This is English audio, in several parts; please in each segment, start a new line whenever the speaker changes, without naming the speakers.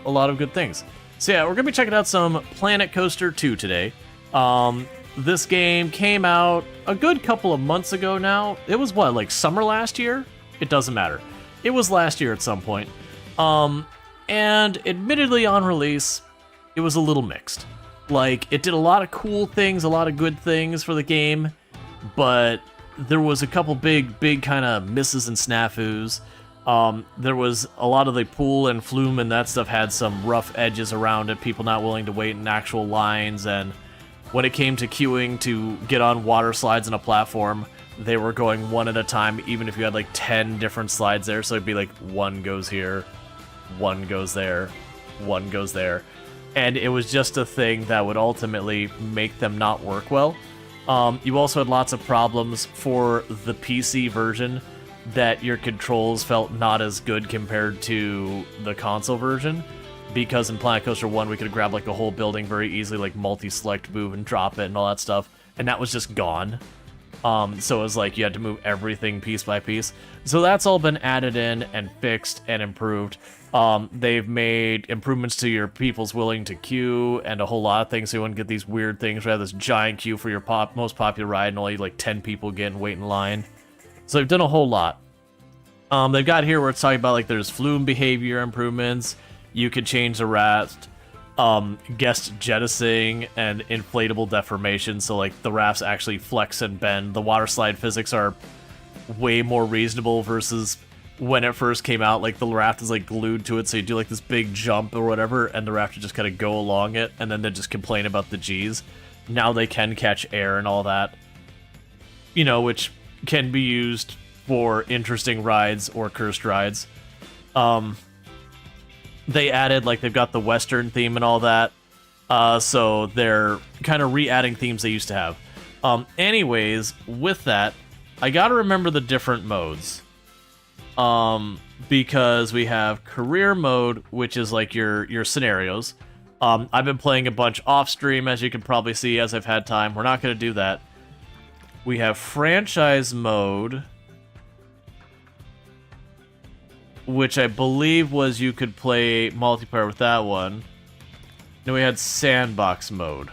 a lot of good things. So yeah, we're gonna be checking out some Planet Coaster 2 today. This game came out a good couple of months ago now. It was what, like summer last year? It doesn't matter. It was last year at some point. And admittedly on release, it was a little mixed. Like, it did a lot of cool things, a lot of good things for the game, but there was a couple big kind of misses and snafus. There was a lot of the pool and flume and that stuff had some rough edges around it, people not willing to wait in actual lines, and when it came to queuing to get on water slides in a platform, they were going one at a time, even if you had like 10 different slides there, so it'd be like one goes here, one goes there, one goes there, and it was just a thing that would ultimately make them not work well. You also had lots of problems for the PC version that your controls felt not as good compared to the console version, because in Planet Coaster 1 we could grab like a whole building very easily, like multi-select move and drop it and all that stuff, and that was just gone. So it was like you had to move everything piece by piece. So that's all been added in and fixed and improved. They've made improvements to your people's willing to queue and a whole lot of things so you wouldn't get these weird things where you have this giant queue for your most popular ride and only like 10 people get and wait in line. So they've done a whole lot. They've got here where it's talking about like there's flume behavior improvements. You could change the raft, guest jettisoning and inflatable deformation, so like the rafts actually flex and bend. The water slide physics are way more reasonable versus when it first came out, like the raft is like glued to it, so you do like this big jump or whatever, and the raft would just kind of go along it, and then they just complain about the G's. Now they can catch air and all that, you know, which can be used for interesting rides or cursed rides. They added, like, they've got the Western theme and all that, so they're kind of re-adding themes they used to have. Anyways, with that, I gotta remember the different modes. Because we have career mode, which is like your scenarios. I've been playing a bunch off stream, as you can probably see, as I've had time. We're not gonna do that. We have franchise mode, which I believe was you could play multiplayer with that one. Then we had sandbox mode.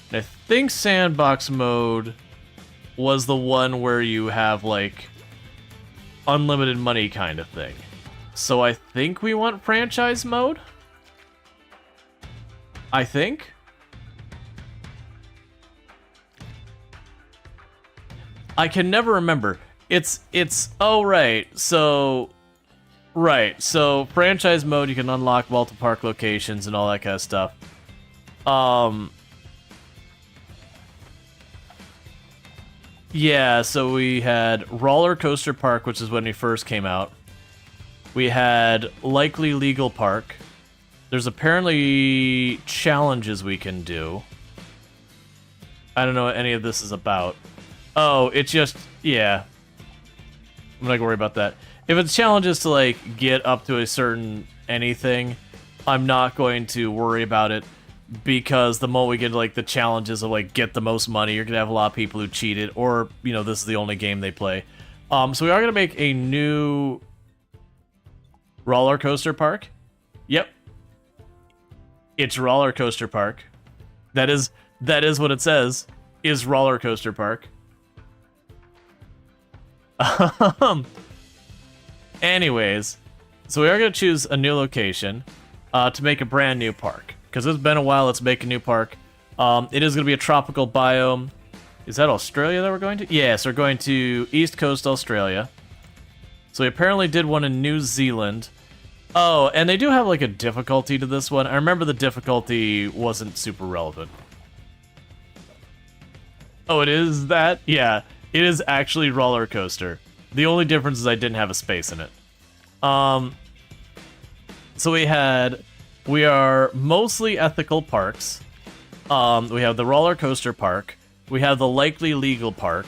And I think sandbox mode was the one where you have like unlimited money kind of thing. So I think we want franchise mode? I think? I can never remember. Oh, right, so franchise mode, you can unlock multiple park locations and all that kind of stuff. Yeah, so we had Roller Coaster Park, which is when we first came out. We had Likely Legal Park. There's apparently challenges we can do. I don't know what any of this is about. Oh, it's just, yeah. I'm not gonna worry about that. If it's challenges to, like, get up to a certain anything, I'm not going to worry about it, because the moment we get, like, the challenges of, like, get the most money, you're gonna have a lot of people who cheated, or, you know, this is the only game they play. So we are gonna make a new Roller Coaster Park. Yep. It's Roller Coaster Park. That is what it says, is Roller Coaster Park. Anyways, so we are going to choose a new location to make a brand new park, because it's been a while. Let's make a new park. It is going to be a tropical biome. Is that Australia that we're going to? Yes, we're going to East Coast Australia. So we apparently did one in New Zealand. Oh, and they do have like a difficulty to this one. I remember the difficulty wasn't super relevant. Oh, it is that? Yeah. It is actually Roller Coaster. The only difference is I didn't have a space in it. So we are mostly ethical parks. We have the Roller Coaster Park. We have the Likely Legal Park.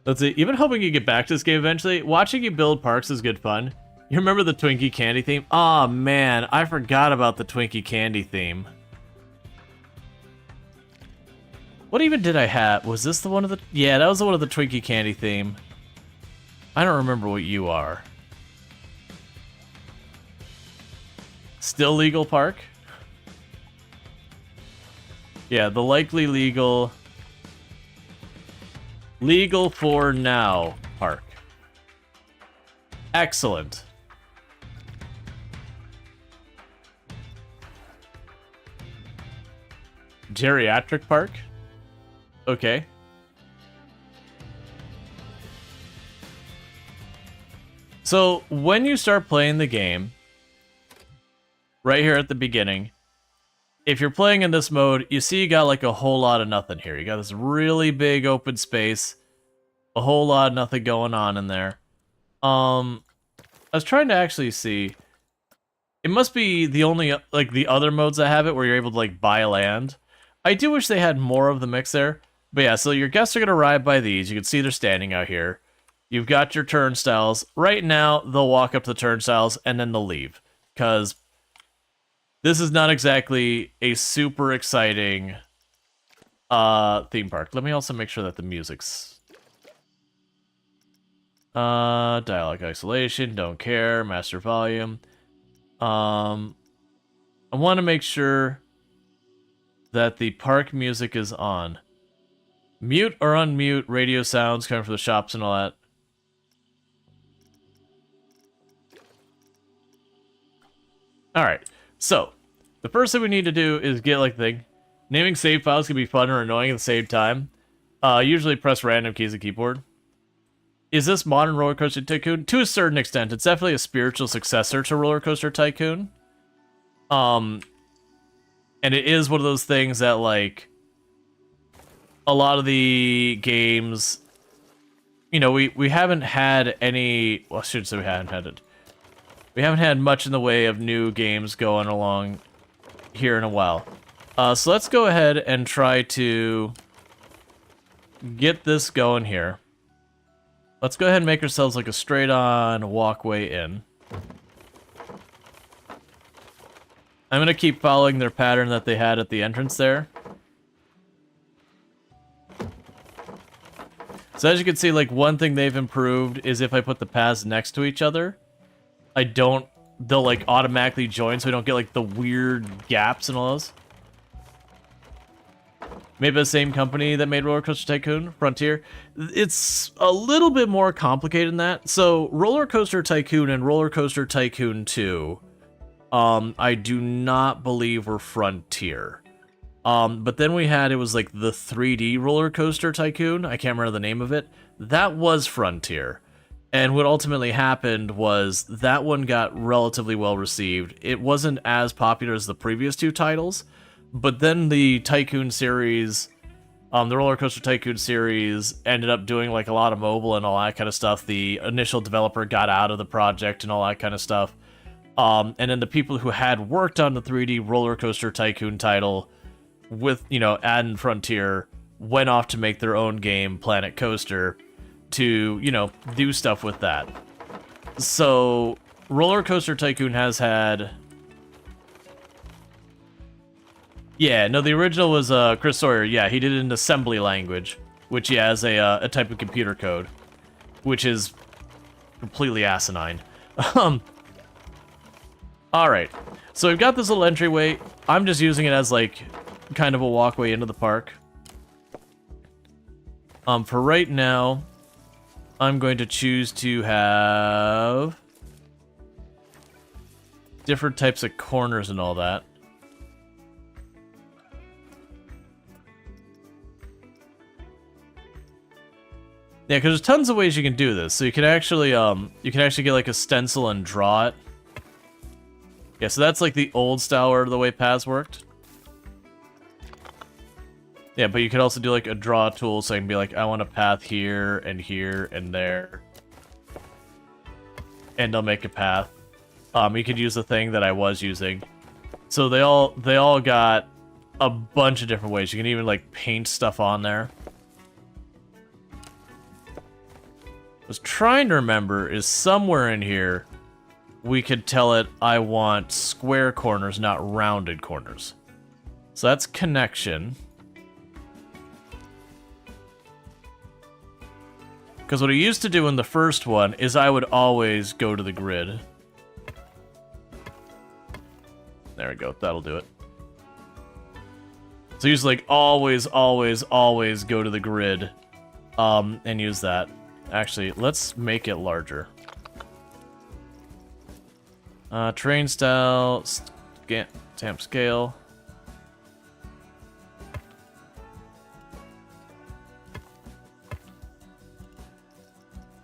Let's see, even hoping you get back to this game eventually. Watching you build parks is good fun. You remember the Twinkie Candy theme? Aw, man, I forgot about the Twinkie Candy theme. What even did I have? Was this the one of the... Yeah, that was the one of the Twinkie Candy theme. I don't remember what you are. Still legal park? Yeah, the likely legal... Legal for now park. Excellent. Geriatric park? Okay. So, when you start playing the game, right here at the beginning, if you're playing in this mode, you see you got like a whole lot of nothing here. You got this really big open space, a whole lot of nothing going on in there. I was trying to actually see. It must be the only, like, the other modes that have it where you're able to, like, buy land. I do wish they had more of the mix there. But yeah, so your guests are going to arrive by these. You can see they're standing out here. You've got your turnstiles. Right now, they'll walk up to the turnstiles and then they'll leave. Because this is not exactly a super exciting theme park. Let me also make sure that the music's... dialogue isolation, don't care, master volume. I want to make sure that the park music is on. Mute or unmute radio sounds coming from the shops and all that. Alright, so the first thing we need to do is get like the thing. Naming save files can be fun or annoying at the same time. Usually press random keys on the keyboard. Is this modern Roller Coaster Tycoon? To a certain extent, it's definitely a spiritual successor to Roller Coaster Tycoon. And it is one of those things that, like, a lot of the games, you know, we haven't had any, well, I shouldn't say we haven't had it. We haven't had much in the way of new games going along here in a while. So let's go ahead and try to get this going here. Let's go ahead and make ourselves like a straight-on walkway in. I'm going to keep following their pattern that they had at the entrance there. So as you can see, like, one thing they've improved is if I put the paths next to each other, they'll, like, automatically join so we don't get, like, the weird gaps and all those. Maybe the same company that made Roller Coaster Tycoon, Frontier. It's a little bit more complicated than that. So, Roller Coaster Tycoon and Roller Coaster Tycoon 2, I do not believe were Frontier. But then we had, it was like the 3D Roller Coaster Tycoon. I can't remember the name of it. That was Frontier. And what ultimately happened was that one got relatively well received. It wasn't as popular as the previous two titles. But then the Tycoon series, the Roller Coaster Tycoon series, ended up doing like a lot of mobile and all that kind of stuff. The initial developer got out of the project and all that kind of stuff. And then the people who had worked on the 3D Roller Coaster Tycoon title with, you know, adding Frontier, went off to make their own game, Planet Coaster, to, you know, do stuff with that. So, Roller Coaster Tycoon has had... Yeah, no, the original was Chris Sawyer. Yeah, he did it in assembly language, which, yeah, is a type of computer code, which is completely asinine. Alright, so we've got this little entryway. I'm just using it as, like, kind of a walkway into the park. For right now, I'm going to choose to have different types of corners and all that. Yeah, because there's tons of ways you can do this. So you can actually get like a stencil and draw it. Yeah, so that's like the old style or the way paths worked. Yeah, but you could also do like a draw tool, so I can be like, I want a path here and there. And I'll make a path. You could use the thing that I was using. So they all got a bunch of different ways. You can even like paint stuff on there. I was trying to remember, is somewhere in here we could tell it I want square corners, not rounded corners. So that's connection. Because what I used to do in the first one is I would always go to the grid. There we go, that'll do it. So use like always go to the grid and use that. Actually, let's make it larger. Train style, stamp scale.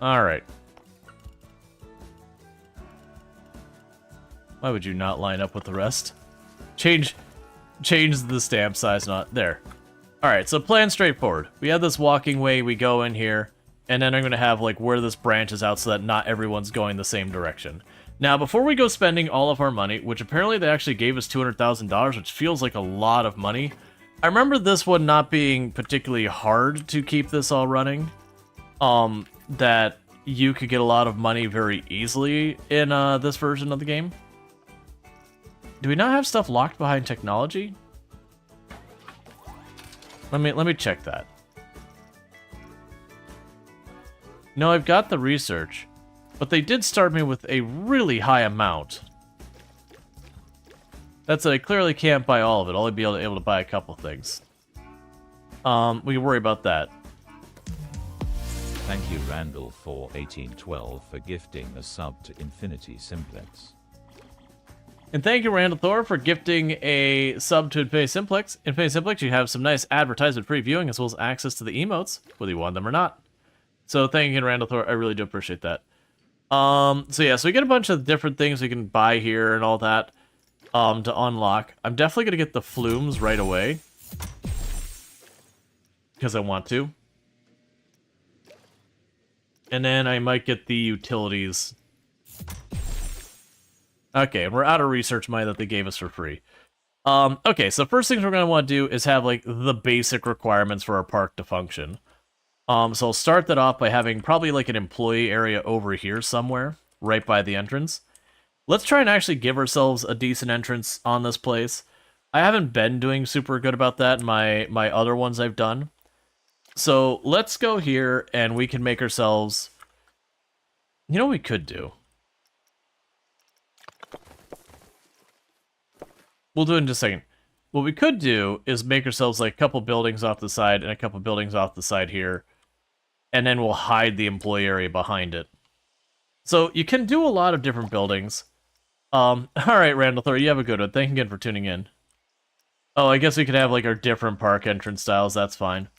Alright. Why would you not line up with the rest? Change the stamp size, not there. Alright, so plan straightforward. We have this walking way, we go in here, and then I'm going to have like where this branches out so that not everyone's going the same direction. Now, before we go spending all of our money, which apparently they actually gave us $200,000, which feels like a lot of money. I remember this one not being particularly hard to keep this all running. That you could get a lot of money very easily in this version of the game. Do we not have stuff locked behind technology? Let me check that. No, I've got the research, but they did start me with a really high amount. That's I clearly can't buy all of it. I'll only be able to buy a couple things. We can worry about that.
Thank you, Randall, for 1812 for gifting a sub to Infinity Simplex.
And thank you, Randall Thor, for gifting a sub to Infinity Simplex. Infinity Simplex, you have some nice advertisement previewing as well as access to the emotes, whether you want them or not. So thank you, Randall Thor. I really do appreciate that. So yeah, so we get a bunch of different things we can buy here and all that to unlock. I'm definitely going to get the flumes right away because I want to. And then I might get the utilities. Okay, we're out of research money that they gave us for free. Okay, so first things we're going to want to do is have, like, the basic requirements for our park to function. So I'll start that off by having probably, like, an employee area over here somewhere, right by the entrance. Let's try and actually give ourselves a decent entrance on this place. I haven't been doing super good about that in my other ones I've done. So let's go here, and we can make ourselves... You know what we could do? We'll do it in just a second. What we could do is make ourselves like a couple buildings off the side and a couple buildings off the side here. And then we'll hide the employee area behind it. So you can do a lot of different buildings. Alright, Randall Thor, you have a good one. Thank you again for tuning in. Oh, I guess we could have like our different park entrance styles. That's fine.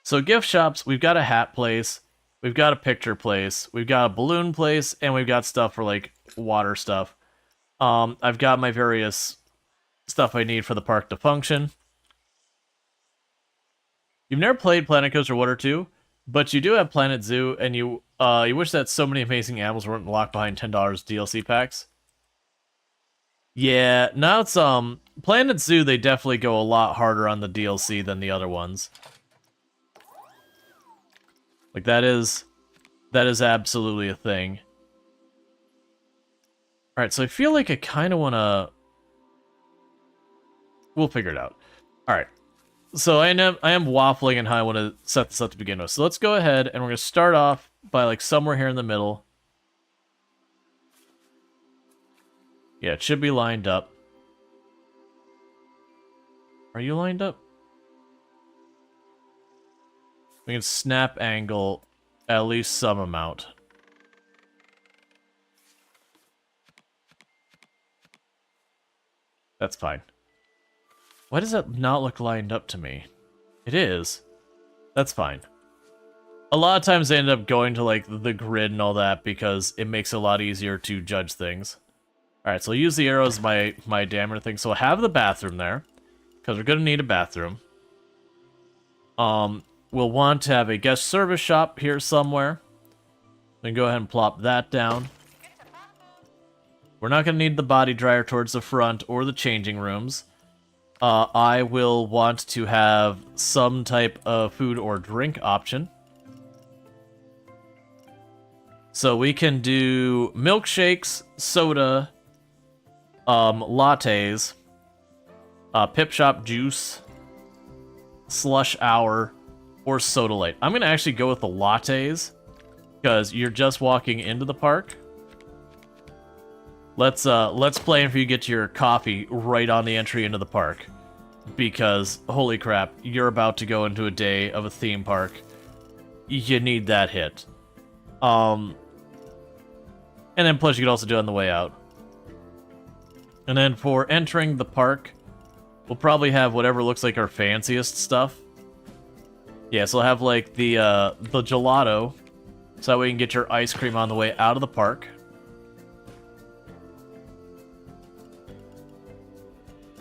So gift shops, we've got a hat place, we've got a picture place, we've got a balloon place, and we've got stuff for like water stuff. I've got my various stuff I need for the park to function. You've never played Planet Coaster 1 or 2, but you do have Planet Zoo, and you wish that so many amazing animals weren't locked behind $10 DLC packs. Yeah, now it's Planet Zoo, they definitely go a lot harder on the DLC than the other ones. Like, that is absolutely a thing. Alright, so I feel like I kind of want to... We'll figure it out. Alright, so I am waffling in how I want to set this up to begin with. So let's go ahead, and we're going to start off by, like, somewhere here in the middle. Yeah, it should be lined up. Are you lined up? We can snap angle at least some amount. That's fine. Why does that not look lined up to me? It is. That's fine. A lot of times they end up going to like the grid and all that because it makes it a lot easier to judge things. Alright, so I'll use the arrows as my diameter thing. So I'll have the bathroom there, because we're going to need a bathroom. We'll want to have a guest service shop here somewhere. We can go ahead and plop that down. We're not going to need the body dryer towards the front or the changing rooms. I will want to have some type of food or drink option. So we can do milkshakes, soda, lattes, pip shop juice, slush hour, or soda light. I'm going to actually go with the lattes, because you're just walking into the park. Let's plan for you to get your coffee right on the entry into the park, because holy crap, you're about to go into a day of a theme park. You need that hit. And then plus you could also do it on the way out. And then for entering the park, we'll probably have whatever looks like our fanciest stuff. Yeah, so we'll have like the gelato, so that way you can get your ice cream on the way out of the park.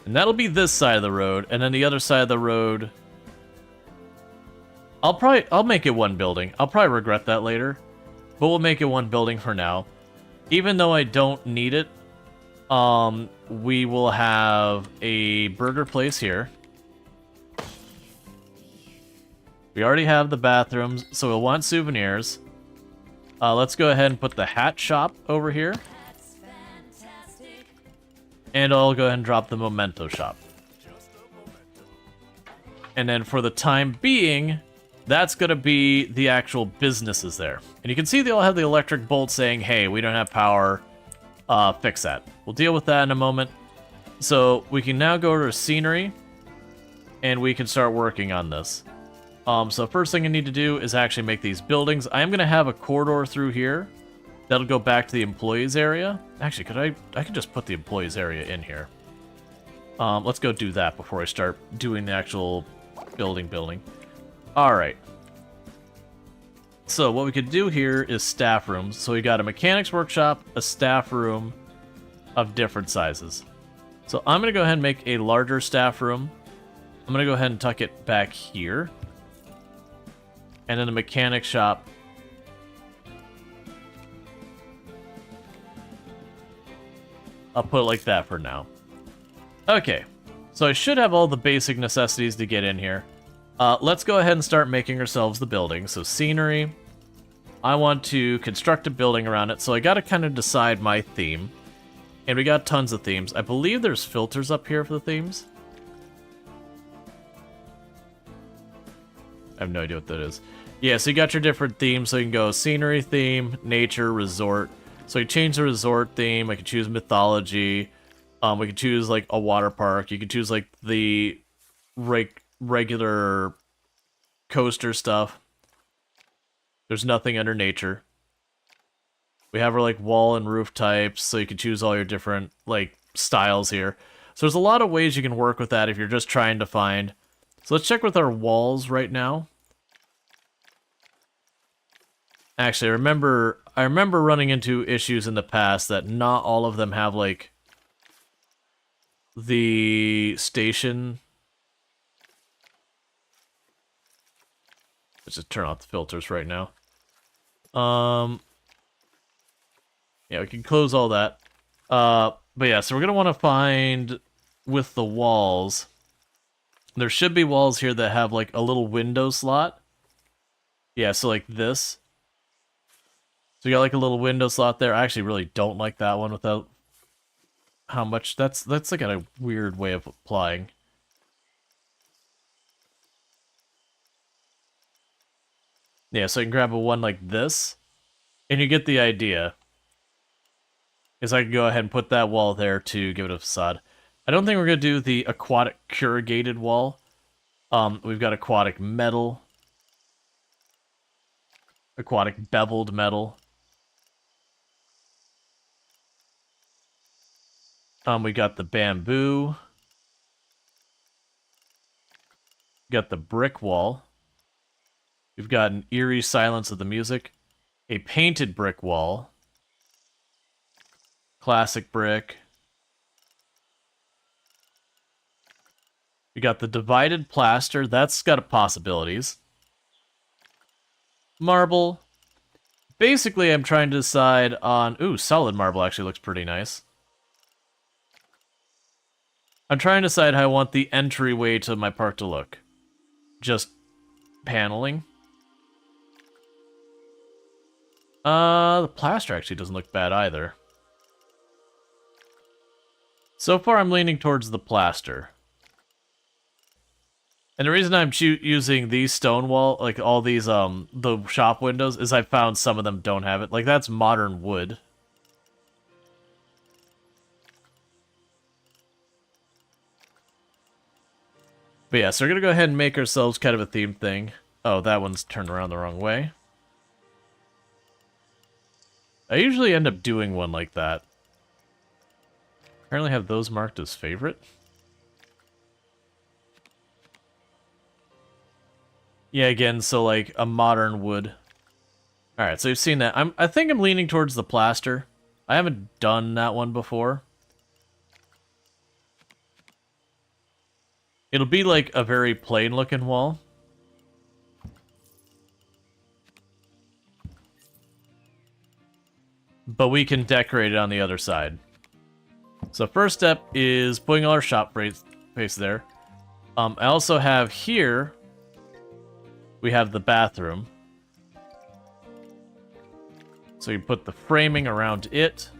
And that'll be this side of the road, and then the other side of the road, I'll make it one building. I'll probably regret that later, but we'll make it one building for now. Even though I don't need it, we will have a burger place here. We already have the bathrooms, so we'll want souvenirs. Let's go ahead and put the hat shop over here. And I'll go ahead and drop the memento shop. And then for the time being, that's going to be the actual businesses there. And you can see they all have the electric bolt saying, hey, we don't have power, fix that. We'll deal with that in a moment. So we can now go to scenery, and we can start working on this. So first thing I need to do is actually make these buildings. I am going to have a corridor through here. That'll go back to the employees area. Actually, I could just put the employees area in here. Let's go do that before I start doing the actual building. Alright. So what we could do here is staff rooms. So we got a mechanics workshop, a staff room of different sizes. So I'm going to go ahead and make a larger staff room. I'm going to go ahead and tuck it back here. And then the mechanics shop. I'll put it like that for now. Okay, so I should have all the basic necessities to get in here. Let's go ahead and start making ourselves the building. So scenery. I want to construct a building around it, so I gotta kind of decide my theme. And we got tons of themes. I believe there's filters up here for the themes. I have no idea what that is. Yeah, so you got your different themes, so you can go scenery theme, nature, resort. So you change the resort theme. I could choose mythology. We could choose like a water park. You could choose like the regular coaster stuff. There's nothing under nature. We have our like wall and roof types, so you can choose all your different like styles here. So there's a lot of ways you can work with that if you're just trying to find. So let's check with our walls right now. Actually, I remember running into issues in the past that not all of them have, like, the station. Let's just turn off the filters right now. Yeah, we can close all that. But yeah, so we're going to want to find, with the walls, there should be walls here that have, like, a little window slot. Yeah, so like this. So you got like a little window slot there. I actually really don't like that one without how much that's like a weird way of applying. Yeah, so I can grab a one like this, and you get the idea. Is I can go ahead and put that wall there to give it a facade. I don't think we're gonna do the aquatic corrugated wall. We've got aquatic metal, aquatic beveled metal. We got the bamboo. Got the brick wall. We've got an eerie silence of the music. A painted brick wall. Classic brick. We got the divided plaster. That's got possibilities. Marble. Basically, I'm trying to decide on... Ooh, solid marble actually looks pretty nice. I'm trying to decide how I want the entryway to my park to look. Just paneling. The plaster actually doesn't look bad either. So far I'm leaning towards the plaster. And the reason I'm using these stone wall, like all these, the shop windows, is I found some of them don't have it. Like, that's modern wood. But yeah, so we're gonna go ahead and make ourselves kind of a theme thing. Oh, that one's turned around the wrong way. I usually end up doing one like that. Apparently have those marked as favorite. Yeah, again, so like a modern wood. Alright, so you've seen that. I think I'm leaning towards the plaster. I haven't done that one before. It'll be like a very plain looking wall. But we can decorate it on the other side. So first step is putting all our shop face there. I also have here, we have the bathroom. So you put the framing around it.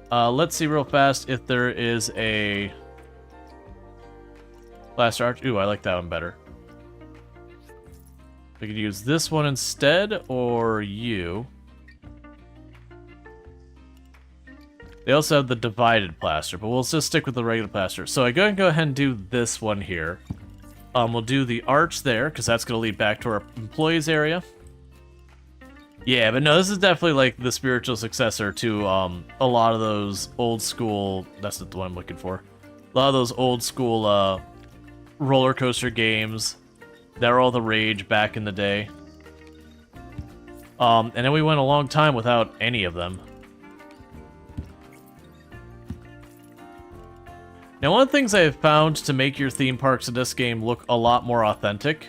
Let's see real fast if there is a plaster arch. Ooh, I like that one better. We could use this one instead, or you. They also have the divided plaster, but we'll just stick with the regular plaster. So I go ahead and do this one here. We'll do the arch there, because that's going to lead back to our employees area. Yeah, but no, this is definitely like the spiritual successor to a lot of those old school... That's not the one I'm looking for. A lot of those old school roller coaster games. That were all the rage back in the day. And then we went a long time without any of them. Now, one of the things I have found to make your theme parks in this game look a lot more authentic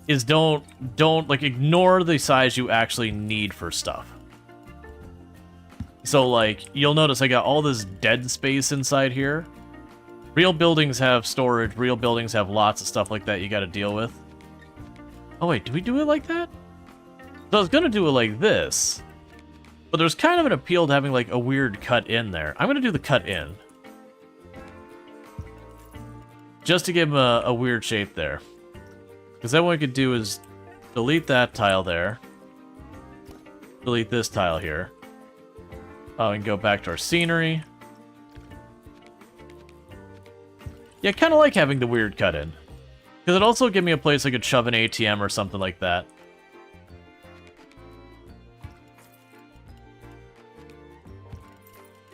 is don't like ignore the size you actually need for stuff. So like you'll notice I got all this dead space inside here. Real buildings have storage, real buildings have lots of stuff like that you got to deal with. Oh wait, do we do it like that? So I was gonna do it like this, but there's kind of an appeal to having like a weird cut in there. I'm gonna do the cut in. Just to give him a weird shape there. Because then what we could do is delete that tile there. Delete this tile here. Oh, and go back to our scenery. Yeah, I kind of like having the weird cut in. Because it also give me a place I could shove an ATM or something like that.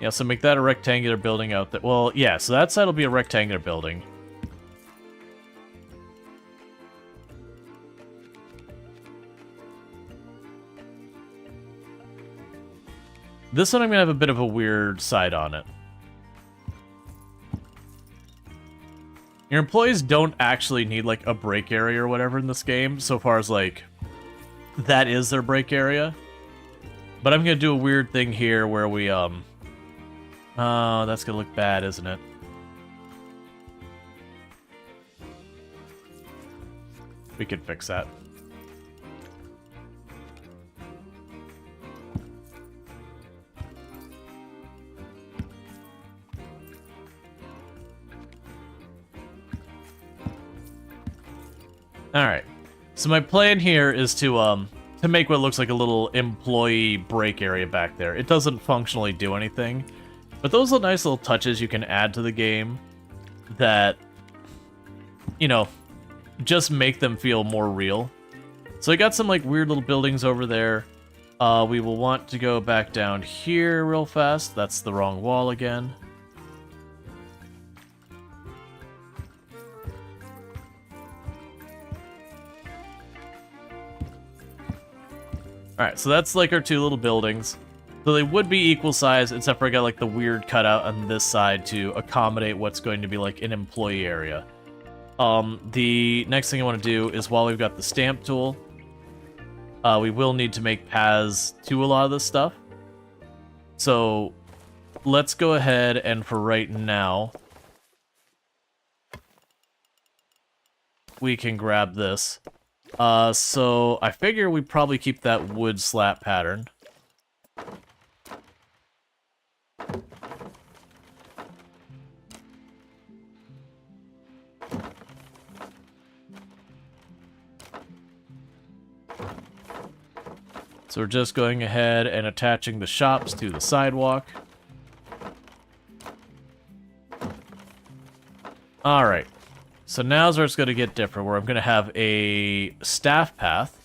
Yeah, so make that a rectangular building out there. Well, yeah, so that side will be a rectangular building. This one I'm going to have a bit of a weird side on it. Your employees don't actually need, like, a break area or whatever in this game, so far as, like, that is their break area. But I'm going to do a weird thing here where we, oh, that's going to look bad, isn't it? We could fix that. Alright, so my plan here is to make what looks like a little employee break area back there. It doesn't functionally do anything, but those are nice little touches you can add to the game that, you know, just make them feel more real. So I got some like weird little buildings over there. We will want to go back down here real fast. That's the wrong wall again. Alright, so that's like our two little buildings. So they would be equal size, except for I got like the weird cutout on this side to accommodate what's going to be like an employee area. The next thing I want to do is while we've got the stamp tool, we will need to make paths to a lot of this stuff. So let's go ahead and for right now, we can grab this. So I figure we probably keep that wood slat pattern. So we're just going ahead and attaching the shops to the sidewalk. Alright. So now's where it's going to get different, where I'm going to have a staff path.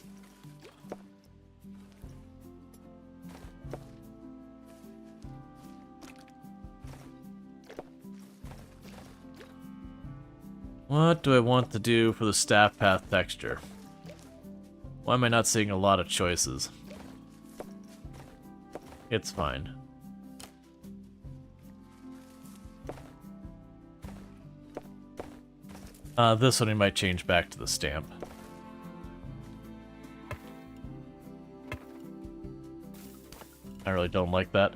What do I want to do for the staff path texture? Why am I not seeing a lot of choices? It's fine. This one we might change back to the stamp. I really don't like that.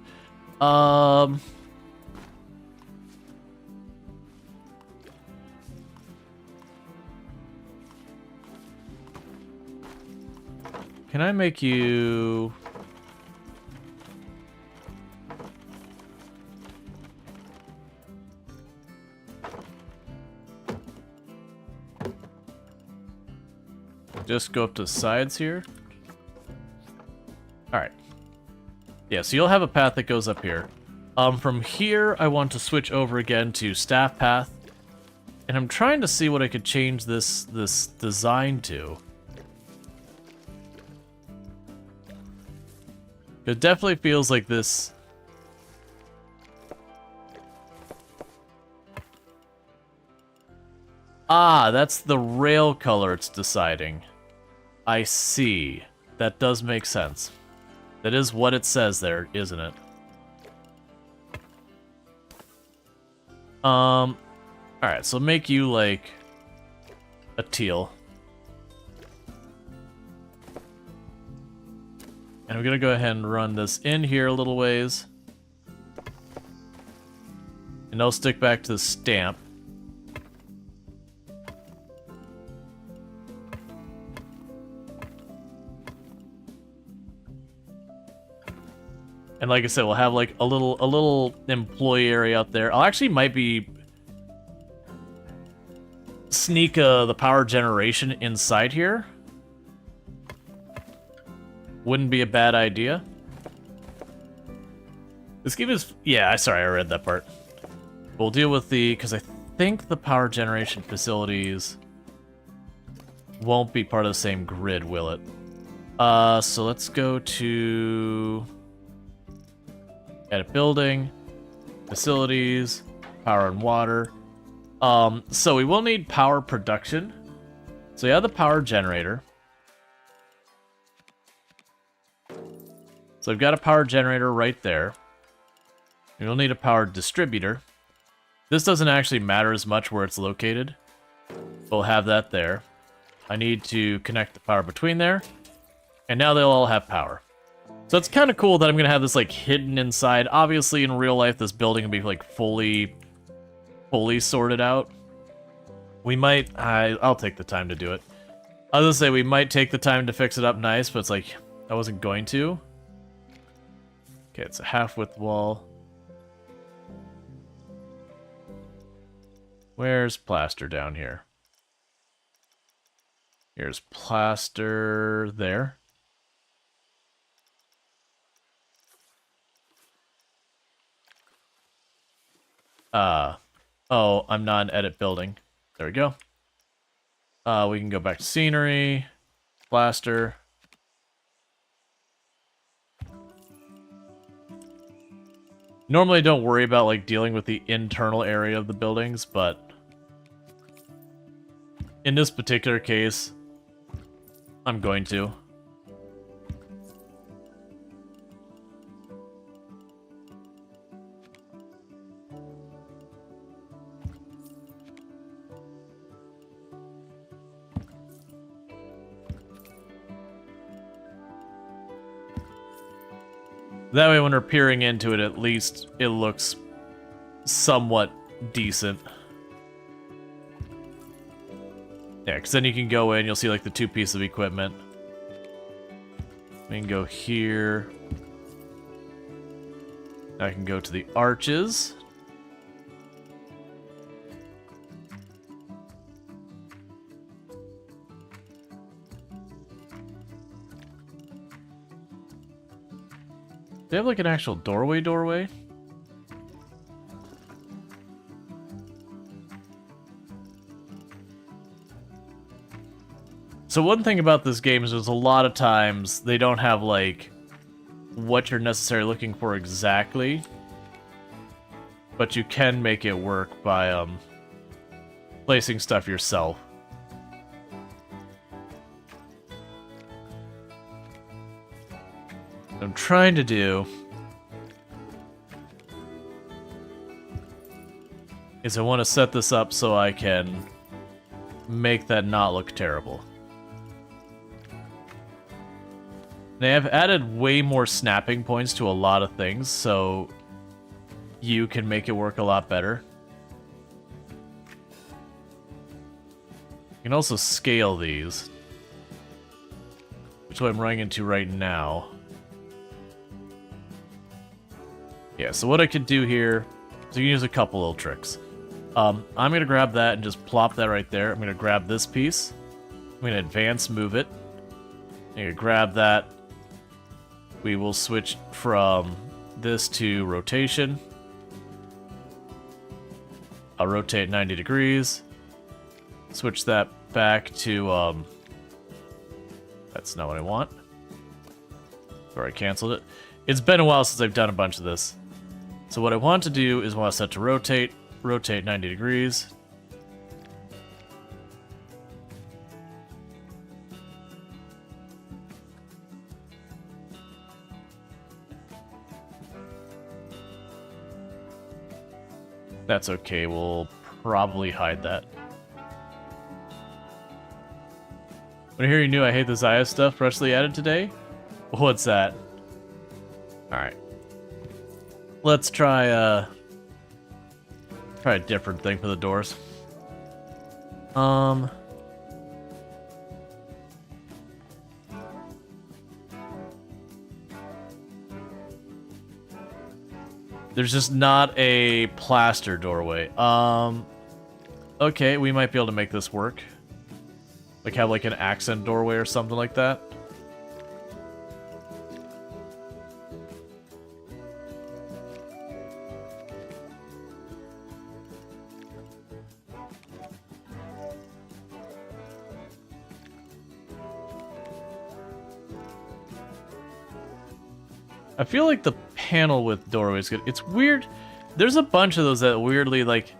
Can I make you... Just go up to the sides here. Alright. Yeah, so you'll have a path that goes up here. From here, I want to switch over again to staff path. And I'm trying to see what I could change this design to. It definitely feels like this... Ah, that's the rail color it's deciding. I see. That does make sense. That is what it says there, isn't it? Alright, so make you, like, a teal. And we're gonna go ahead and run this in here a little ways. And I'll stick back to the stamp. And like I said, we'll have like a little employee area out there. I'll actually might be sneak the power generation inside here. Wouldn't be a bad idea. This game is... Yeah, sorry, I read that part. We'll deal with the... Because I think the power generation facilities won't be part of the same grid, will it? So let's go to... Edit building, facilities, power and water. So we will need power production. So you have the power generator. So I've got a power generator right there. You'll need a power distributor. This doesn't actually matter as much where it's located. We'll have that there. I need to connect the power between there. And now they'll all have power. So it's kind of cool that I'm going to have this like hidden inside. Obviously in real life this building will be like fully sorted out. We might... I'll take the time to do it. I was going to say we might take the time to fix it up nice, but it's like I wasn't going to. Okay, it's a half-width wall. Where's plaster down here? Here's plaster there. Oh, I'm not in edit building. There we go. We can go back to scenery, plaster. Normally I don't worry about like dealing with the internal area of the buildings, but in this particular case, I'm going to. That way when we're peering into it, at least it looks somewhat decent. Yeah, because then you can go in, you'll see like the two pieces of equipment. We can go here. I can go to the arches. They have like an actual doorway? So one thing about this game is there's a lot of times they don't have like what you're necessarily looking for exactly, but you can make it work by placing stuff yourself. What I'm trying to do is I want to set this up so I can make that not look terrible. They have added way more snapping points to a lot of things, so you can make it work a lot better. You can also scale these, which is what I'm running into right now. Yeah, so what I could do here is you can use a couple little tricks. I'm going to grab that and just plop that right there. I'm going to grab this piece. I'm going to advance move it. I'm going to grab that. We will switch from this to rotation. I'll rotate 90 degrees. Switch that back to, that's not what I want. Sorry, I canceled it. It's been a while since I've done a bunch of this. So what I want to do is want to set to rotate 90 degrees. That's okay, we'll probably hide that. When I hear you knew I hate the Zaya stuff freshly added today? What's that? Alright. Let's try a different thing for the doors. There's just not a plaster doorway. Okay, we might be able to make this work. Like have like an accent doorway or something like that. I feel like the panel with doorway is good. It's weird. There's a bunch of those that weirdly, like,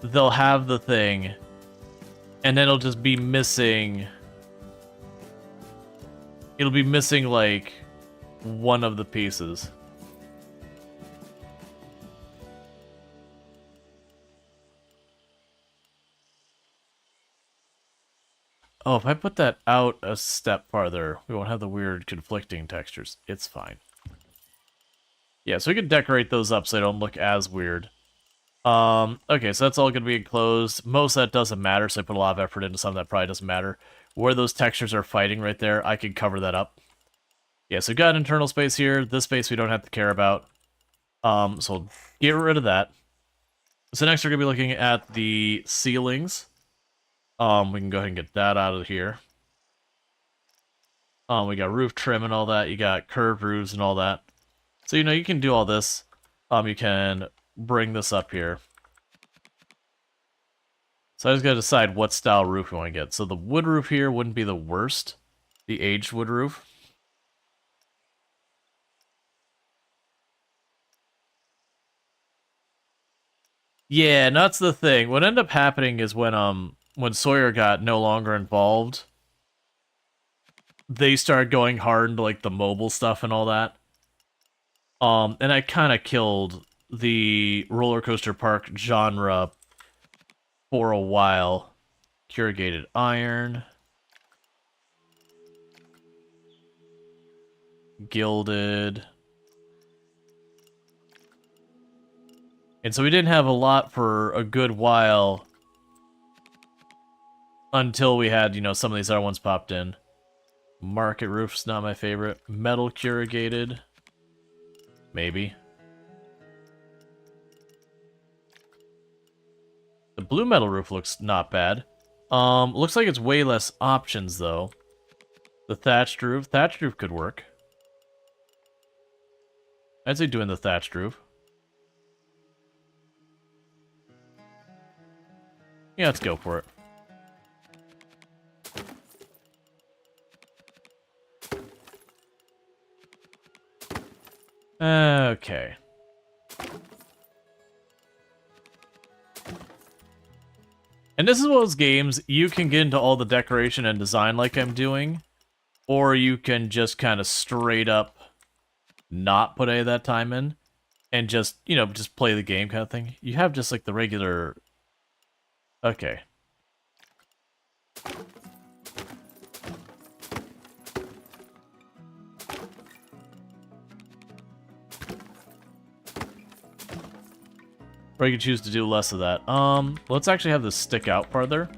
they'll have the thing, and then it'll just be missing. It'll be missing, like, one of the pieces. Oh, if I put that out a step farther, we won't have the weird conflicting textures. It's fine. Yeah, so we can decorate those up so they don't look as weird. Okay, so that's all going to be enclosed. Most of that doesn't matter, so I put a lot of effort into something that probably doesn't matter. Where those textures are fighting right there, I can cover that up. Yeah, so we've got internal space here. This space we don't have to care about. So we'll get rid of that. So next we're going to be looking at the ceilings. We can go ahead and get that out of here. We got roof trim and all that. You got curved roofs and all that. So, you know, you can do all this. You can bring this up here. So I just gotta decide what style roof we want to get. So the wood roof here wouldn't be the worst. The aged wood roof. Yeah, and that's the thing. What ended up happening is when Sawyer got no longer involved, they started going hard into like the mobile stuff and all that. And I kind of killed the roller coaster park genre for a while. Corrugated iron. Gilded. And so we didn't have a lot for a good while until we had, you know, some of these other ones popped in. Market roof's not my favorite. Metal corrugated. Maybe. The blue metal roof looks not bad. Looks like it's way less options, though. The thatched roof. Thatched roof could work. I'd say doing the thatched roof. Yeah, let's go for it. Okay. And this is one of those games, you can get into all the decoration and design like I'm doing, or you can just kind of straight up not put any of that time in, and just, you know, just play the game kind of thing. You have just like the regular... Okay. Or you can choose to do less of that. Let's actually have this stick out farther.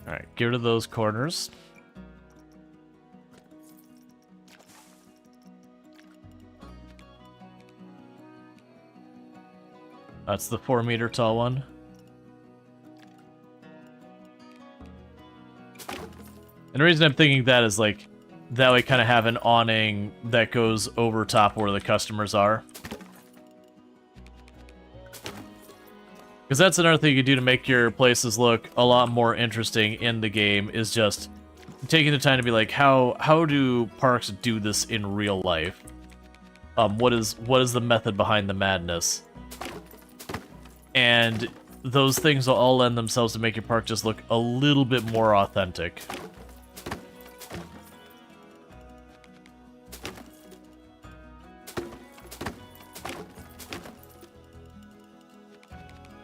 Alright, get rid of those corners. That's the 4-meter tall one. And the reason I'm thinking that is, like, that way kind of have an awning that goes over top where the customers are. Because that's another thing you can do to make your places look a lot more interesting in the game, is just taking the time to be like, how do parks do this in real life? What is the method behind the madness? And those things will all lend themselves to make your park just look a little bit more authentic.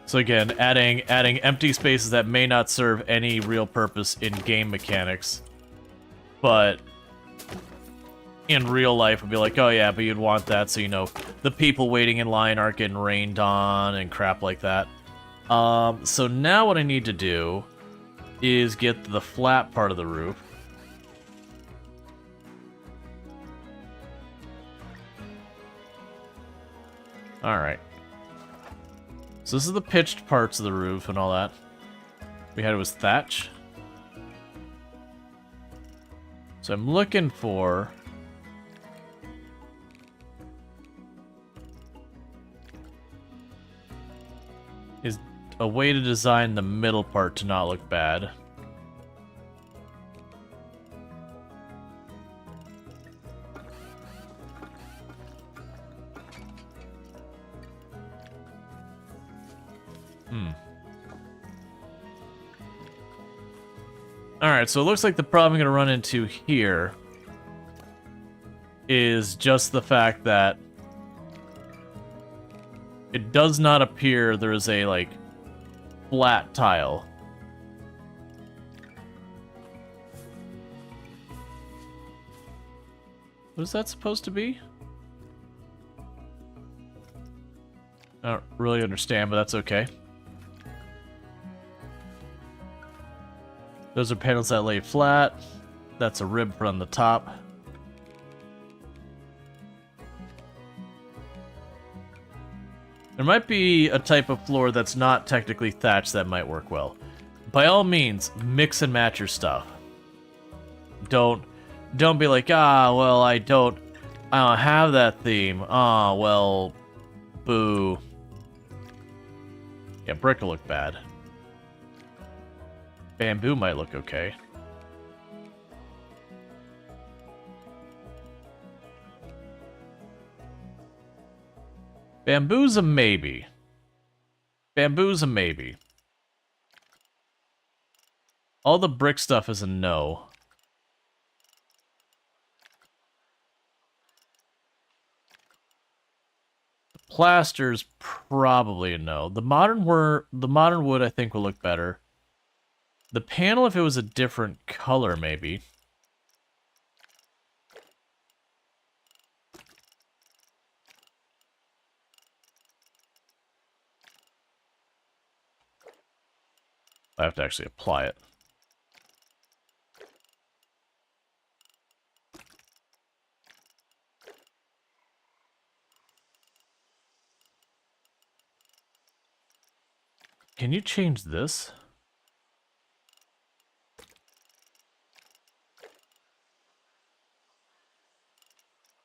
So again, adding empty spaces that may not serve any real purpose in game mechanics, but in real life would be like, oh yeah, but you'd want that so, you know, the people waiting in line aren't getting rained on and crap like that. So now what I need to do is get the flat part of the roof. Alright. So this is the pitched parts of the roof and all that. We had it was thatch. So I'm looking for... is a way to design the middle part to not look bad. Alright, so it looks like the problem I'm going to run into here is just the fact that it does not appear there is a, like, flat tile. What is that supposed to be? I don't really understand, but that's okay. Those are panels that lay flat. That's a rib from the top. There might be a type of floor that's not technically thatched that might work well. By all means, mix and match your stuff. Don't be like, well, I don't have that theme. Well, boo. Yeah, brick will look bad. Bamboo might look okay. Bamboo's a maybe. Bamboo's a maybe. All the brick stuff is a no. The plaster's probably a no. The modern wood I think will look better. The panel, if it was a different color, maybe. I have to actually apply it. Can you change this?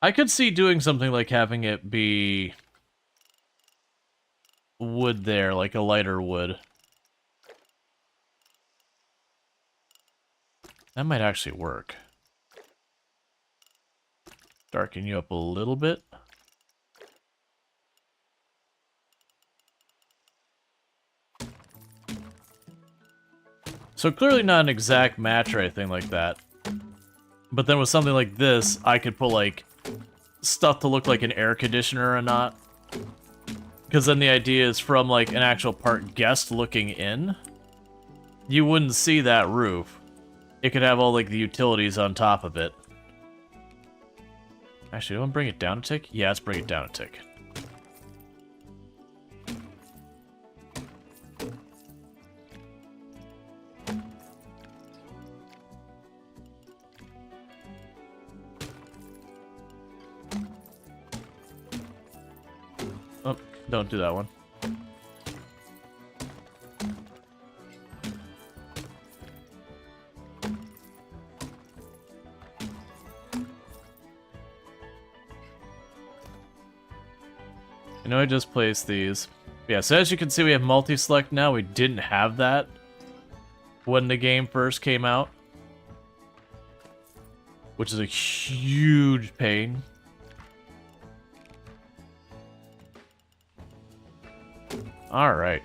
I could see doing something like having it be wood there, like a lighter wood. That might actually work. Darken you up a little bit. So clearly not an exact match or anything like that. But then with something like this, I could put like stuff to look like an air conditioner or not. Because then the idea is from like an actual part guest looking in, you wouldn't see that roof. It could have all like the utilities on top of it. Actually, do I want to bring it down a tick? Yeah, let's bring it down a tick. Oh, don't do that one. I know I just placed these. Yeah, so as you can see, we have multi-select now. We didn't have that when the game first came out, which is a huge pain. All right.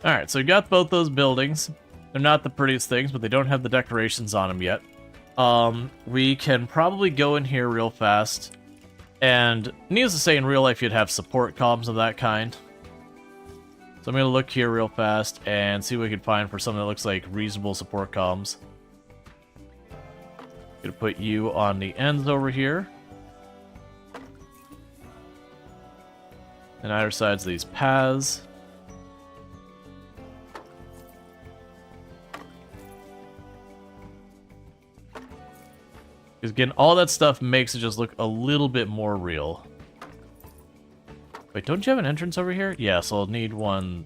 Alright, so we got both those buildings. They're not the prettiest things, but they don't have the decorations on them yet. We can probably go in here real fast. And needless to say, in real life, you'd have support columns of that kind. So I'm going to look here real fast and see what we can find for something that looks like reasonable support columns. Going to put you on the ends over here. And either sides of these paths. Because again, all that stuff makes it just look a little bit more real. Wait, don't you have an entrance over here? Yeah, so I'll need one.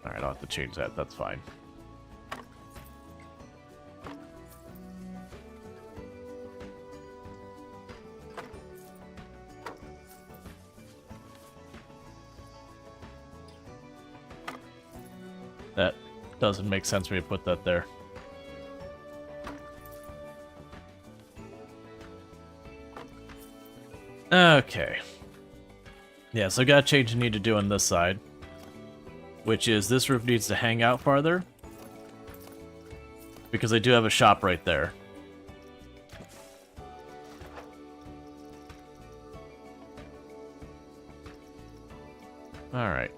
Alright, I'll have to change that. That's fine. That doesn't make sense for me to put that there. Okay. Yeah, so I got a change I need to do on this side. Which is this roof needs to hang out farther. Because I do have a shop right there. Alright.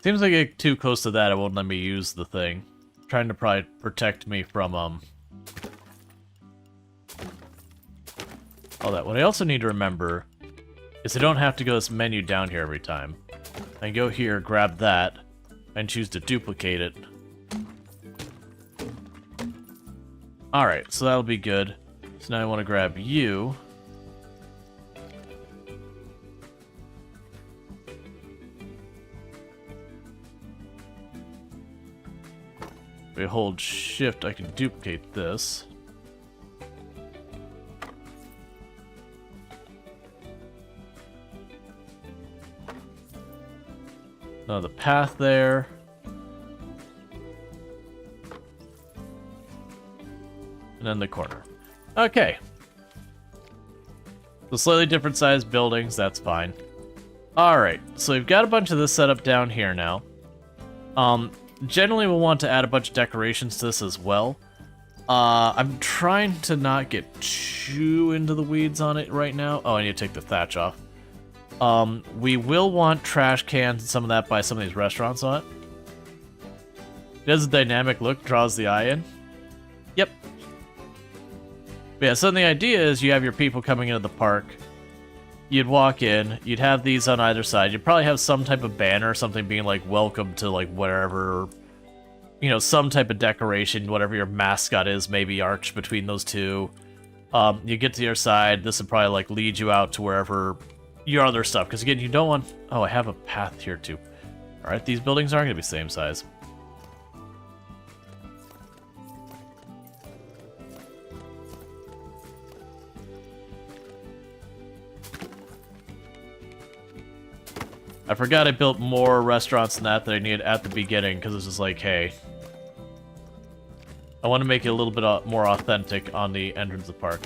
Seems like I get too close to that, it won't let me use the thing. Trying to probably protect me from, all that. What I also need to remember is I don't have to go this menu down here every time. I can go here, grab that, and choose to duplicate it. Alright, so that'll be good. So now I want to grab you. If I hold shift, I can duplicate this. Now the path there. And then the corner. Okay. So slightly different sized buildings, that's fine. Alright, so we've got a bunch of this set up down here now. Generally we'll want to add a bunch of decorations to this as well. I'm trying to not get too into the weeds on it right now. Oh, I need to take the thatch off. We will want trash cans and some of that by some of these restaurants on it. It has a dynamic look, draws the eye in. Yep. But yeah, so the idea is you have your people coming into the park. You'd walk in, you'd have these on either side. You'd probably have some type of banner or something being like, welcome to like whatever, you know, some type of decoration, whatever your mascot is, maybe arched between those two. You get to your side, this would probably like lead you out to wherever your other stuff. Because again, you don't want... Oh, I have a path here too. Alright, these buildings aren't going to be the same size. I forgot I built more restaurants than that I needed at the beginning, because it's just like, hey, I want to make it a little bit more authentic on the entrance of the park.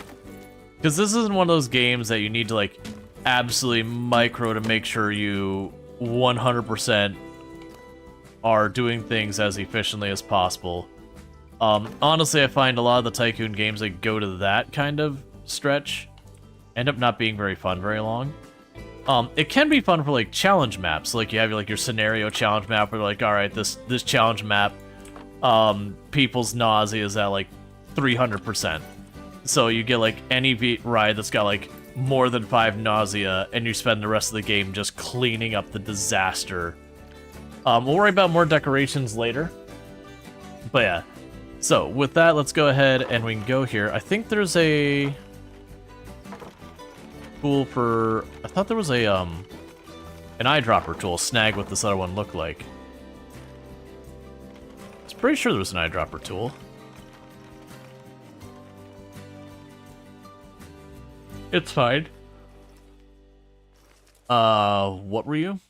Because this isn't one of those games that you need to, like, absolutely micro to make sure you 100% are doing things as efficiently as possible. Honestly, I find a lot of the Tycoon games that go to that kind of stretch end up not being very fun very long. It can be fun for, like, challenge maps. Like, you have, like, your scenario challenge map where, like, alright, this challenge map, people's nausea is at, like, 300%. So you get, like, any ride that's got, like, more than 5 nausea, and you spend the rest of the game just cleaning up the disaster. We'll worry about more decorations later. But, yeah. So, with that, let's go ahead and we can go here. I think there's a... tool for... I thought there was a, an eyedropper tool, snag what this other one looked like. I was pretty sure there was an eyedropper tool. It's fine. What were you?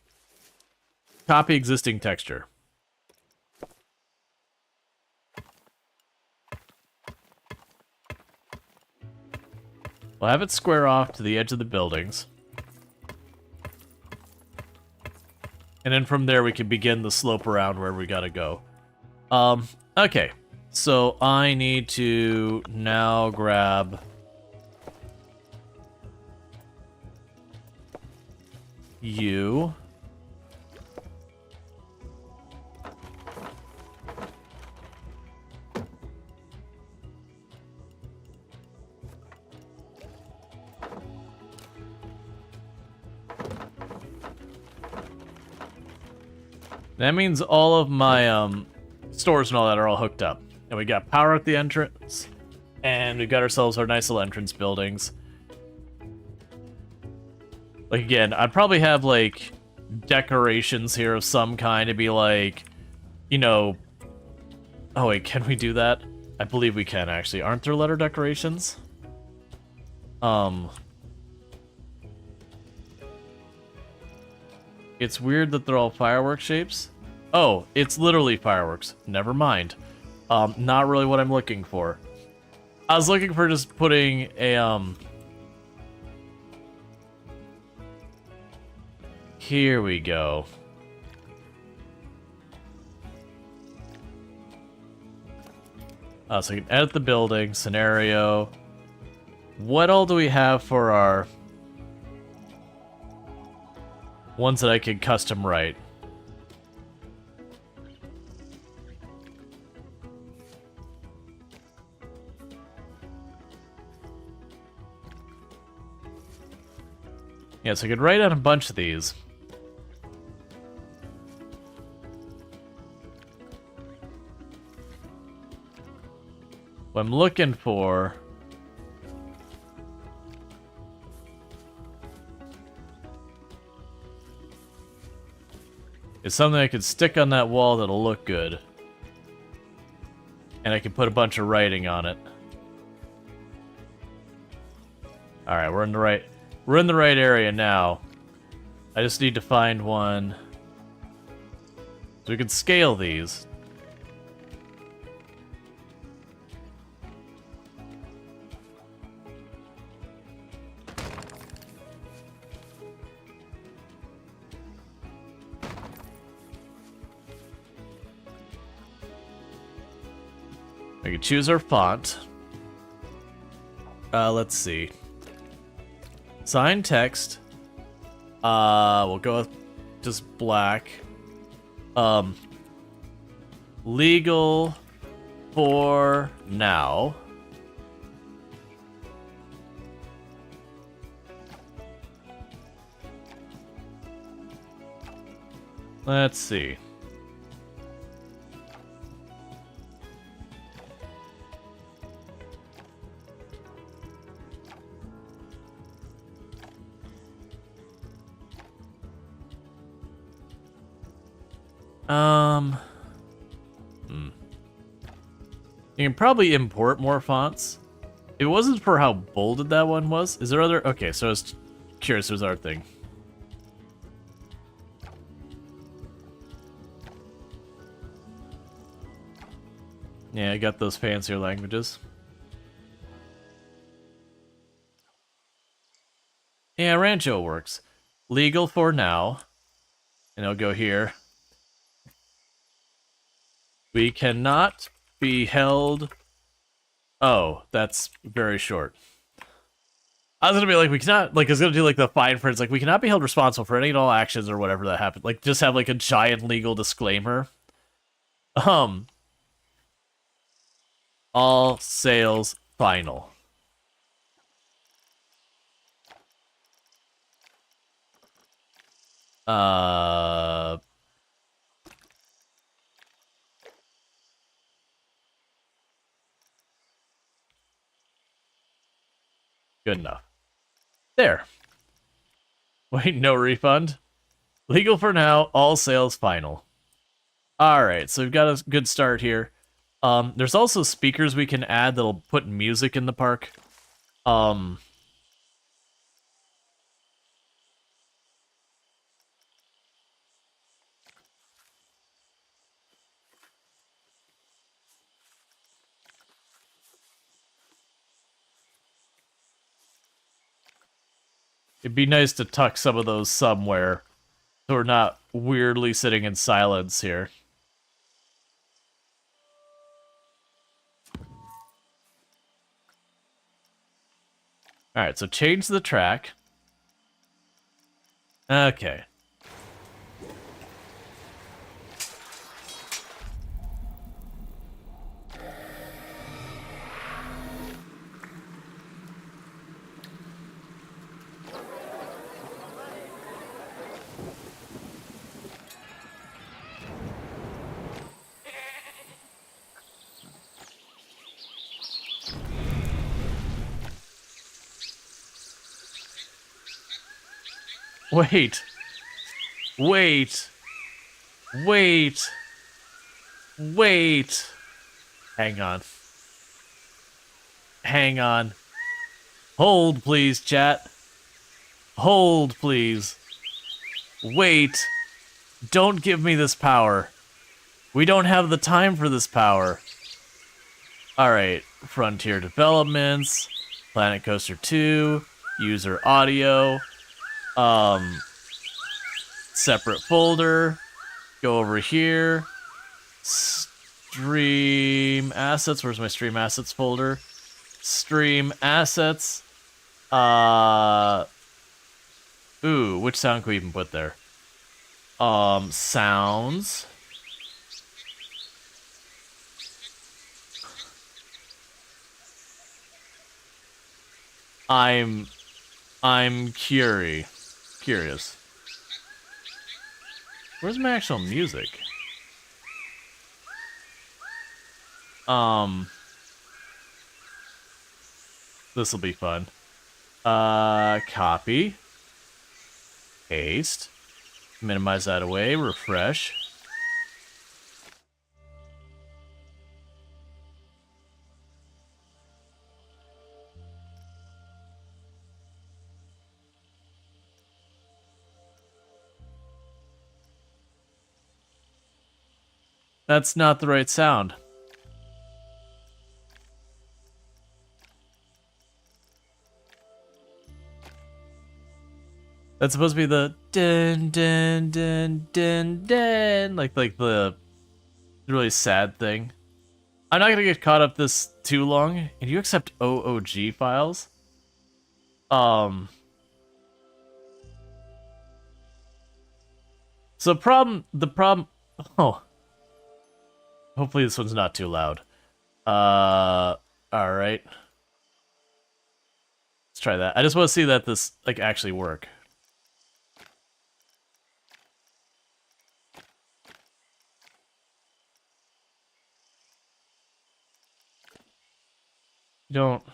Copy existing texture. We'll have it square off to the edge of the buildings. And then from there we can begin the slope around where we gotta go. Okay. So I need to now grab... you. That means all of my stores and all that are all hooked up. And we got power at the entrance. And we got ourselves our nice little entrance buildings. Like, again, I'd probably have, like, decorations here of some kind to be like, you know... Oh, wait, can we do that? I believe we can, actually. Aren't there letter decorations? It's weird that they're all fireworks shapes. Oh, it's literally fireworks. Never mind. Not really what I'm looking for. I was looking for just putting a, Here we go. So we can edit the building, scenario. What all do we have for our ones that I can custom write? Yeah, so I could write on a bunch of these. What I'm looking for is something I could stick on that wall that'll look good. And I can put a bunch of writing on it. Alright, we're in the right area now. I just need to find one. So we can scale these. We can choose our font. Let's see. Sign text. We'll go with just black. Legal for now. Let's see. You can probably import more fonts. It wasn't for how bolded that one was. Is there other? Okay, so I was curious. There's our thing. Yeah, I got those fancier languages. Yeah, Rancho works. Legal for now. And I'll go here. We cannot be held... Oh, that's very short. I was gonna be like, we cannot... Like, I was gonna do, like, the fine print. It's like, we cannot be held responsible for any and all actions or whatever that happened. Like, just have, like, a giant legal disclaimer. All sales final. Good enough. There. Wait, no refund? Legal for now, all sales final. Alright, so we've got a good start here. There's also speakers we can add that'll put music in the park. It'd be nice to tuck some of those somewhere, so we're not weirdly sitting in silence here. Alright, so change the track. Okay. Wait. Wait. Wait. Wait. Hang on. Hang on. Hold, please, chat. Hold, please. Wait. Don't give me this power. We don't have the time for this power. Alright. Frontier Developments. Planet Coaster 2. User Audio. Separate folder. Go over here. Stream assets. Where's my stream assets folder? Stream assets. Ooh, which sound can we even put there? Sounds. I'm curious. Where's my actual music? This'll be fun. Copy. Paste. Minimize that away. Refresh. That's not the right sound. That's supposed to be the dun dun dun dun dun, like the really sad thing. I'm not gonna get caught up this too long. Can you accept OOG files? So the problem, oh, hopefully this one's not too loud. All right. Let's try that. I just want to see that this, like, actually work. You don't...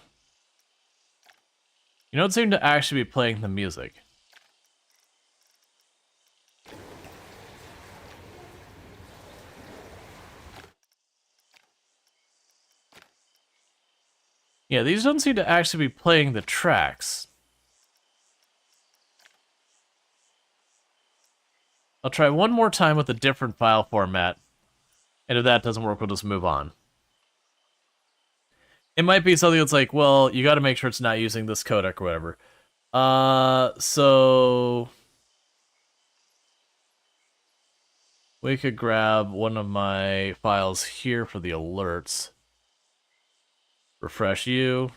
You don't seem to actually be playing the music. Yeah, these don't seem to actually be playing the tracks. I'll try one more time with a different file format. And if that doesn't work, we'll just move on. It might be something that's like, well, you gotta make sure it's not using this codec or whatever. So... we could grab one of my files here for the alerts. Refresh you.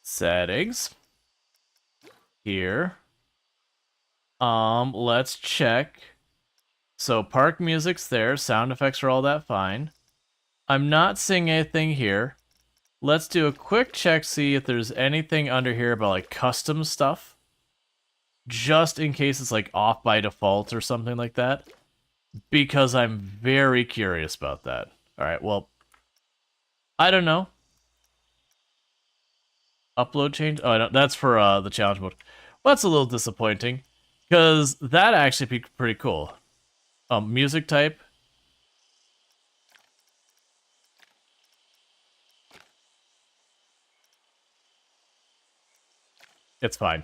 Settings. Here. Let's check. So park music's there, sound effects are all that fine. I'm not seeing anything here. Let's do a quick check, see if there's anything under here about like custom stuff. Just in case it's like off by default or something like that. Because I'm very curious about that. Alright, well, I don't know. Upload change? Oh, no, that's for the challenge mode. Well, that's a little disappointing. Because that'd actually be pretty cool. Music type. It's fine.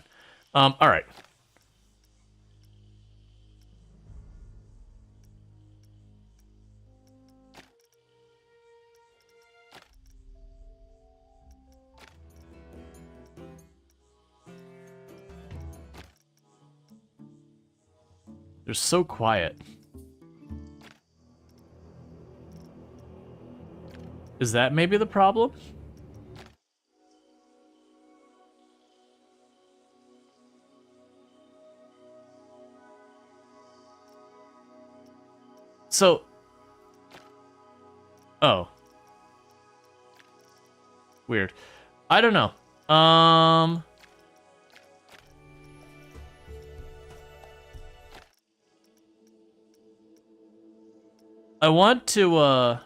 Alright. They're so quiet. Is that maybe the problem? So... oh. Weird. I don't know. I want to, I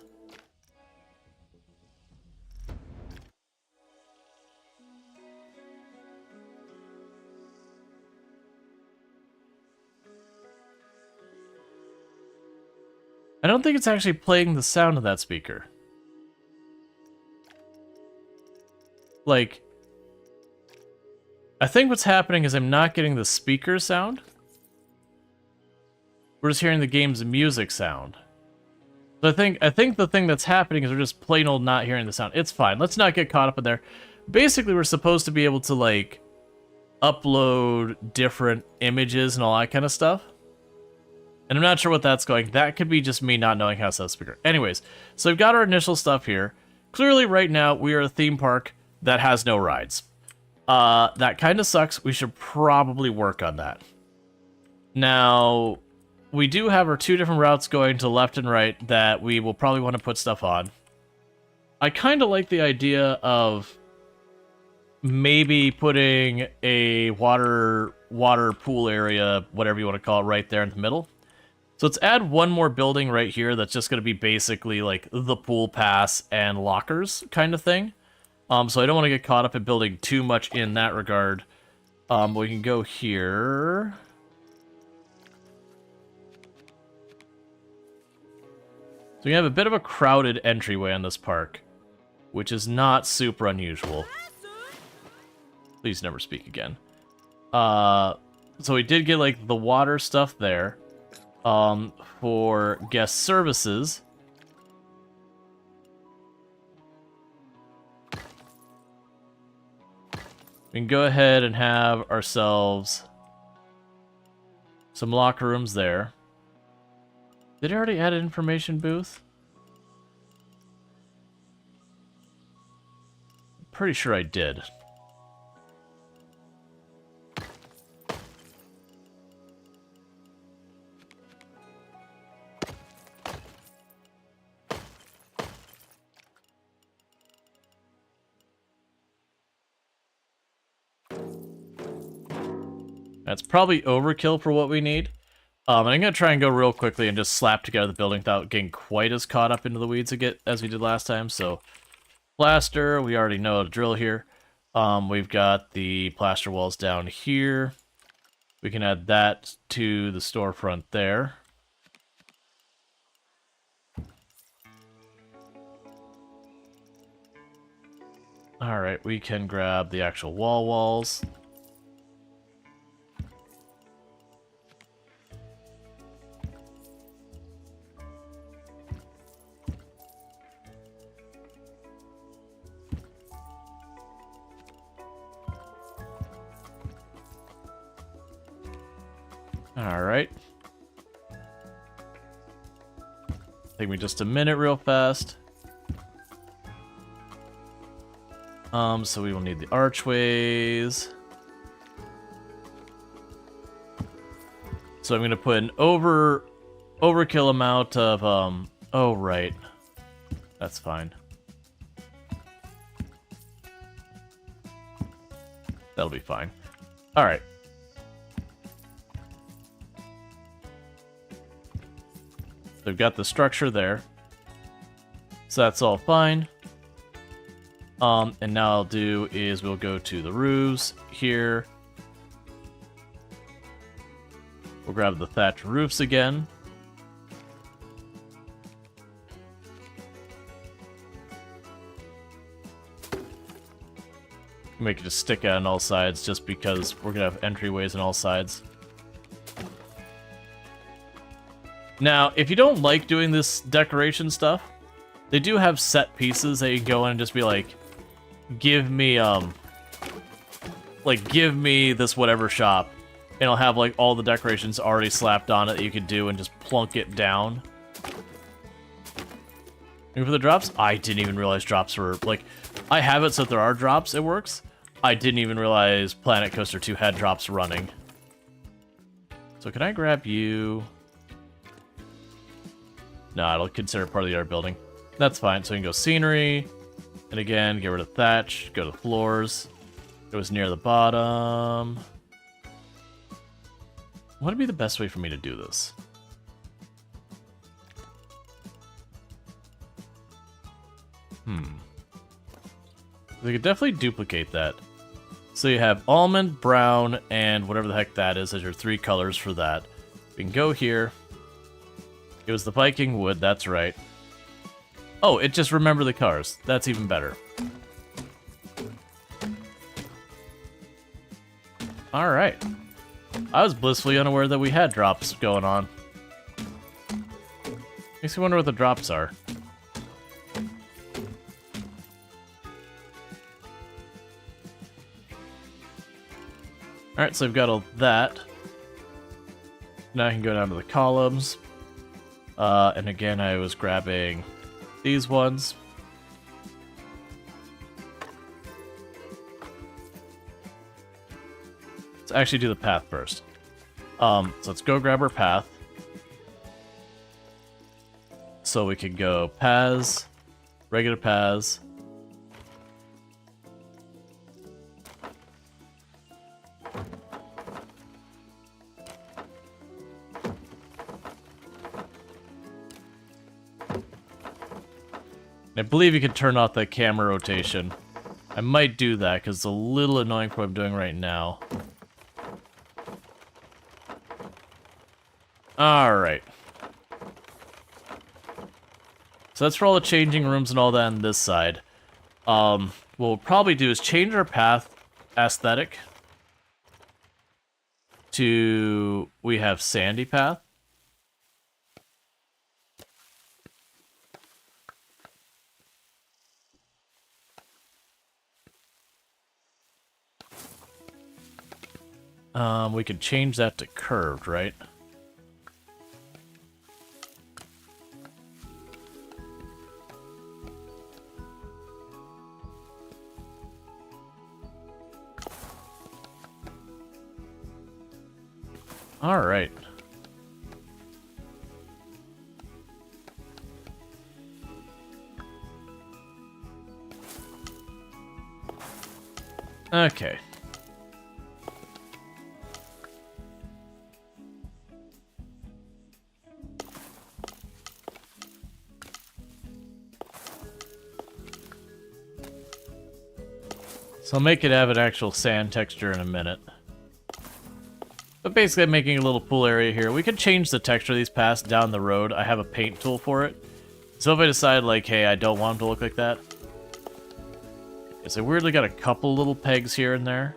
don't think it's actually playing the sound of that speaker. Like, I think what's happening is I'm not getting the speaker sound. We're just hearing the game's music sound. So I think the thing that's happening is we're just plain old not hearing the sound. It's fine. Let's not get caught up in there. Basically, we're supposed to be able to, like, upload different images and all that kind of stuff. And I'm not sure what that's going. That could be just me not knowing how to set up speaker. Anyways, so we've got our initial stuff here. Clearly, right now, we are a theme park that has no rides. That kind of sucks. We should probably work on that. Now, we do have our two different routes going to left and right that we will probably want to put stuff on. I kind of like the idea of maybe putting a water pool area, whatever you want to call it, right there in the middle. So let's add one more building right here that's just going to be basically like the pool pass and lockers kind of thing. So I don't want to get caught up in building too much in that regard. We can go here. So we have a bit of a crowded entryway on this park, which is not super unusual. Please never speak again. So we did get like the water stuff there. For guest services. We can go ahead and have ourselves Some locker rooms there. Did I already add an information booth? Pretty sure I did. That's probably overkill for what we need. And I'm going to try and go real quickly and just slap together the building without getting quite as caught up into the weeds as we did last time. So, plaster, we already know how to drill here. We've got the plaster walls down here. We can add that to the storefront there. Alright, we can grab the actual walls. Alright. Take me just a minute real fast. So we will need the archways. So I'm gonna put an overkill amount of oh right. That's fine. That'll be fine. Alright. So we've got the structure there. So that's all fine. And now I'll do is we'll go to the roofs here. We'll grab the thatch roofs again. Make it just stick out on all sides just because we're gonna have entryways on all sides. Now, if you don't like doing this decoration stuff, they do have set pieces that you can go in and just be like, give me this whatever shop, and it'll have like all the decorations already slapped on it that you could do and just plunk it down. And for the drops, I didn't even realize drops were like, I have it so if there are drops, it works. I didn't even realize Planet Coaster 2 had drops running. So can I grab you? No, I don't consider it part of the art building. That's fine. So we can go scenery. And again, get rid of thatch. Go to floors. It was near the bottom. What would be the best way for me to do this? We could definitely duplicate that. So you have almond, brown, and whatever the heck that is as your three colors for that. We can go here. It was the Viking wood, that's right. Oh, it just remembered the cars. That's even better. Alright. I was blissfully unaware that we had drops going on. Makes me wonder what the drops are. Alright, so we've got all that. Now I can go down to the columns. And again, I was grabbing these ones. Let's actually do the path first. So let's go grab our path. So we can go paths, regular paths. I believe you can turn off that camera rotation. I might do that because it's a little annoying for what I'm doing right now. Alright. So that's for all the changing rooms and all that on this side. What we'll probably do is change our path aesthetic to... we have sandy path. We could change that to curved, right? All right. Okay. So I'll make it have an actual sand texture in a minute. But basically I'm making a little pool area here. We could change the texture of these paths down the road. I have a paint tool for it. So if I decide like, hey, I don't want them to look like that. So I weirdly got a couple little pegs here and there.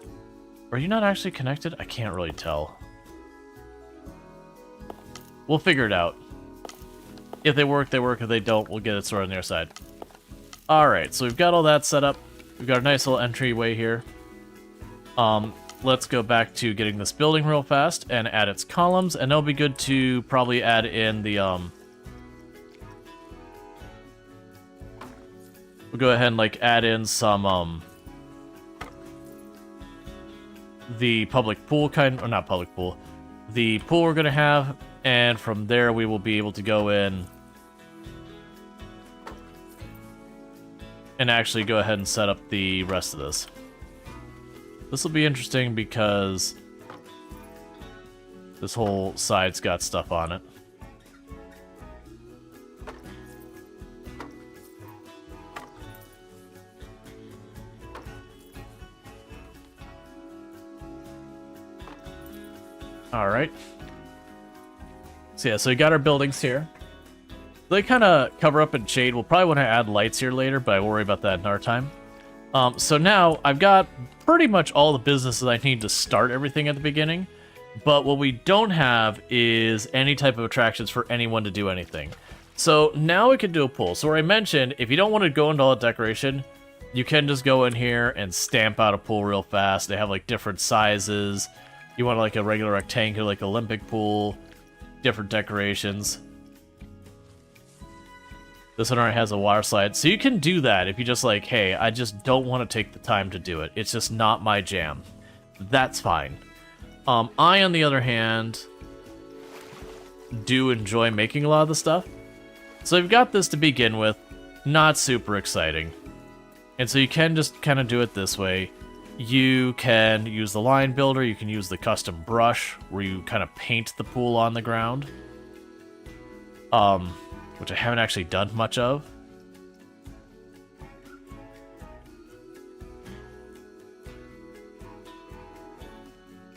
Are you not actually connected? I can't really tell. We'll figure it out. If they work, they work. If they don't, we'll get it sorted on the other side. Alright, so we've got all that set up. We've got a nice little entryway here. Let's go back to getting this building real fast and add its columns, and it'll be good to probably add in the, we'll go ahead and, like, add in some, the public pool kind, or not public pool, the pool we're gonna have, and from there we will be able to go in and actually go ahead and set up the rest of this. This will be interesting because this whole side's got stuff on it. Alright. So yeah, so we got our buildings here. They kind of cover up in shade. We'll probably want to add lights here later, but I worry about that in our time. So now I've got pretty much all the businesses I need to start everything at the beginning. But what we don't have is any type of attractions for anyone to do anything. So now we can do a pool. So where I mentioned, if you don't want to go into all the decoration, you can just go in here and stamp out a pool real fast. They have like different sizes. You want like a regular rectangular, like Olympic pool, different decorations. This one already has a water slide. So you can do that if you just like, hey, I just don't want to take the time to do it. It's just not my jam. That's fine. I, on the other hand, do enjoy making a lot of the stuff. So I've got this to begin with. Not super exciting. And so you can just kind of do it this way. You can use the line builder. You can use the custom brush where you kind of paint the pool on the ground. Which I haven't actually done much of.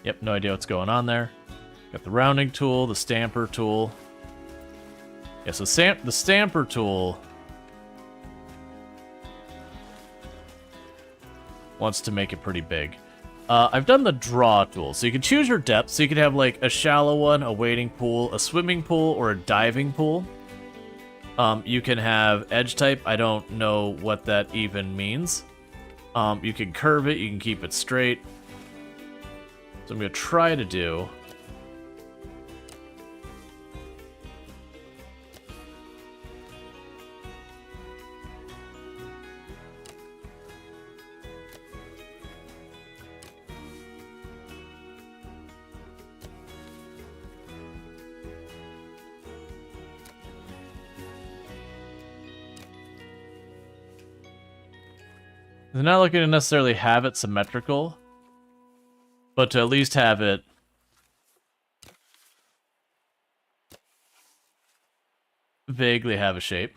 Yep, no idea what's going on there. Got the rounding tool, the stamper tool. Yeah, so the stamper tool wants to make it pretty big. I've done the draw tool, so you can choose your depth. So you can have like a shallow one, a wading pool, a swimming pool, or a diving pool. You can have edge type. I don't know what that even means. You can curve it. You can keep it straight. So I'm going to try to do... They're not looking to necessarily have it symmetrical, but to at least have it vaguely have a shape.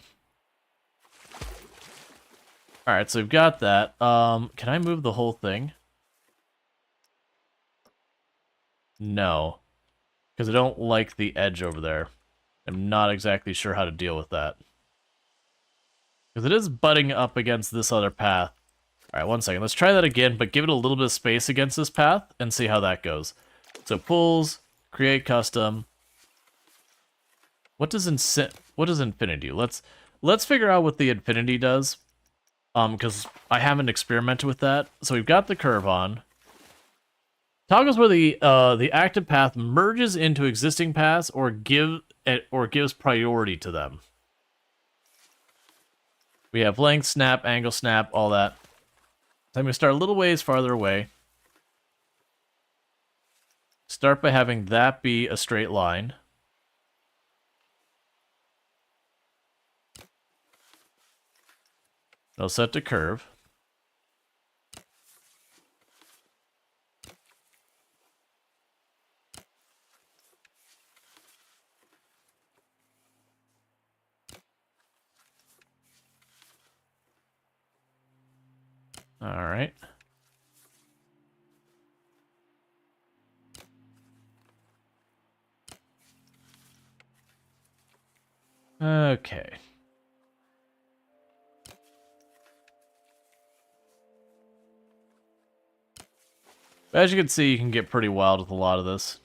Alright, so we've got that. Can I move the whole thing? No. Because I don't like the edge over there. I'm not exactly sure how to deal with that. Because it is butting up against this other path. Alright, 1 second. Let's try that again, but give it a little bit of space against this path and see how that goes. So pools, create custom. What does infinity do? Let's figure out what the infinity does. Because I haven't experimented with that. So we've got the curve on. Toggles where the active path merges into existing paths or gives priority to them. We have length, snap, angle, snap, all that. So I'm going to start a little ways farther away. Start by having that be a straight line. It'll set to curve. All right. Okay. As you can see, you can get pretty wild with a lot of this.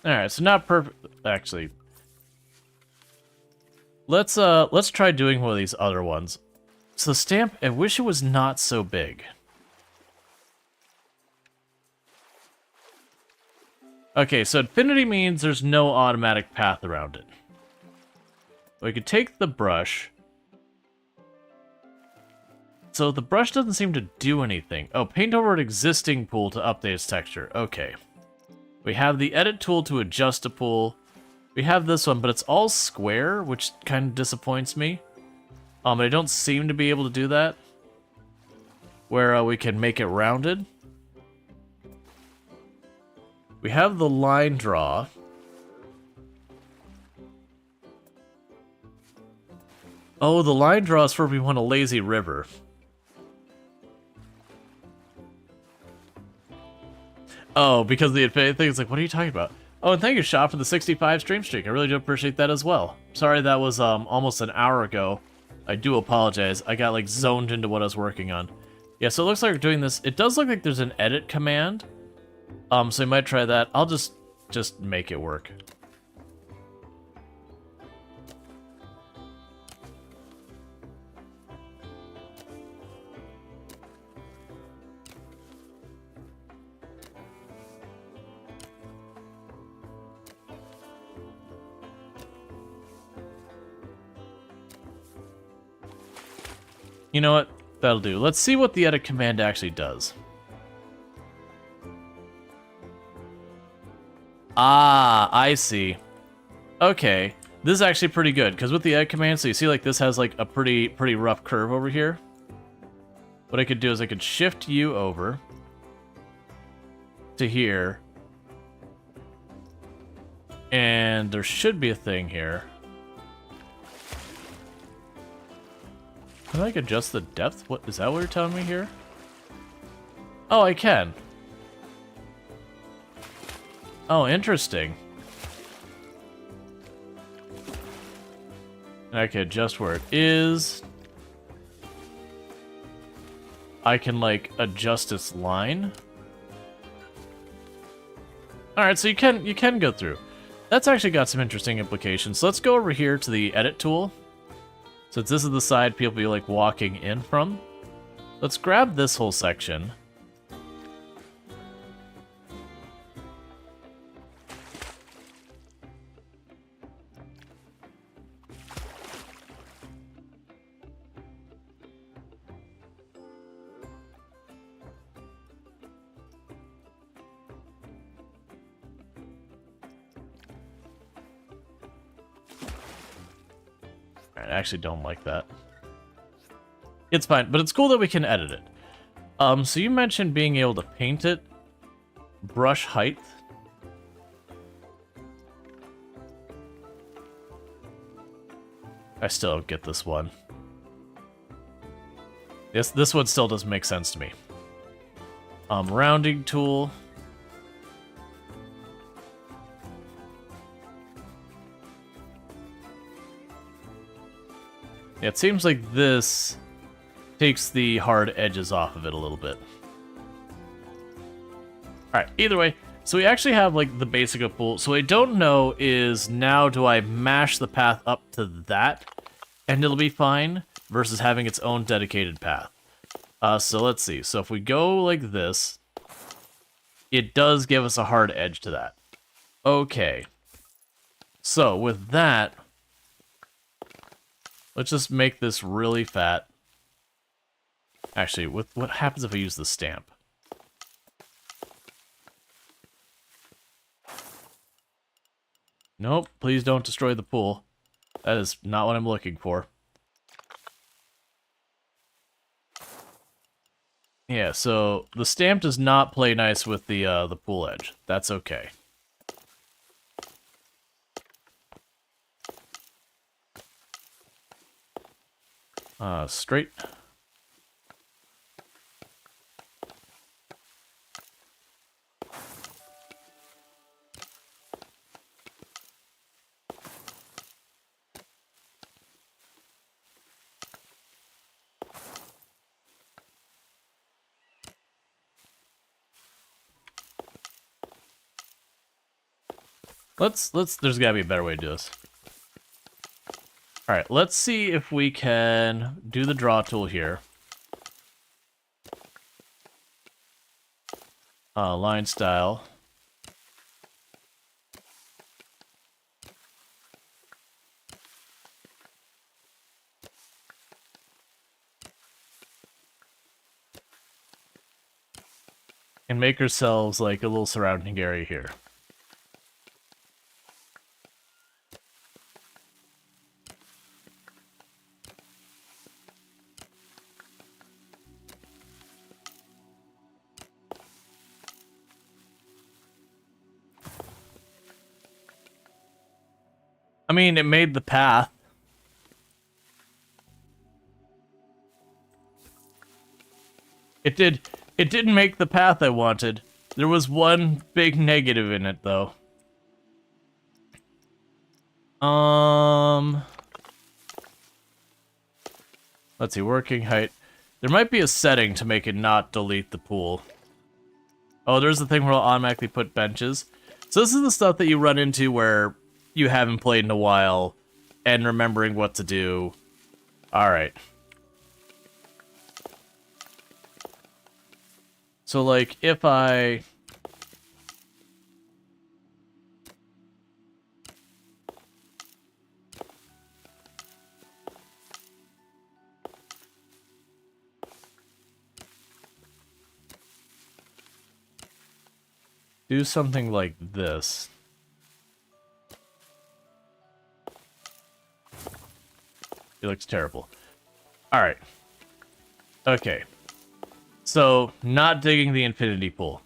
All right, so not perfect. Actually, let's try doing one of these other ones. So the stamp, I wish it was not so big. Okay, so infinity means there's no automatic path around it. We could take the brush. So the brush doesn't seem to do anything. Oh, paint over an existing pool to update its texture. Okay. We have the edit tool to adjust a pool. We have this one, but it's all square, which kind of disappoints me. I don't seem to be able to do that. Where we can make it rounded. We have the line draw. Oh, the line draw is for if we want a lazy river. Oh, because the infinity thing is like, what are you talking about? Oh, and thank you, Shop, for the 65 stream streak. I really do appreciate that as well. Sorry that was almost an hour ago. I do apologize. I got like zoned into what I was working on. Yeah, so it looks like we're doing this. It does look like there's an edit command. So we might try that. I'll just make it work. You know what? That'll do. Let's see what the edit command actually does. Ah, I see. Okay. This is actually pretty good, because with the edit command, so you see like this has like a pretty rough curve over here. What I could do is I could shift you over to here. And there should be a thing here. Can I like adjust the depth? What is that what you're telling me here? Oh, I can. Oh, interesting. And I can adjust where it is. I can like adjust its line. All right, so you can go through. That's actually got some interesting implications. So let's go over here to the edit tool. Since this is the side people be like walking in from, let's grab this whole section. I actually don't like that. It's fine, but it's cool that we can edit it. So you mentioned being able to paint it. Brush height. I still don't get this one. This one still doesn't make sense to me. Rounding tool. Yeah, it seems like this takes the hard edges off of it a little bit. Alright, either way, so we actually have like the basic of pool. So what I don't know is now do I mash the path up to that and it'll be fine versus having its own dedicated path. So let's see. So if we go like this, it does give us a hard edge to that. Okay. So with that, Let's just make this really fat. Actually, what happens if I use the stamp? Nope, please don't destroy the pool. That is not what I'm looking for. Yeah, so the stamp does not play nice with the pool edge. That's okay. Straight. There's gotta be a better way to do this. Alright, let's see if we can do the draw tool here. Line style. And make ourselves like a little surrounding area here. I mean, it made the path. It didn't make the path I wanted. There was one big negative in it, though. Let's see, working height. There might be a setting to make it not delete the pool. Oh, there's the thing where it'll automatically put benches. So this is the stuff that you run into where you haven't played in a while and remembering what to do. Alright. So, like, if I... do something like this. It looks terrible. Alright. Okay. So, not digging the infinity pool.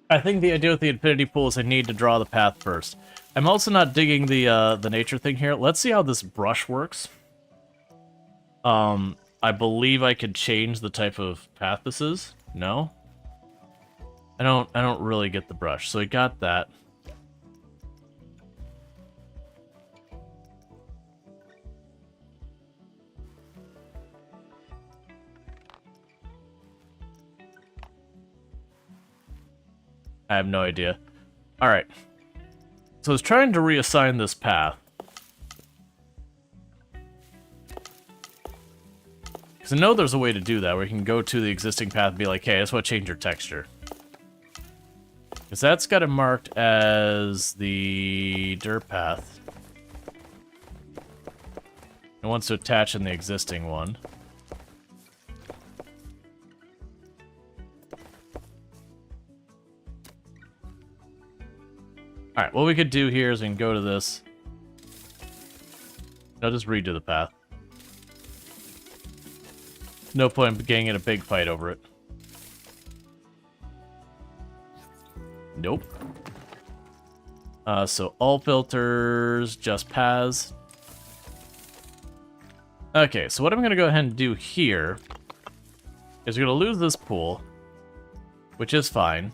I think the idea with the infinity pool is I need to draw the path first. I'm also not digging the nature thing here. Let's see how this brush works. I believe I could change the type of path this is. No? I don't really get the brush. So I got that. I have no idea. Alright. So I was trying to reassign this path. Because I know there's a way to do that, where you can go to the existing path and be like, hey, I just want to change your texture. Because that's got it marked as the dirt path. It wants to attach in the existing one. Alright, what we could do here is we can go to this. I'll just redo the path. No point in getting in a big fight over it. Nope. So all filters, just paths. Okay, so what I'm going to go ahead and do here is we're going to lose this pool, which is fine.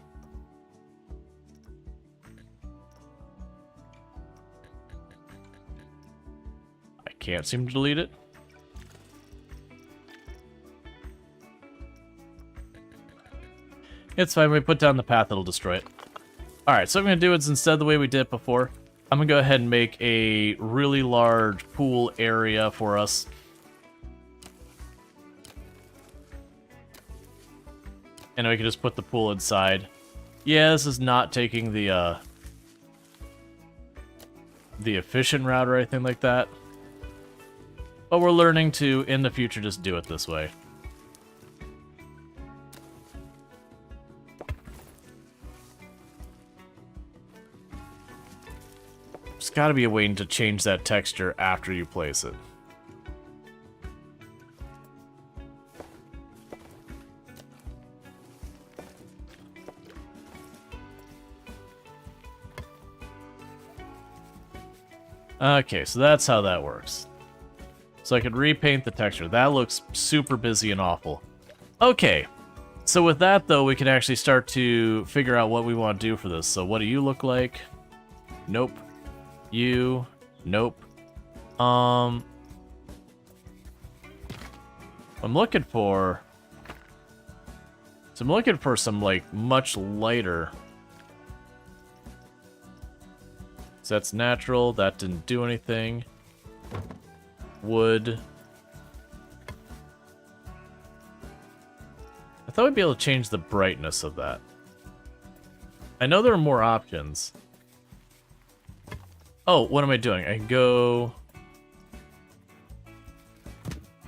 I can't seem to delete it. It's fine, we put down the path, it'll destroy it. Alright, so what I'm going to do is, instead of the way we did it before, I'm going to go ahead and make a really large pool area for us. And we can just put the pool inside. Yeah, this is not taking the efficient route or anything like that. But we're learning to, in the future, just do it this way. There's got to be a way to change that texture after you place it. Okay, so that's how that works. So I could repaint the texture. That looks super busy and awful. Okay, so with that though, we can actually start to figure out what we want to do for this. So what do you look like? Nope. You? Nope. I'm looking for... So I'm looking for some, like, much lighter... So that's natural, that didn't do anything. Wood. I thought we'd be able to change the brightness of that. I know there are more options. Oh, what am I doing? I can go...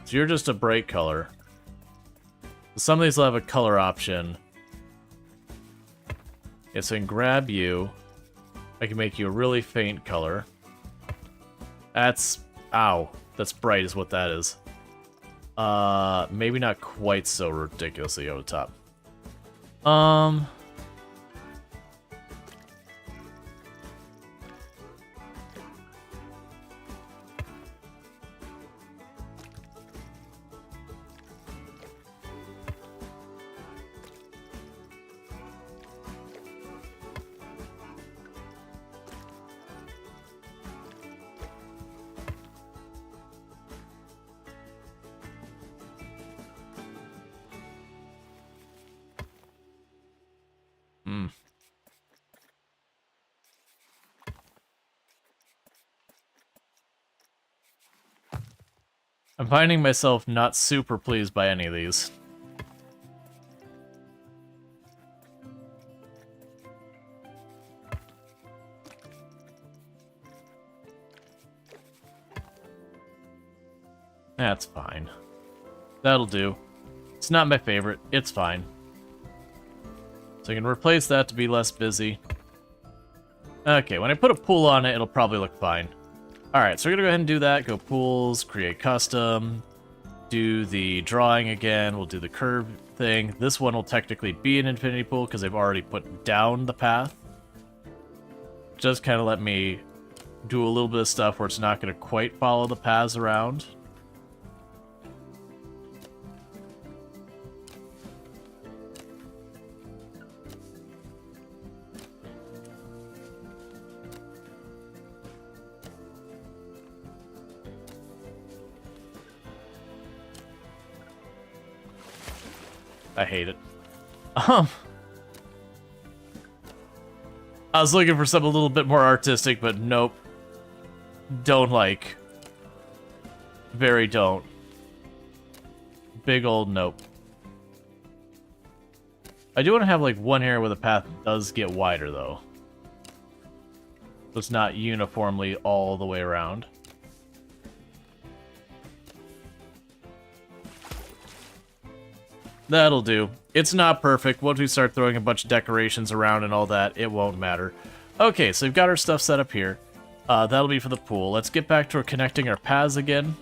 So you're just a bright color. Some of these will have a color option. Yeah, so I can grab you. I can make you a really faint color. That's... Ow. That's bright is what that is. Maybe not quite so ridiculously over the top. I'm finding myself not super pleased by any of these. That's fine. That'll do. It's not my favorite. It's fine. So I can replace that to be less busy. Okay, when I put a pool on it, it'll probably look fine. Alright, so we're gonna go ahead and do that. Go pools, create custom, do the drawing again. We'll do the curve thing. This one will technically be an infinity pool because they've already put down the path. Just kind of let me do a little bit of stuff where it's not going to quite follow the paths around. I hate it. I was looking for something a little bit more artistic, but nope. Don't like. Very don't. Big old nope. I do want to have like one area where the path does get wider though. So it's not uniformly all the way around. That'll do. It's not perfect. Once we start throwing a bunch of decorations around and all that, it won't matter. Okay, so we've got our stuff set up here. That'll be for the pool. Let's get back to connecting our paths again.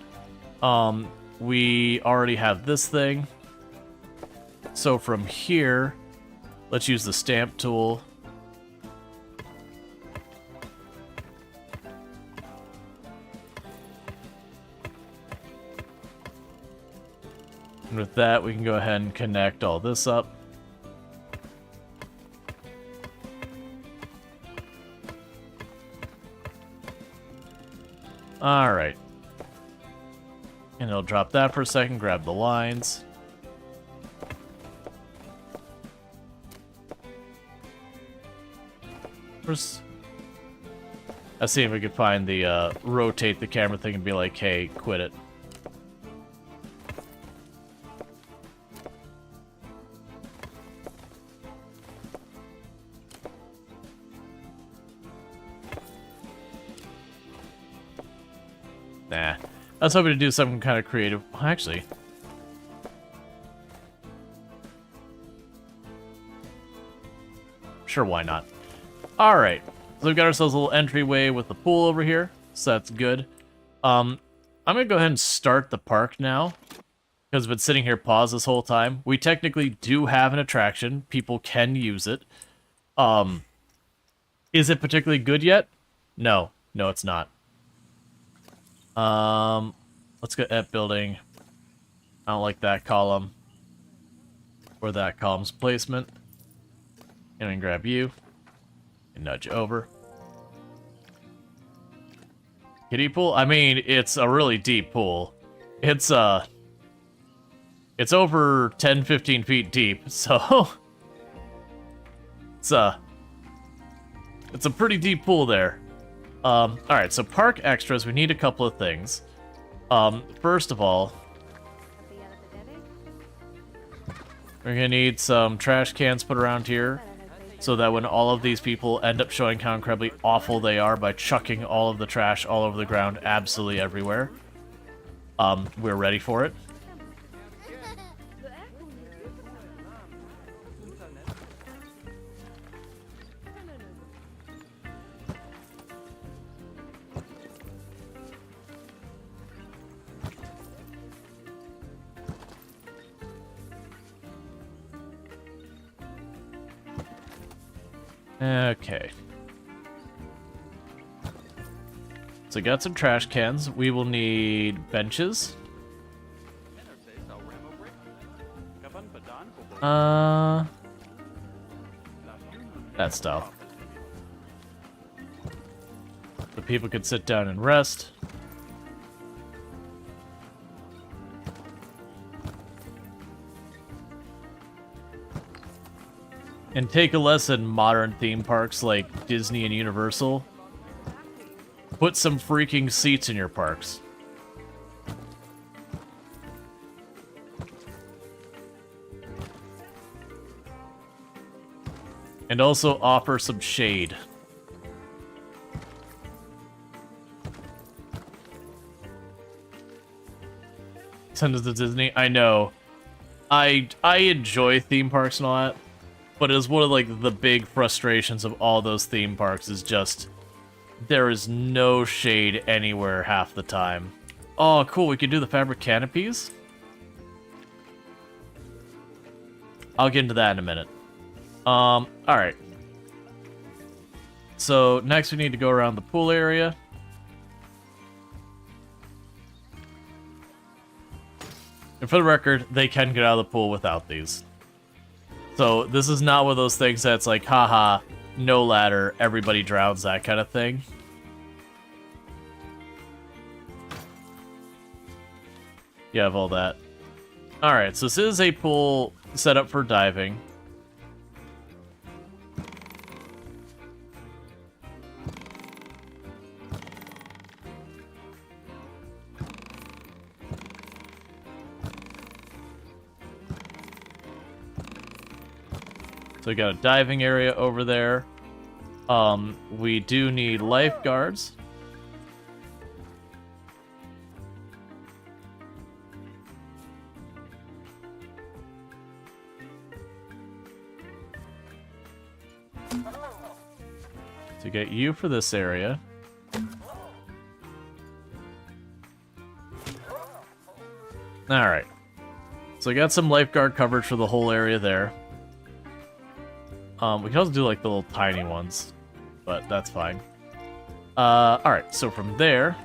We already have this thing. So from here, let's use the stamp tool. And with that, we can go ahead and connect all this up. Alright. And it'll drop that for a second, grab the lines. Let's see if we could find the rotate the camera thing and be like, hey, quit it. Nah. I was hoping to do something kind of creative. Actually. Sure, why not? Alright. So we've got ourselves a little entryway with the pool over here. So that's good. I'm going to go ahead and start the park now. Because I've been sitting here paused this whole time. We technically do have an attraction. People can use it. Is it particularly good yet? No. No, it's not. Let's go at building. I don't like that column. Or that column's placement. And then grab you. And nudge over. Kiddie pool? I mean, it's a really deep pool. It's over 10, 15 feet deep, so it's a pretty deep pool there. Alright, so park extras, we need a couple of things. First of all, we're gonna need some trash cans put around here, so that when all of these people end up showing how incredibly awful they are by chucking all of the trash all over the ground absolutely everywhere, we're ready for it. Okay. So got some trash cans. We will need benches. That style. So people could sit down and rest. And take a lesson, modern theme parks like Disney and Universal. Put some freaking seats in your parks. And also offer some shade. Send us to Disney. I know. I enjoy theme parks and all that. But it is one of, like, the big frustrations of all those theme parks is just there is no shade anywhere half the time. Oh, cool. We can do the fabric canopies. I'll get into that in a minute. Alright. So, next we need to go around the pool area. And for the record, they can get out of the pool without these. So, this is not one of those things that's like, haha, no ladder, everybody drowns, that kind of thing. You have all that. Alright, so this is a pool set up for diving. So we got a diving area over there. We do need lifeguards. To get you for this area. Alright. So we got some lifeguard coverage for the whole area there. We can also do, like, the little tiny ones, but that's fine. Alright, so from there...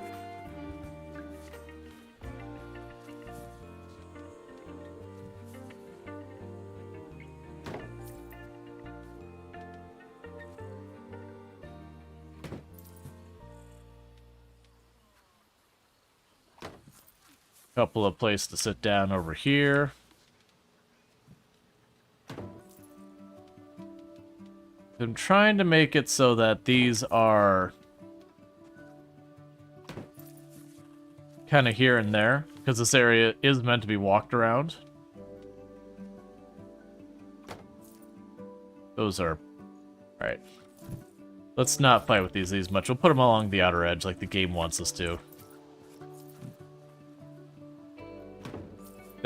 couple of places to sit down over here. I'm trying to make it so that these are kind of here and there, because this area is meant to be walked around. Those are... Alright. Let's not fight with these much. We'll put them along the outer edge like the game wants us to.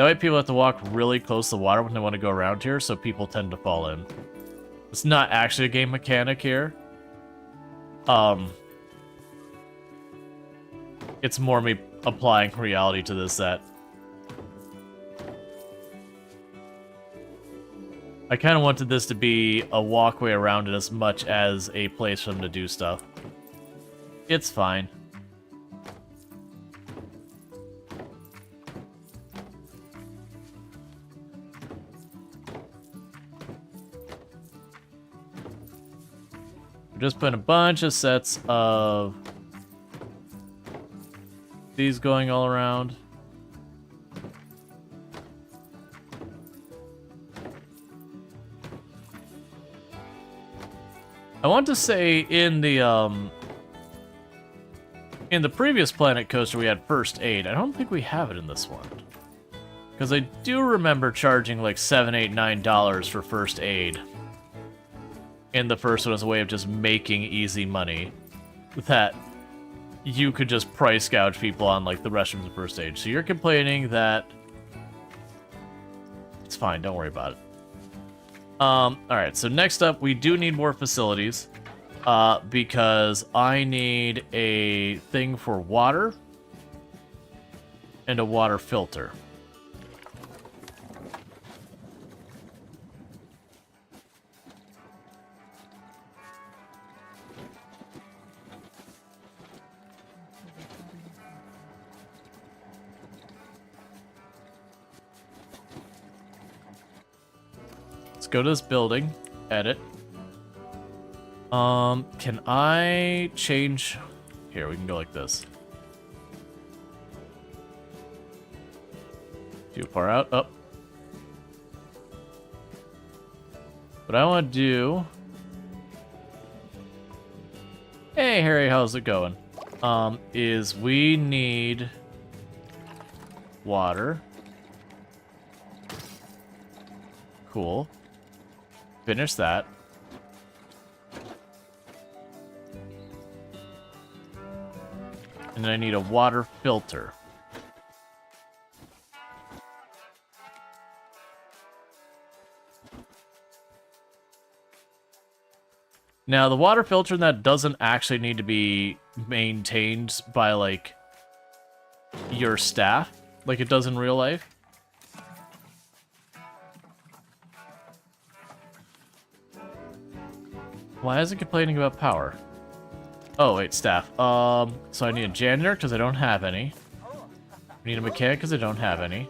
That way people have to walk really close to the water when they want to go around here, so people tend to fall in. It's not actually a game mechanic here. It's more me applying reality to this set. I kind of wanted this to be a walkway around it as much as a place for them to do stuff. It's fine. We're just putting a bunch of sets of these going all around. I want to say in the previous Planet Coaster we had first aid. I don't think we have it in this one. Because I do remember charging like $7, $8, $9 for first aid. In the first one as a way of just making easy money. That you could just price gouge people on like the restrooms and first aid. So you're complaining that... It's fine, don't worry about it. Alright, so next up, we do need more facilities, because I need a thing for water and a water filter. Go to this building, edit. Can I change? Here, we can go like this. Too far out, up. What I want to do... Hey, Harry, how's it going? Is we need water. Cool. Finish that. And then I need a water filter. Now, the water filter in that doesn't actually need to be maintained by, like, your staff, like it does in real life. Why is it complaining about power? Oh, wait, staff. So I need a janitor, because I don't have any. I need a mechanic, because I don't have any.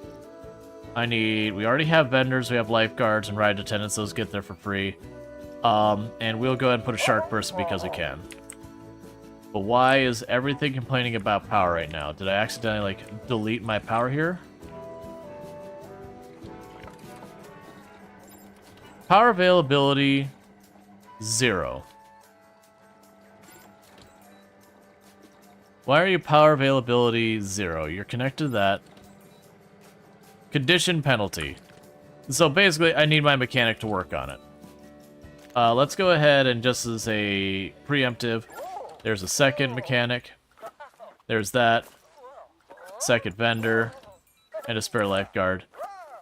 We already have vendors, we have lifeguards and ride attendants, those get there for free. And we'll go ahead and put a shark person because we can. But why is everything complaining about power right now? Did I accidentally, like, delete my power here? Power availability... 0. Why are you power availability 0? You're connected to that. Condition penalty. So basically, I need my mechanic to work on it. Let's go ahead and just as a preemptive, there's a second mechanic. There's that. Second vendor. And a spare lifeguard.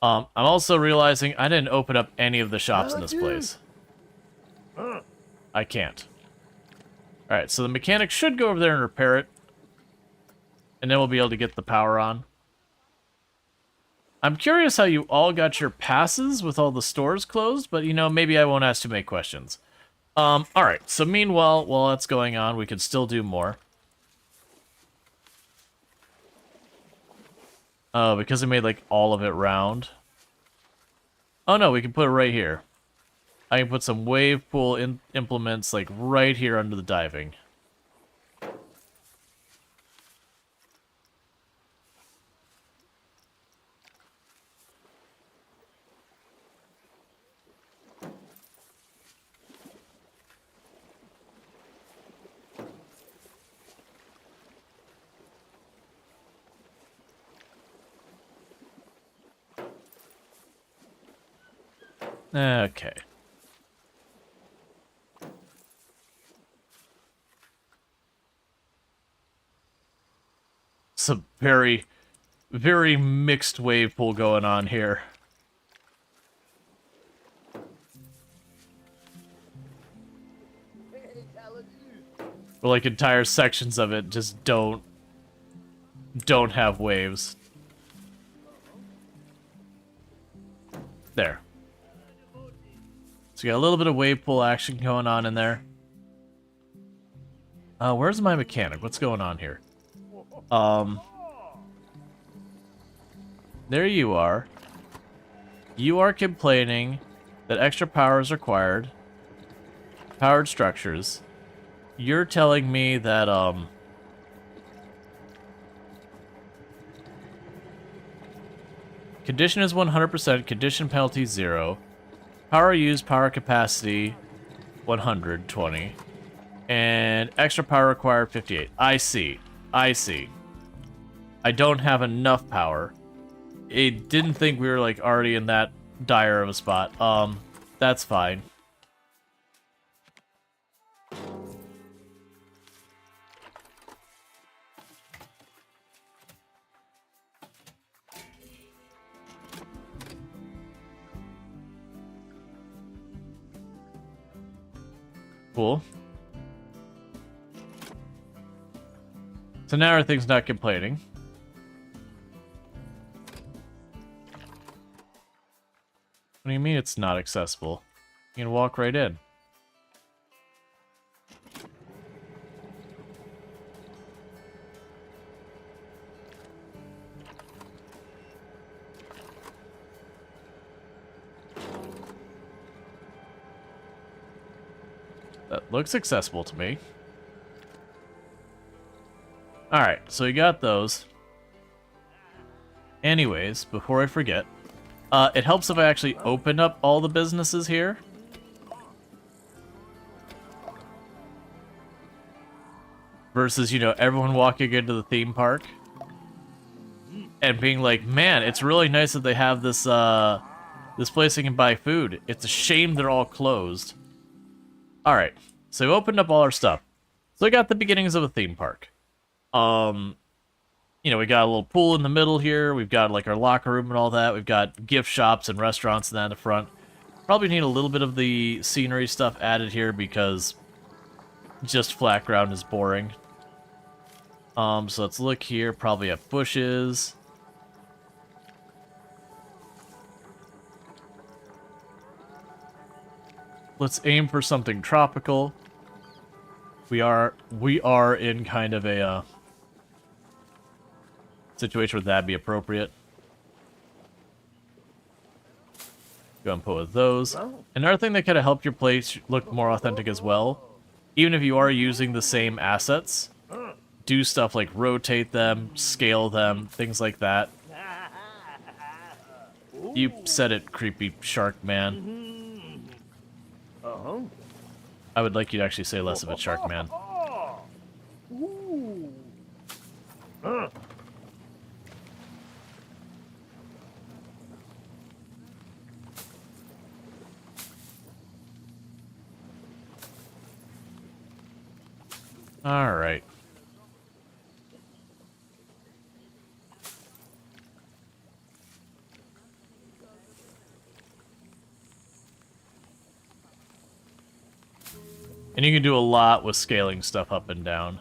I'm also realizing I didn't open up any of the shops in this place. I can't. Alright, so the mechanic should go over there and repair it. And then we'll be able to get the power on. I'm curious how you all got your passes with all the stores closed, but, you know, maybe I won't ask too many questions. Alright, so meanwhile, while that's going on, we could still do more. Oh, because I made, like, all of it round. Oh, no, we can put it right here. I can put some wave pool implements, like, right here under the diving. Okay. It's a very very mixed wave pool going on here. Or like entire sections of it just don't have waves. There. So you got a little bit of wave pool action going on in there. Where's my mechanic? What's going on here? There you are. You are complaining that extra power is required. Powered structures. You're telling me that, condition is 100%, condition penalty 0. Power used, power capacity 120. And extra power required 58. I see. I see. I don't have enough power. I didn't think we were, like, already in that dire of a spot. That's fine. Cool. So now everything's not complaining. What do you mean it's not accessible? You can walk right in. That looks accessible to me. Alright, so we got those. Anyways, before I forget, it helps if I actually open up all the businesses here. Versus, you know, everyone walking into the theme park. And being like, man, it's really nice that they have this, this place you can buy food. It's a shame they're all closed. Alright, so we opened up all our stuff. So I got the beginnings of a theme park. You know, we got a little pool in the middle here. We've got, like, our locker room and all that. We've got gift shops and restaurants and that in the front. Probably need a little bit of the scenery stuff added here because just flat ground is boring. So let's look here. Probably have bushes. Let's aim for something tropical. We are in kind of a situation where that'd be appropriate. Go and put with those. Another thing that kind of help your place look more authentic as well, even if you are using the same assets, do stuff like rotate them, scale them, things like that. You said it, creepy shark man. I would like you to actually say less of it, shark man. All right. And you can do a lot with scaling stuff up and down.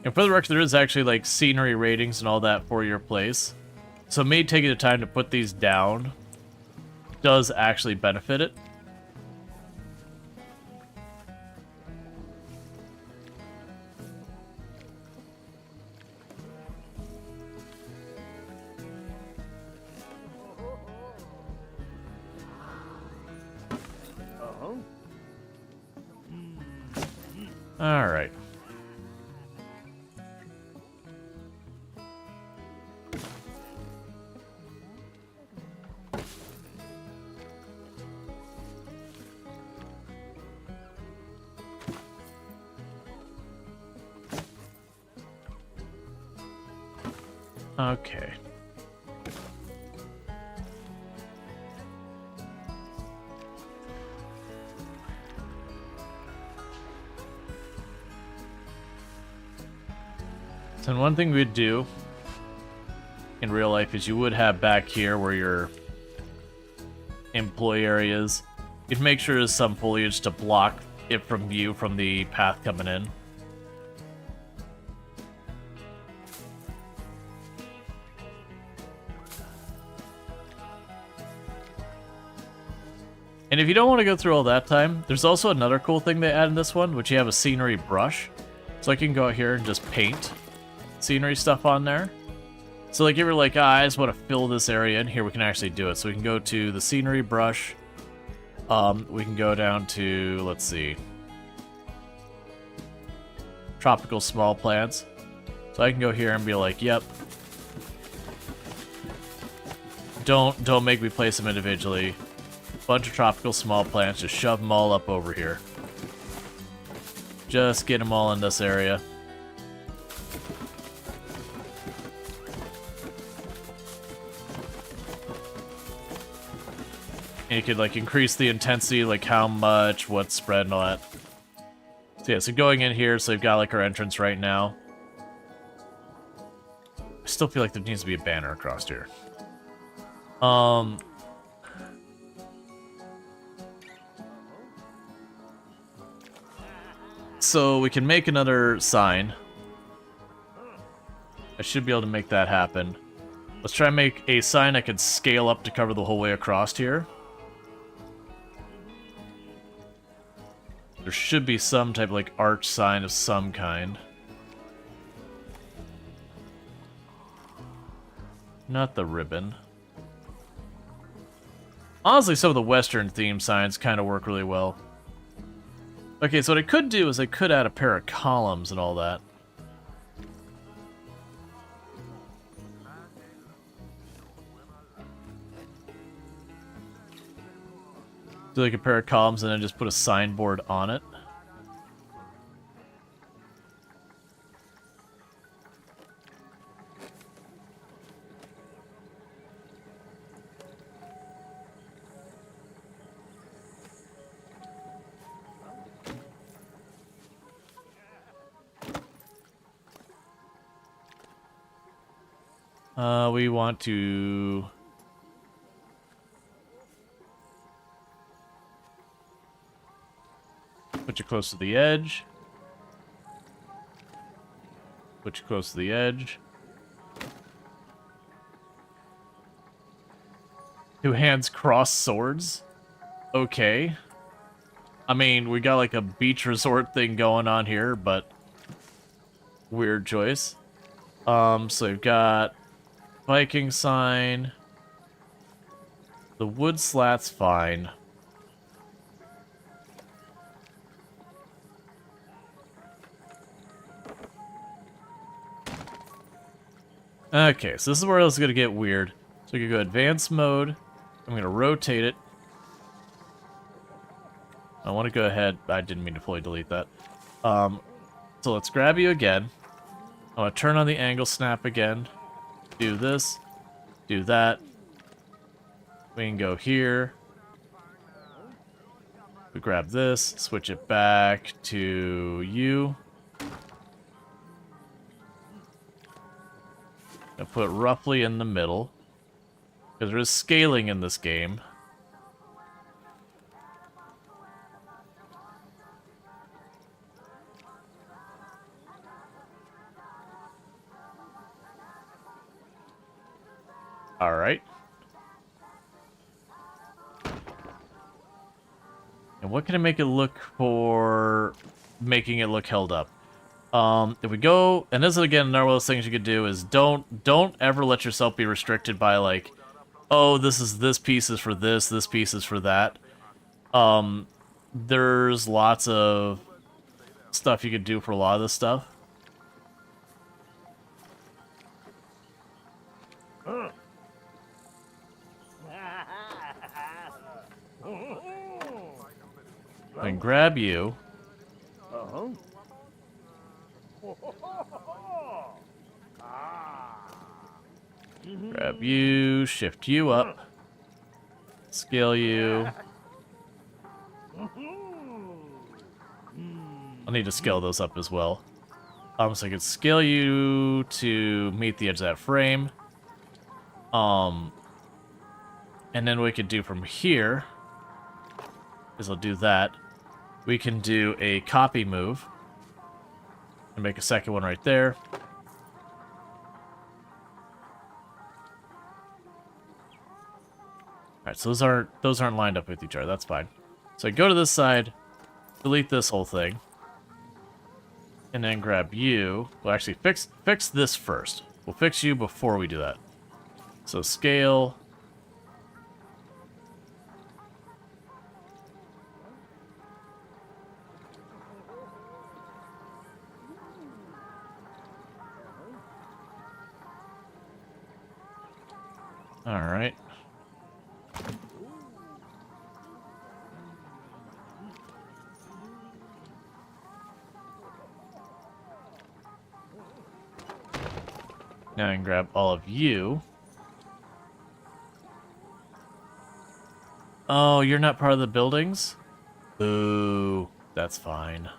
And for the record, there is actually, like, scenery ratings and all that for your place. So me taking the time to put these down does actually benefit it. All right. Okay. So one thing we'd do in real life is you would have back here where your employee area is, you'd make sure there's some foliage to block it from view from the path coming in. And if you don't want to go through all that time, there's also another cool thing they add in this one, which you have a scenery brush. So I can go out here and just paint scenery stuff on there. So like if you're like, I just want to fill this area in here, we can actually do it. So we can go to the scenery brush. We can go down to, let's see, tropical small plants. So I can go here and be like, yep. Don't make me place them individually. Bunch of tropical small plants, just shove them all up over here. Just get them all in this area. And you could like increase the intensity, like how much, what's spread and all that. So yeah, so going in here, so we've got like our entrance right now. I still feel like there needs to be a banner across here. So we can make another sign. I should be able to make that happen. Let's try and make a sign I could scale up to cover the whole way across here. There should be some type of like arch sign of some kind. Not the ribbon. Honestly, some of the Western theme signs kind of work really well. Okay, so what I could do is I could add a pair of columns and all that. Do like a pair of columns and then just put a signboard on it. We want to put you close to the edge. Put you close to the edge. Two hands cross swords. Okay. I mean, we got like a beach resort thing going on here, but weird choice. So we've got Viking sign. The wood slat's fine. Okay, so this is where it's going to get weird. So we can go advanced mode. I'm going to rotate it. I want to go ahead. I didn't mean to fully delete that. So let's grab you again. I want to turn on the angle snap again. Do this. Do that. We can go here. We grab this. Switch it back to you. And put roughly in the middle. Because there is scaling in this game. Alright. And what can I make it look for making it look held up? If we go, and this is again another one of those things you could do is don't ever let yourself be restricted by like, oh, this piece is for this piece is for that. There's lots of stuff you could do for a lot of this stuff. I can grab you. Grab you, shift you up, scale you. I'll need to scale those up as well. So I could scale you to meet the edge of that frame. And then we could do from here, is I'll do that. We can do a copy move and make a second one right there. Alright, so those aren't lined up with each other. That's fine. So I go to this side, delete this whole thing, and then grab you. Well, actually, fix this first. We'll fix you before we do that. So scale. All right. Now I can grab all of you. Oh, you're not part of the buildings? Ooh, that's fine.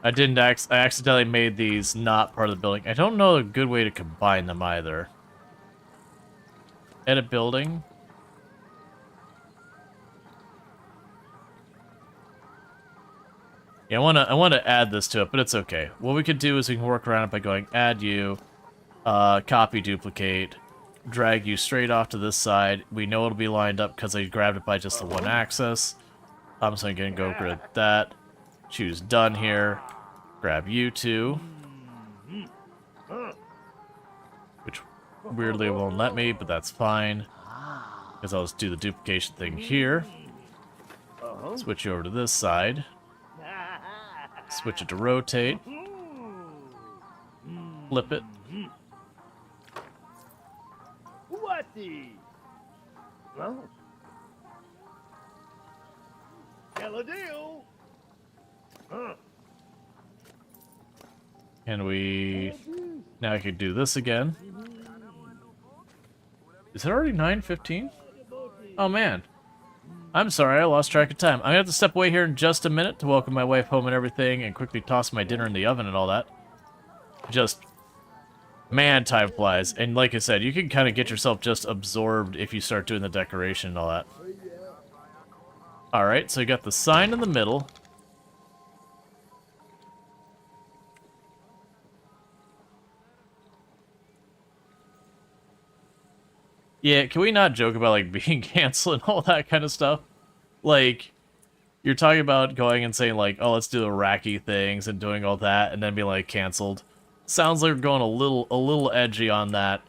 I accidentally made these not part of the building. I don't know a good way to combine them either. Edit building. Yeah, I want to add this to it, but it's okay. What we could do is we can work around it by going add you, copy duplicate, drag you straight off to this side. We know it'll be lined up because I grabbed it by just the one axis. So I'm gonna go grid that. Choose done here. Grab you two, which weirdly won't let me, but that's fine because I'll just do the duplication thing here. Switch you over to this side. Switch it to rotate. Flip it.
What the? Well, hell a deal.
And we... Now I could do this again. Is it already 9:15? Oh man. I'm sorry, I lost track of time. I'm gonna have to step away here in just a minute to welcome my wife home and everything and quickly toss my dinner in the oven and all that. Just... Man, time flies. And like I said, you can kind of get yourself just absorbed if you start doing the decoration and all that. Alright, so you got the sign in the middle. Yeah, can we not joke about, like, being canceled and all that kind of stuff? Like, you're talking about going and saying, like, oh, let's do the Iraqi things and doing all that, and then be like, canceled. Sounds like we're going a little edgy on that,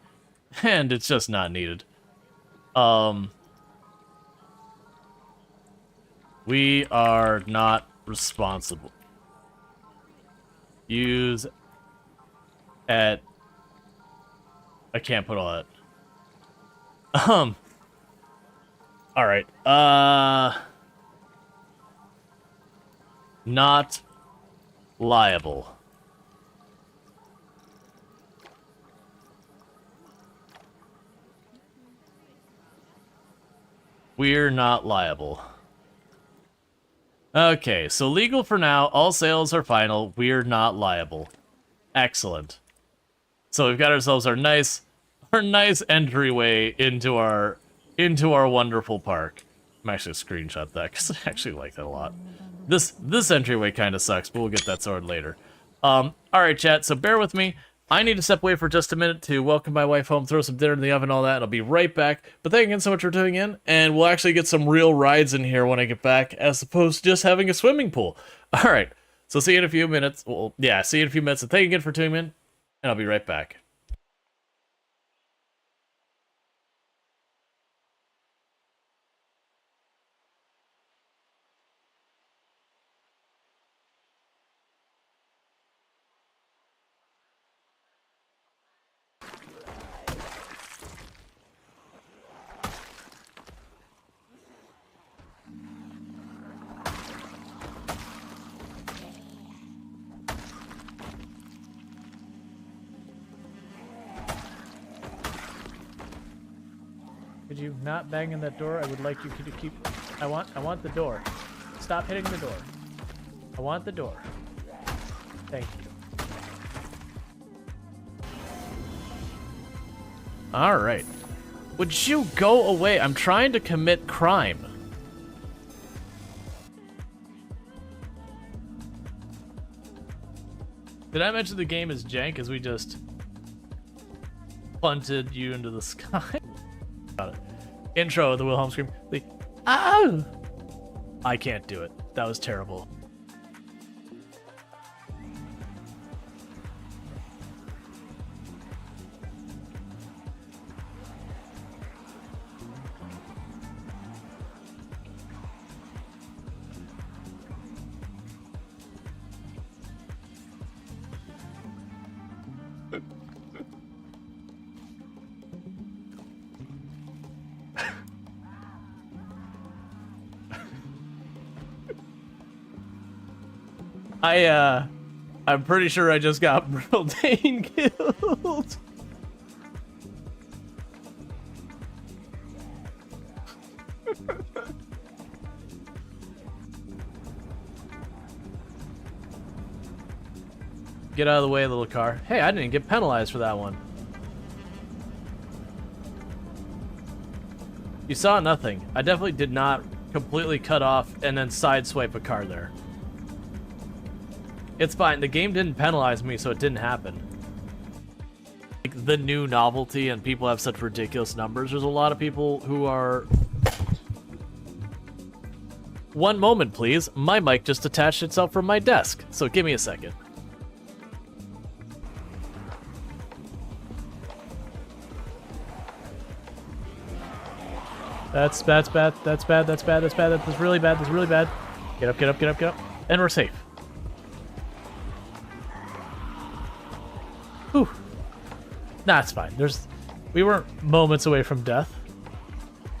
and it's just not needed. We are not responsible. Use at... I can't put all that. Alright, not liable. We're not liable. Okay, so legal for now, all sales are final, we're not liable. Excellent. So we've got ourselves our nice entryway into our wonderful park. I'm actually gonna screenshot that because I actually like that a lot. This entryway kind of sucks, but we'll get that sorted later. All right, chat. So bear with me. I need to step away for just a minute to welcome my wife home, throw some dinner in the oven, all that. And I'll be right back. But thank you again so much for tuning in, and we'll actually get some real rides in here when I get back, as opposed to just having a swimming pool. All right. So see you in a few minutes. Well, yeah, see you in a few minutes. And thank you again for tuning in, and I'll be right back. Could you not bang in that door? I would like you to keep... I want the door. Stop hitting the door. I want the door. Thank you. Alright. Would you go away? I'm trying to commit crime. Did I mention the game is jank as we just punted you into the sky? Got it. Intro of the Wilhelm scream. Oh! I can't do it. That was terrible. I'm pretty sure I just got Brildain killed. Get out of the way, little car. Hey, I didn't get penalized for that one. You saw nothing. I definitely did not completely cut off and then sideswipe a car there. It's fine. The game didn't penalize me, so it didn't happen. Like, the new novelty and people have such ridiculous numbers. There's a lot of people who are... One moment, please. My mic just detached itself from my desk, so give me a second. That's bad, that's bad, that's bad, that's bad, that's really bad, that's really bad. Get up, get up, get up, get up. And we're safe. Whew. Nah, it's fine. We weren't moments away from death.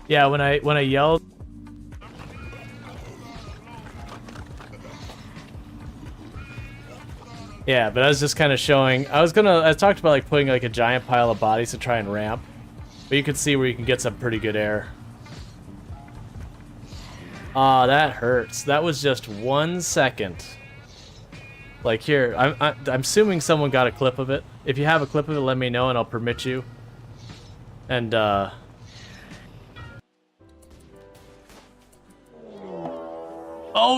Yeah, when I yelled. Yeah, but I was just kind of showing. I talked about like putting like a giant pile of bodies to try and ramp, but you can see where you can get some pretty good air. Ah, that hurts. That was just 1 second. Like here, I'm assuming someone got a clip of it. If you have a clip of it, let me know and I'll permit you. And oh,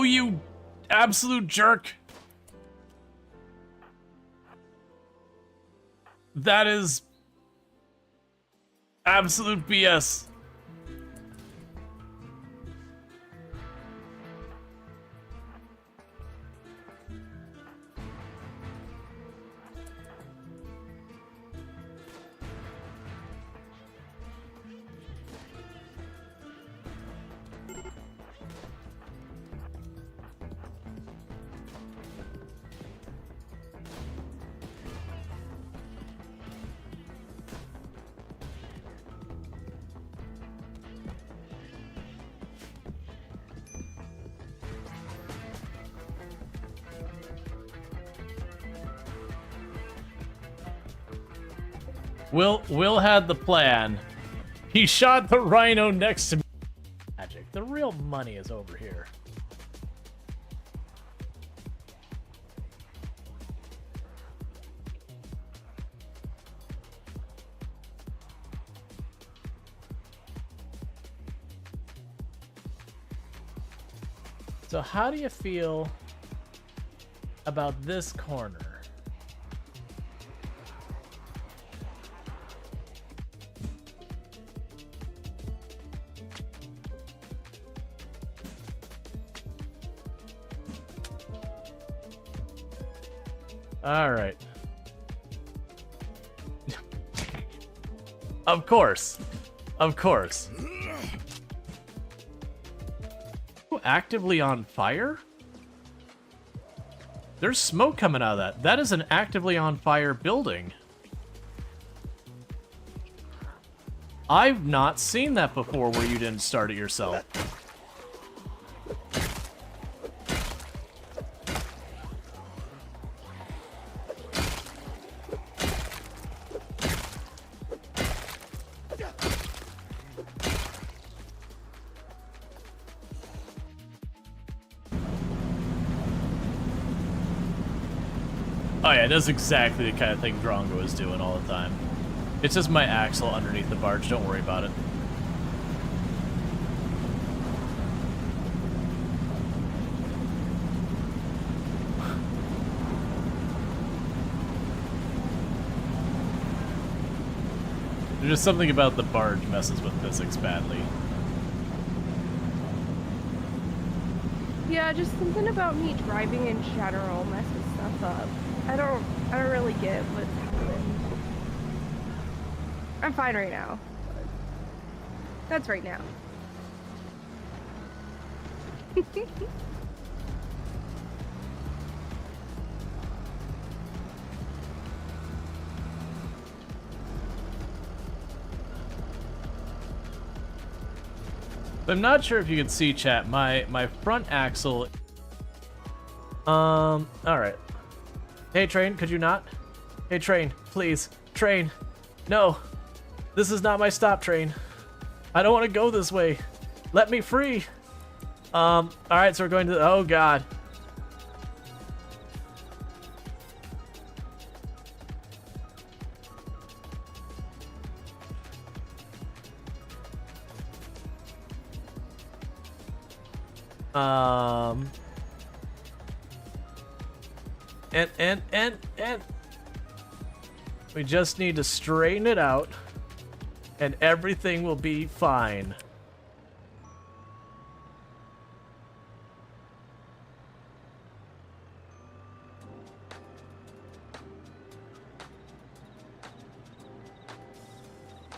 you absolute jerk. That is absolute BS. Will had the plan. He shot the rhino next to me. Magic. The real money is over here. So how do you feel about this corner? All right. Of course. Of course. Actively on fire? There's smoke coming out of that. That is an actively on fire building. I've not seen that before where you didn't start it yourself. Oh yeah, that's exactly the kind of thing Drongo is doing all the time. It's just my axle underneath the barge, don't worry about it. There's just something about the barge messes with physics badly.
Yeah, just something about me driving in general messes stuff up. I don't really get what's happening. I'm fine right now. That's right now.
I'm not sure if you can see, chat. My front axle. All right. Hey, train, could you not? Hey, train, please, train. No, this is not my stop, train. I don't want to go this way. Let me free. All right, so we're going to. Oh God. And we just need to straighten it out and everything will be fine.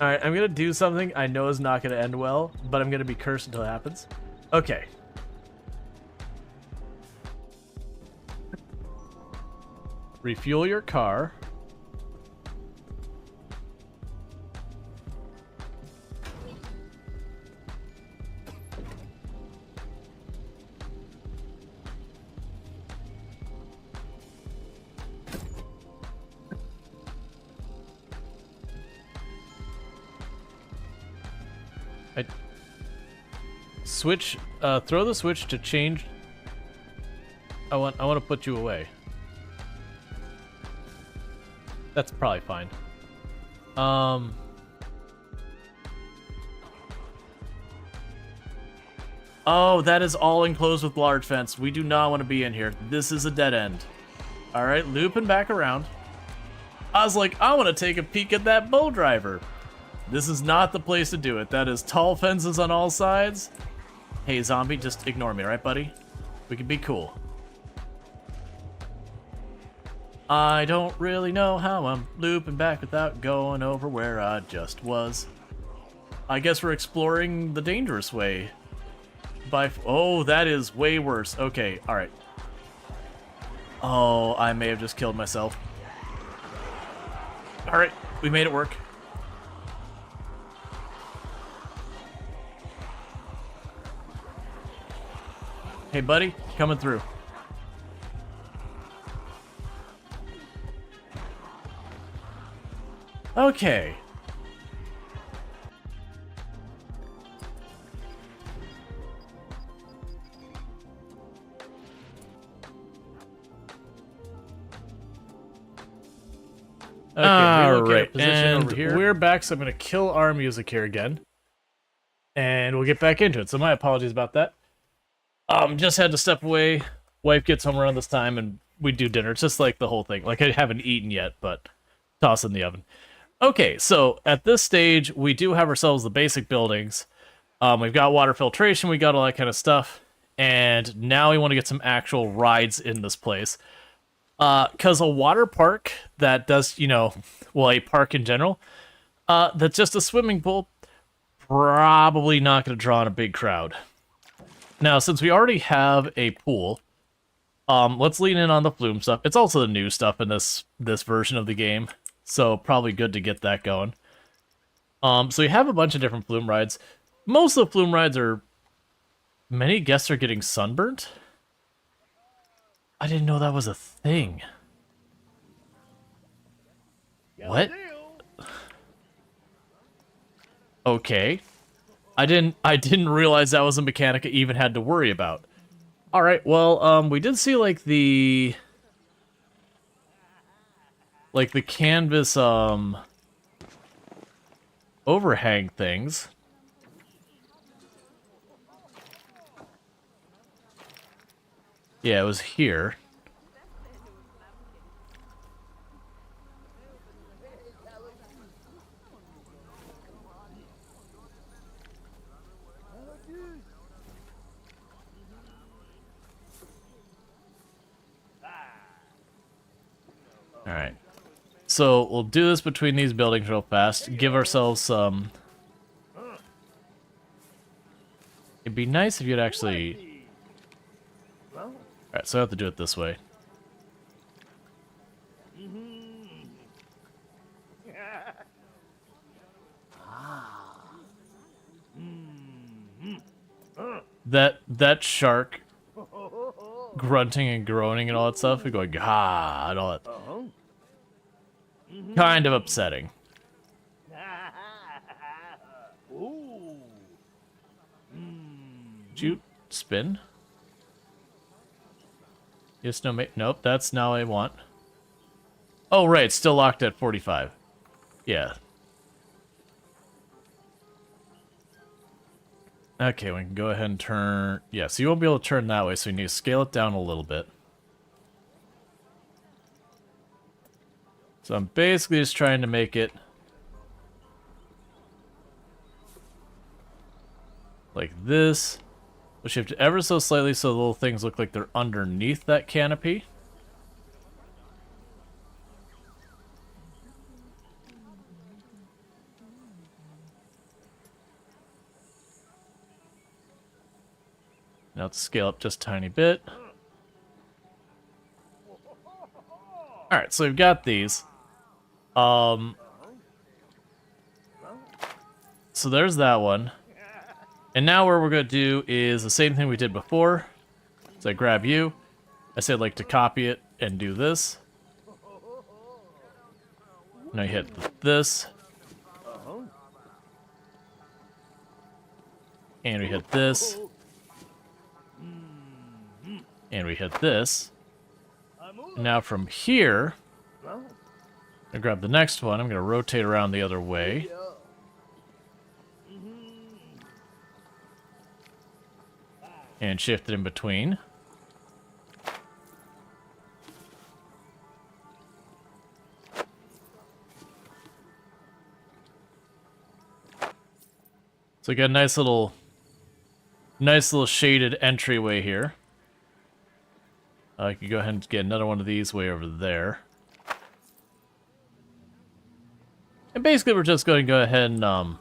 Alright, I'm gonna do something I know is not gonna end well, but I'm gonna be cursed until it happens. Okay. Refuel your car. Switch, throw the switch to change. I want to put you away. That's probably fine. Oh, that is all enclosed with large fence. We do not want to be in here. This is a dead end. All right, looping back around. I was like, I want to take a peek at that bull driver. This is not the place to do it. That is tall fences on all sides. Hey, zombie, just ignore me, right, buddy? We can be cool. I don't really know how I'm looping back without going over where I just was. I guess we're exploring the dangerous way. Oh, that is way worse. Okay, alright. Oh, I may have just killed myself. Alright, we made it work. Hey, buddy, coming through. Okay. Alright, and we're back, so I'm going to kill our music here again. And we'll get back into it, so my apologies about that. Just had to step away. Wife gets home around this time, and we do dinner. It's just like the whole thing. Like, I haven't eaten yet, but toss in the oven. Okay, so at this stage, we do have ourselves the basic buildings. We've got water filtration, we got all that kind of stuff. And now we want to get some actual rides in this place. Because a water park that does, you know, well, a park in general, that's just a swimming pool, probably not going to draw in a big crowd. Now, since we already have a pool, let's lean in on the flume stuff. It's also the new stuff in this version of the game, so probably good to get that going. So you have a bunch of different flume rides. Most of the flume rides are... Many guests are getting sunburnt? I didn't know that was a thing. What? Okay. I didn't realize that was a mechanic I even had to worry about. Alright, well, we did see, like, the... like the canvas overhang things. Yeah, it was here. Alright. So, we'll do this between these buildings real fast. Give ourselves some... It'd be nice if you'd actually... Alright, so I have to do it this way. That shark grunting and groaning and all that stuff, and going ah and all that. Kind of upsetting. Did you spin? Yes, no, nope, that's not what I want. Oh, right, it's still locked at 45. Yeah. Okay, we can go ahead and turn... Yeah, so you won't be able to turn that way, so you need to scale it down a little bit. So I'm basically just trying to make it... like this. We'll shift it ever so slightly so the little things look like they're underneath that canopy. Now let's scale up just a tiny bit. Alright, so we've got these. So there's that one. And now what we're going to do is the same thing we did before. So I grab you. I say I'd like to copy it and do this. Now you hit this. And we hit this. And we hit this. Now from here, I grab the next one. I'm going to rotate around the other way. And shift it in between. So we got a nice little shaded entryway here. I can go ahead and get another one of these way over there. And basically we're just going to go ahead and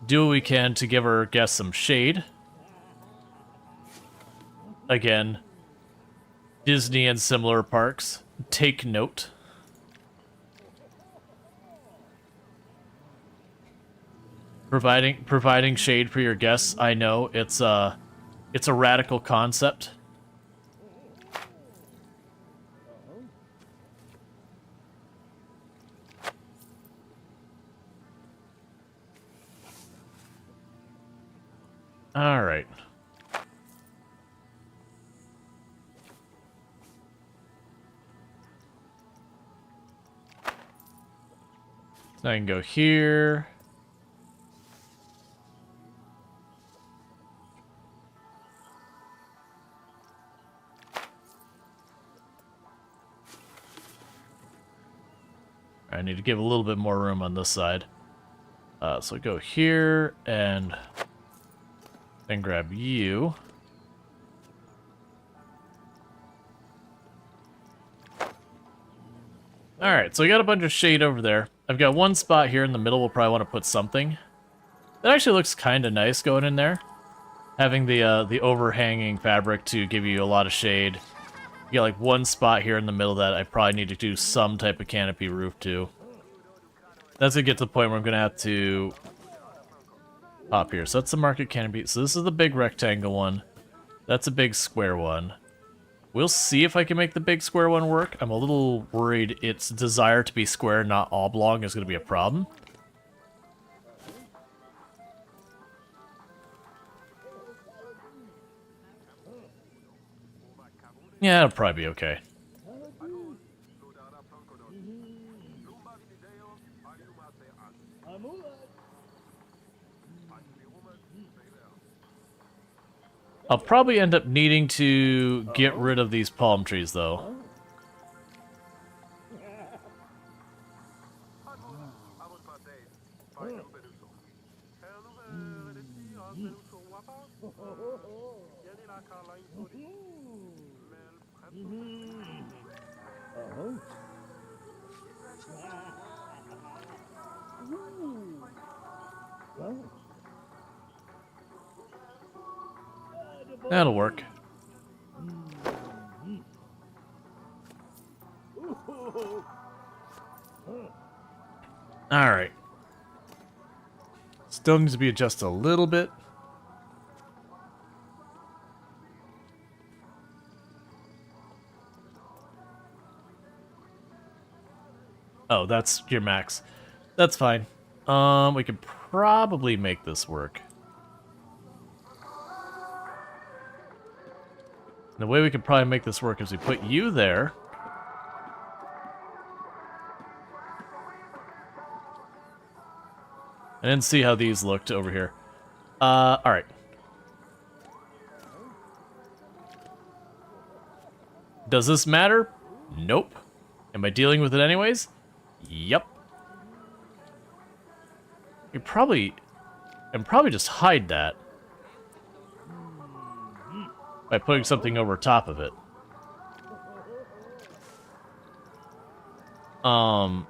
do what we can to give our guests some shade. Again, Disney and similar parks, take note. Providing shade for your guests, I know it's a radical concept. All right. So I can go here. I need to give a little bit more room on this side. So go here and then grab you. Alright, so I got a bunch of shade over there. I've got one spot here in the middle we'll probably want to put something. That actually looks kind of nice going in there. Having the overhanging fabric to give you a lot of shade. You got like one spot here in the middle that I probably need to do some type of canopy roof to. That's gonna get to the point where I'm gonna have to pop here. So that's the market canopy. So this is the big rectangle one. That's a big square one. We'll see if I can make the big square one work. I'm a little worried its desire to be square, not oblong, is gonna be a problem. Yeah, it'll probably be okay. I'll probably end up needing to get rid of these palm trees, though. That'll work. Alright. Still needs to be adjusted a little bit. Oh, that's your max. That's fine. We could probably make this work. The way we could probably make this work is we put you there. I didn't see how these looked over here. Alright. Does this matter? Nope. Am I dealing with it anyways? Yep. And probably just hide that by putting something over top of it. Yeah,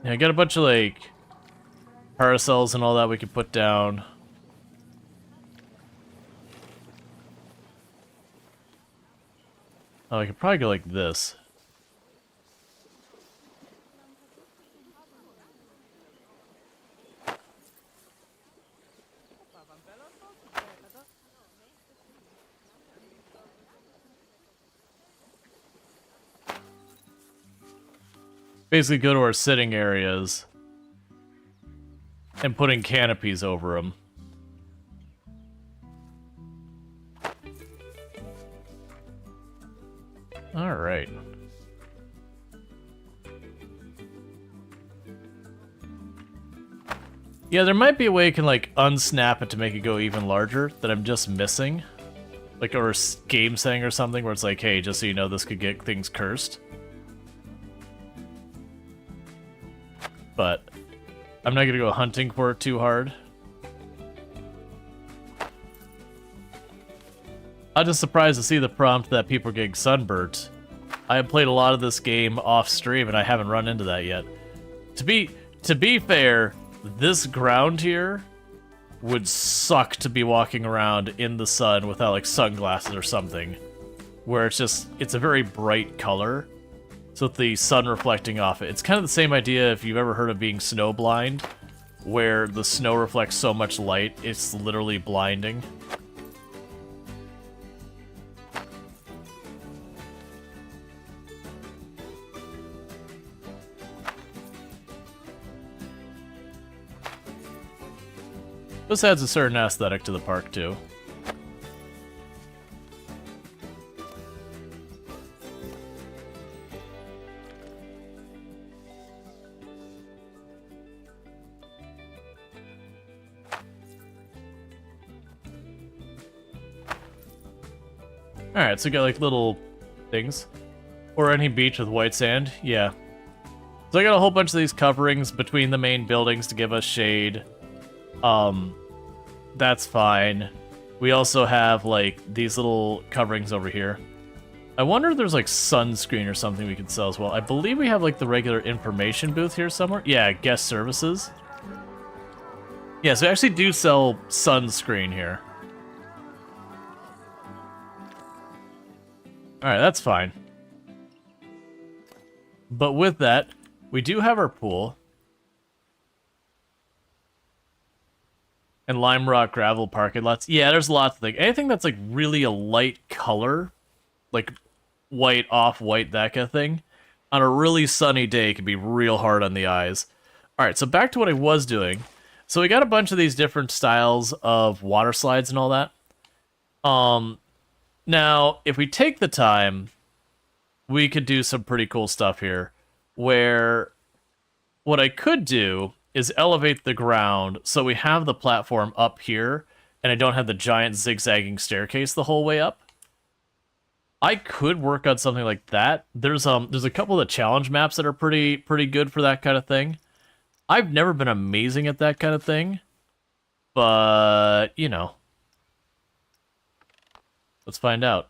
I got a bunch of like parasols and all that we could put down. Oh, I could probably go like this. Basically go to our sitting areas and putting canopies over them. All right. Yeah, there might be a way you can like unsnap it to make it go even larger that I'm just missing. Like, or a game setting or something where it's like, hey, just so you know, this could get things cursed. But I'm not gonna go hunting for it too hard. I'm just surprised to see the prompt that people are getting sunburnt. I have played a lot of this game off stream and I haven't run into that yet. To be fair, this ground here would suck to be walking around in the sun without like sunglasses or something. Where it's a very bright color. So with the sun reflecting off it. It's kind of the same idea if you've ever heard of being snow blind, where the snow reflects so much light, it's literally blinding. This adds a certain aesthetic to the park, too. Alright, so we got like little things. Or any beach with white sand, yeah. So I got a whole bunch of these coverings between the main buildings to give us shade. That's fine. We also have like these little coverings over here. I wonder if there's like sunscreen or something we could sell as well. I believe we have like the regular information booth here somewhere. Yeah, guest services. Yeah, so we actually do sell sunscreen here. Alright, that's fine. But with that, we do have our pool. And Lime Rock gravel parking lots. Yeah, there's lots of things. Anything that's like really a light color, like white, off-white, that kind of thing, on a really sunny day can be real hard on the eyes. Alright, so back to what I was doing. So we got a bunch of these different styles of water slides and all that. Now, if we take the time, we could do some pretty cool stuff here, where what I could do is elevate the ground so we have the platform up here, and I don't have the giant zigzagging staircase the whole way up. I could work on something like that. There's a couple of the challenge maps that are pretty good for that kind of thing. I've never been amazing at that kind of thing, but you know, let's find out.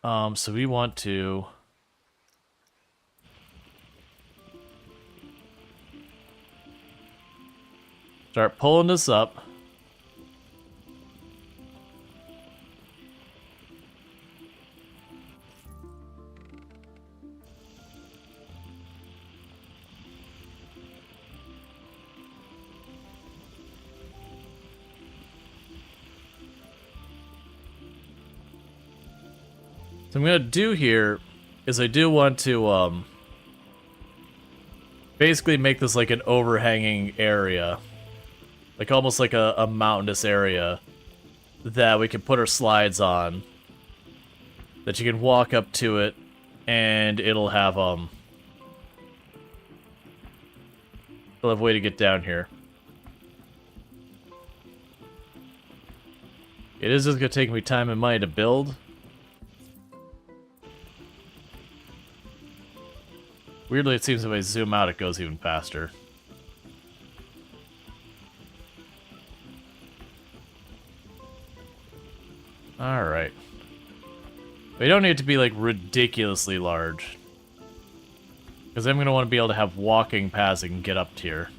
So we want to start pulling this up. So I'm gonna do here is I do want to basically make this like an overhanging area, like almost like a mountainous area that we can put our slides on, that you can walk up to it and it'll have a way to get down here. It is just gonna take me time and money to build. Weirdly, it seems if I zoom out, it goes even faster. Alright. We don't need it to be, like, ridiculously large. Because I'm going to want to be able to have walking paths that can get up here.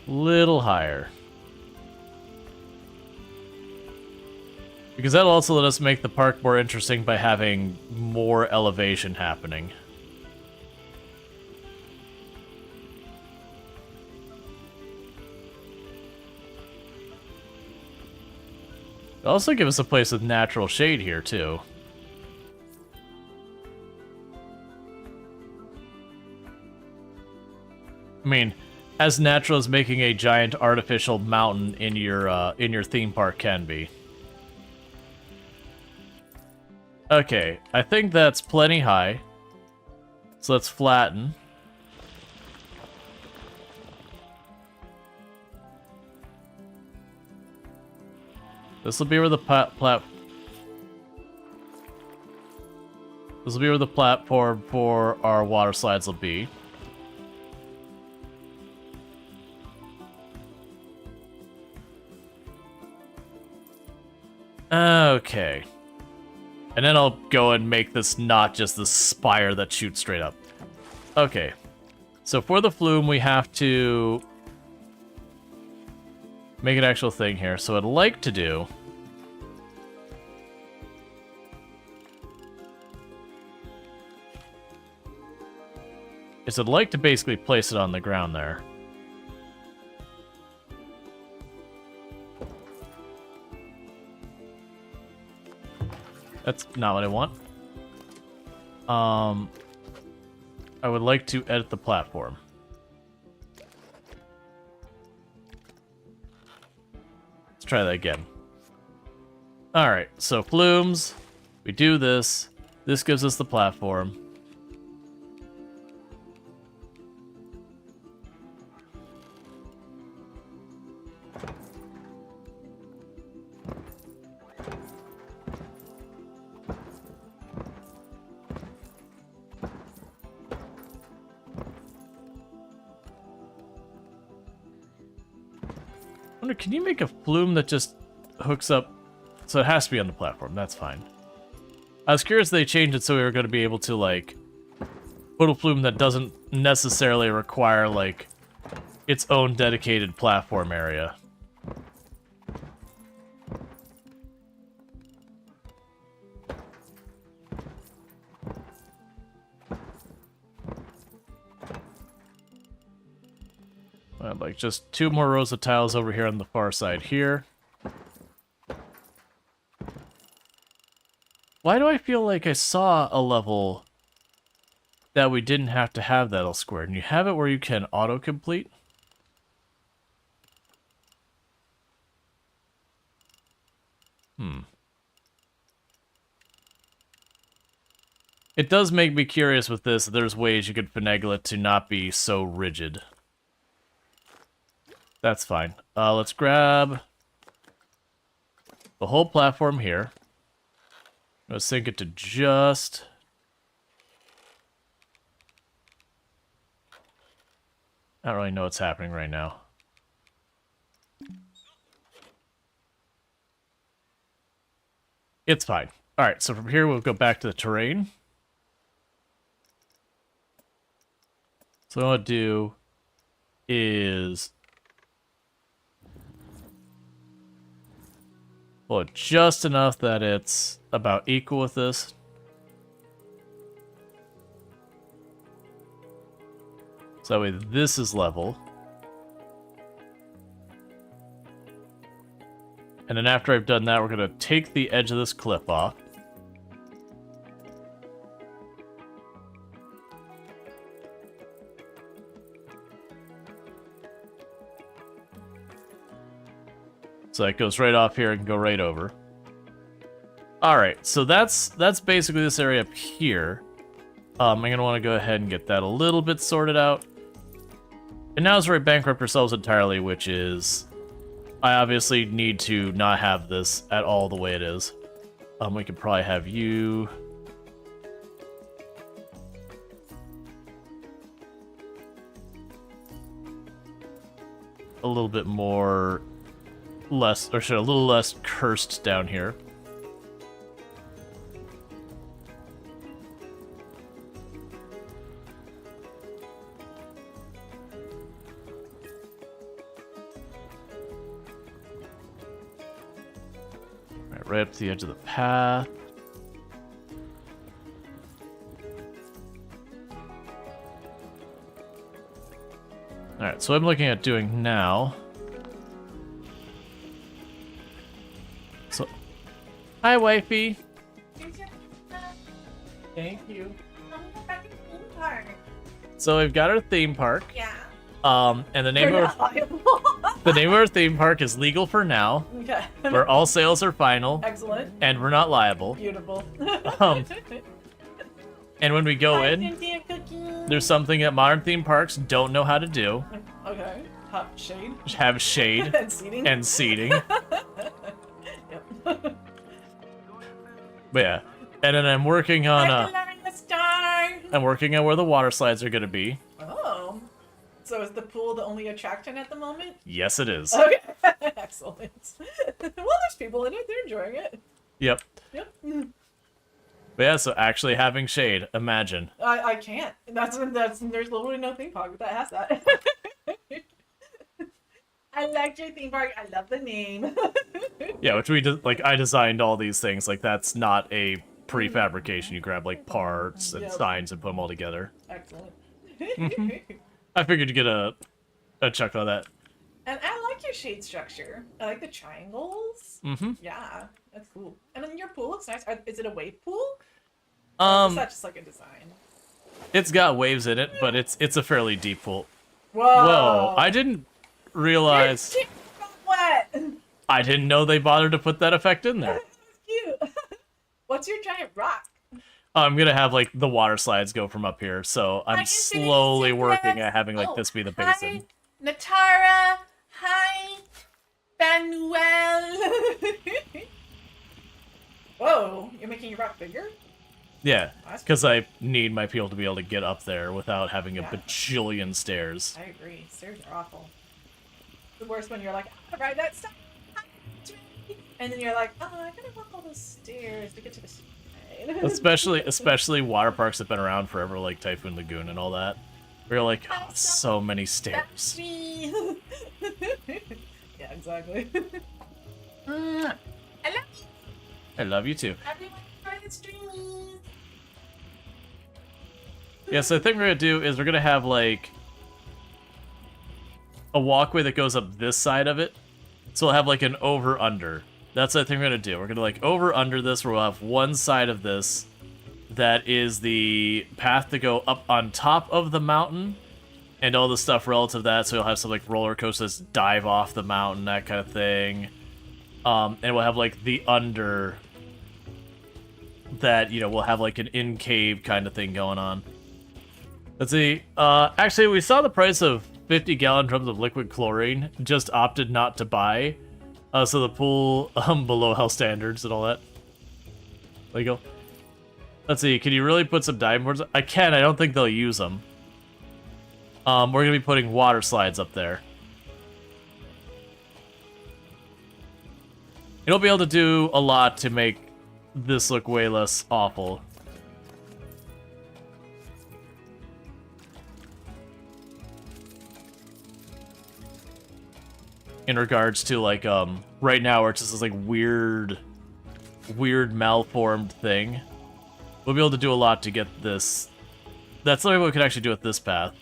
Little higher. Because that'll also let us make the park more interesting by having more elevation happening. It'll also give us a place with natural shade here, too. I mean, as natural as making a giant artificial mountain in your theme park can be. Okay, I think that's plenty high. So let's flatten. This will be where the This will be where the platform for our water slides will be. Okay. And then I'll go and make this not just the spire that shoots straight up. Okay. So for the flume, we have to make an actual thing here. So what I'd like to do is I'd like to basically place it on the ground there. That's not what I want. I would like to edit the platform. Let's try that again. Alright, so flumes. We do this. This gives us the platform. Can you make a flume that just hooks up? So it has to be on the platform. That's fine. I was curious if they changed it so we were going to be able to, like, put a flume that doesn't necessarily require, like, its own dedicated platform area. Like just 2 more rows of tiles over here on the far side here. Why do I feel like I saw a level that we didn't have to have that all squared? And you have it where you can auto-complete? It does make me curious with this. There's ways you could finagle it to not be so rigid. That's fine. Let's grab the whole platform here. Let's sink it to just... I don't really know what's happening right now. It's fine. Alright, so from here we'll go back to the terrain. So what I want to do is pull it just enough that it's about equal with this. So that way this is level. And then after I've done that, we're going to take the edge of this cliff off. So that goes right off here and can go right over. Alright, so that's basically this area up here. I'm going to want to go ahead and get that a little bit sorted out. And now is where we bankrupt ourselves entirely, which is... I obviously need to not have this at all the way it is. We could probably have you... a little bit more... less, or should a little less cursed down here. Right up to the edge of the path. Alright, so what I'm looking at doing now... So... Hi, wifey! Thank you. So we've got our theme park.
Yeah.
And the name of the name of our theme park is Legal for Now.
Okay.
Where all sales are final.
Excellent.
And we're not liable.
Beautiful.
And when we go in, there's something that modern theme parks don't know how to do.
Okay. Shade.
Have shade.
And seating.
And seating.
Yep.
But yeah. And then I'm working on I'm working on where the water slides are gonna be.
Oh. So is the pool the only attraction at the moment?
Yes, it is.
Okay. Excellent. Well, there's people in it. They're enjoying it.
Yep.
Yep.
But yeah, so actually having shade, imagine.
I can't. That's there's literally no theme park that has that. I like your theme park. I love the name.
Yeah, which I designed all these things. Like, that's not a prefabrication. You grab like parts and signs and put them all together.
Excellent.
I figured to get a chuck on that.
And I like your shade structure. I like the triangles.
Mm-hmm.
Yeah, that's cool. And then your pool looks nice. Is it a wave pool? Or is that just like a design?
It's got waves in it, but it's a fairly deep pool.
Whoa!
Whoa! I didn't realize.
Your got wet.
I didn't know they bothered to put that effect in there.
Cute. What's your giant rock?
I'm gonna have like the water slides go from up here, so I'm slowly working at having like this be the basin.
Hi, Natara. Hi, Manuel. Whoa, you're making your rock bigger?
Yeah, because I need my people to be able to get up there without having a bajillion stairs.
I agree. Stairs are awful. The worst when you're like, all right, that's and then you're like, oh, I gotta walk all those stairs to get to the side.
especially water parks that've been around forever, like Typhoon Lagoon and all that. We're like, oh, so many stairs.
Yeah, exactly. I love you.
I love you too.
Everyone try the streamies.
Yeah, so the thing we're gonna do is we're gonna have like a walkway that goes up this side of it. So we'll have like an over-under. That's the thing we're gonna do. We're gonna like over-under this, where we'll have one side of this that is the path to go up on top of the mountain and all the stuff relative to that. So you'll have some like roller coasters dive off the mountain, that kind of thing. And we'll have like the under that, you know, we'll have like an in-cave kind of thing going on. Let's see. Actually, we saw the price of 50-gallon drums of liquid chlorine. Just opted not to buy. So the pool below health standards and all that. There you go. Let's see. Can you really put some diving boards? I can. I don't think they'll use them. We're gonna be putting water slides up there. It'll be able to do a lot to make this look way less awful. In regards to like right now where it's just this like weird malformed thing. We'll be able to do a lot to get this. That's something we could actually do with this path.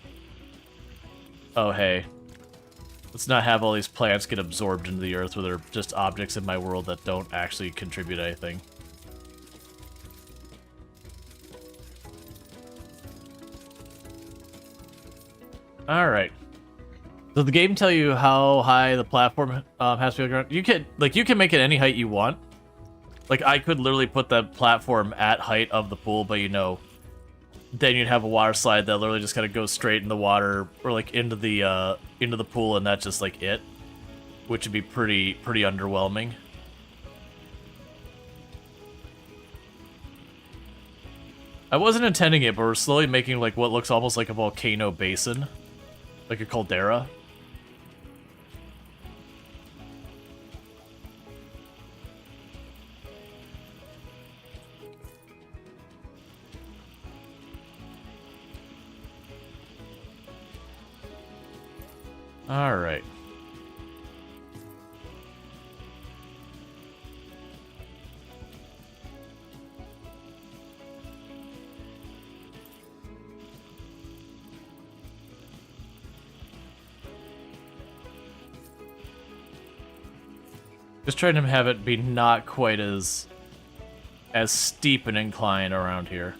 Oh hey. Let's not have all these plants get absorbed into the earth where they're just objects in my world that don't actually contribute anything. Alright. Does the game tell you how high the platform has to be on the ground? You can make it any height you want. Like, I could literally put the platform at height of the pool, but you know, then you'd have a water slide that literally just kind of goes straight in the water, or like into the pool, and that's just like it, which would be pretty underwhelming. I wasn't intending it, but we're slowly making like what looks almost like a volcano basin, like a caldera. All right. Just trying to have it be not quite as steep an incline around here.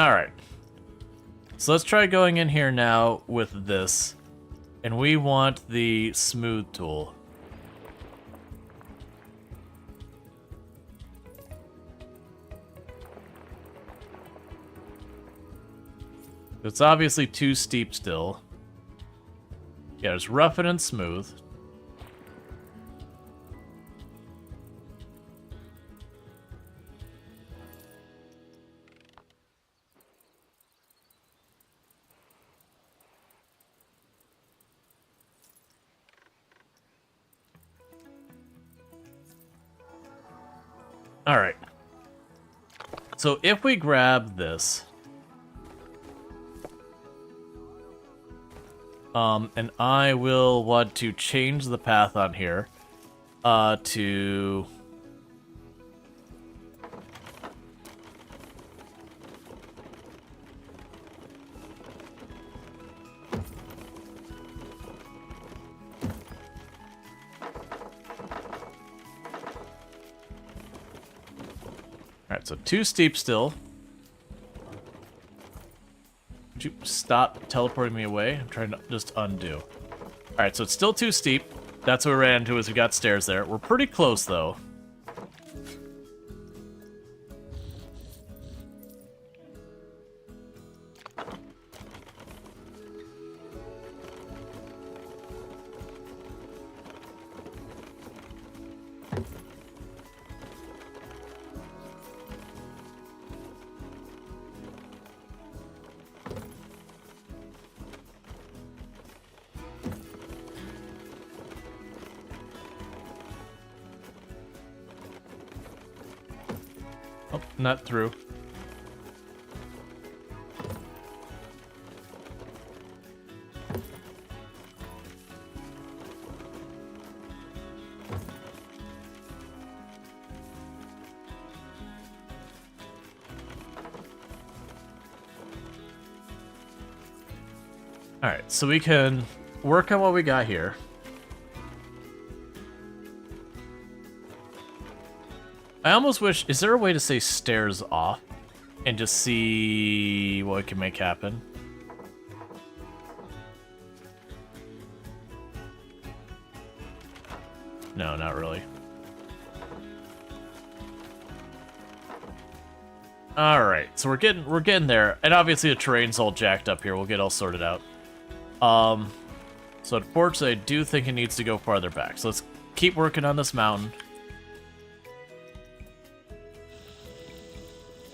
Alright. So let's try going in here now with this. And we want the smooth tool. It's obviously too steep still. Yeah, there's rough it and smooth. Alright. So if we grab this... and I will want to change the path on here, to... Alright, so too steep still. Would you stop teleporting me away? I'm trying to just undo. Alright, so it's still too steep. That's what we ran into as we got stairs there. We're pretty close, though. Oh, not through. Alright, so we can work on what we got here. I almost wish... Is there a way to say stairs off? and just see what we can make happen. No, not really. Alright, so we're getting there. And obviously the terrain's all jacked up here. We'll get all sorted out. So unfortunately, I do think it needs to go farther back. So let's keep working on this mountain.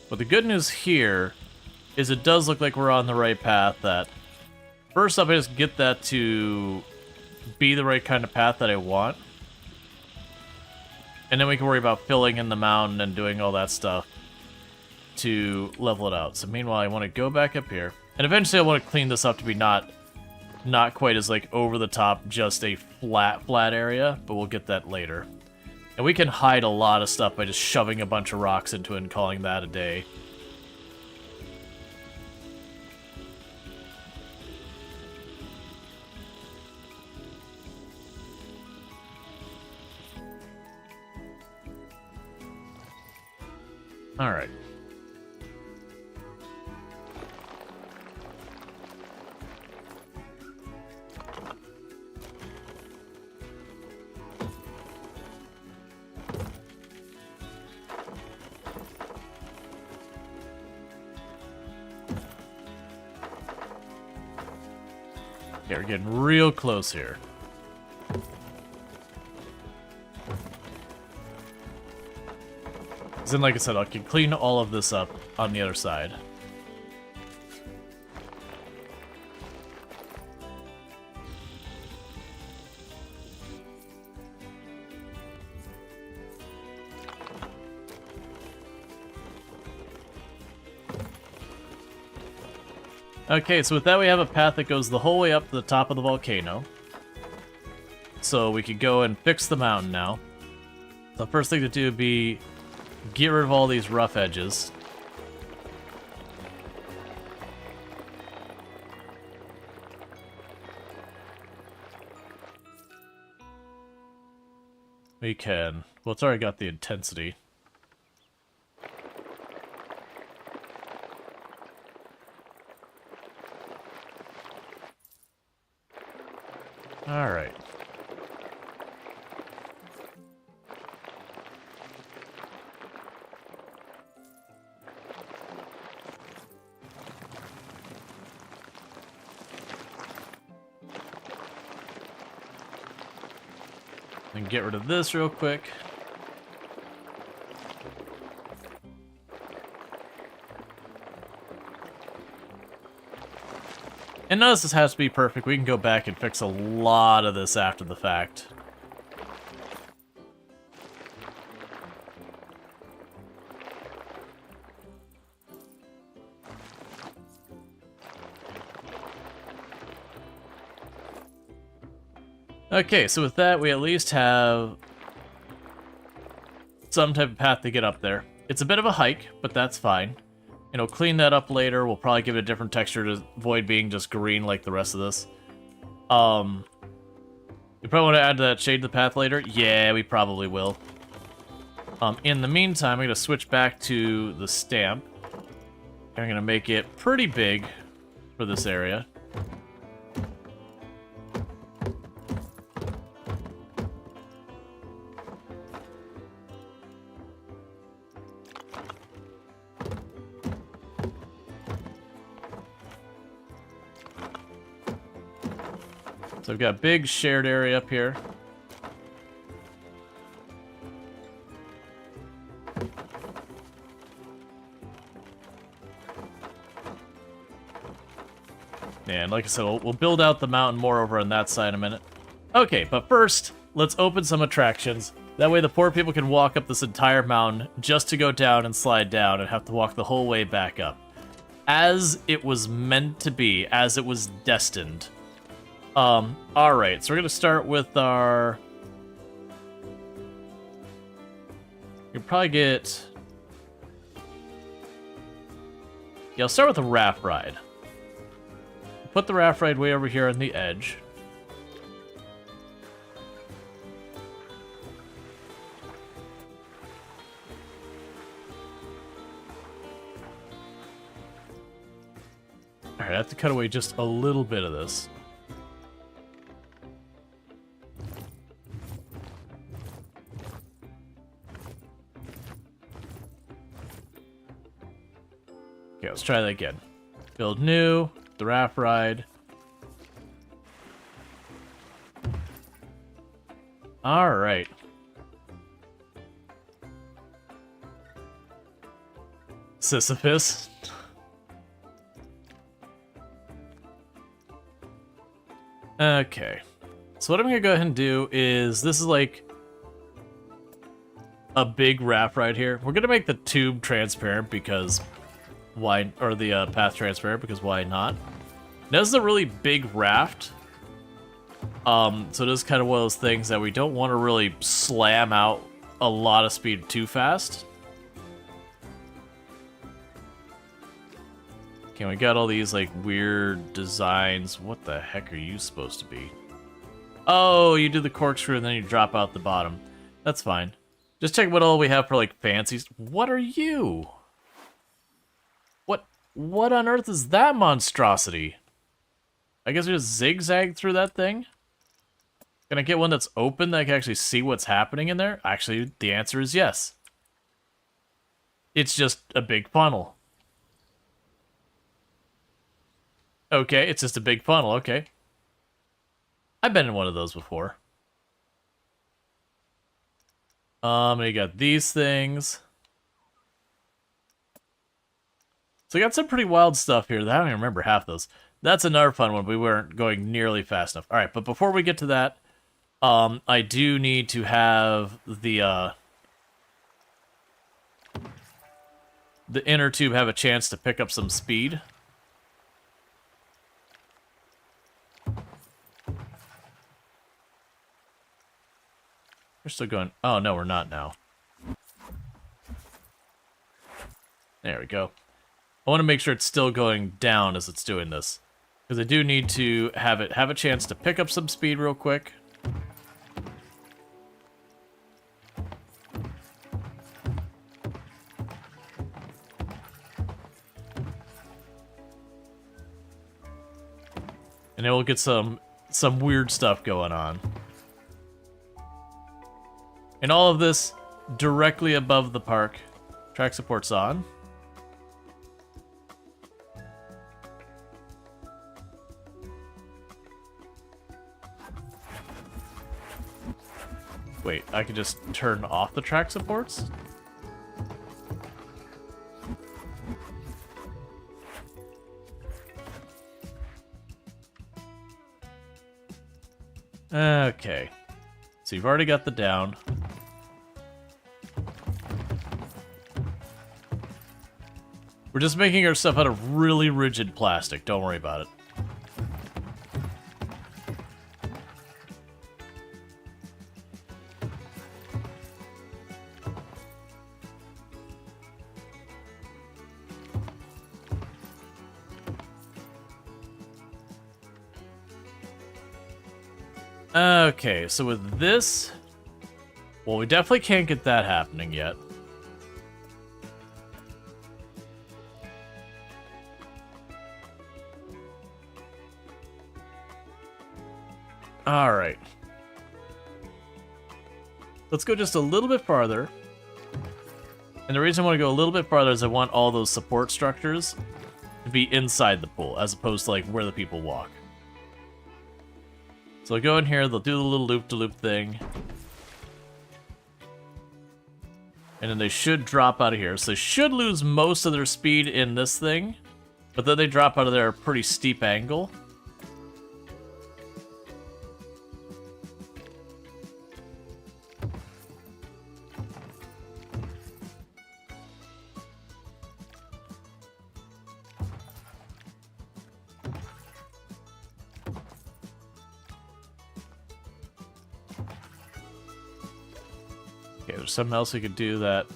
But the good news here is it does look like we're on the right path. That first up, I just get that to be the right kind of path that I want. And then we can worry about filling in the mountain and doing all that stuff to level it out. So meanwhile, I want to go back up here. And eventually I want to clean this up to be not quite as like over the top, just a flat area, but we'll get that later. And we can hide a lot of stuff by just shoving a bunch of rocks into it and calling that a day. All right. Yeah, we're getting real close here. Then, like I said, I can clean all of this up on the other side. Okay, so with that we have a path that goes the whole way up to the top of the volcano. So we could go and fix the mountain now. The first thing to do would be get rid of all these rough edges. We can. Well, it's already got the intensity. All right. And get rid of this real quick. And notice this has to be perfect. We can go back and fix a lot of this after the fact. Okay, so with that, we at least have some type of path to get up there. It's a bit of a hike, but that's fine. And we'll clean that up later. We'll probably give it a different texture to avoid being just green like the rest of this. You probably want to add that shade to the path later? Yeah, we probably will. In the meantime, I'm going to switch back to the stamp. I'm going to make it pretty big for this area. So we've got a big shared area up here. And like I said, we'll build out the mountain more over on that side in a minute. Okay, but first, let's open some attractions. That way the poor people can walk up this entire mountain just to go down and slide down and have to walk the whole way back up. As it was meant to be, as it was destined. Alright, so we're gonna start with our... You'll probably get... Yeah, I'll start with the raft ride. Put the raft ride way over here on the edge. Alright, I have to cut away just a little bit of this. Okay, let's try that again. Build new, the raft ride. Alright. Sisyphus. Okay. So what I'm gonna go ahead and do is, this is like a big raft ride here. We're gonna make the tube transparent because why, or the path transparent because why not? Now, this is a really big raft. So it is kind of one of those things that we don't want to really slam out a lot of speed too fast. Okay, we got all these like weird designs. What the heck are you supposed to be? Oh, you do the corkscrew and then you drop out the bottom. That's fine. Just check what all we have for like fancies. What are you? What on earth is that monstrosity? I guess we just zigzag through that thing? Can I get one that's open that I can actually see what's happening in there? Actually, the answer is yes. It's just a big funnel. Okay, it's just a big funnel, okay. I've been in one of those before. You got these things. So we got some pretty wild stuff here. I don't even remember half those. That's another fun one. We weren't going nearly fast enough. All right, but before we get to that, I do need to have the inner tube have a chance to pick up some speed. We're still going. Oh, no, we're not now. There we go. I want to make sure it's still going down as it's doing this, because I do need to have it have a chance to pick up some speed real quick. And then we'll get some weird stuff going on. And all of this directly above the park. Track support's on. Wait, I could just turn off the track supports? Okay. So you've already got the down. We're just making our stuff out of really rigid plastic. Don't worry about it. Okay, so with this, well, we definitely can't get that happening yet. All right. Let's go just a little bit farther. And the reason I want to go a little bit farther is I want all those support structures to be inside the pool, as opposed to like where the people walk. So they'll go in here, they'll do the little loop-de-loop thing. And then they should drop out of here. So they should lose most of their speed in this thing, but then they drop out of there at a pretty steep angle. Okay, there's something else we could do that.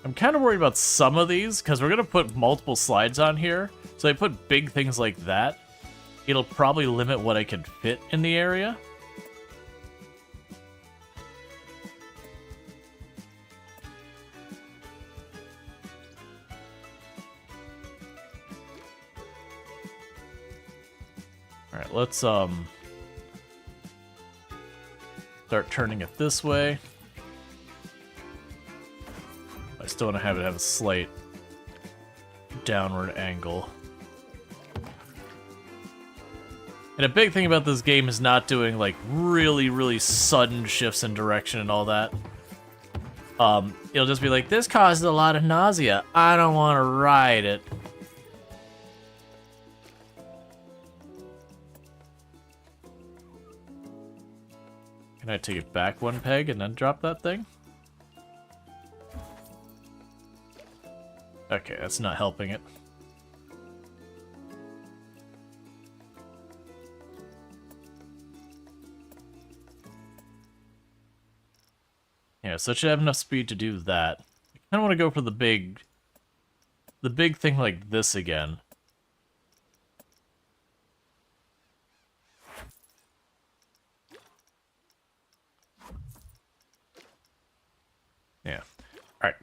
I'm kind of worried about some of these, because we're going to put multiple slides on here. So I put big things like that. It'll probably limit what I can fit in the area. Alright, let's start turning it this way. I still want to have it have a slight downward angle. And a big thing about this game is not doing like really sudden shifts in direction and all that. It'll just be like, this causes a lot of nausea. I don't want to ride it. Can I take it back one peg and then drop that thing? Okay, that's not helping it. Yeah, so it should have enough speed to do that. I kind of want to go for the big thing like this again. Yeah. All right.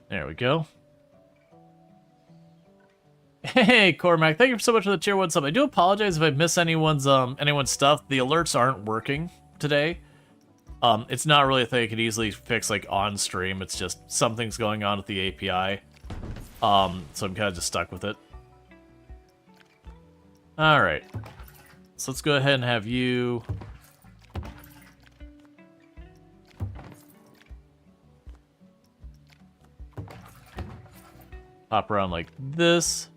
There we go. Hey, Cormac, thank you so much for the tier 1 sub. I do apologize if I miss anyone's stuff. The alerts aren't working today. It's not really a thing I could easily fix like on stream. It's just something's going on with the API. So I'm kind of just stuck with it. All right. So let's go ahead and have you hop around like this.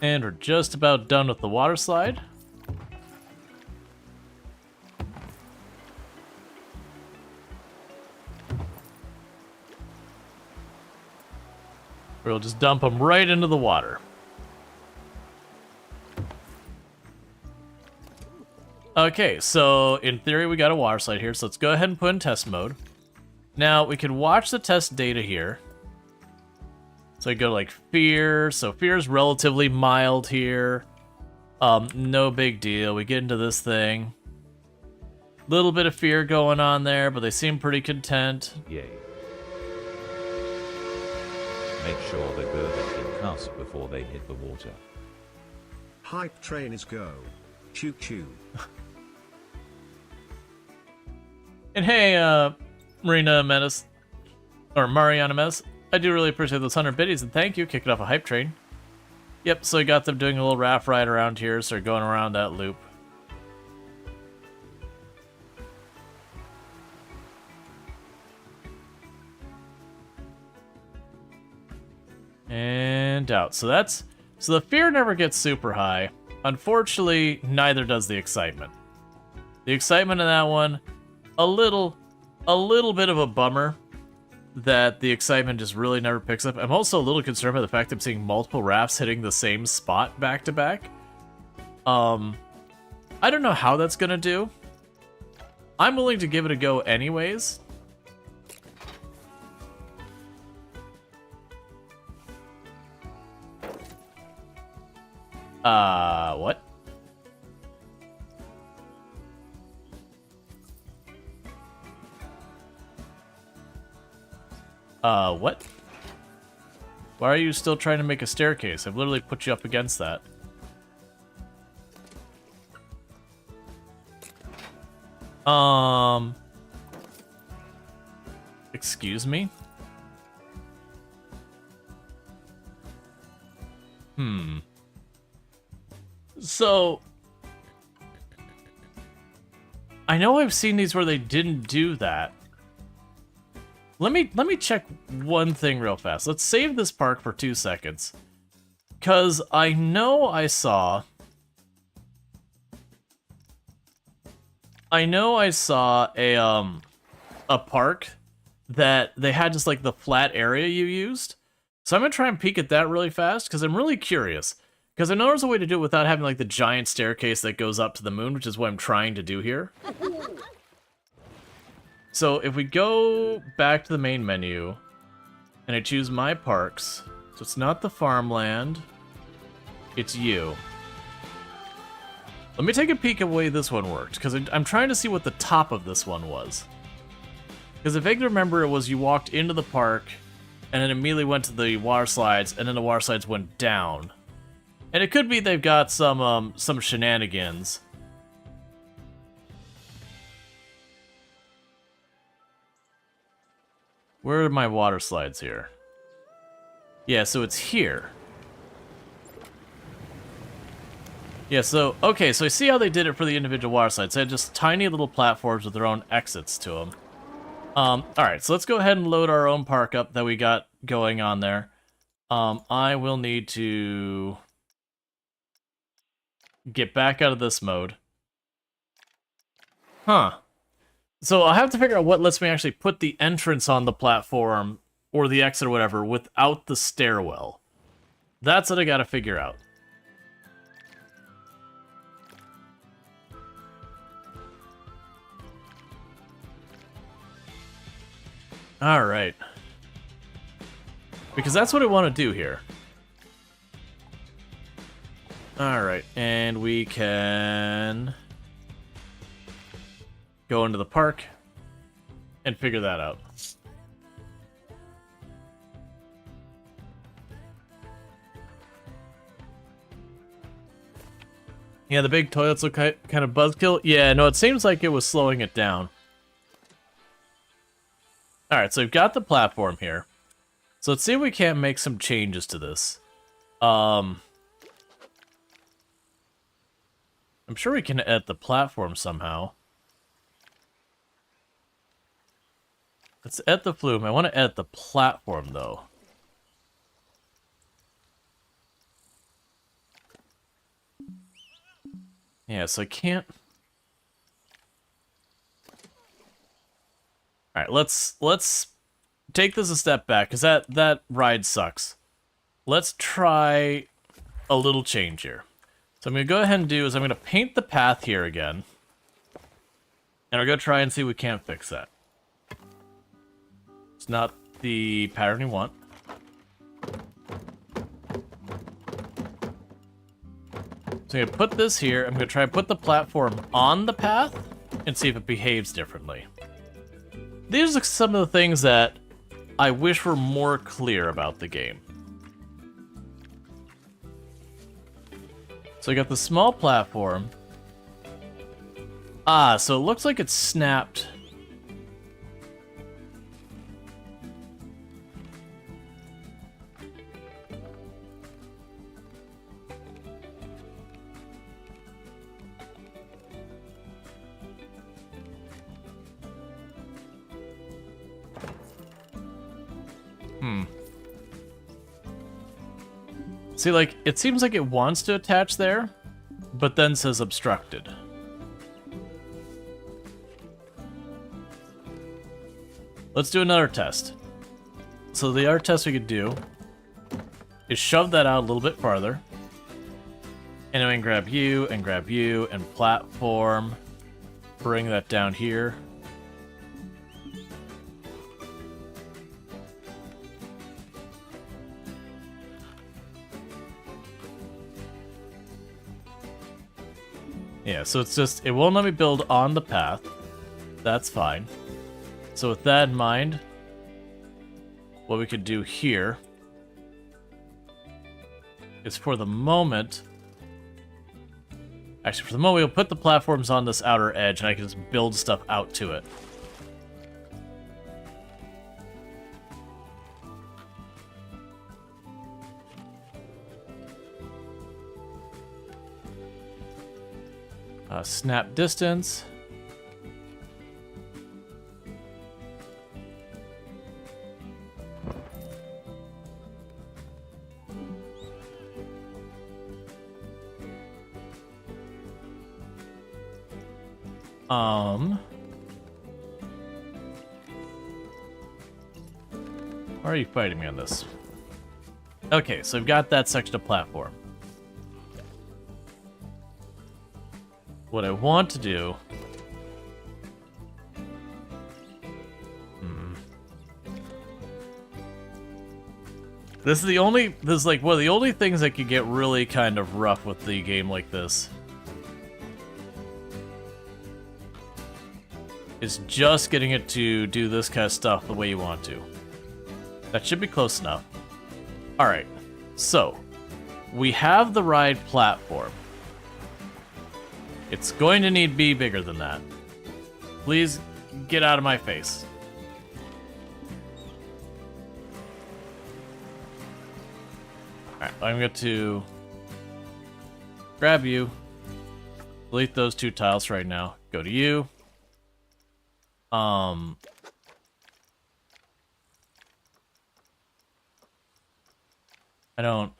And we're just about done with the water slide. We'll just dump them right into the water. Okay, so in theory we got a water slide here, so let's go ahead and put in test mode. Now we can watch the test data here. So I go to like fear, so fear is relatively mild here. No big deal. We get into this thing. Little bit of fear going on there, but they seem pretty content.
Yay. Make sure the girder can cuss before they hit the water.
Hype train is go. Choo choo.
And hey, Marina Menace, or Mariana Menace, I do really appreciate those 100 biddies, and thank you, kicking off a hype train. Yep, so I got them doing a little raft ride around here, so they're going around that loop. And out. So the fear never gets super high. Unfortunately, neither does the excitement. The excitement in that one, a little bit of a bummer that the excitement just really never picks up. I'm also a little concerned by the fact I'm seeing multiple rafts hitting the same spot back to back. I don't know how that's gonna do. I'm willing to give it a go anyways. What? What? Why are you still trying to make a staircase? I've literally put you up against that. Excuse me? So, I know I've seen these where they didn't do that. Let me check one thing real fast. Let's save this park for 2 seconds. 'Cause I know I saw a park that they had just like the flat area you used. So I'm gonna try and peek at that really fast because I'm really curious. Because I know there's a way to do it without having like the giant staircase that goes up to the moon, which is what I'm trying to do here. So if we go back to the main menu, and I choose my parks, so it's not the farmland, it's you. Let me take a peek at the way this one worked, because I'm trying to see what the top of this one was. Because if I can remember, it was you walked into the park, and then immediately went to the water slides, and then the water slides went down. And it could be they've got some shenanigans. Where are my water slides here? Yeah, so it's here. Yeah, so, okay, so I see how they did it for the individual water slides. They had just tiny little platforms with their own exits to them. Alright, so let's go ahead and load our own park up that we got going on there. I will need to get back out of this mode. Huh. So I'll have to figure out what lets me actually put the entrance on the platform, or the exit or whatever, without the stairwell. That's what I gotta figure out. Alright. Because that's what I want to do here. Alright, and we can go into the park and figure that out. Yeah, the big toilets look kind of buzzkill. Yeah, no, it seems like it was slowing it down. Alright, so we've got the platform here. So let's see if we can't make some changes to this. I'm sure we can edit the platform somehow. Let's edit the flume. I want to edit the platform, though. Yeah, so I can't... Alright, let's take this a step back, because that ride sucks. Let's try a little change here. So I'm going to go ahead and I'm going to paint the path here again. And we're going to try and see if we can't fix that. It's not the pattern we want. So I'm going to put this here. I'm going to try and put the platform on the path and see if it behaves differently. These are some of the things that I wish were more clear about the game. So I got the small platform. Ah, so it looks like it's snapped. See, like, it seems like it wants to attach there, but then says obstructed. Let's do another test. So the other test we could do is shove that out a little bit farther. And then we can grab you and platform. Bring that down here. Yeah, so it's just, it won't let me build on the path. That's fine. So with that in mind, what we could do here is for the moment... Actually, for the moment, we'll put the platforms on this outer edge, and I can just build stuff out to it. Snap distance. Why are you fighting me on this? Okay, so I've got that section of platform. What I want to do... This is the only... This is like one of the only things that could get really kind of rough with the game like this. Is just getting it to do this kind of stuff the way you want to. That should be close enough. Alright, so we have the ride platform. It's going to need to be bigger than that. Please get out of my face. Alright, I'm going to grab you. Delete those two tiles right now. Go to you. I don't...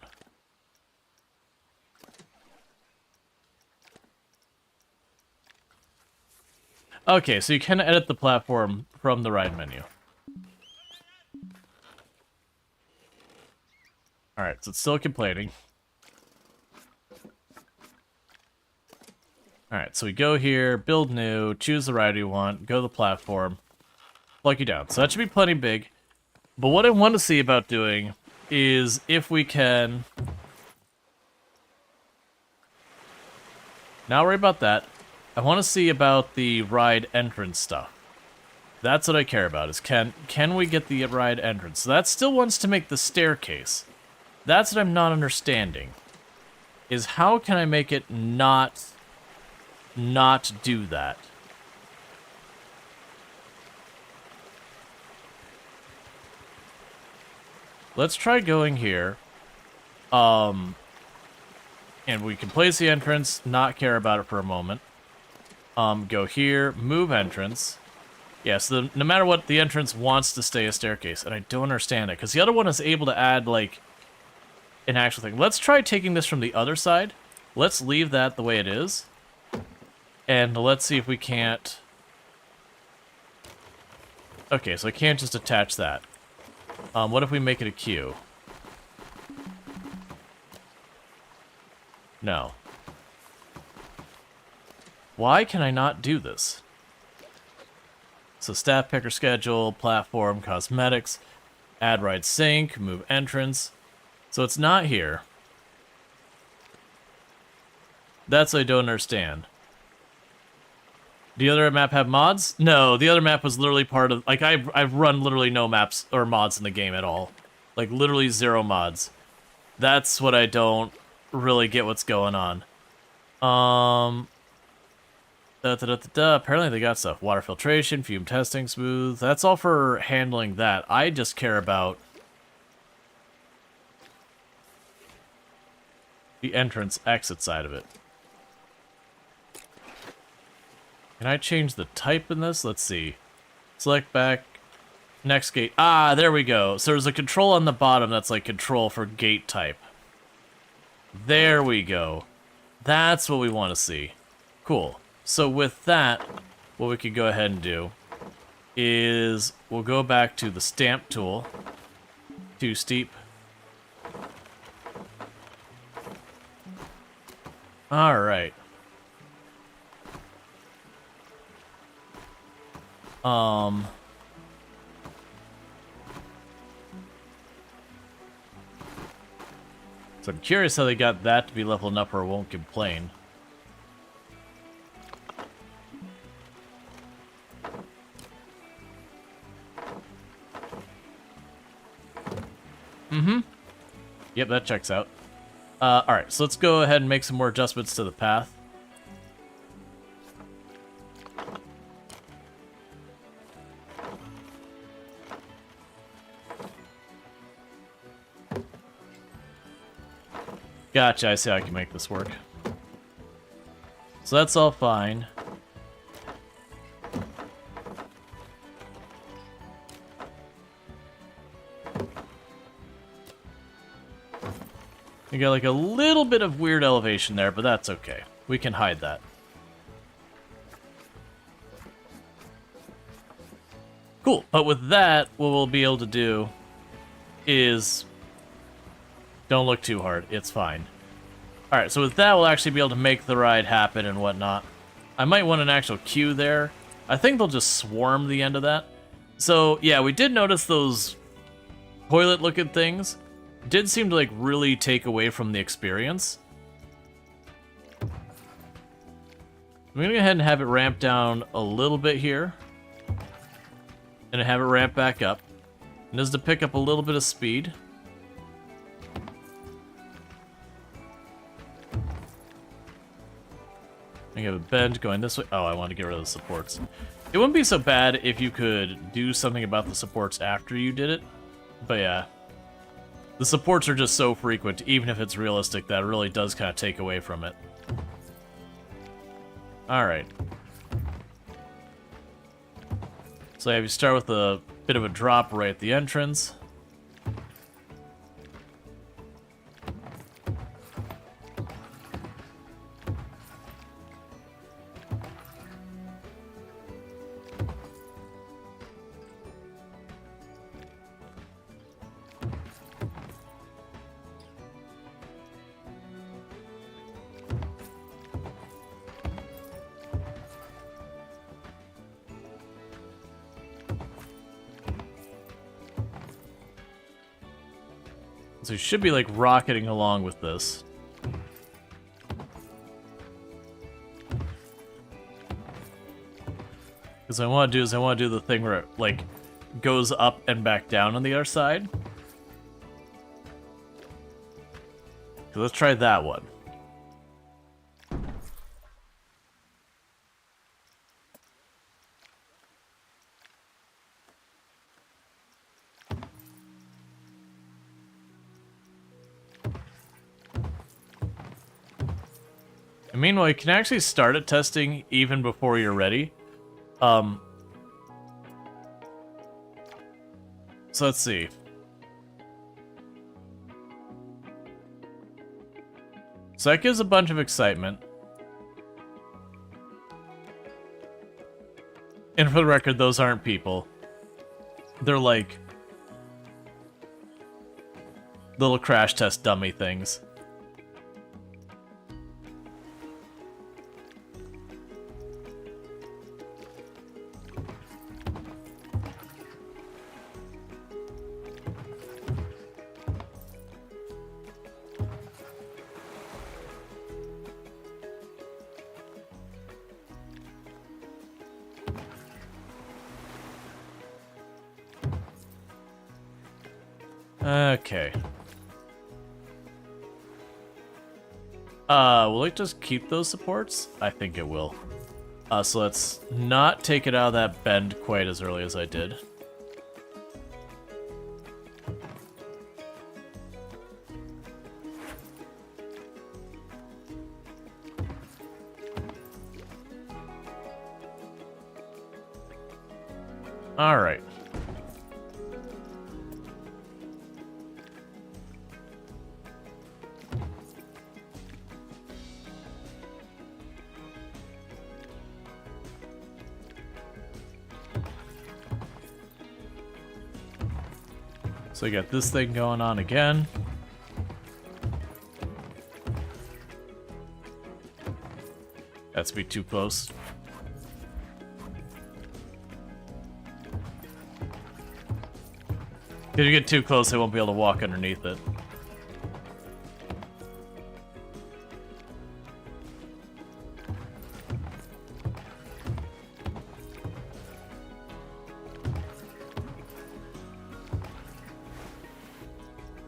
Okay, so you can edit the platform from the ride menu. Alright, so it's still complaining. Alright, so we go here, build new, choose the ride you want, go to the platform, plug you down. So that should be plenty big. But what I want to see about doing is if we can... Not worry about that. I want to see about the ride entrance stuff. That's what I care about, is can we get the ride entrance? So that still wants to make the staircase. That's what I'm not understanding. Is how can I make it not do that? Let's try going here. And we can place the entrance, not care about it for a moment. Go here, move entrance. Yes, no matter what, the entrance wants to stay a staircase, and I don't understand it, because the other one is able to add, like, an actual thing. Let's try taking this from the other side. Let's leave that the way it is. And let's see if we can't... Okay, so I can't just attach that. What if we make it a queue? No. Why can I not do this? So staff picker schedule, platform, cosmetics, add ride sync, move entrance. So it's not here. That's what I don't understand. The other map have mods? No, the other map was literally part of... Like, I've run literally no maps or mods in the game at all. Like, literally 0 mods. That's what I don't really get what's going on. Apparently they got stuff. Water filtration, fume testing, smooth. That's all for handling that. I just care about the entrance exit side of it. Can I change the type in this? Let's see. Select back. Next gate. Ah, there we go. So there's a control on the bottom that's like control for gate type. There we go. That's what we want to see. Cool. So with that, what we could go ahead and do is we'll go back to the stamp tool. Too steep. All right. So I'm curious how they got that to be leveled up or won't complain. Yep, that checks out. Alright, so let's go ahead and make some more adjustments to the path. Gotcha, I see how I can make this work. So that's all fine. You got like a little bit of weird elevation there, but that's okay. We can hide that. Cool, but with that, what we'll be able to do is... Don't look too hard, it's fine. Alright, so with that, we'll actually be able to make the ride happen and whatnot. I might want an actual queue there. I think they'll just swarm the end of that. So, yeah, we did notice those toilet-looking things. Did seem to, like, really take away from the experience. I'm gonna go ahead and have it ramp down a little bit here. And have it ramp back up. And just to pick up a little bit of speed. I have a bend going this way. Oh, I want to get rid of the supports. It wouldn't be so bad if you could do something about the supports after you did it. But yeah. The supports are just so frequent, even if it's realistic, that it really does kind of take away from it. Alright. So yeah, you start with a bit of a drop right at the entrance. So you should be like rocketing along with this. Because I want to do the thing where it like goes up and back down on the other side. So let's try that one. And meanwhile, you can actually start at testing even before you're ready. So let's see. So that gives a bunch of excitement. And for the record, those aren't people. They're like little crash test dummy things. Okay. Will it just keep those supports? I think it will. So let's not take it out of that bend quite as early as I did. All right. So we got this thing going on again. That's be too close. If you get too close, they won't be able to walk underneath it.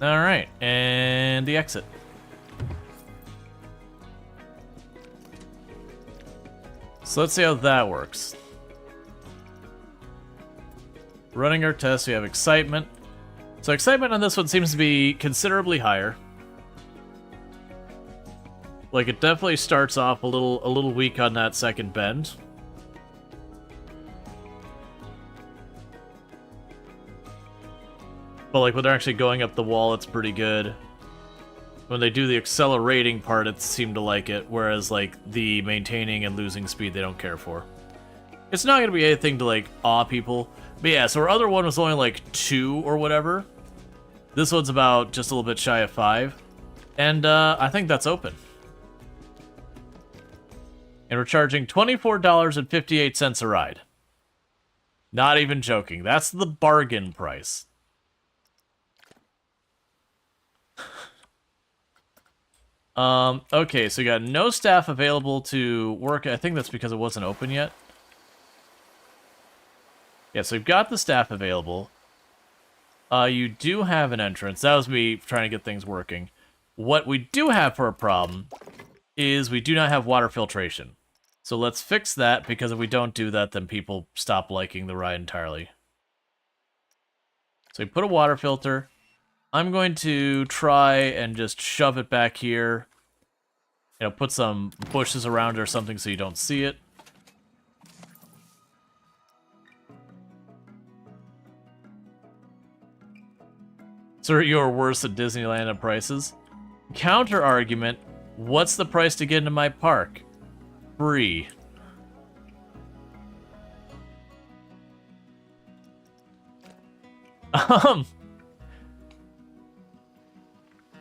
Alright, and the exit. So let's see how that works. Running our test, we have excitement. So excitement on this one seems to be considerably higher. Like it definitely starts off a little weak on that second bend. But like when they're actually going up the wall, it's pretty good. When they do the accelerating part, it seemed to like it, whereas like the maintaining and losing speed, they don't care for. It's not gonna be anything to like awe people. But yeah, so our other one was only like 2 or whatever. This one's about just a little bit shy of 5. And I think that's open. And we're charging $24.58 a ride. Not even joking. That's the bargain price. Okay, so you got no staff available to work. I think that's because it wasn't open yet. Yeah, so you've got the staff available. You do have an entrance. That was me trying to get things working. What we do have for a problem is we do not have water filtration. So let's fix that, because if we don't do that, then people stop liking the ride entirely. So we put a water filter. I'm going to try and just shove it back here. You know, put some bushes around it or something so you don't see it. So you're worse at Disneyland at prices? Counter argument, what's the price to get into my park? Free.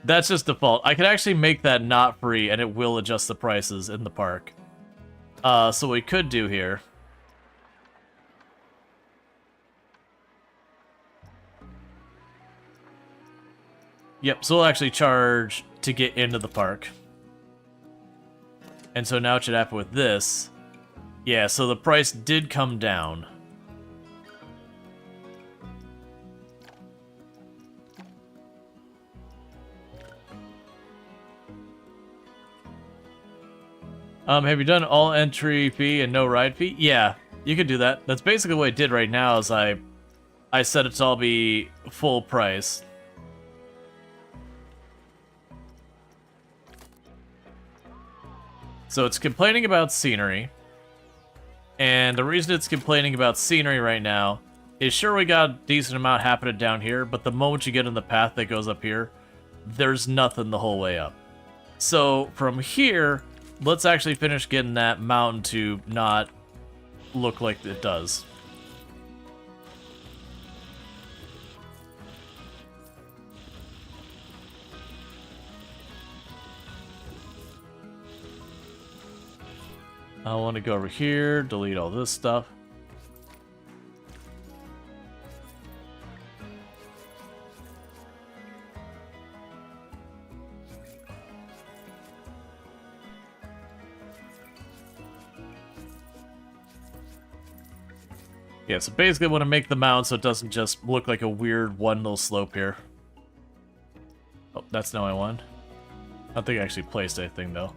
That's just default. I could actually make that not free, and it will adjust the prices in the park. So what we could do here... Yep, so we'll actually charge to get into the park. And so now it should happen with this. Yeah, so the price did come down. Have you done all entry fee and no ride fee? Yeah, you could do that. That's basically what I did right now is I set it to all be full price. So it's complaining about scenery. And the reason it's complaining about scenery right now is sure we got a decent amount happening down here, but the moment you get in the path that goes up here, there's nothing the whole way up. So from here, let's actually finish getting that mountain to not look like it does. I want to go over here, delete all this stuff. Yeah, so basically I want to make the mound so it doesn't just look like a weird one little slope here. Oh, that's not what I want. I don't think I actually placed anything though.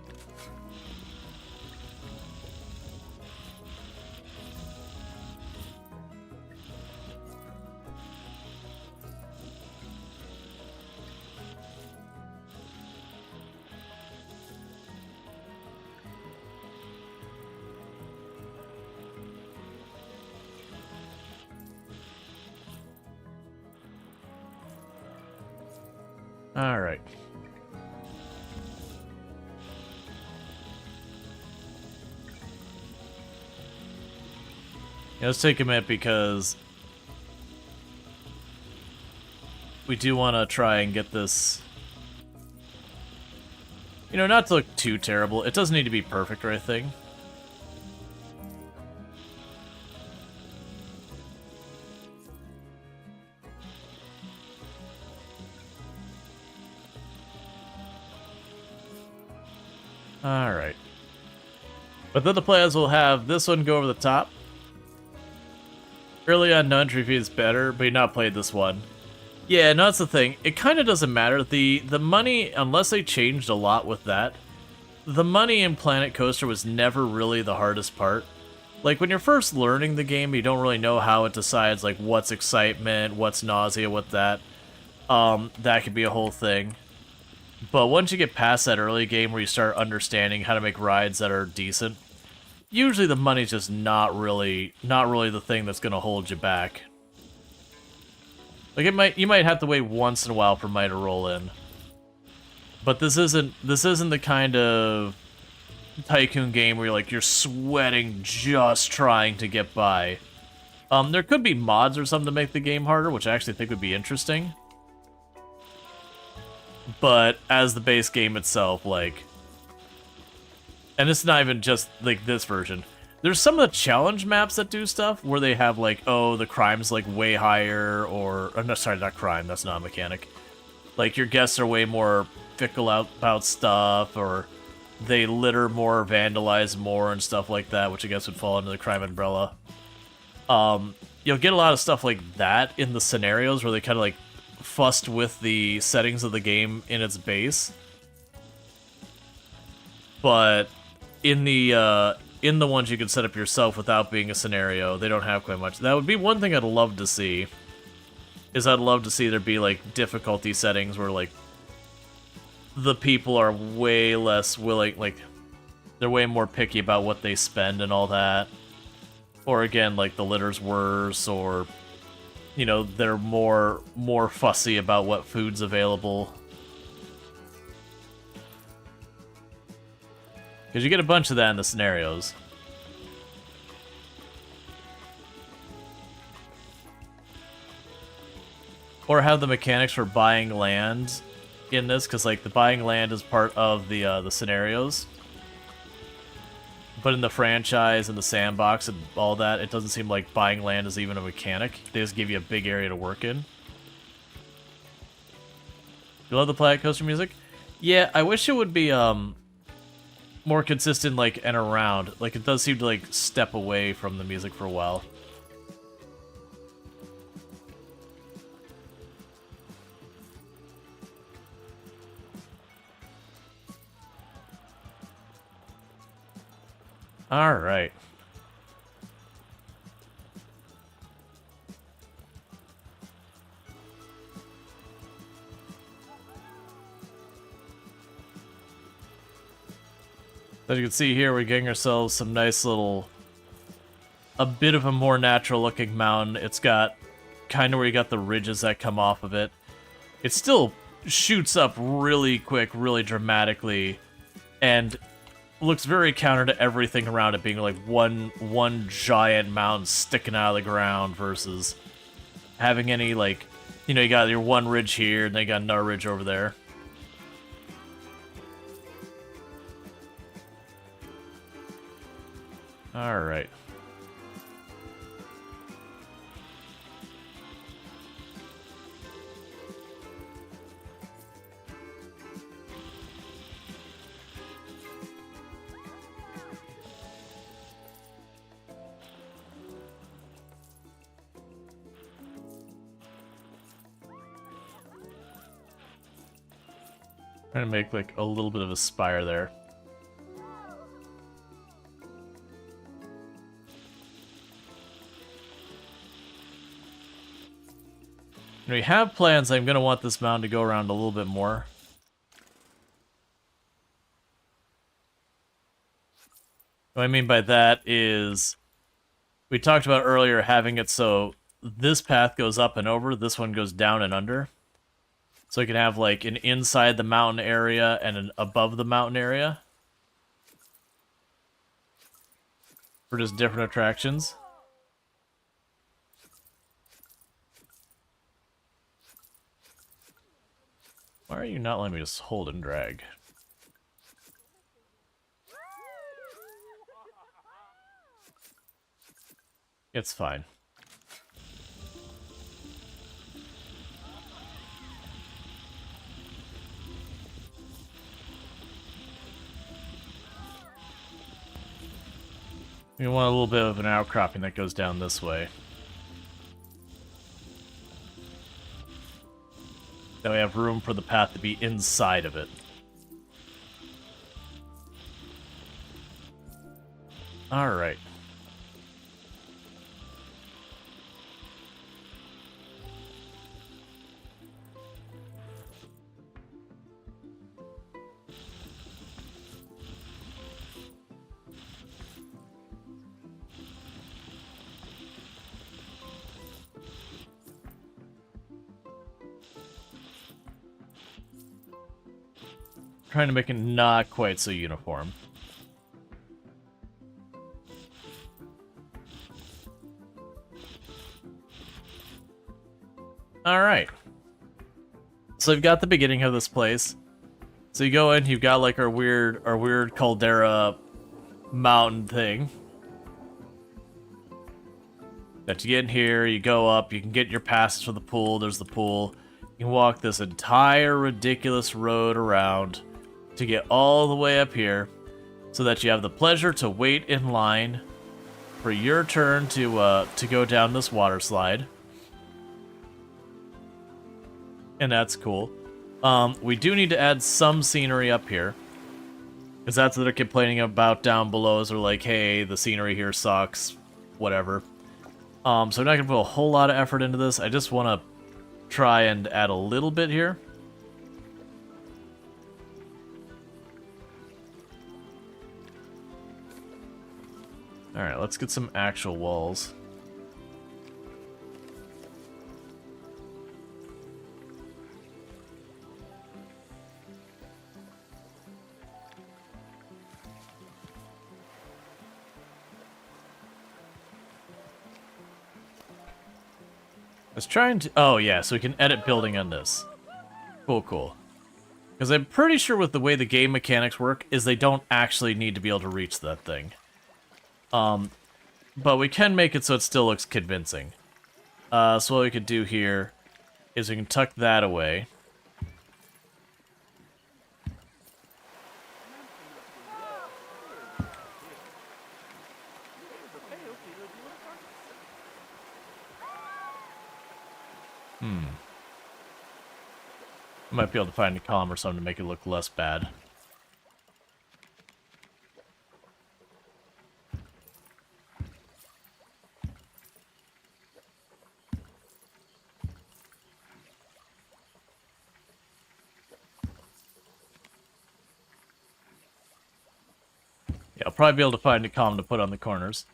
All right. Yeah, let's take a minute because we do want to try and get this, you know, not to look too terrible. It doesn't need to be perfect or anything. Alright. But then the players will have this one go over the top. Early on, no entry fee is better, but you've not played this one. Yeah, no, that's the thing. It kind of doesn't matter. The money, unless they changed a lot with that, the money in Planet Coaster was never really the hardest part. Like, when you're first learning the game, you don't really know how it decides, like, what's excitement, what's nausea, what that. That could be a whole thing. But once you get past that early game where you start understanding how to make rides that are decent, usually the money's just not really the thing that's gonna hold you back. Like you might have to wait once in a while for money to roll in. But this isn't the kind of tycoon game where you're sweating just trying to get by. There could be mods or something to make the game harder, which I actually think would be interesting. But as the base game itself, like, and it's not even just like this version. There's some of the challenge maps that do stuff where they have like, oh, the crime's like way higher, or no, sorry, not crime. That's not a mechanic. Like your guests are way more fickle about stuff, or they litter more, vandalize more, and stuff like that, which I guess would fall under the crime umbrella. You'll get a lot of stuff like that in the scenarios where they kind of like fussed with the settings of the game in its base. But in the ones you can set up yourself without being a scenario, they don't have quite much. That would be one thing I'd love to see. I'd love to see there be like difficulty settings where like the people are way less willing, like they're way more picky about what they spend and all that. Or again, like the litter's worse, or you know, they're more fussy about what food's available. Because you get a bunch of that in the scenarios. Or have the mechanics for buying land in this, because like the buying land is part of the scenarios. But in the franchise and the sandbox and all that, it doesn't seem like buying land is even a mechanic. They just give you a big area to work in. You love the Planet Coaster music? Yeah, I wish it would be more consistent, like, and around. Like, it does seem to, like, step away from the music for a while. Alright. As you can see here, we're getting ourselves some nice little... a bit of a more natural looking mountain. It's got kind of where you got the ridges that come off of it. It still shoots up really quick, really dramatically, and looks very counter to everything around it being like one giant mountain sticking out of the ground versus having any, like, you know, you got your one ridge here and then you got another ridge over there. Alright. Trying to make like a little bit of a spire there. We have plans. I'm going to want this mountain to go around a little bit more. What I mean by that is, we talked about earlier having it so this path goes up and over, this one goes down and under. So you can have like an inside the mountain area and an above the mountain area for just different attractions. Why are you not letting me just hold and drag? It's fine. We want a little bit of an outcropping that goes down this way. Then we have room for the path to be inside of it. Alright. Trying to make it not quite so uniform. Alright. So we've got the beginning of this place. So you go in, you've got like our weird caldera mountain thing. That you get in here, you go up, you can get your passes for the pool, there's the pool. You can walk this entire ridiculous road around to get all the way up here so that you have the pleasure to wait in line for your turn to go down this water slide. And that's cool. We do need to add some scenery up here. Because that's what they're complaining about down below. Is they're like, hey, the scenery here sucks. Whatever. So I'm not going to put a whole lot of effort into this. I just want to try and add a little bit here. Alright, let's get some actual walls. I was trying to... Oh, yeah, so we can edit building on this. Cool, cool. Because I'm pretty sure with the way the game mechanics work is they don't actually need to be able to reach that thing. But we can make it so it still looks convincing. So what we could do here is we can tuck that away. Might be able to find a column or something to make it look less bad. Yeah, I'll probably be able to find a column to put on the corners.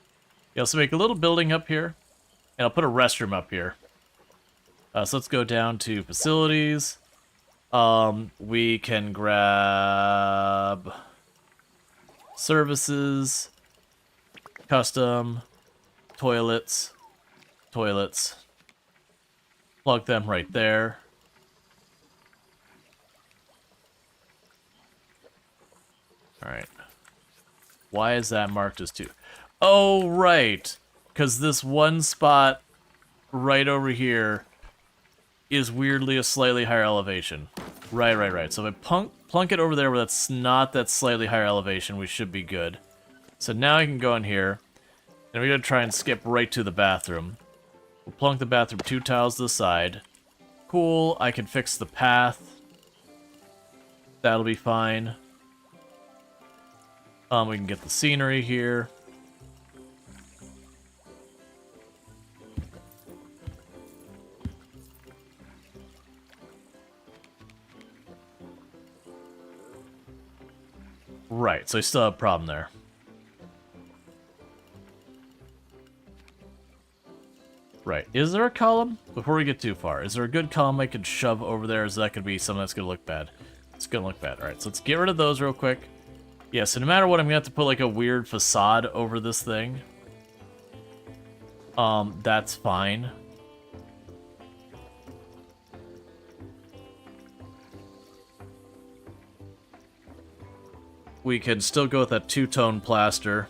Yeah, so make a little building up here, and I'll put a restroom up here. So let's go down to facilities. We can grab services, custom, toilets, plug them right there. Alright. Why is that marked as 2? Oh, right. Because this one spot right over here is weirdly a slightly higher elevation. Right. So if I plunk it over there where that's not that slightly higher elevation, we should be good. So now I can go in here, and we're going to try and skip right to the bathroom. We'll plunk the bathroom 2 tiles to the side. Cool, I can fix the path. That'll be fine. We can get the scenery here. Right, so I still have a problem there. Right, is there a column? Before we get too far, is there a good column I could shove over there? Or is that going to be something that's going to look bad? It's going to look bad. Alright, so let's get rid of those real quick. Yeah, so no matter what, I'm going to have to put like a weird facade over this thing. That's fine. We can still go with that 2-tone plaster.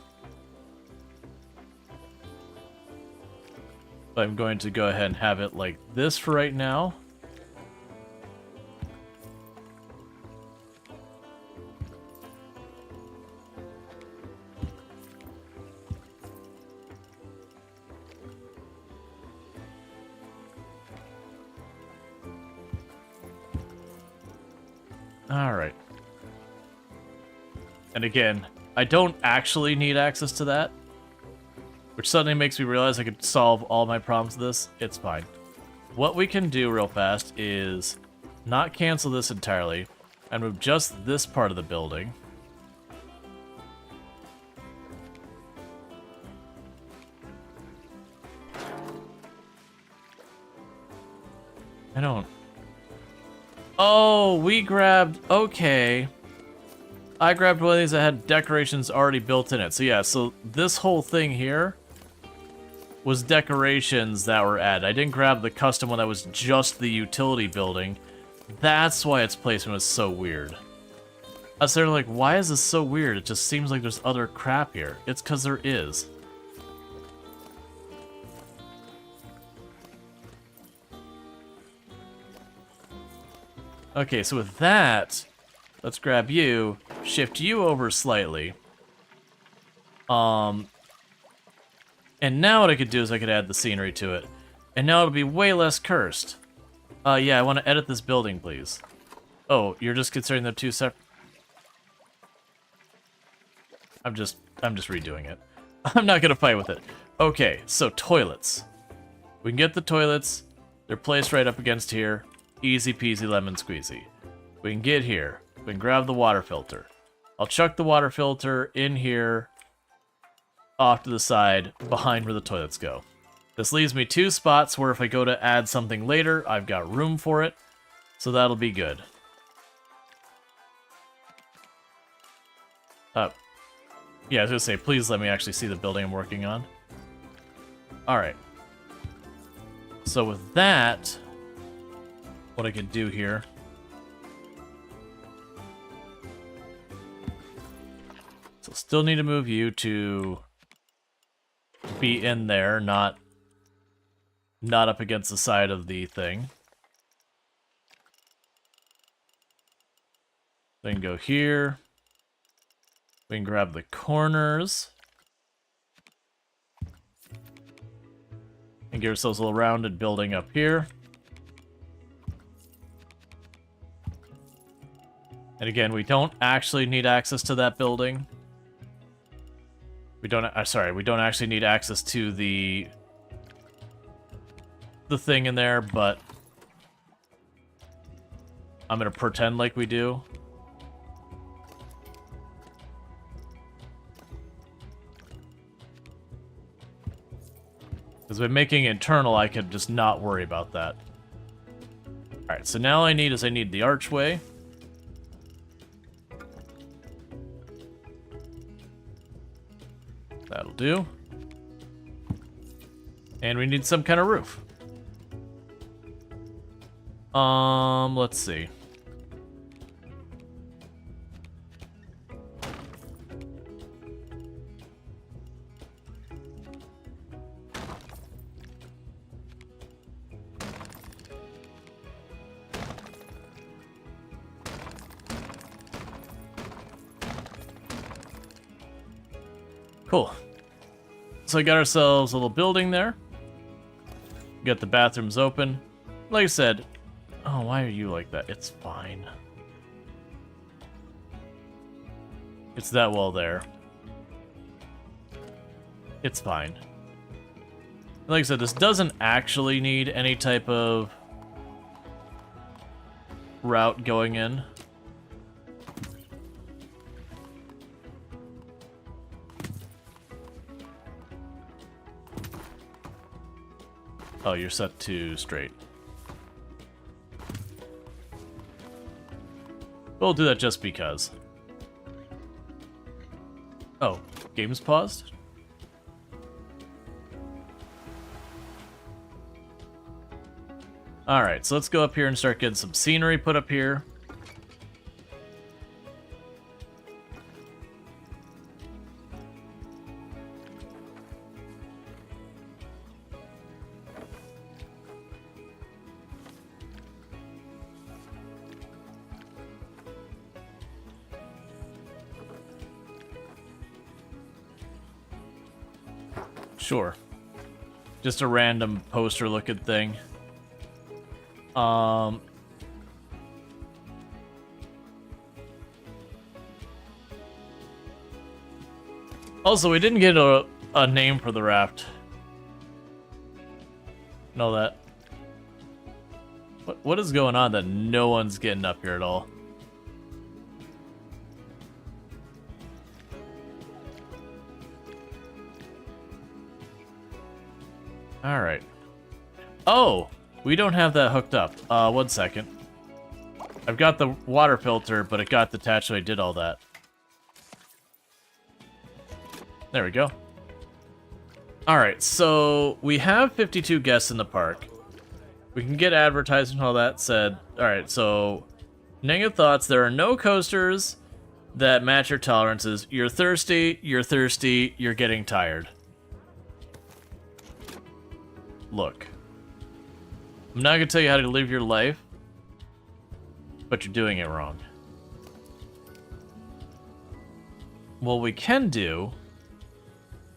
But I'm going to go ahead and have it like this for right now. Alright. And again, I don't actually need access to that, which suddenly makes me realize I could solve all my problems with this. It's fine. What we can do real fast is not cancel this entirely and move just this part of the building. I don't... Oh, we grabbed... Okay. I grabbed one of these that had decorations already built in it. So yeah, so this whole thing here was decorations that were added. I didn't grab the custom one that was just the utility building. That's why its placement was so weird. I was sort of like, why is this so weird? It just seems like there's other crap here. It's because there is. Okay, so with that, let's grab you, shift you over slightly. And now what I could do is I could add the scenery to it. And now it'll be way less cursed. Yeah, I want to edit this building, please. Oh, you're just considering them two separate... I'm just redoing it. I'm not gonna fight with it. Okay, so toilets. We can get the toilets. They're placed right up against here. Easy peasy lemon squeezy. We can get here. We can grab the water filter. I'll chuck the water filter in here, off to the side, behind where the toilets go. This leaves me 2 spots where if I go to add something later, I've got room for it. So that'll be good. Yeah, I was gonna say, please let me actually see the building I'm working on. Alright. So with that, what I could do here... So still need to move you to be in there, not up against the side of the thing. Then go here. We can grab the corners. And get ourselves a little rounded building up here. And again, we don't actually need access to that building. We don't actually need access to the thing in there, but I'm gonna pretend like we do. Because by making it internal, I could just not worry about that. Alright, so now I need the archway. That'll do. And we need some kind of roof. Let's see. Cool. So we got ourselves a little building there. Got the bathrooms open. Like I said, oh, why are you like that? It's fine. It's that well there. It's fine. Like I said, this doesn't actually need any type of route going in. Oh, you're set to straight. We'll do that just because. Oh, game's paused? Alright, so let's go up here and start getting some scenery put up here. Sure. Just a random poster looking thing. Also, we didn't get a name for the raft. Know that. What is going on that no one's getting up here at all? Alright. Oh! We don't have that hooked up. 1 second. I've got the water filter, but it got detached, so I did all that. There we go. Alright, so we have 52 guests in the park. We can get advertising and all that said. Alright, so negative thoughts. There are no coasters. that match your tolerances. You're thirsty, you're getting tired. Look. I'm not going to tell you how to live your life, but you're doing it wrong. What we can do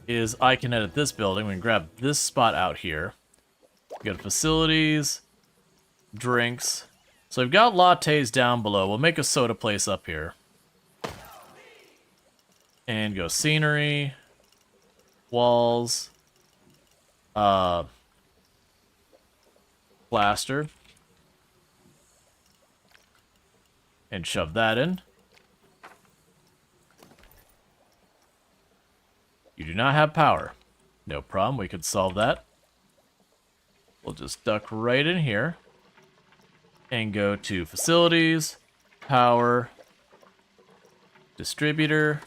is I can edit this building. We can grab this spot out here. We got facilities, drinks. So I've got lattes down below. We'll make a soda place up here. And go scenery, walls, plaster. And shove that in. You do not have power. No problem, we could solve that. We'll just duck right in here. And go to facilities, power, distributor.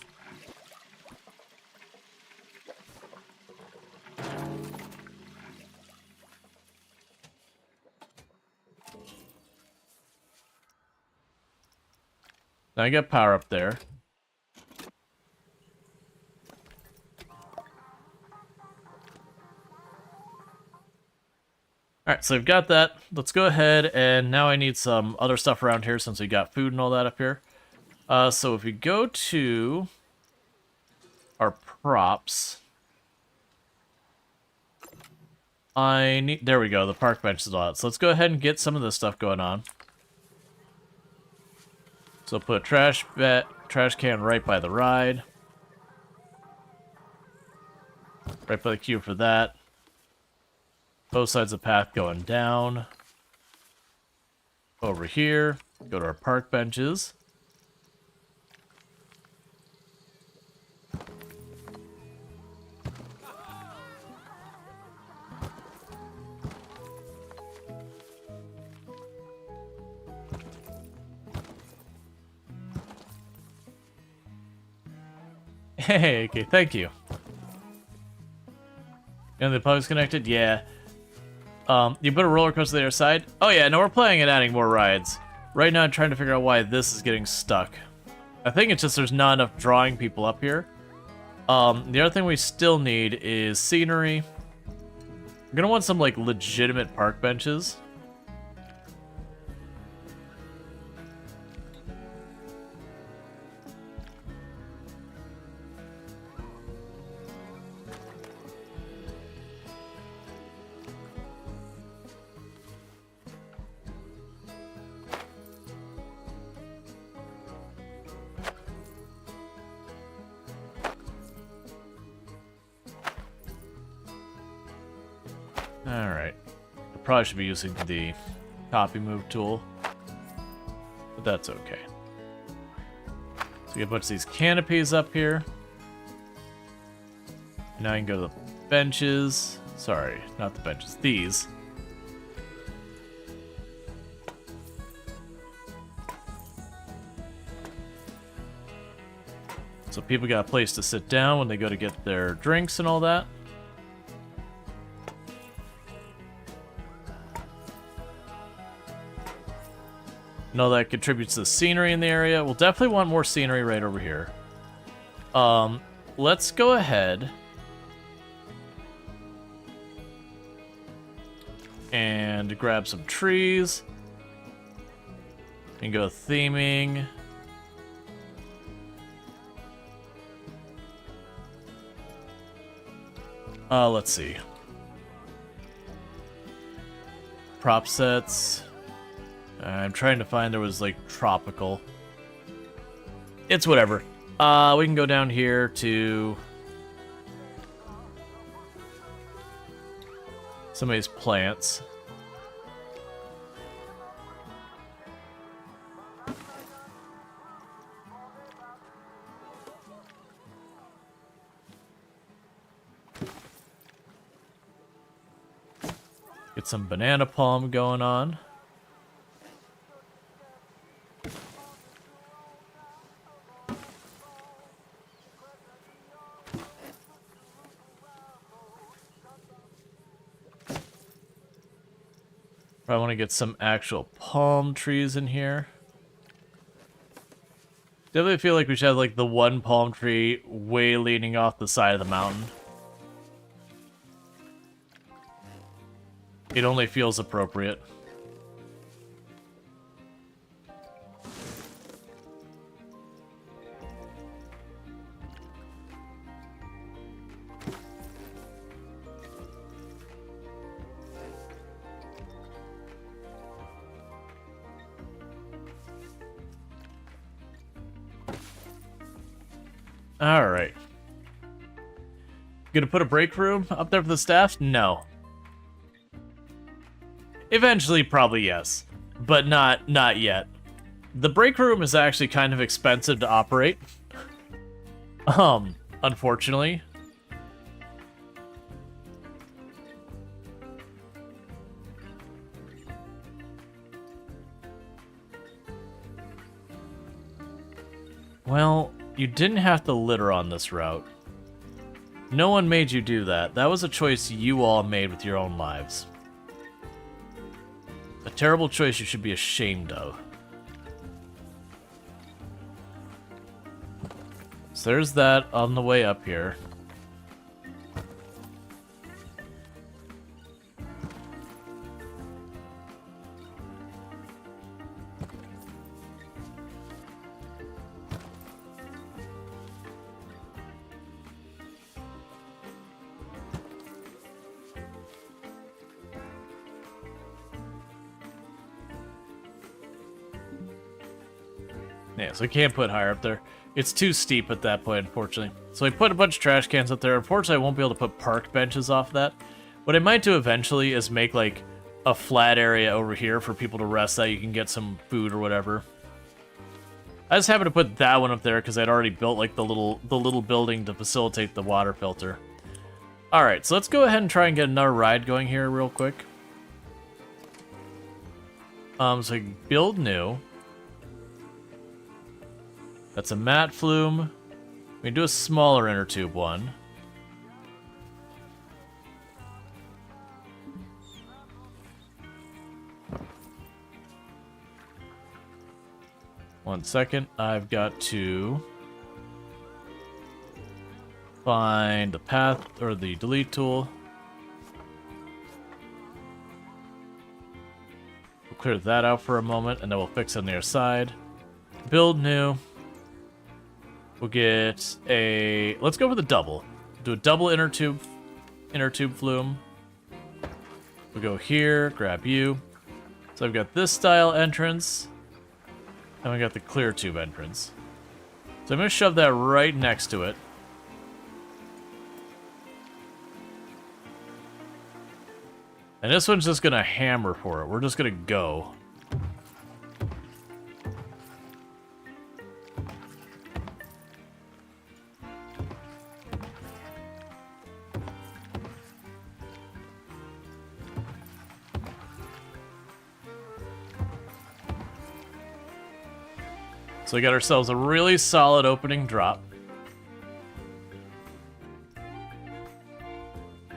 Now I got power up there. Alright, so we've got that. Let's go ahead, and now I need some other stuff around here since we got food and all that up here. So if we go to our props, there we go, the park benches and all that. So let's go ahead and get some of this stuff going on. So put a trash can right by the ride. Right by the queue for that. Both sides of the path going down. Over here, go to our park benches. Hey, okay, thank you. And the pub's connected? Yeah. You put a roller coaster on the other side? Oh yeah, no, we're playing and adding more rides. Right now I'm trying to figure out why this is getting stuck. I think it's just there's not enough drawing people up here. The other thing we still need is scenery. We're gonna want some, like, legitimate park benches. Alright. I probably should be using the copy move tool. But that's okay. So we get a bunch of these canopies up here. Now I can go to the benches. Sorry, not the benches. These. So people got a place to sit down when they go to get their drinks and all that. And all that contributes to the scenery in the area. We'll definitely want more scenery right over here. Let's go ahead and grab some trees and go theming. Let's see. Prop sets. I'm trying to find there was, like, tropical. It's whatever. We can go down here to some of these plants. Get some banana palm going on. I want to get some actual palm trees in here. Definitely feel like we should have like the one palm tree way leaning off the side of the mountain. It only feels appropriate. Alright. Gonna put a break room up there for the staff? No. Eventually, probably yes. But not yet. The break room is actually kind of expensive to operate. Unfortunately. Well, you didn't have to litter on this route. No one made you do that. That was a choice you all made with your own lives. A terrible choice you should be ashamed of. So there's that on the way up here. Yeah, so we can't put higher up there. It's too steep at that point, unfortunately. So I put a bunch of trash cans up there. Unfortunately, I won't be able to put park benches off that. What I might do eventually is make, like, a flat area over here for people to rest that you can get some food or whatever. I just happened to put that one up there because I'd already built, like, the little building to facilitate the water filter. Alright, so let's go ahead and try and get another ride going here real quick. So build new. That's a matte flume. We can do a smaller inner tube one. One second, I've got to find the path or the delete tool. We'll clear that out for a moment and then we'll fix it on the other side. Build new. We'll get a... Let's go with a double. Do a double inner tube flume. We'll go here, grab you. So I've got this style entrance. And we got the clear tube entrance. So I'm going to shove that right next to it. And this one's just going to hammer for it. We're just going to go. So we got ourselves a really solid opening drop.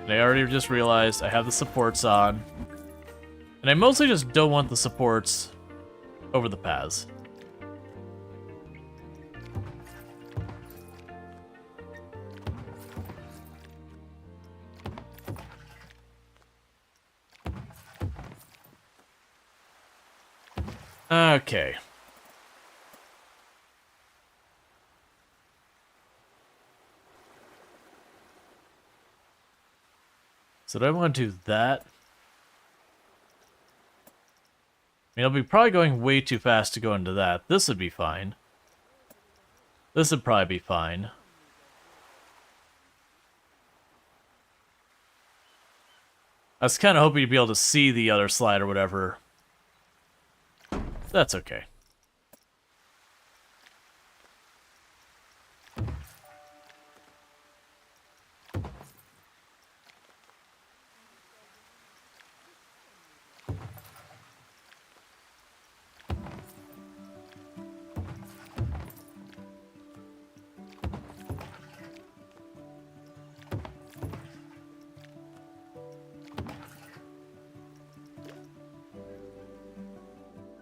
And I already just realized I have the supports on. And I mostly just don't want the supports over the paths. Okay. So do I want to do that? I mean, I'll be probably going way too fast to go into that. This would be fine. This would probably be fine. I was kind of hoping to be able to see the other slide or whatever. That's okay.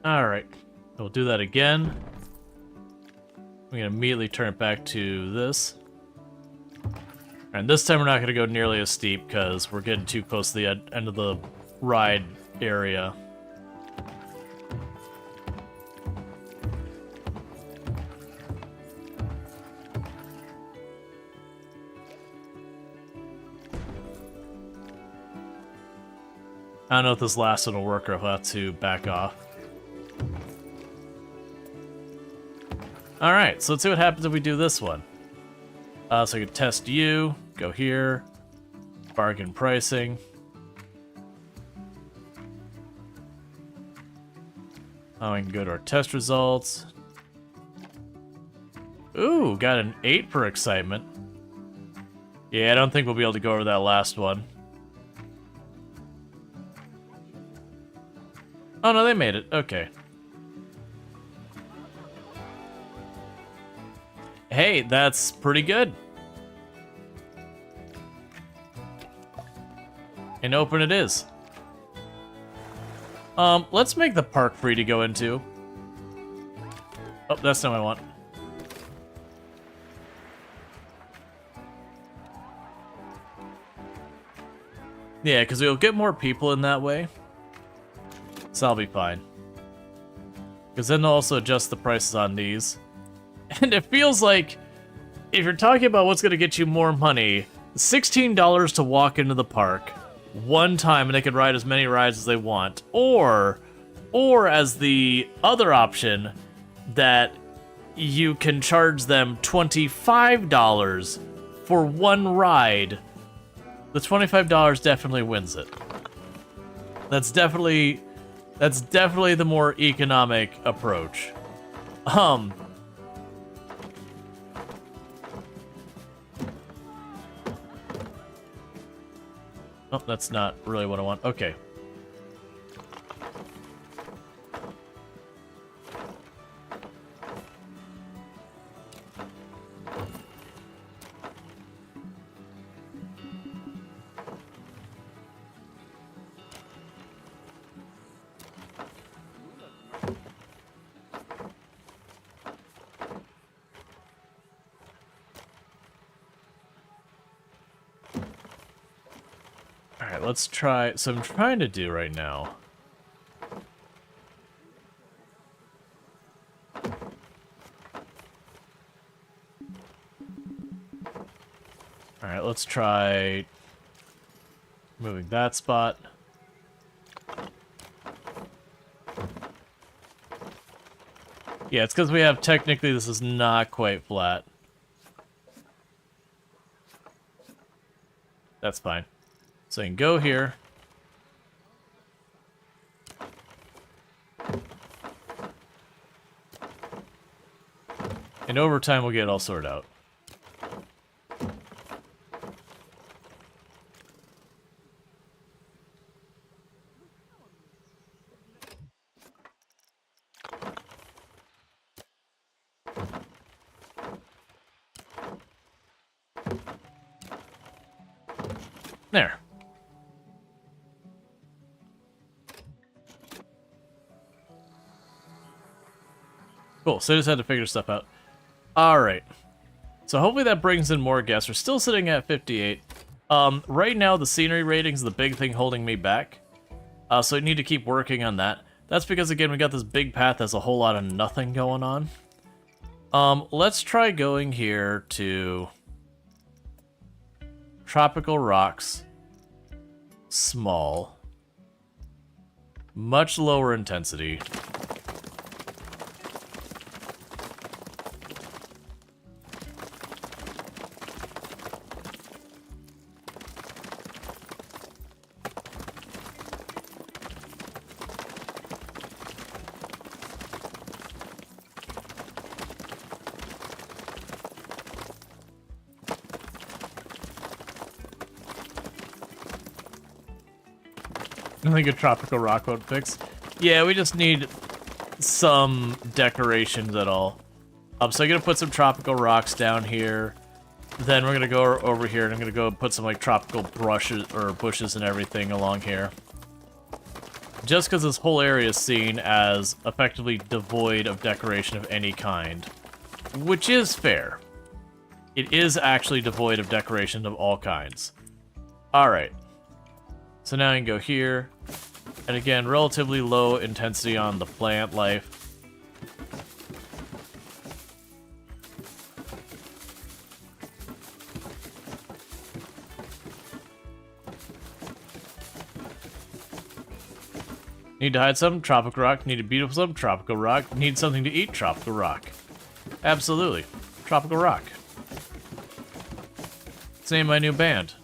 Alright, we'll do that again. We can immediately turn it back to this. And this time we're not going to go nearly as steep because we're getting too close to the end of the ride area. I don't know if this last one will work or if I'll have to back off. Alright, so let's see what happens if we do this one. So I can test you, go here, bargain pricing. Oh, we can go to our test results. Ooh, got an 8 for excitement. Yeah, I don't think we'll be able to go over that last one. Oh no, they made it. Okay. Hey, that's pretty good. And open it is. Let's make the park free to go into. Oh, that's not what I want. Yeah, because we'll get more people in that way. So I'll be fine. Because then they'll also adjust the prices on these. And it feels like, if you're talking about what's going to get you more money, $16 to walk into the park one time and they can ride as many rides as they want. Or as the other option, that you can charge them $25 for one ride. The $25 definitely wins it. That's definitely the more economic approach. Oh, that's not really what I want. Okay. Alright, let's try. So I'm trying to do right now. Alright, let's try moving that spot. Yeah, it's because we have, technically this is not quite flat. That's fine. So you can go here. And over time we'll get it all sorted out. There. Cool, so I just had to figure stuff out. Alright. So hopefully that brings in more guests. We're still sitting at 58. Right now, the scenery rating is the big thing holding me back. So I need to keep working on that. That's because, again, we got this big path that's a whole lot of nothing going on. Let's try going here to Tropical Rocks. Small. Much lower intensity. I think a tropical rock won't fix. Yeah, we just need some decorations at all. So I'm gonna put some tropical rocks down here. Then we're gonna go over here and I'm gonna go put some like tropical brushes or bushes and everything along here. Just because this whole area is seen as effectively devoid of decoration of any kind. which is fair. It is actually devoid of decoration of all kinds. Alright. So now I can go here. And again, relatively low intensity on the plant life. Need to hide something? Tropical rock. Need to beat up something? Tropical rock. Need something to eat? Tropical rock. Absolutely. Tropical rock. It's the name of my new band.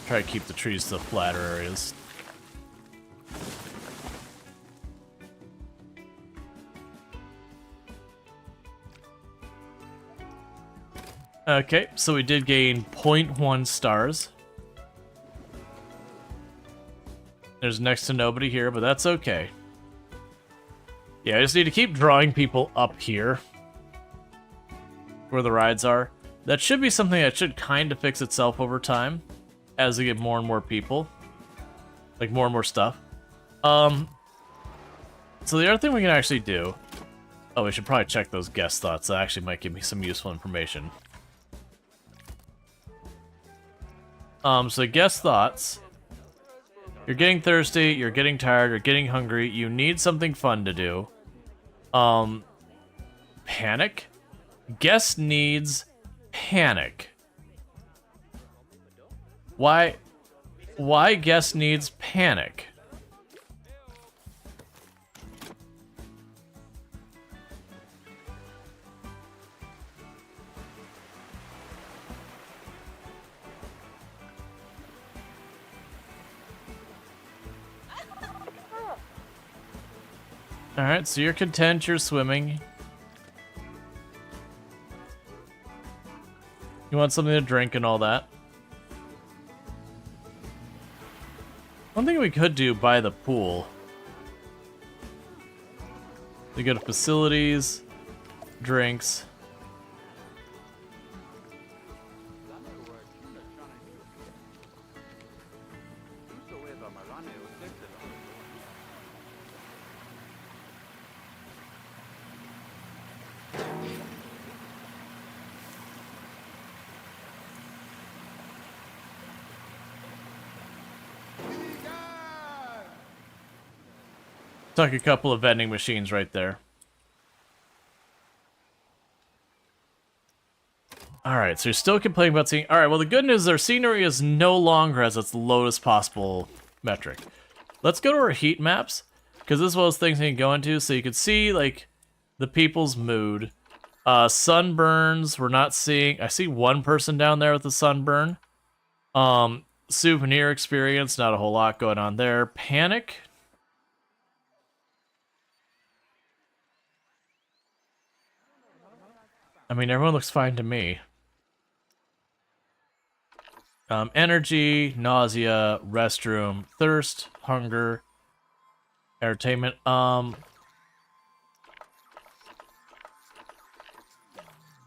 Try to keep the trees to the flatter areas. Okay, so we did gain 0.1 stars. There's next to nobody here, but that's okay. Yeah, I just need to keep drawing people up here. Where the rides are. That should be something that should kind of fix itself over time. As we get more and more people. Like more and more stuff. So the other thing we can actually do... Oh, we should probably check those guest thoughts. That actually might give me some useful information. So guest thoughts. You're getting thirsty, you're getting tired, you're getting hungry, you need something fun to do. Panic? Guest needs panic. Why guest needs panic? Alright, so you're content, you're swimming. You want something to drink and all that. One thing we could do by the pool. We go to facilities, drinks. Tuck a couple of vending machines right there. Alright, so you're still complaining about seeing... Alright, well the good news is our scenery is no longer as its lowest possible metric. Let's go to our heat maps, because this is one of those things we can go into, so you can see, like, the people's mood. Sunburns, we're not seeing... I see one person down there with a sunburn. Souvenir experience, not a whole lot going on there. Panic... I mean, everyone looks fine to me. Energy, nausea, restroom, thirst, hunger, entertainment. So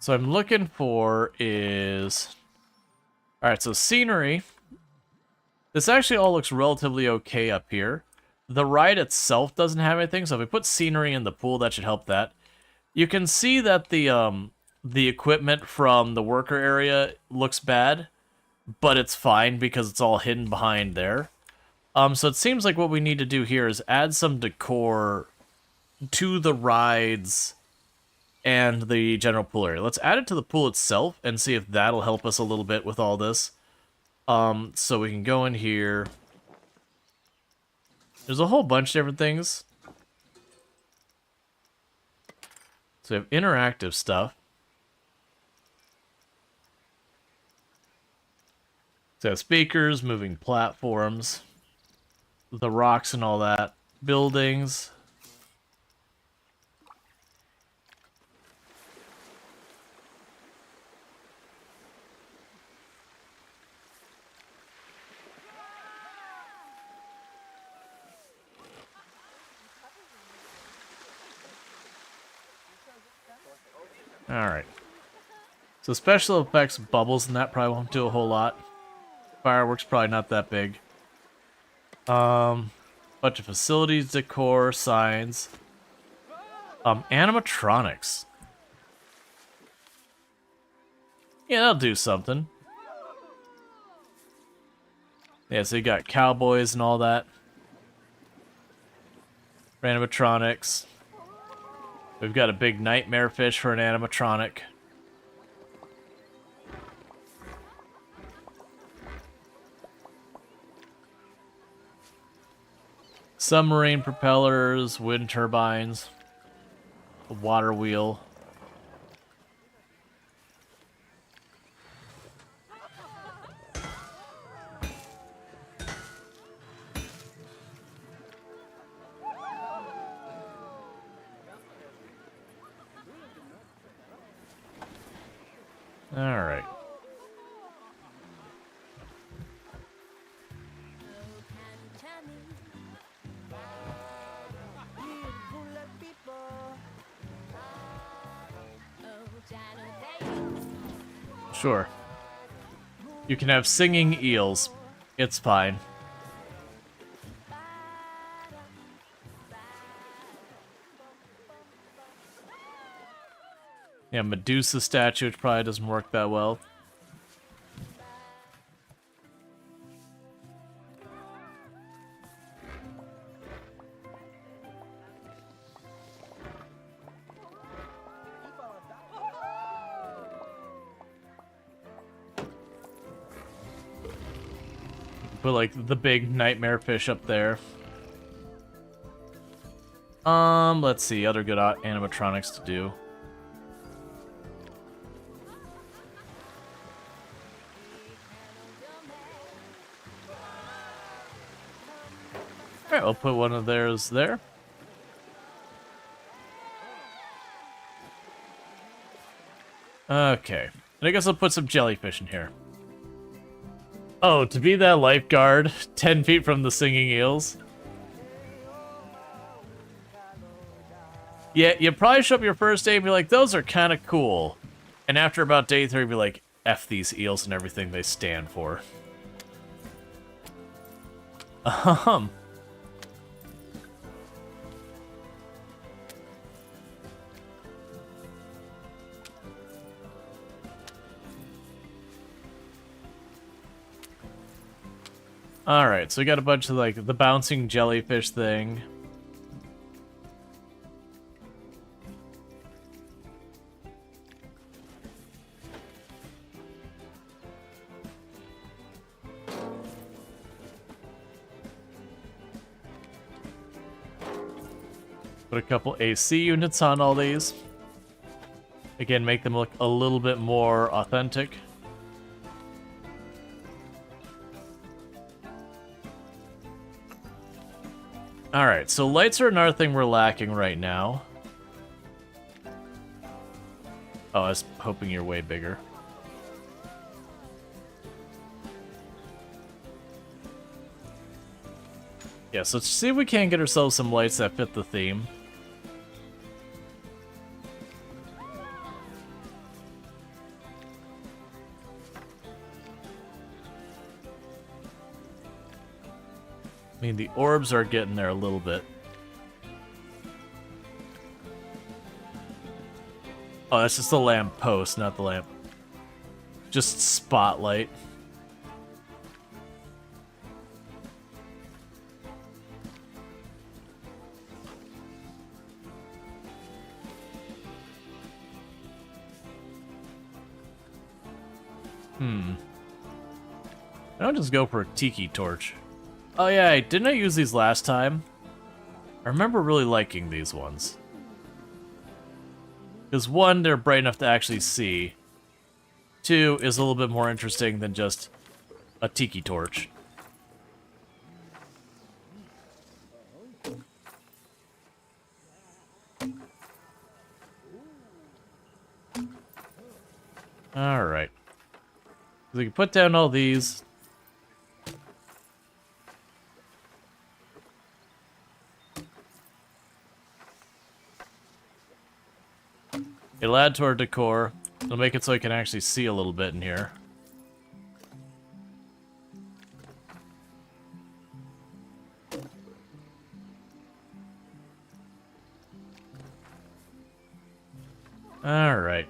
I'm looking for is... Alright, so scenery. This actually all looks relatively okay up here. The ride itself doesn't have anything, so if we put scenery in the pool, that should help that. You can see that the equipment from the worker area looks bad, but it's fine because it's all hidden behind there. So it seems like what we need to do here is add some decor to the rides and the general pool area. Let's add it to the pool itself and see if that'll help us a little bit with all this. So we can go in here. There's a whole bunch of different things. So we have interactive stuff. So speakers, moving platforms, the rocks and all that, buildings. Alright. So special effects, bubbles, and that probably won't do a whole lot. Fireworks probably not that big. Bunch of facilities, decor, signs. Animatronics. Yeah, that'll do something. Yeah, so you got cowboys and all that. For animatronics. We've got a big nightmare fish for an animatronic. Submarine propellers, wind turbines, a water wheel. All right. Sure. You can have singing eels. It's fine. Yeah, Medusa statue, which probably doesn't work that well. Put like the big nightmare fish up there. Let's see, other good animatronics to do. Alright, I'll put one of theirs there. Okay. And I guess I'll put some jellyfish in here. Oh, to be that lifeguard 10 feet from the singing eels? Yeah, you probably show up your first day and be like, those are kind of cool. And after about day 3, be like, F these eels and everything they stand for. Alright, so we got a bunch of, like, the bouncing jellyfish thing. Put a couple AC units on all these. Again, make them look a little bit more authentic. Alright, so lights are another thing we're lacking right now. Oh, I was hoping you're way bigger. Yeah, so let's see if we can get ourselves some lights that fit the theme. I mean, the orbs are getting there a little bit. Oh, that's just the lamp post, not the lamp. Just spotlight. I'll just go for a tiki torch. Oh yeah, didn't I use these last time? I remember really liking these ones. Because one, they're bright enough to actually see. Two, is a little bit more interesting than just a tiki torch. Alright. So we can put down all these. It'll add to our decor. It'll make it so I can actually see a little bit in here. Alright.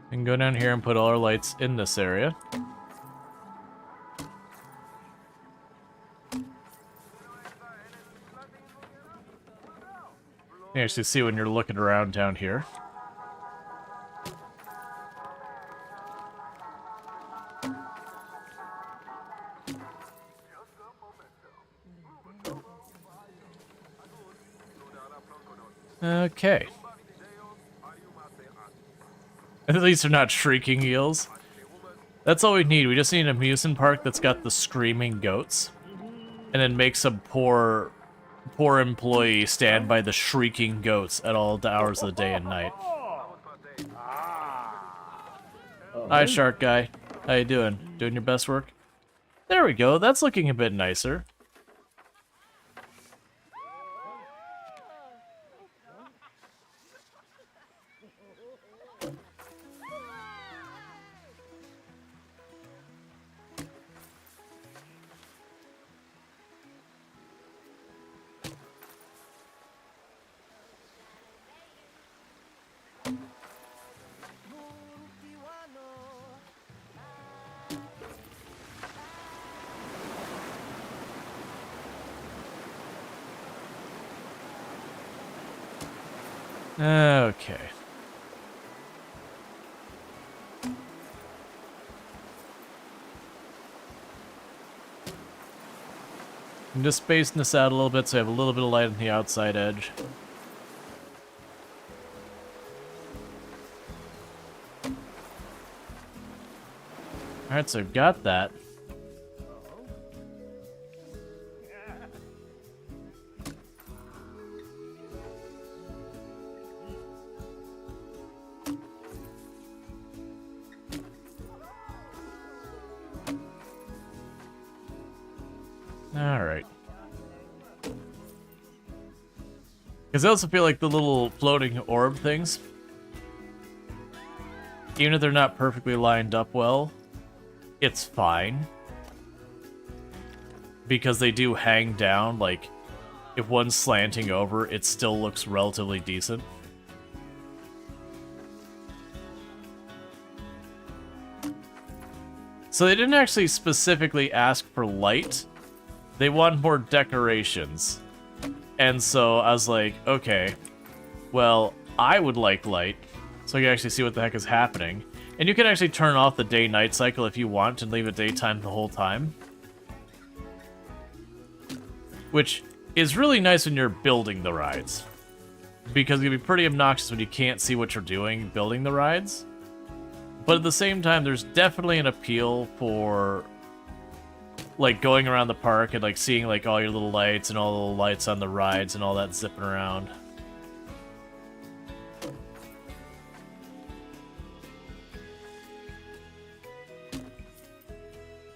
We can go down here and put all our lights in this area. You can actually see when you're looking around down here. Okay. At least they're not shrieking eels. That's all we need. We just need an amusement park that's got the screaming goats. And then make some poor employee stand by the shrieking goats at all the hours of the day and night. Hi, Shark Guy. How you doing? Doing your best work? There we go. That's looking a bit nicer. Okay. I'm just spacing this out a little bit so I have a little bit of light on the outside edge. Alright, so I've got that. Alright. Because I also feel like the little floating orb things, even if they're not perfectly lined up well, it's fine. Because they do hang down, like, if one's slanting over, it still looks relatively decent. So they didn't actually specifically ask for light. They want more decorations. And so I was like, okay, well, I would like light, so you can actually see what the heck is happening. And you can actually turn off the day-night cycle if you want and leave it daytime the whole time. Which is really nice when you're building the rides. Because it can be pretty obnoxious when you can't see what you're doing building the rides. But at the same time, there's definitely an appeal for like going around the park and like seeing like all your little lights and all the little lights on the rides and all that zipping around.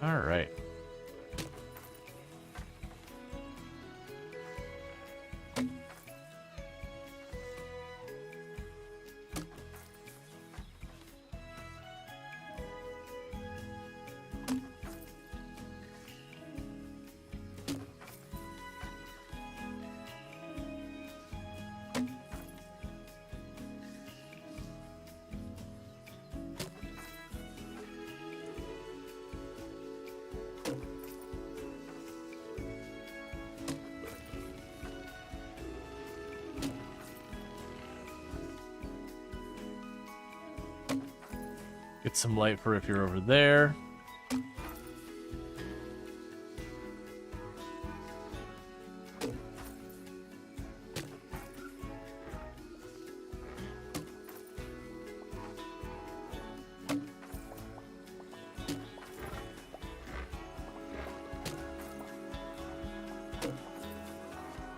All right. Get some light for if you're over there.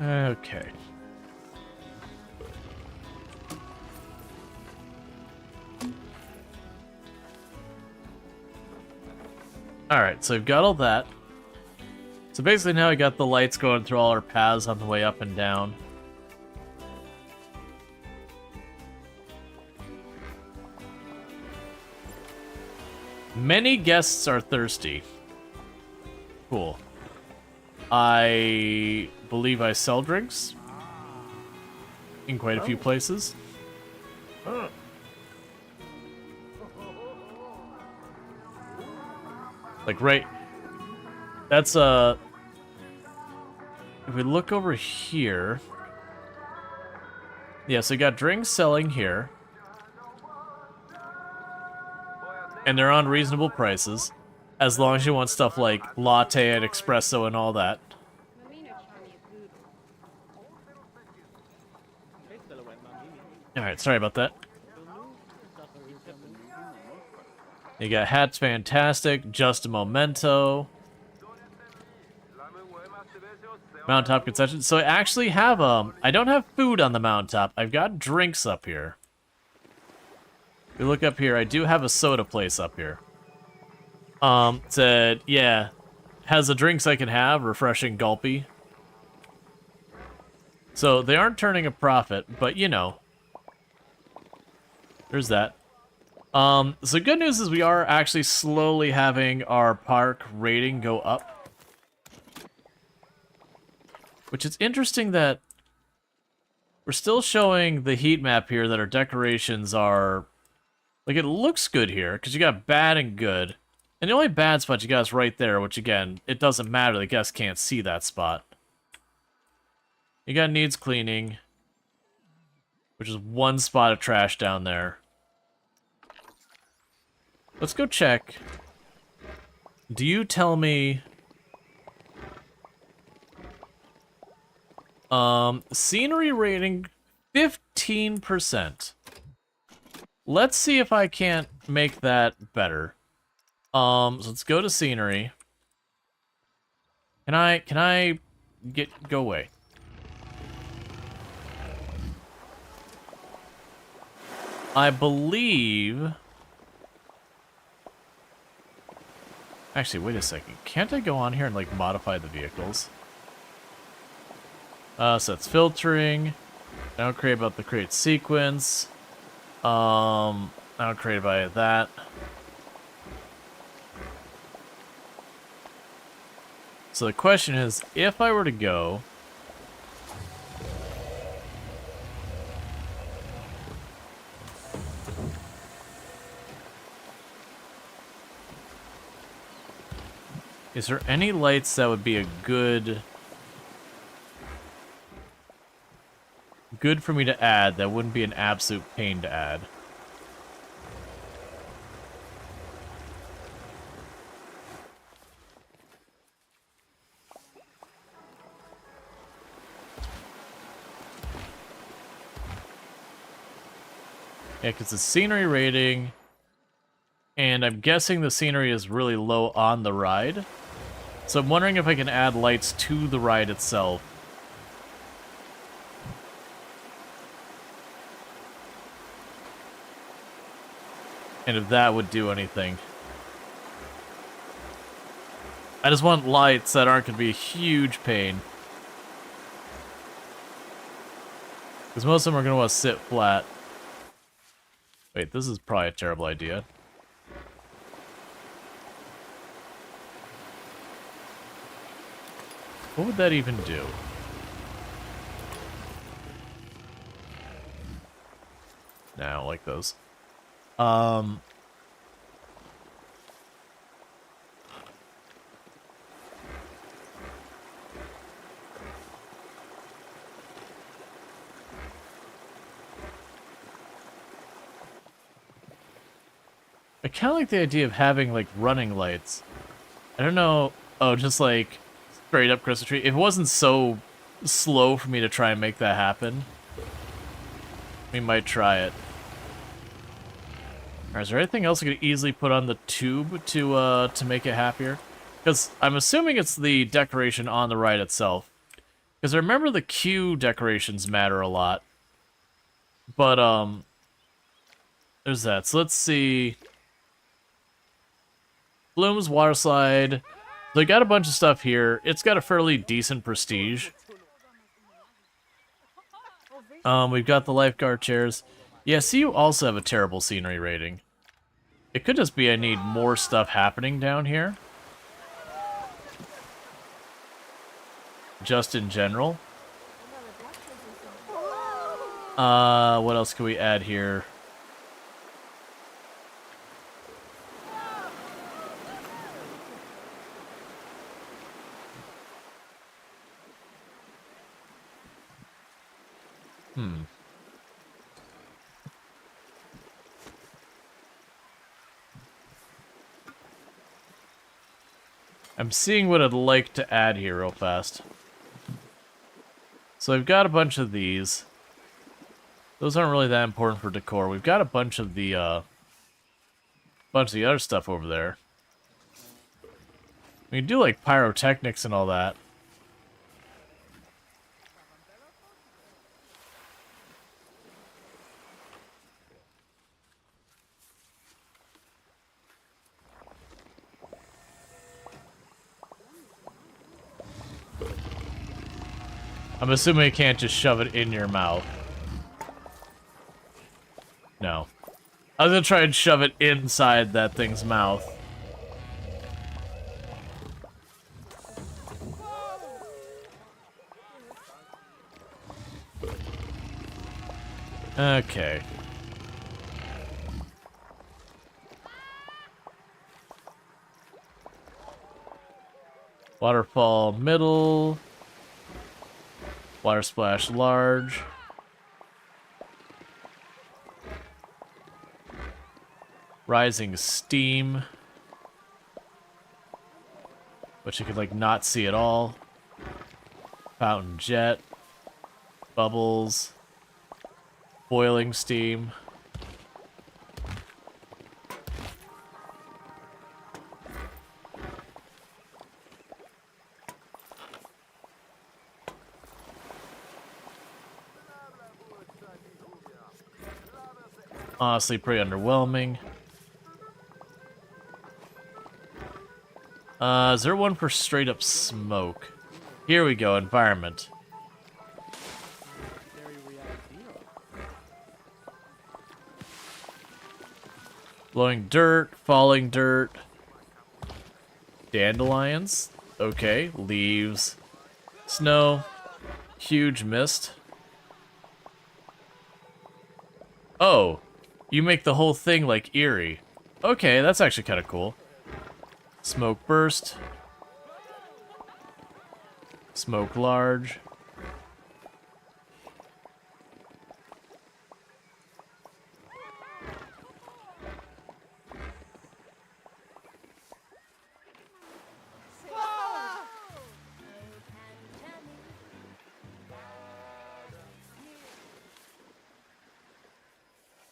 Okay. Alright, so we've got all that. So basically now we got the lights going through all our paths on the way up and down. Many guests are thirsty. Cool. I believe I sell drinks in quite a few places. Like right, that's if we look over here, yeah, so you got drinks selling here, and they're on reasonable prices, as long as you want stuff like latte and espresso and all that. Alright, sorry about that. You got Hat's Fantastic, Just a Memento, Mountaintop Concession. So I actually have, I don't have food on the mountaintop. I've got drinks up here. If you look up here, I do have a soda place up here. Said, yeah, has the drinks I can have, refreshing gulpy. So they aren't turning a profit, but you know. There's that. So good news is we are actually slowly having our park rating go up. Which is interesting that we're still showing the heat map here that our decorations are... Like, it looks good here, because you got bad and good. And the only bad spot you got is right there, which again, it doesn't matter, the guests can't see that spot. You got needs cleaning, which is one spot of trash down there. Let's go check. Do you tell me... scenery rating 15%. Let's see if I can't make that better. So let's go to scenery. Can I go away? I believe... Actually, wait a second. Can't I go on here and, like, modify the vehicles? So that's filtering. I don't create about the create sequence. I don't create by that. So the question is, if I were to go... Is there any lights that would be a good for me to add that wouldn't be an absolute pain to add? Yeah, because the scenery rating, and I'm guessing the scenery is really low on the ride. So I'm wondering if I can add lights to the ride itself. And if that would do anything. I just want lights that aren't going to be a huge pain. Because most of them are going to want to sit flat. Wait, this is probably a terrible idea. What would that even do? Nah, I don't like those. I kind of like the idea of having, like, running lights. I don't know... Oh, just, like, straight up Christmas tree. If it wasn't so slow for me to try and make that happen, we might try it. Alright, is there anything else I could easily put on the tube to make it happier? Because I'm assuming it's the decoration on the ride itself. Because I remember the queue decorations matter a lot. But, there's that. So let's see. Bloom's water slide. So I got a bunch of stuff here. It's got a fairly decent prestige. We've got the lifeguard chairs. Yeah, see, you also have a terrible scenery rating. It could just be I need more stuff happening down here. Just in general. What else can we add here? I'm seeing what I'd like to add here real fast. So I've got a bunch of these. Those aren't really that important for decor. We've got a bunch of the other stuff over there. We can do like pyrotechnics and all that. I'm assuming you can't just shove it in your mouth. No. I was gonna try and shove it inside that thing's mouth. Okay. Waterfall middle. Water splash large. Rising steam. Which you could like not see at all. Fountain jet. Bubbles. Boiling steam. Honestly, pretty underwhelming. Is there one for straight up smoke? Here we go, environment. Blowing dirt, falling dirt. Dandelions. Okay, leaves. Snow. Huge mist. Oh, you make the whole thing like eerie. Okay, that's actually kind of cool. Smoke burst. Smoke large.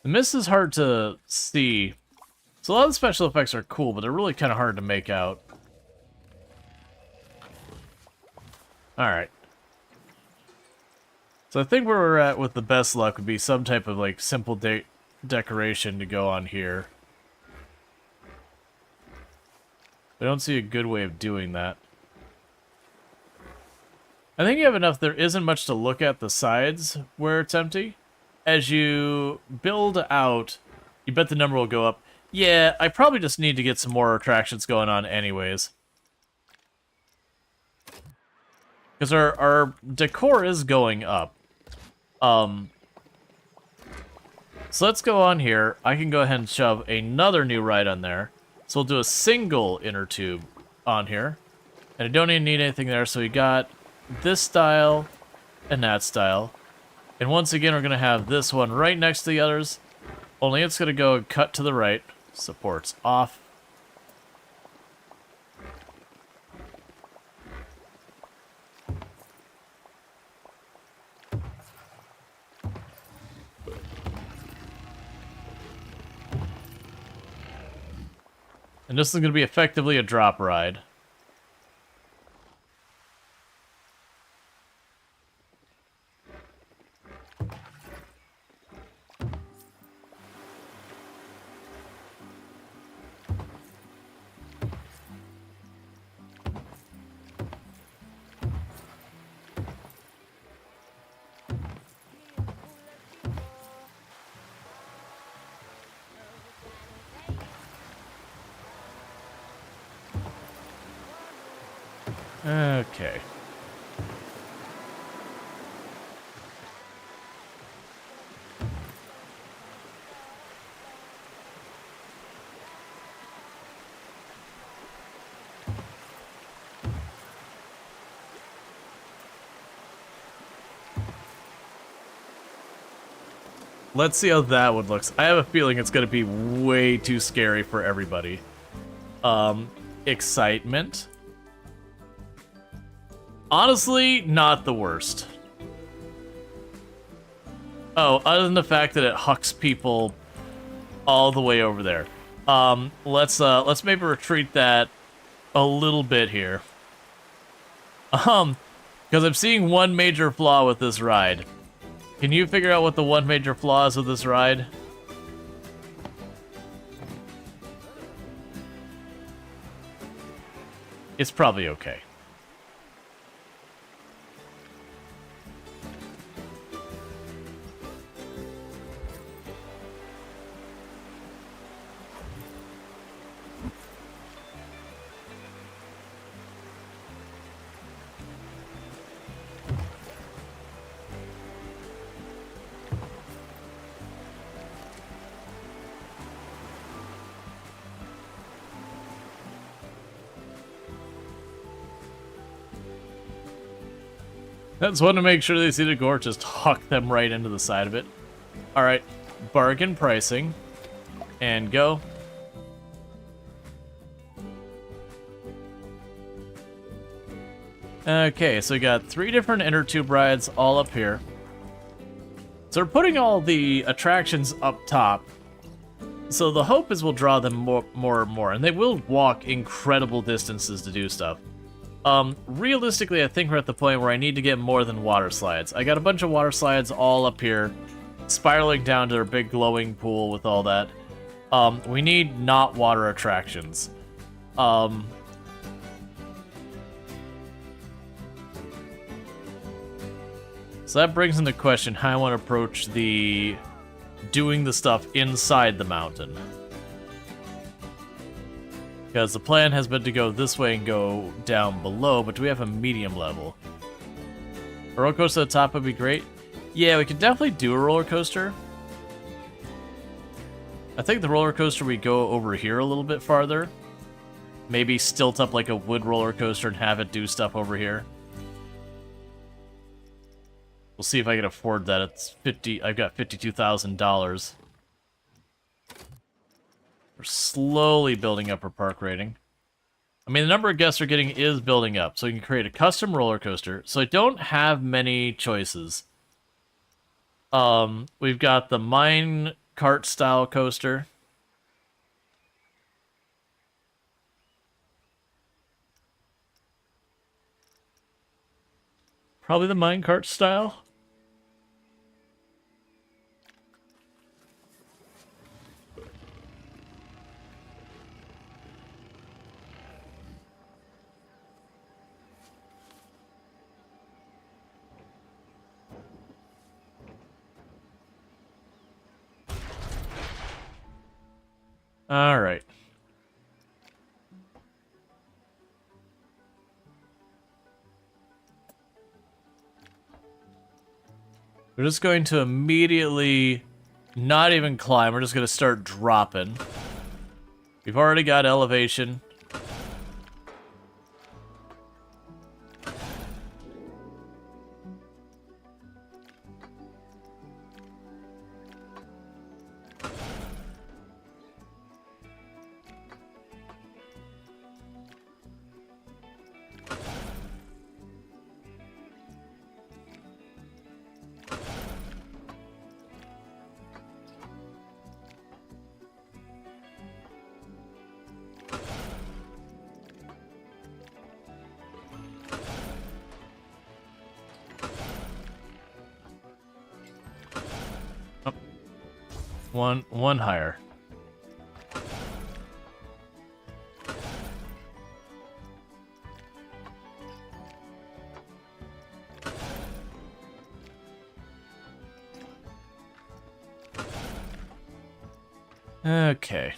The mist is hard to see. So a lot of the special effects are cool, but they're really kind of hard to make out. Alright. So I think where we're at with the best luck would be some type of like simple decoration to go on here. I don't see a good way of doing that. I think you have enough. There isn't much to look at the sides where it's empty. As you build out, you bet the number will go up. Yeah, I probably just need to get some more attractions going on anyways. Because our decor is going up. So let's go on here. I can go ahead and shove another new ride on there. So we'll do a single inner tube on here. And I don't even need anything there, so we got this style and that style. And once again, we're going to have this one right next to the others. Only it's going to go and cut to the right. Supports off. And this is going to be effectively a drop ride. Okay. Let's see how that one looks. I have a feeling it's going to be way too scary for everybody. Excitement. Honestly, not the worst. Oh, other than the fact that it hucks people all the way over there. Let's maybe retreat that a little bit here. Because I'm seeing one major flaw with this ride. Can you figure out what the one major flaw is with this ride? It's probably okay. I just want to make sure they see the gore, just huck them right into the side of it. Alright, bargain pricing. And go. Okay, so we got 3 different inner tube rides all up here. So we're putting all the attractions up top. So the hope is we'll draw them more and more, and they will walk incredible distances to do stuff. Realistically, I think we're at the point where I need to get more than water slides. I got a bunch of water slides all up here, spiraling down to our big glowing pool with all that. We need not water attractions. So that brings into question how I want to approach the doing the stuff inside the mountain. Because the plan has been to go this way and go down below, but do we have a medium level? A roller coaster at the top would be great. Yeah, we could definitely do a roller coaster. I think the roller coaster we go over here a little bit farther. Maybe stilt up like a wood roller coaster and have it do stuff over here. We'll see if I can afford that. It's I've got $52,000. We're slowly building up our park rating. I mean, the number of guests we're getting is building up, so we can create a custom roller coaster. So I don't have many choices. We've got the mine cart style coaster. Probably the mine cart style. All right. We're just going to immediately not even climb. We're just going to start dropping. We've already got elevation. One higher. Okay.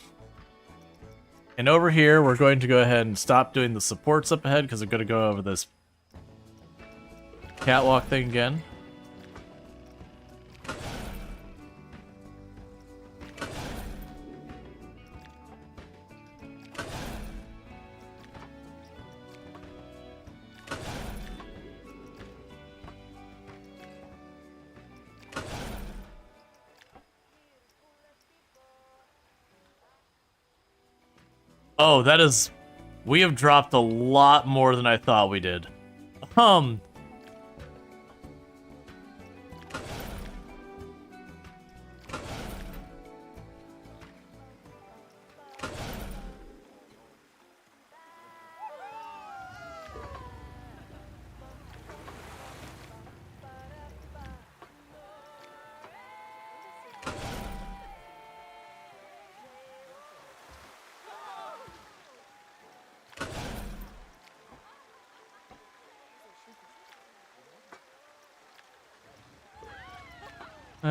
And over here, we're going to go ahead and stop doing the supports up ahead because I'm going to go over this catwalk thing again. Oh, that is... We have dropped a lot more than I thought we did.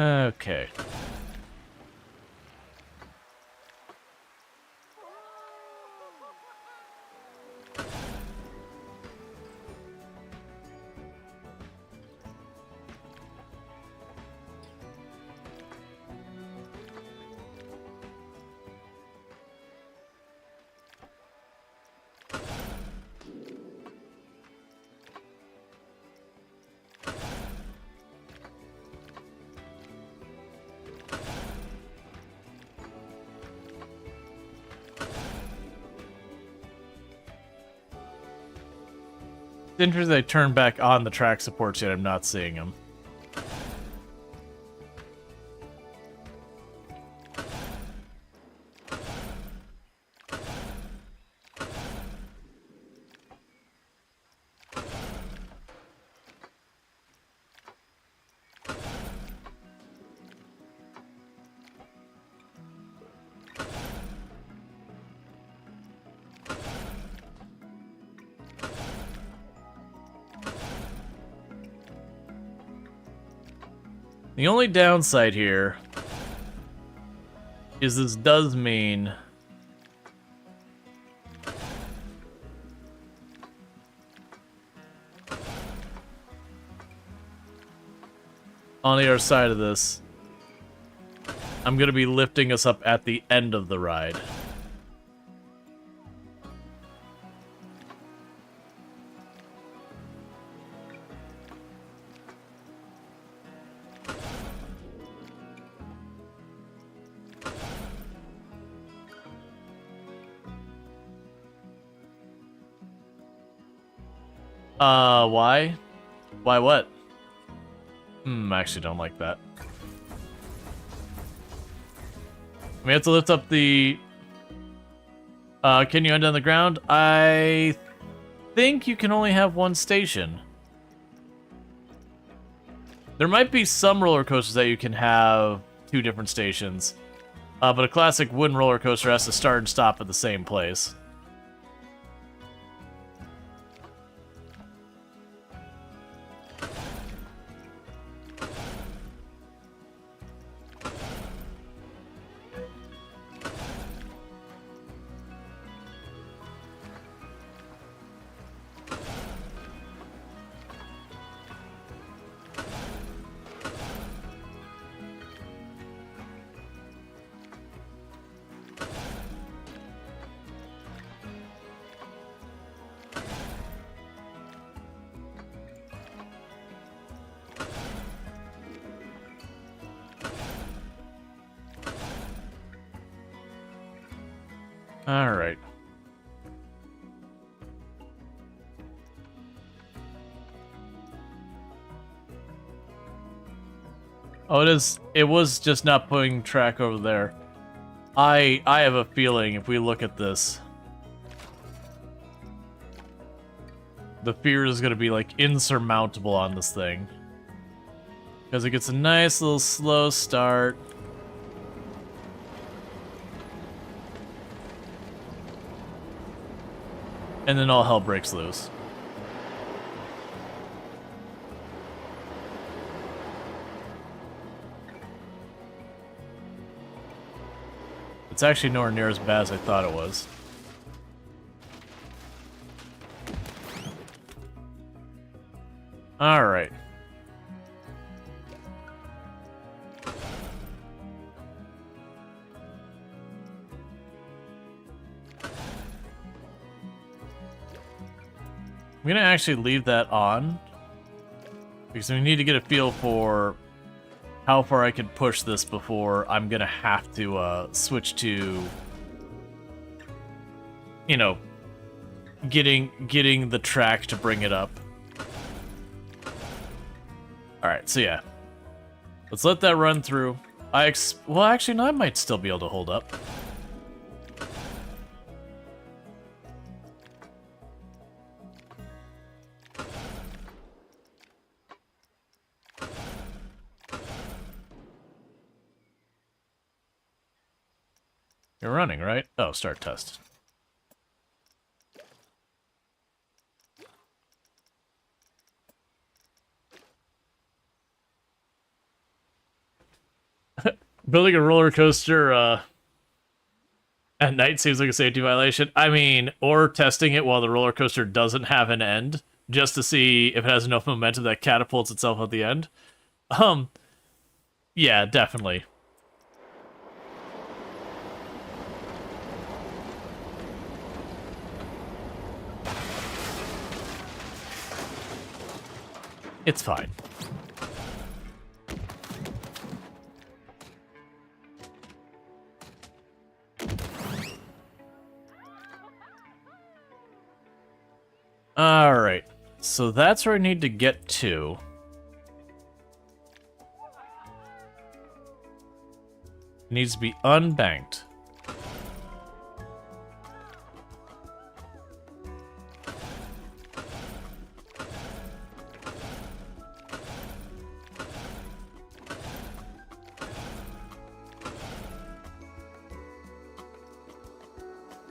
Okay. It's interesting they turned back on the track supports yet I'm not seeing them. The only downside here is this does mean on the other side of this, I'm going to be lifting us up at the end of the ride. Why? Why what? I actually don't like that. We have to lift up the... can you end on the ground? I think you can only have one station. There might be some roller coasters that you can have 2 different stations. But a classic wooden roller coaster has to start and stop at the same place. Alright. Oh, it was just not putting track over there. I have a feeling if we look at this, the fear is gonna be like insurmountable on this thing. Because it gets a nice little slow start. And then all hell breaks loose. It's actually nowhere near as bad as I thought it was. All right. I'm gonna actually leave that on because we need to get a feel for how far I can push this before I'm gonna have to switch to, you know, getting the track to bring it up. All right, so yeah, let's let that run through. Well, actually, no, I might still be able to hold up. You're running, right? Oh, start test. Building a roller coaster at night seems like a safety violation. I mean, or testing it while the roller coaster doesn't have an end, just to see if it has enough momentum that catapults itself at the end. Yeah, definitely. It's fine. All right, so that's where I need to get to. It needs to be unbanked.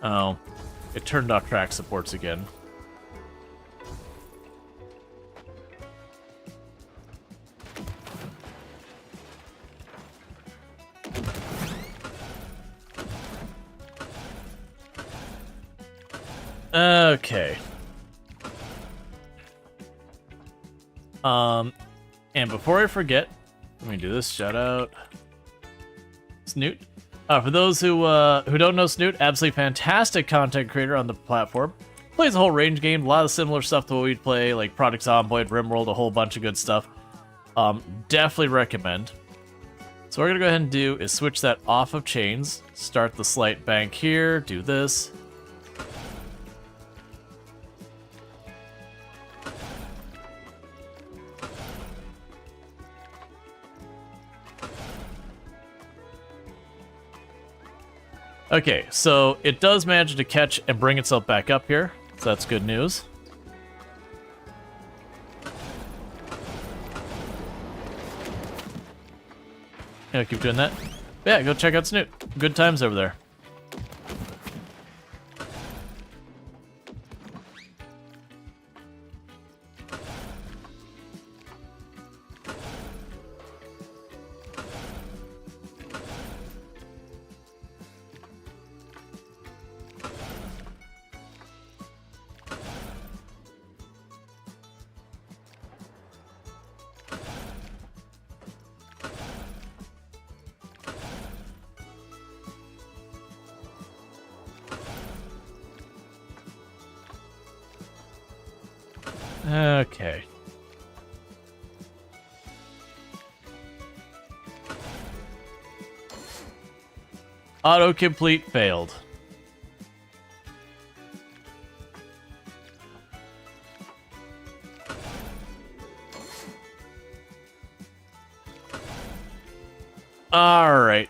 Oh, it turned off track supports again. Okay. And before I forget, let me do this. Shout out Snoot. For those who don't know Snoot, absolutely fantastic content creator on the platform. Plays a whole range game, a lot of similar stuff to what we'd play, like Project Zomboid, RimWorld, a whole bunch of good stuff. Definitely recommend. So what we're gonna go ahead and do is switch that off of chains, start the slight bank here, do this. Okay, so it does manage to catch and bring itself back up here, so that's good news. Yeah, keep doing that. Yeah, go check out Snoot. Good times over there. Okay. Autocomplete failed. All right.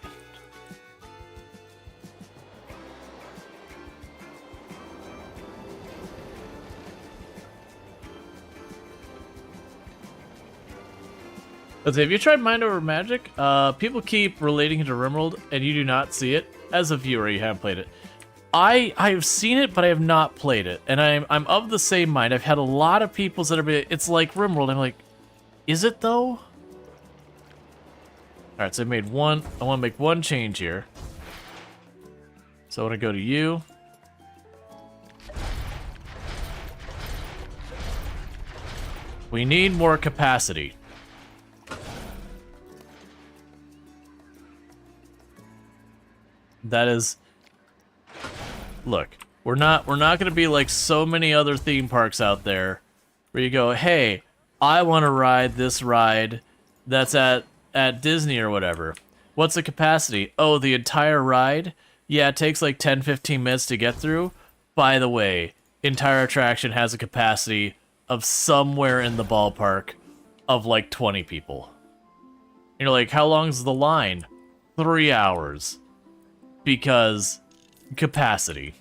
Let's see, have you tried Mind Over Magic? People keep relating it to RimWorld, and you do not see it. As a viewer, you haven't played it. I have seen it, but I have not played it, and I'm of the same mind. I've had a lot of people that are, it's like RimWorld. I'm like, is it though? All right, so I made one. I want to make one change here. So I want to go to you. We need more capacity. That is... Look, we're not gonna be like so many other theme parks out there where you go, hey, I want to ride this ride that's at Disney or whatever. What's the capacity? Oh, the entire ride? Yeah, it takes like 10-15 minutes to get through. By the way, entire attraction has a capacity of somewhere in the ballpark of like 20 people. And you're like, how long is the line? 3 hours. Because capacity.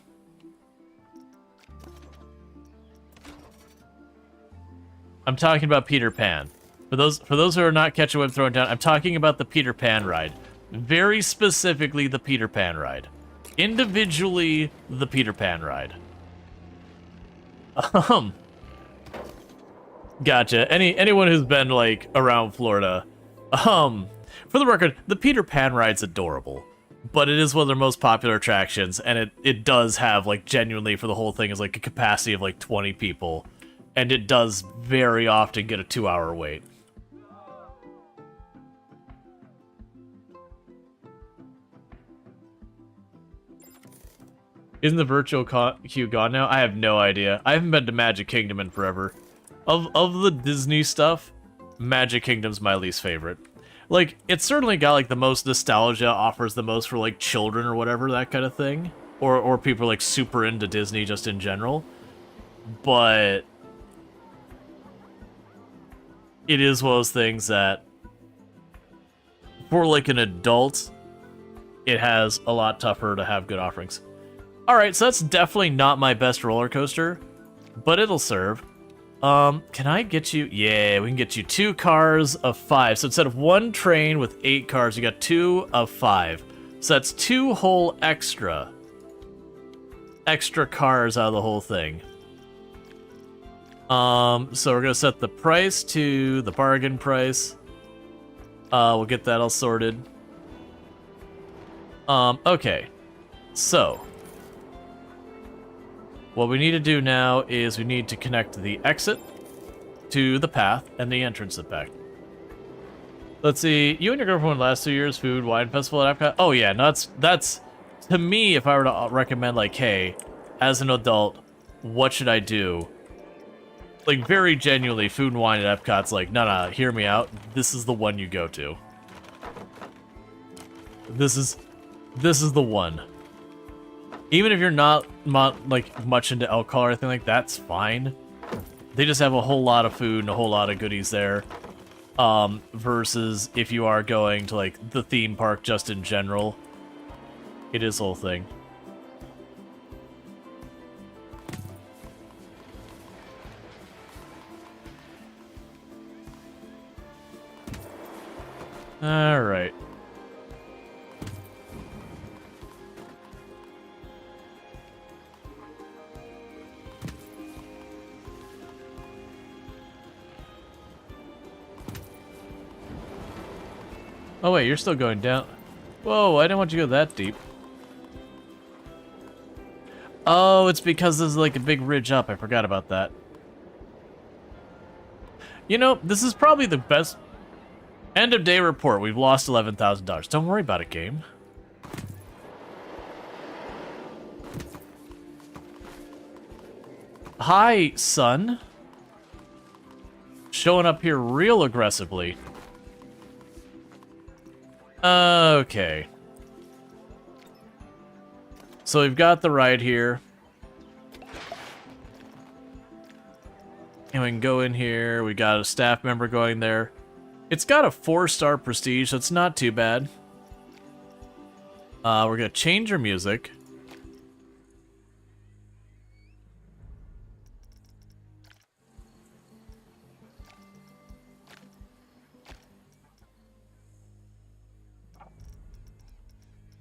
I'm talking about Peter Pan. For those who are not catching what I'm throwing down, I'm talking about the Peter Pan ride. Very specifically the Peter Pan ride. Individually, the Peter Pan ride. Gotcha. Anyone who's been like around Florida, for the record, the Peter Pan ride's adorable, but it is one of their most popular attractions, and it does have like genuinely for the whole thing is like a capacity of like 20 people, and it does very often get a 2-hour wait. Isn't the virtual queue gone now? I have no idea. I haven't been to Magic Kingdom in forever. Of the Disney stuff, Magic Kingdom's my least favorite. Like, it's certainly got like the most nostalgia, offers the most for like children or whatever, that kind of thing. Or people like super into Disney just in general. But it is one of those things that for like an adult, it has a lot tougher to have good offerings. Alright, so that's definitely not my best roller coaster, but it'll serve. Can I get you... Yeah, we can get you 2 cars of 5. So instead of 1 train with 8 cars, you got 2 of 5. So that's 2 whole extra cars out of the whole thing. So we're gonna set the price to the bargain price. We'll get that all sorted. Okay. So what we need to do now is we need to connect the exit to the path and the entrance at back. Let's see, you and your girlfriend went last 2 years, food, wine festival at Epcot. Oh yeah, no, that's to me, if I were to recommend like, hey, as an adult, what should I do? Like very genuinely, food and wine at Epcot's like, no, hear me out. This is the one you go to. This is the one. Even if you're not like much into alcohol or anything like that, that's fine. They just have a whole lot of food and a whole lot of goodies there. Versus if you are going to like the theme park just in general, it is the whole thing. All right. Oh wait, you're still going down. Whoa, I didn't want you to go that deep. Oh, it's because there's like a big ridge up. I forgot about that. You know, this is probably the best end of day report. We've lost $11,000. Don't worry about it, game. Hi, son. Showing up here real aggressively. Okay. So we've got the ride here. And we can go in here. We got a staff member going there. It's got a 4-star prestige, so it's not too bad. We're gonna change our music.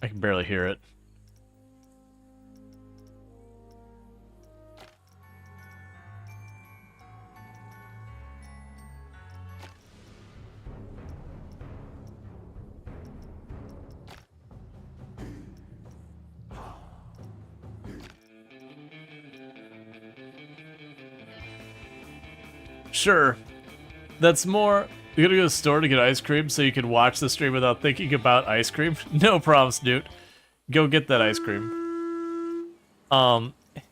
I can barely hear it. Sure. That's more. You gotta go to the store to get ice cream so you can watch the stream without thinking about ice cream. No problem, Snoot. Go get that ice cream.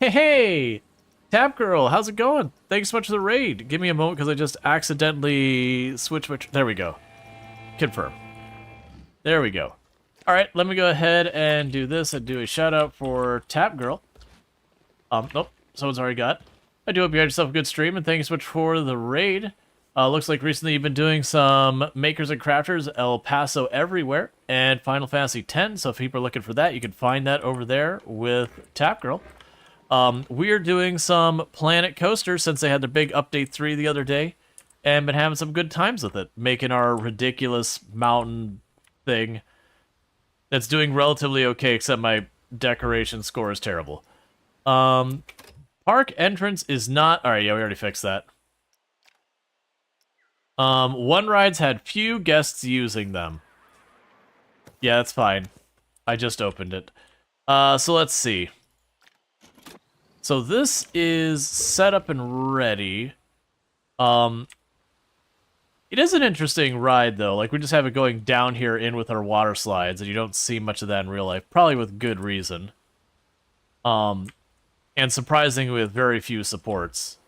Hey, Tap Girl, how's it going? Thanks so much for the raid. Give me a moment because I just accidentally switched my. There we go. Confirm. There we go. All right, let me go ahead and do this and do a shout out for Tap Girl. Nope, someone's already got. I do hope you had yourself a good stream, and thanks so much for the raid. Looks like recently you've been doing some Makers and Crafters, El Paso Everywhere, and Final Fantasy X, so if people are looking for that, you can find that over there with Tap Girl. We are doing some Planet Coaster since they had their big Update 3 the other day, and been having some good times with it, making our ridiculous mountain thing that's doing relatively okay, except my decoration score is terrible. Park entrance is not... Alright, yeah, we already fixed that. One ride's had few guests using them. Yeah, that's fine. I just opened it. So let's see. So this is set up and ready. It is an interesting ride, though. Like, we just have it going down here in with our water slides, and you don't see much of that in real life. Probably with good reason. And surprisingly with very few supports.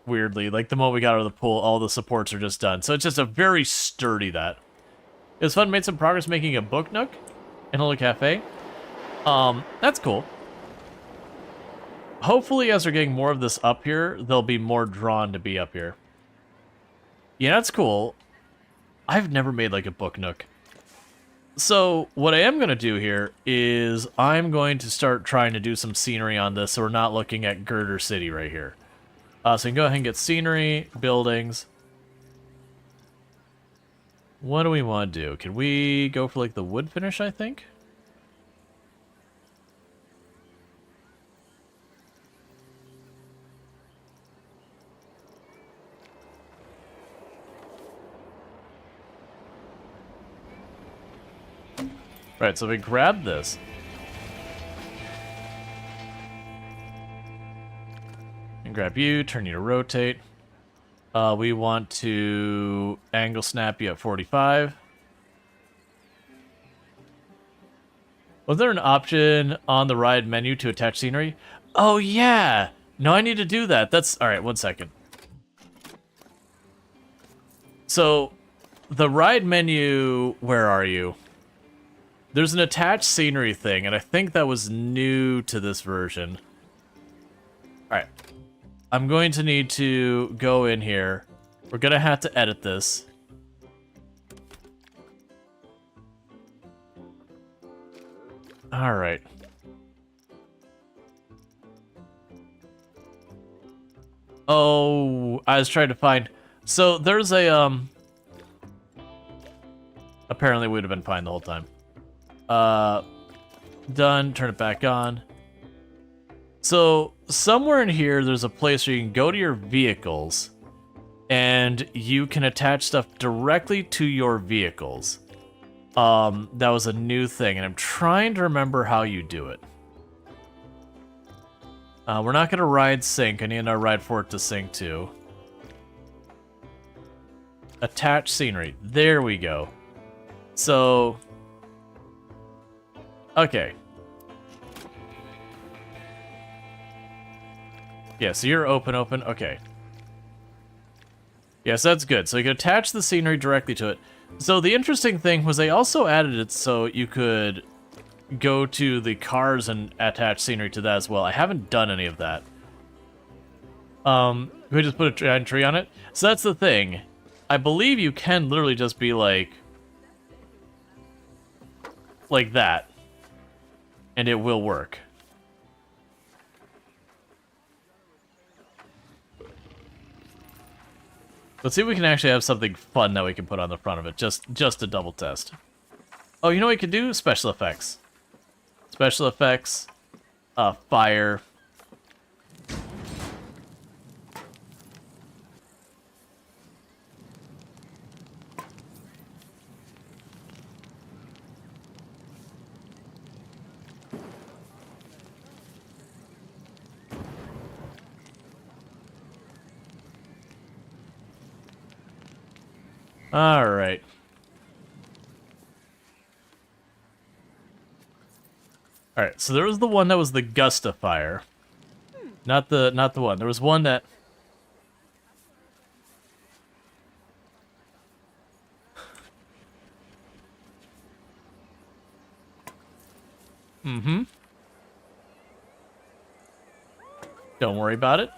Weirdly, like the moment we got out of the pool, all the supports are just done. So it's just a very sturdy that. It was fun, made some progress making a book nook in a little cafe. That's cool. Hopefully, as we're getting more of this up here, they'll be more drawn to be up here. Yeah, that's cool. I've never made like a book nook. So what I am going to do here is I'm going to start trying to do some scenery on this so we're not looking at Girder City right here. So you can go ahead and get scenery, buildings. What do we want to do? Can we go for like the wood finish, I think? Right, so we grab this. And grab you, turn you to rotate. We want to angle snap you at 45. Was there an option on the ride menu to attach scenery? Oh, yeah! No, I need to do that. That's... Alright, 1 second. So, the ride menu... Where are you? There's an attached scenery thing, and I think that was new to this version. Alright. I'm going to need to go in here. We're going to have to edit this. Alright. Oh, I was trying to find... So, there's a, Apparently, we would have been fine the whole time. Done. Turn it back on. So, somewhere in here, there's a place where you can go to your vehicles, and you can attach stuff directly to your vehicles. That was a new thing, and I'm trying to remember how you do it. We're not gonna ride sync. I need our ride for it to sync too. Attach scenery. There we go. So... Okay. Yeah, so you're open. Okay. Yes, that's good. So you can attach the scenery directly to it. So the interesting thing was they also added it so you could go to the cars and attach scenery to that as well. I haven't done any of that. We just put a giant tree on it. So that's the thing. I believe you can literally just be like that. And it will work. Let's see if we can actually have something fun that we can put on the front of it, just to double test. Oh, you know what we could do? Special effects. Special effects. Fire. Alright. Alright, so there was the one that was the gust of fire. Not the one. There was one that... Mm-hmm. Don't worry about it.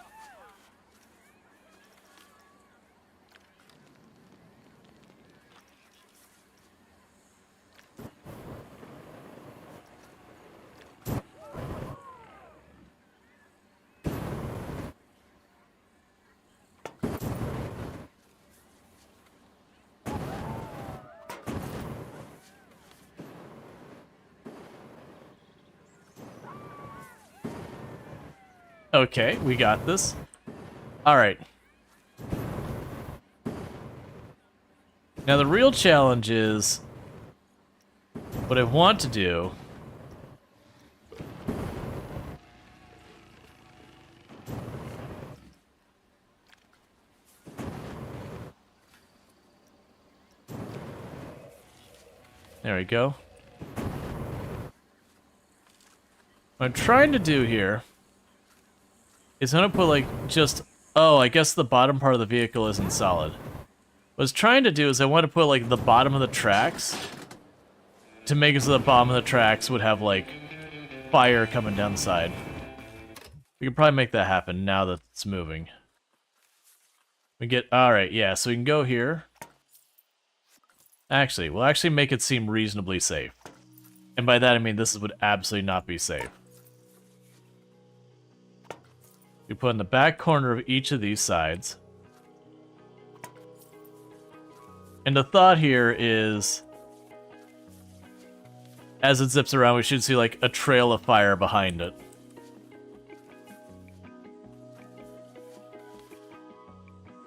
Okay, we got this. Alright. Now the real challenge is... what I want to do... There we go. What I'm trying to do here... is I'm gonna put, like, just... oh, I guess the bottom part of the vehicle isn't solid. What I was trying to do is I want to put, like, the bottom of the tracks to make it so the bottom of the tracks would have, like, fire coming down the side. We could probably make that happen now that it's moving. We get... alright, yeah, so we can go here. Actually, we'll actually make it seem reasonably safe. And by that I mean this would absolutely not be safe. We put in the back corner of each of these sides. And the thought here is, as it zips around, we should see like a trail of fire behind it.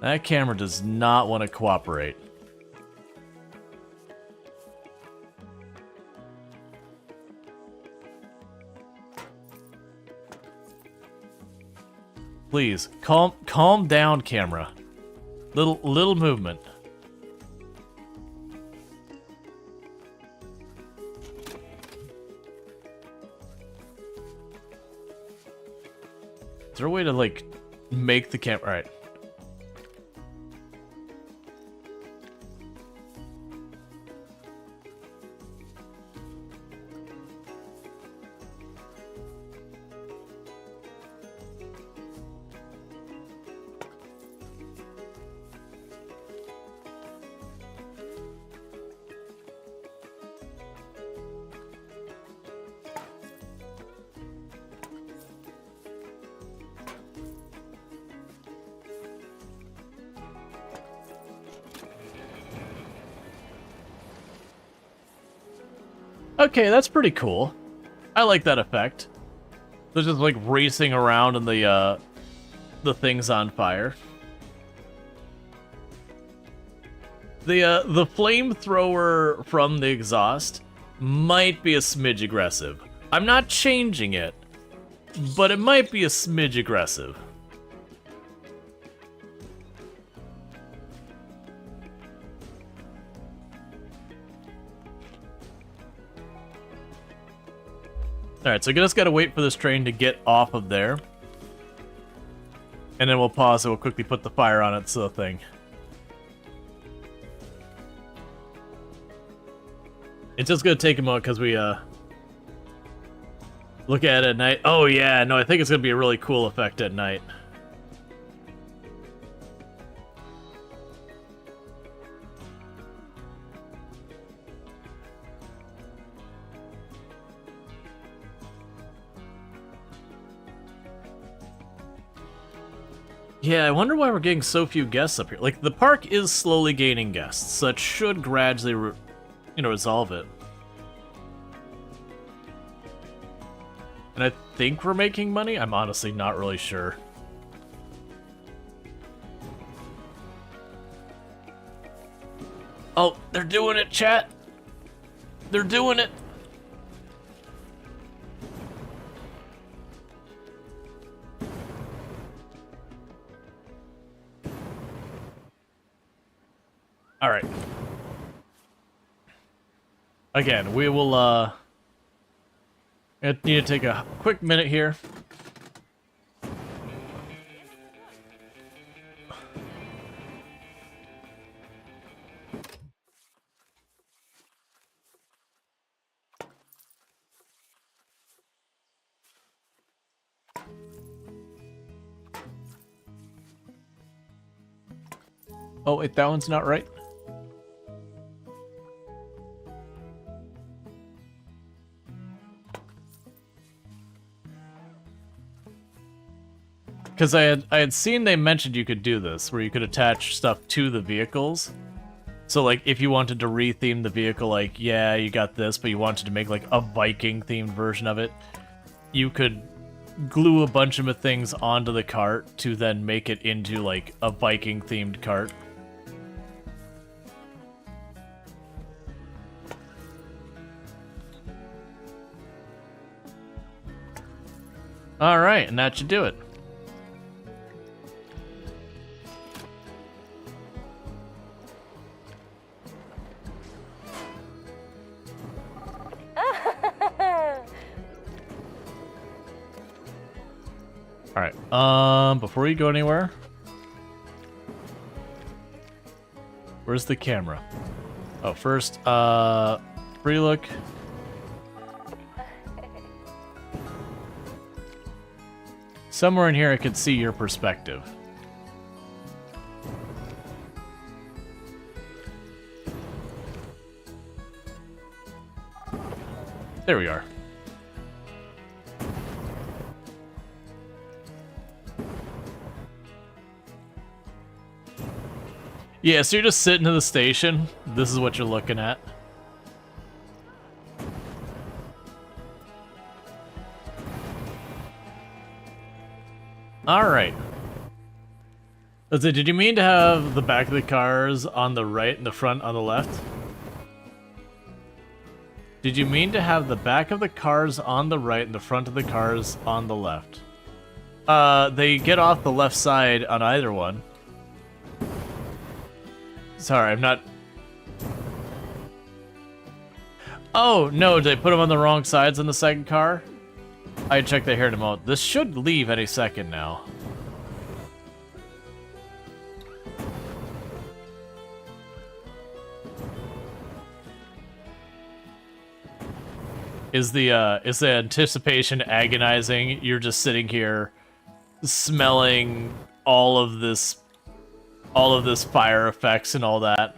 That camera does not want to cooperate. Please, calm down, camera. Little movement. Is there a way to, like, make the camera... alright. Okay, that's pretty cool. I like that effect. They're just like racing around and the thing's on fire. The flamethrower from the exhaust might be a smidge aggressive. I'm not changing it, but it might be a smidge aggressive. Alright, so I just gotta wait for this train to get off of there. And then we'll pause and we'll quickly put the fire on it, so the thing. It's just gonna take a moment because we, look at it at night. Oh yeah, no, I think it's gonna be a really cool effect at night. Yeah, I wonder why we're getting so few guests up here. Like, the park is slowly gaining guests, so it should gradually, resolve it. And I think we're making money? I'm honestly not really sure. Oh, they're doing it, chat! They're doing it! Alright. Again, we will, need to take a quick minute here. Oh, wait, that one's not right. Because I had seen they mentioned you could do this, where you could attach stuff to the vehicles. So, like, if you wanted to retheme the vehicle, like, yeah, you got this, but you wanted to make, like, a Viking-themed version of it, you could glue a bunch of things onto the cart to then make it into, like, a Viking-themed cart. Alright, and that should do it. Alright, before you go anywhere, where's the camera? Oh, first, free look. Somewhere in here I could see your perspective. There we are. Yeah, so you're just sitting in the station. This is what you're looking at. Alright. Let's see, did you mean to have the back of the cars on the right and the front on the left? Did you mean to have the back of the cars on the right and the front of the cars on the left? They get off the left side on either one. Sorry, I'm not... Oh, no, did I put them on the wrong sides on the second car? I checked that here in a moment. This should leave any second now. Is the anticipation agonizing? You're just sitting here smelling all of this fire effects and all that.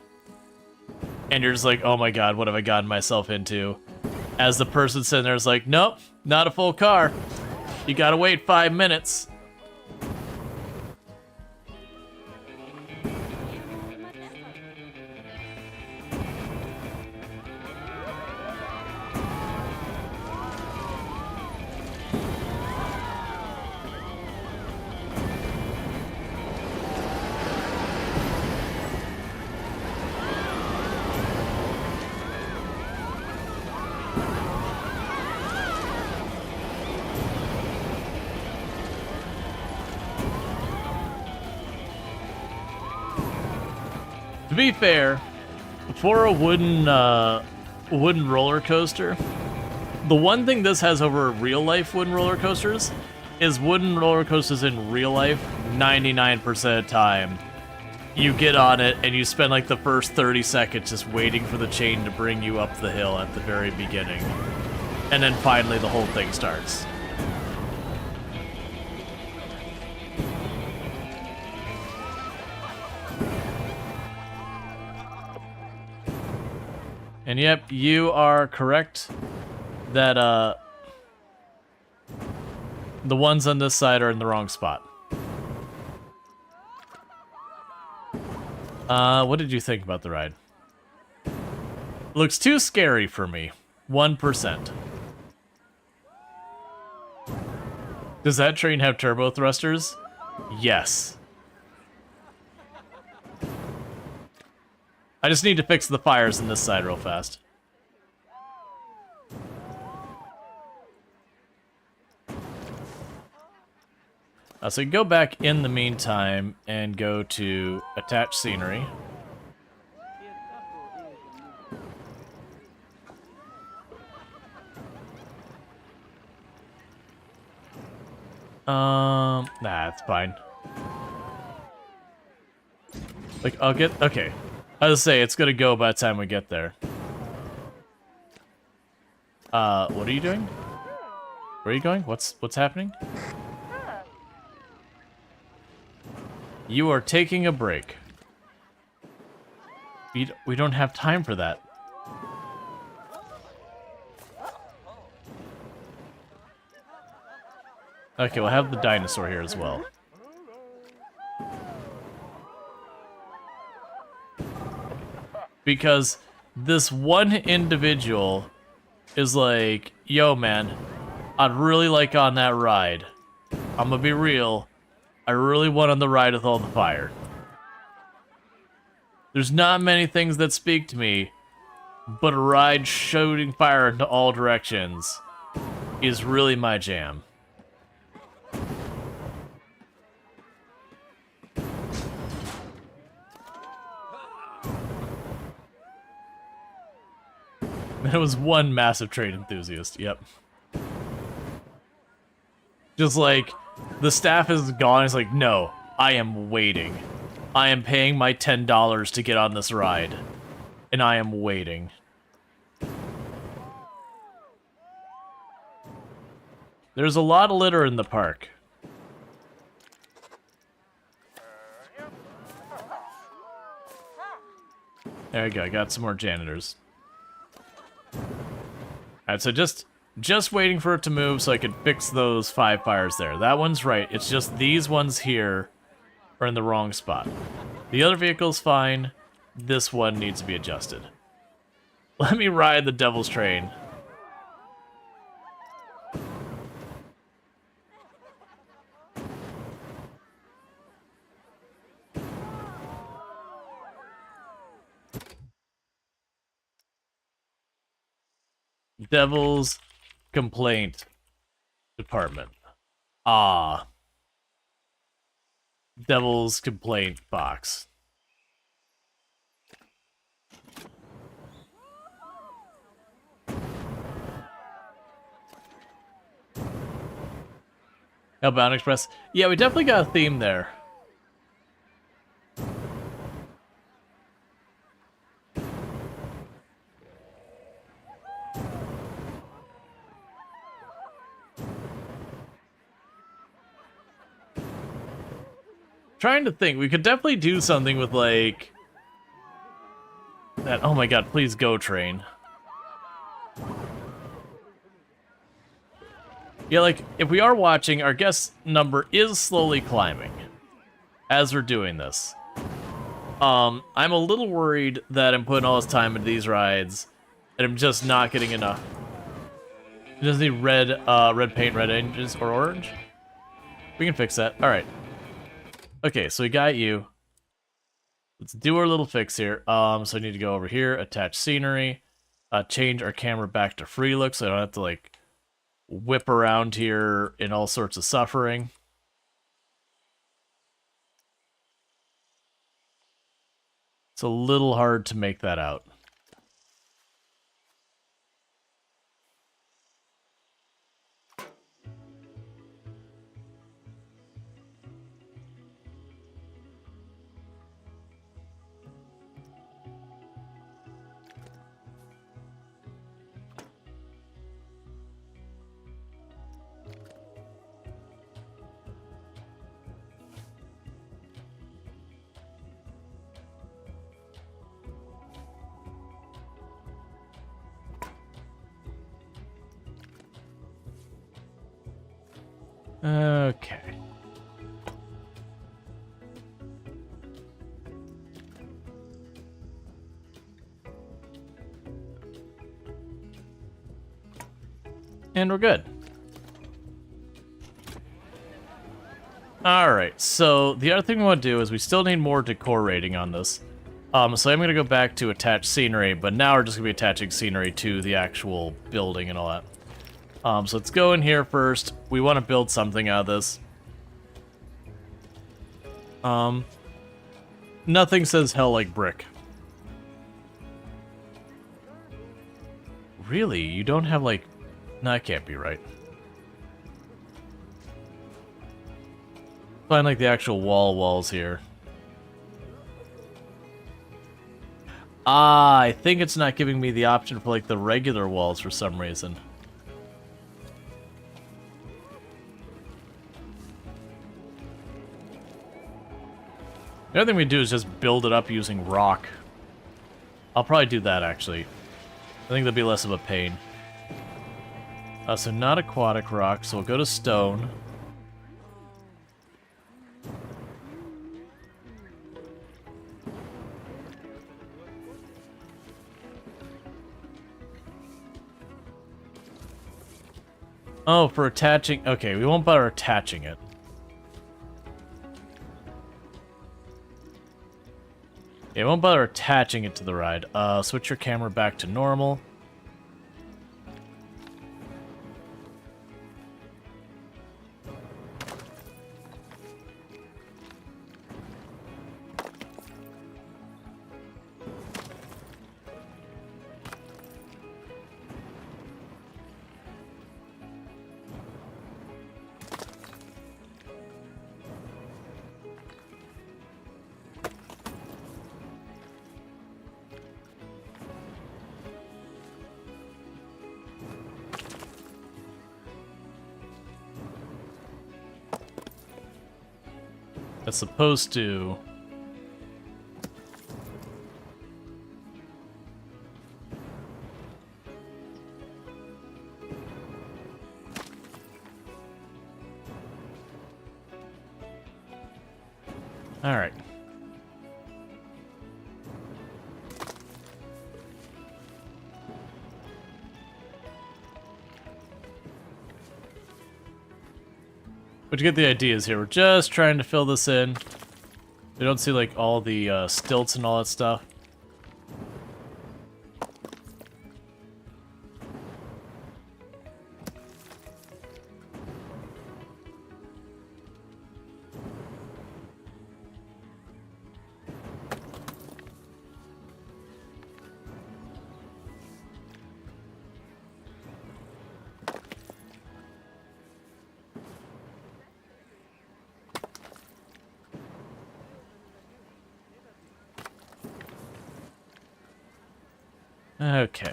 And you're just like, oh my god, what have I gotten myself into? As the person sitting there is like, nope, not a full car. You gotta wait 5 minutes. To be fair, for a wooden roller coaster, the one thing this has over real life wooden roller coasters is wooden roller coasters in real life, 99% of the time, you get on it and you spend like the first 30 seconds just waiting for the chain to bring you up the hill at the very beginning. And then finally the whole thing starts. And yep, you are correct that the ones on this side are in the wrong spot. What did you think about the ride? Looks too scary for me. 1%. Does that train have turbo thrusters? Yes. I just need to fix the fires in this side real fast. So you go back in the meantime and go to attach scenery. Nah, it's fine. Like, I'll get... Okay. I was say, it's gonna go by the time we get there. What are you doing? Where are you going? What's happening? You are taking a break. We don't have time for that. Okay, we'll have the dinosaur here as well. Because this one individual is like, yo man, I'd really like on that ride. I'm gonna be real, I really want on the ride with all the fire. There's not many things that speak to me, but a ride shooting fire into all directions is really my jam. There was one massive train enthusiast, yep. Just like, the staff is gone, it's like, no, I am waiting. I am paying my $10 to get on this ride. And I am waiting. There's a lot of litter in the park. There we go, I got some more janitors. Alright, so just waiting for it to move so I could fix those 5 fires there. That one's right, it's just these ones here are in the wrong spot. The other vehicle's fine, this one needs to be adjusted. Let me ride the devil's train. Devil's Complaint Department. Ah. Devil's Complaint Box. Hellbound Express. Yeah, we definitely got a theme there. Trying to think, we could definitely do something with like that. Oh my god, please go train. Yeah, like if we are watching, our guest number is slowly climbing as we're doing this. I'm a little worried that I'm putting all this time into these rides and I'm just not getting enough. Does need red paint, red engines, or orange? We can fix that. All right. Okay, so we got you. Let's do our little fix here. So I need to go over here, attach scenery, change our camera back to free look so I don't have to like whip around here in all sorts of suffering. It's a little hard to make that out. Okay. And we're good. Alright, so the other thing we want to do is we still need more decor rating on this. So I'm going to go back to attach scenery, but now we're just going to be attaching scenery to the actual building and all that. So let's go in here first. We want to build something out of this. Nothing says hell like brick. Really? You don't have like... No, that can't be right. Find like the actual walls here. Ah, I think it's not giving me the option for like the regular walls for some reason. The other thing we do is just build it up using rock. I'll probably do that actually. I think that'll be less of a pain. So not aquatic rock, so we'll go to stone. Oh, for attaching... Okay, we won't bother attaching it. Yeah, we won't bother attaching it to the ride. Switch your camera back to normal. That's supposed to... Alright. But you get the ideas here. We're just trying to fill this in. We don't see like all the stilts and all that stuff. Okay.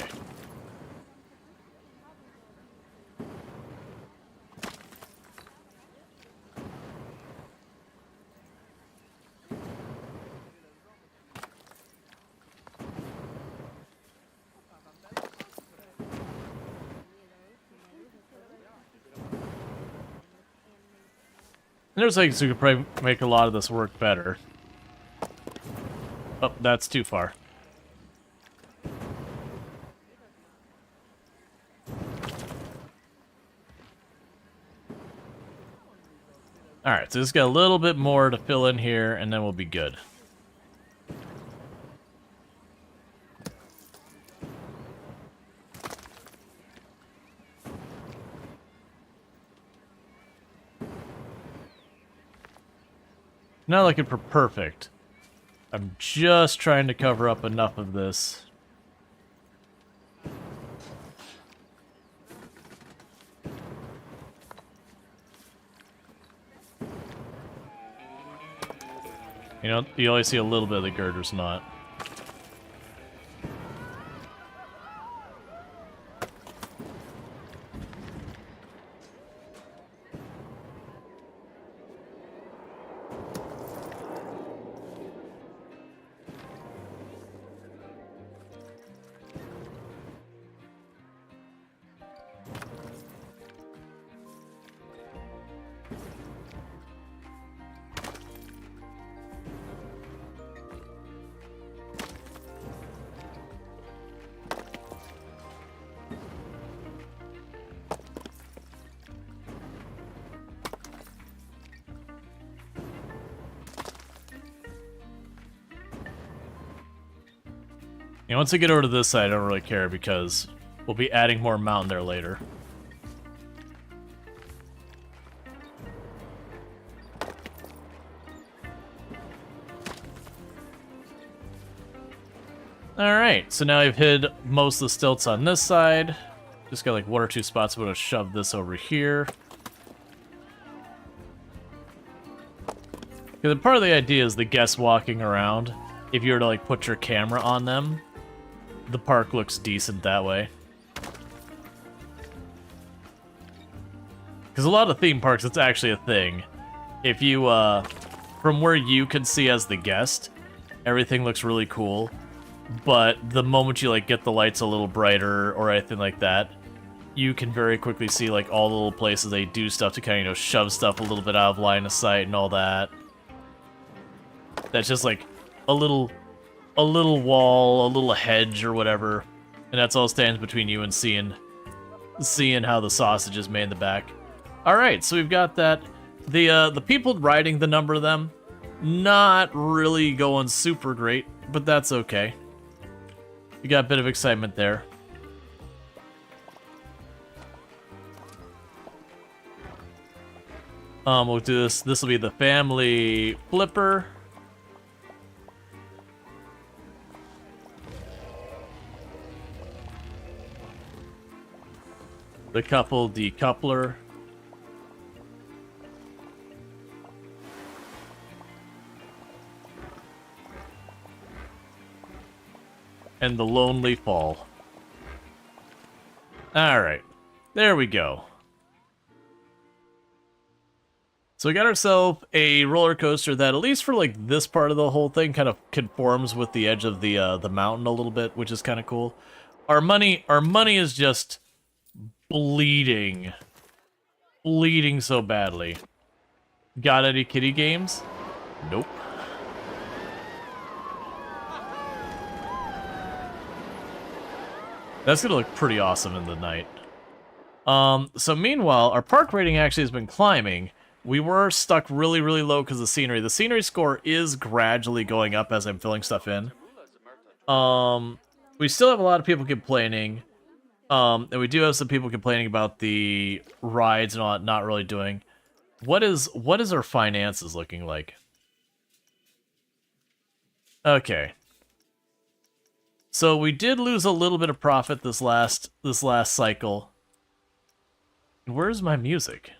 There's like we could probably make a lot of this work better. Oh, that's too far. Alright, so just got a little bit more to fill in here, and then we'll be good. Not looking for perfect. I'm just trying to cover up enough of this. You know, you only see a little bit of the girders not. You know, once I get over to this side, I don't really care because we'll be adding more mountain there later. Alright, so now I've hid most of the stilts on this side. Just got like one or two spots. I'm going to shove this over here. Because part of the idea is the guests walking around. If you were to like put your camera on them, the park looks decent that way. Because a lot of theme parks, it's actually a thing. If you, from where you can see as the guest, everything looks really cool. But the moment you like get the lights a little brighter or anything like that, you can very quickly see like all the little places they do stuff to kind of, you know, shove stuff a little bit out of line of sight and all that. That's just like a little wall, a little hedge or whatever, and that's all stands between you and seeing how the sausage is made in the back. All right, so we've got that. The people riding the number of them, not really going super great, but that's okay. You got a bit of excitement there. We'll do this. This will be the family flipper. The couple decoupler. And the lonely fall. Alright. There we go. So we got ourselves a roller coaster that, at least for like this part of the whole thing, kind of conforms with the edge of the mountain a little bit, which is kind of cool. Our money is just bleeding so badly. Got any kitty games? Nope. That's gonna look pretty awesome in the night. So meanwhile, our park rating actually has been climbing. We were stuck really, really low because of the scenery. The scenery score is gradually going up as I'm filling stuff in. We still have a lot of people complaining. And we do have some people complaining about the rides and all that not really doing. What is our finances looking like? Okay. So we did lose a little bit of profit this last cycle. Where's my music?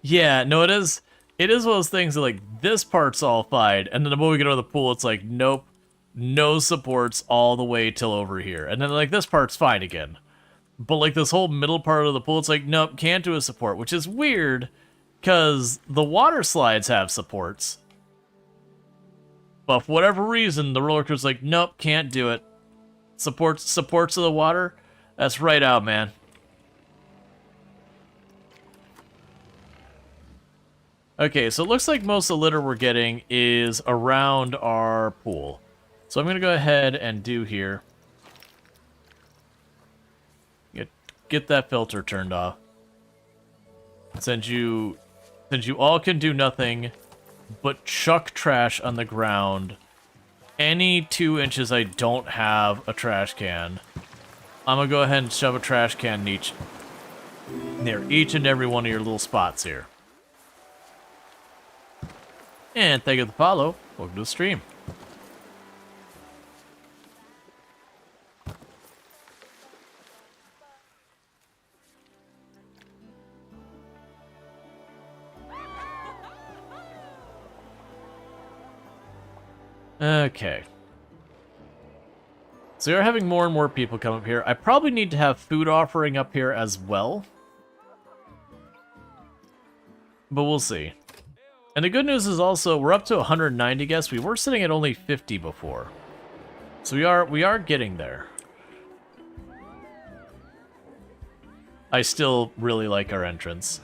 Yeah, no, it is one of those things that, like, this part's all fine, and then the moment we get over the pool, it's like, nope, no supports all the way till over here. And then, like, this part's fine again. But, like, this whole middle part of the pool, it's like, nope, can't do a support, which is weird, because the water slides have supports. But for whatever reason, the roller coaster's like, nope, can't do it. Supports of the water? That's right out, man. Okay, so it looks like most of the litter we're getting is around our pool. So I'm going to go ahead and do here. Get that filter turned off. Since you all can do nothing but chuck trash on the ground, any 2 inches I don't have a trash can, I'm going to go ahead and shove a trash can near each and every one of your little spots here. And thank you for the follow. Welcome to the stream. Okay. So we are having more and more people come up here. I probably need to have food offering up here as well. But we'll see. And the good news is also, we're up to 190 guests. We were sitting at only 50 before. So we are getting there. I still really like our entrance.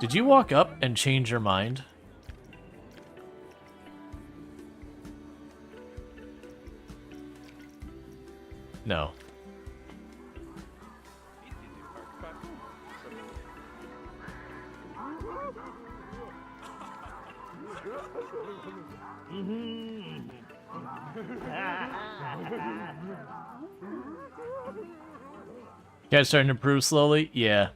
Did you walk up and change your mind? No. Guys starting to improve slowly? Yeah.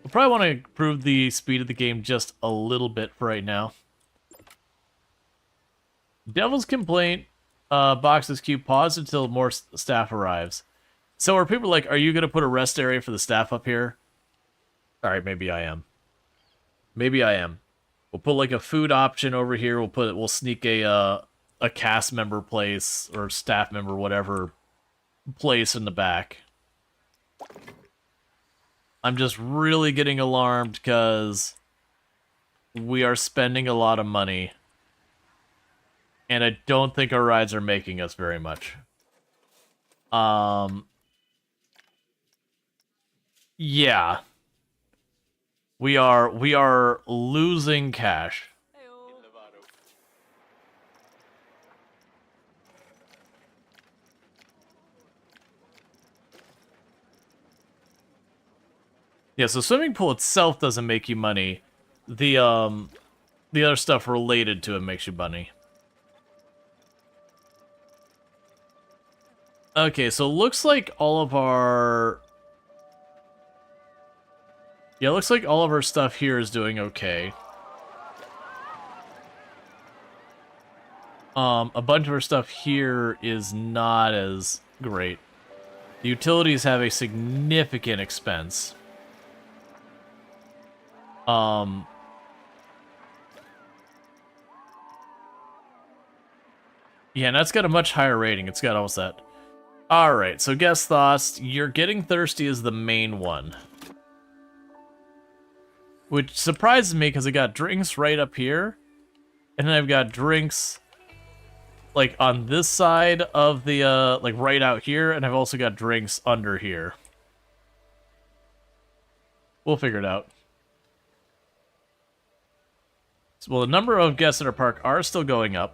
We'll probably want to improve the speed of the game just a little bit for right now. Devil's Complaint Boxes queue. Pause until more staff arrives. So are people like, are you gonna put a rest area for the staff up here? All right, maybe I am. Maybe I am. We'll put like a food option over here. We'll sneak a cast member place or staff member, whatever place in the back. I'm just really getting alarmed because we are spending a lot of money. And I don't think our rides are making us very much. Yeah. We are losing cash. Yeah, so swimming pool itself doesn't make you money. The other stuff related to it makes you money. Okay, so it looks like all of our... Yeah, it looks like all of our stuff here is doing okay. A bunch of our stuff here is not as great. The utilities have a significant expense. Yeah, and that's got a much higher rating. It's got almost that. Alright, so guest thoughts. You're getting thirsty is the main one. Which surprises me because I got drinks right up here. And then I've got drinks like on this side of the like right out here, and I've also got drinks under here. We'll figure it out. So, well, the number of guests at our park are still going up.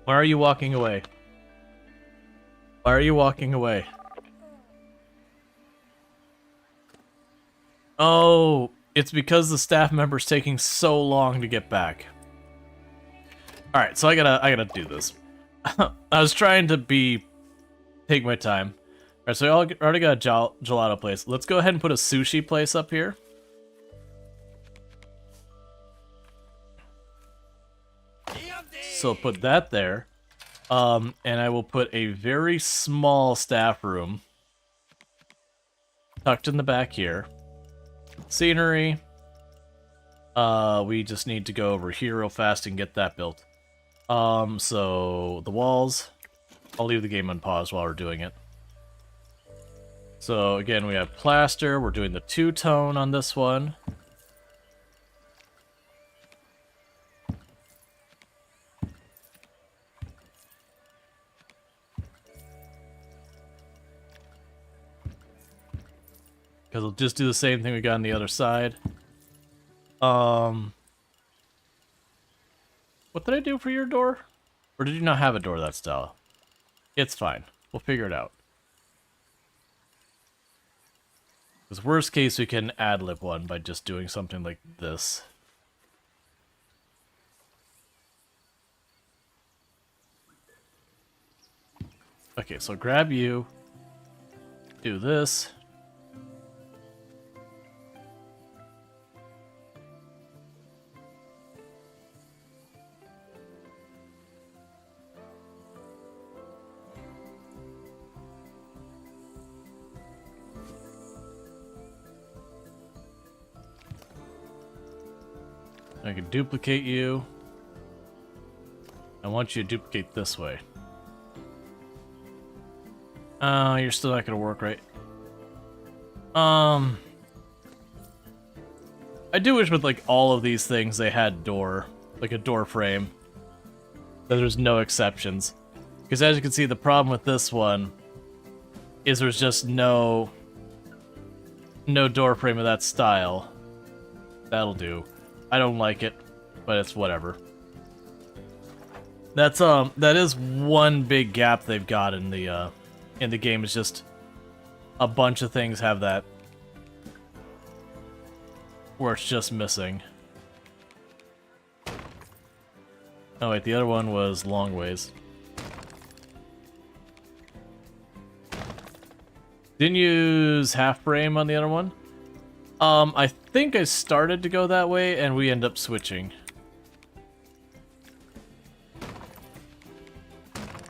Why are you walking away? Why are you walking away? Oh, it's because the staff member's taking so long to get back. Alright, so I gotta do this. I was trying to take my time. Alright, so I already got a gelato place. Let's go ahead and put a sushi place up here. So put that there. And I will put a very small staff room tucked in the back here. Scenery. We just need to go over here real fast and get that built. So the walls. I'll leave the game on pause while we're doing it. So again, we have plaster. We're doing the two-tone on this one. Because we'll just do the same thing we got on the other side. What did I do for your door? Or did you not have a door that style? It's fine. We'll figure it out. Because worst case, we can ad-lib one by just doing something like this. Okay, so grab you. Do this. I can duplicate you. I want you to duplicate this way. You're still not gonna work right. I do wish with like all of these things they had door, like a door frame. That there's no exceptions. Because as you can see, the problem with this one is there's just no door frame of that style. That'll do. I don't like it, but it's whatever. That is one big gap they've got in the game. Is just a bunch of things have that where it's just missing. Oh wait, the other one was long ways. Didn't use half frame on the other one. I think I started to go that way, and we end up switching.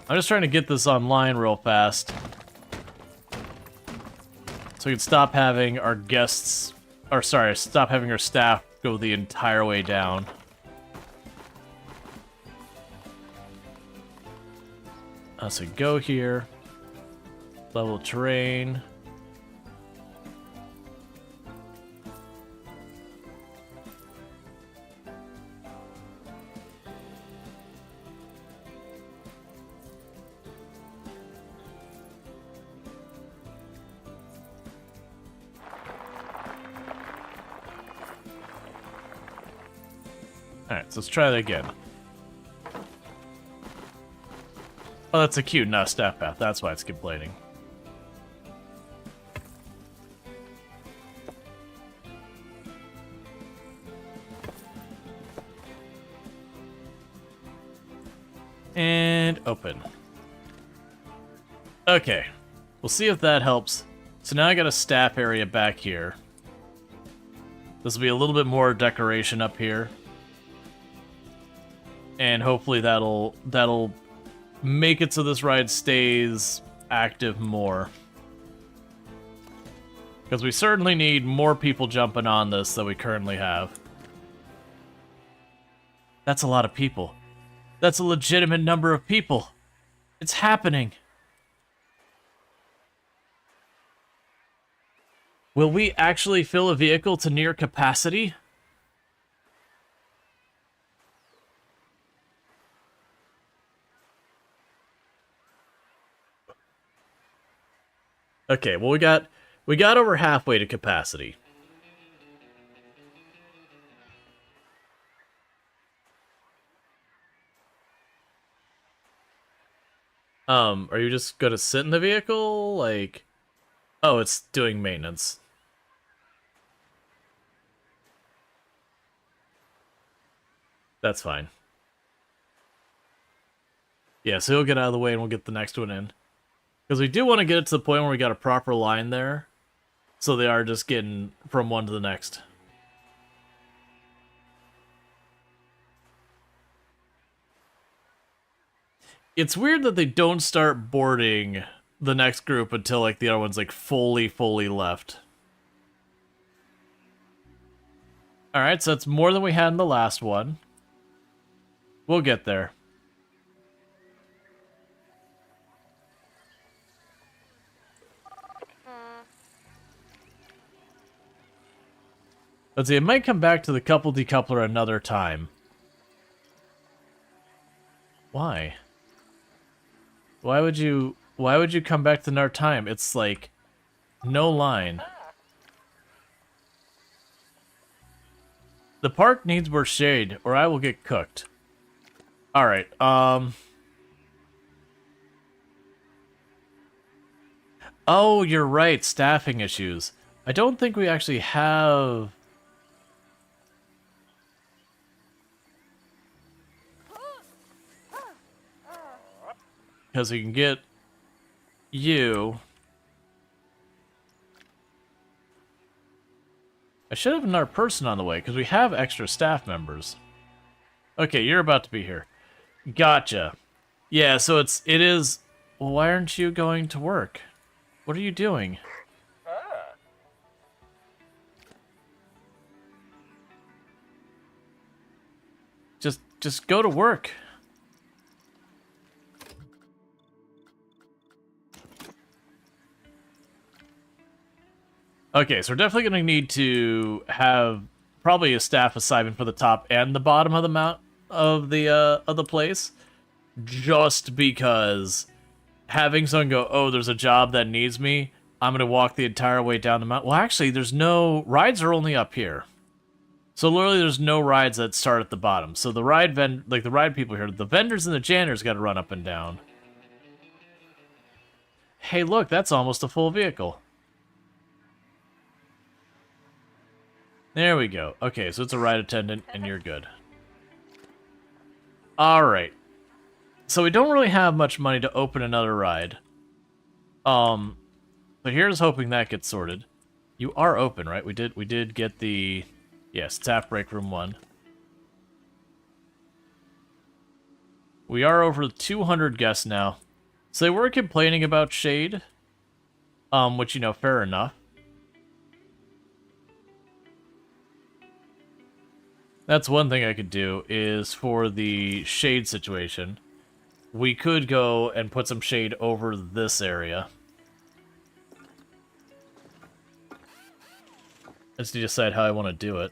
I'm just trying to get this online real fast. So we can stop having our guests... Or, sorry, stop having our staff go the entire way down. So go here. Level terrain. Alright, so let's try that again. Oh, that's a cute, not a staff path. That's why it's complaining. And open. Okay. We'll see if that helps. So now I got a staff area back here. This will be a little bit more decoration up here. And hopefully that'll make it so this ride stays active more. Because we certainly need more people jumping on this than we currently have. That's a lot of people. That's a legitimate number of people. It's happening. Will we actually fill a vehicle to near capacity? Okay, well we got over halfway to capacity. Are you just gonna sit in the vehicle? Like, oh, it's doing maintenance. That's fine. Yeah, so he'll get out of the way and we'll get the next one in. Because we do want to get it to the point where we got a proper line there. So they are just getting from one to the next. It's weird that they don't start boarding the next group until like the other one's like fully left. Alright, so that's more than we had in the last one. We'll get there. Let's see, it might come back to the couple decoupler another time. Why? Why would you come back to another time? It's like no line. The park needs more shade, or I will get cooked. Alright, oh, you're right, staffing issues. I don't think we actually have... Because we can get you. I should have another person on the way, because we have extra staff members. Okay, you're about to be here. Gotcha. Yeah, so it is... Well, why aren't you going to work? What are you doing? Just go to work. Okay, so we're definitely going to need to have probably a staff assignment for the top and the bottom of the place, just because having someone go, oh, there's a job that needs me, I'm going to walk the entire way down the mountain. Well, actually, there's no rides are only up here, so literally there's no rides that start at the bottom. So the ride people here, the vendors and the janitors, got to run up and down. Hey, look, that's almost a full vehicle. There we go. Okay, so it's a ride attendant, and you're good. Alright. So we don't really have much money to open another ride. But So here's hoping that gets sorted. You are open, right? We did get the... Yes, staff break room 1. We are over 200 guests now. So they were complaining about shade. Which, you know, fair enough. That's one thing I could do, is for the shade situation, we could go and put some shade over this area. I just need to decide how I want to do it.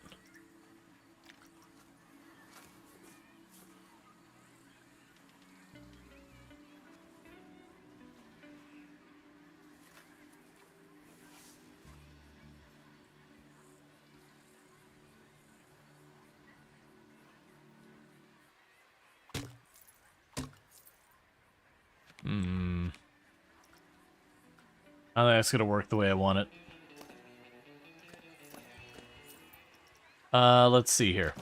I think that's gonna work the way I want it. Let's see here.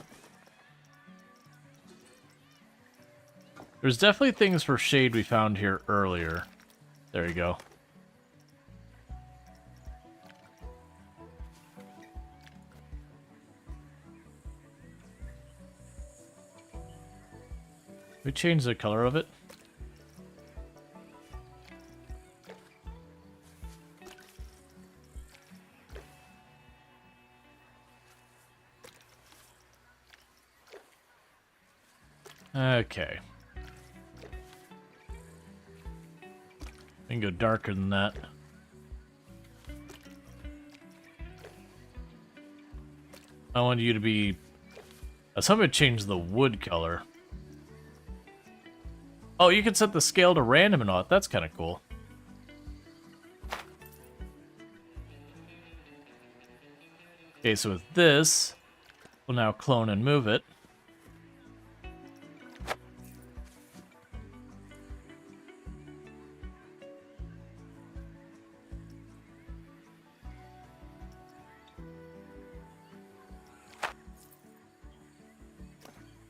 There's definitely things for shade we found here earlier. There you go. We changed the color of it. Okay. We can go darker than that. I want you to be... Somebody change the wood color. Oh, you can set the scale to random and all. That's kind of cool. Okay, so with this, we'll now clone and move it.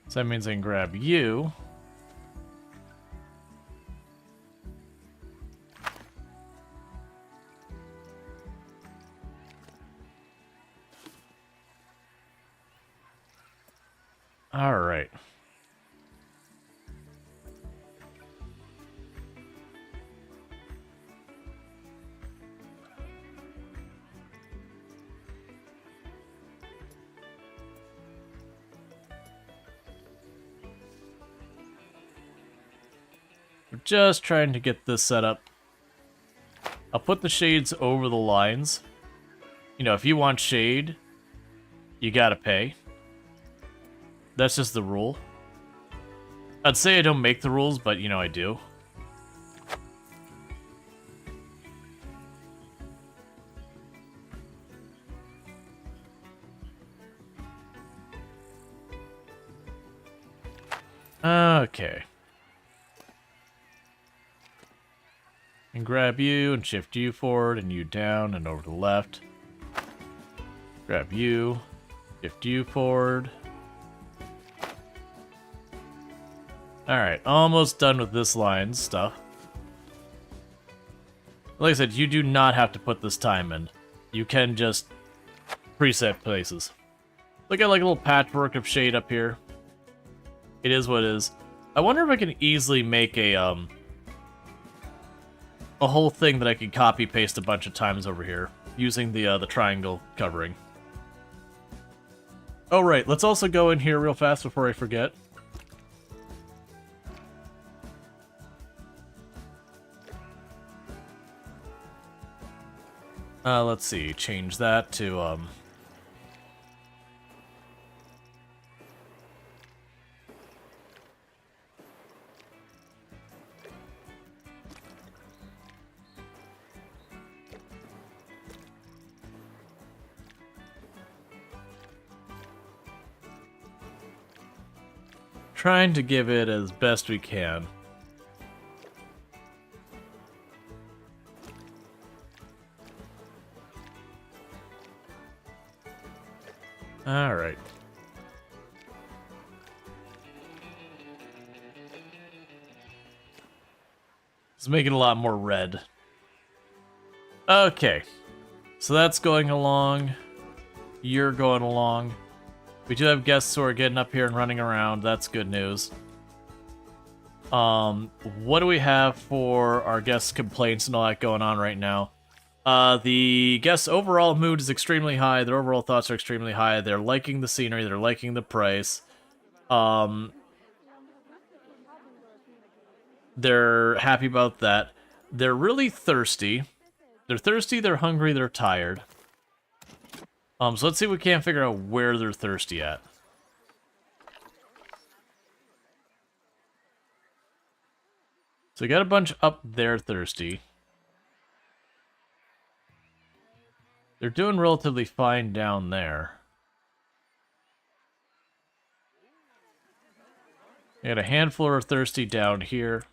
So that means I can grab you. All right. We're just trying to get this set up. I'll put the shades over the lines. You know, if you want shade, you gotta pay. That's just the rule. I'd say I don't make the rules, but, you know, I do. Okay. And grab you and shift you forward and you down and over to the left. Grab you, shift you forward. Alright, almost done with this line stuff. Like I said, you do not have to put this time in. You can just preset places. Look at like a little patchwork of shade up here. It is what it is. I wonder if I can easily make a whole thing that I can copy paste a bunch of times over here using the triangle covering. Oh right, let's also go in here real fast before I forget. Let's see, change that to, trying to give it as best we can. Alright. Let's make it a lot more red. Okay. So that's going along. You're going along. We do have guests who are getting up here and running around. That's good news. What do we have for our guests' complaints and all that going on right now? The guests' overall mood is extremely high. Their overall thoughts are extremely high. They're liking the scenery. They're liking the price. They're happy about that. They're really thirsty. They're thirsty, they're hungry, they're tired. So let's see if we can't figure out where they're thirsty at. So we got a bunch up there thirsty. They're doing relatively fine down there. We got a handful are thirsty down here.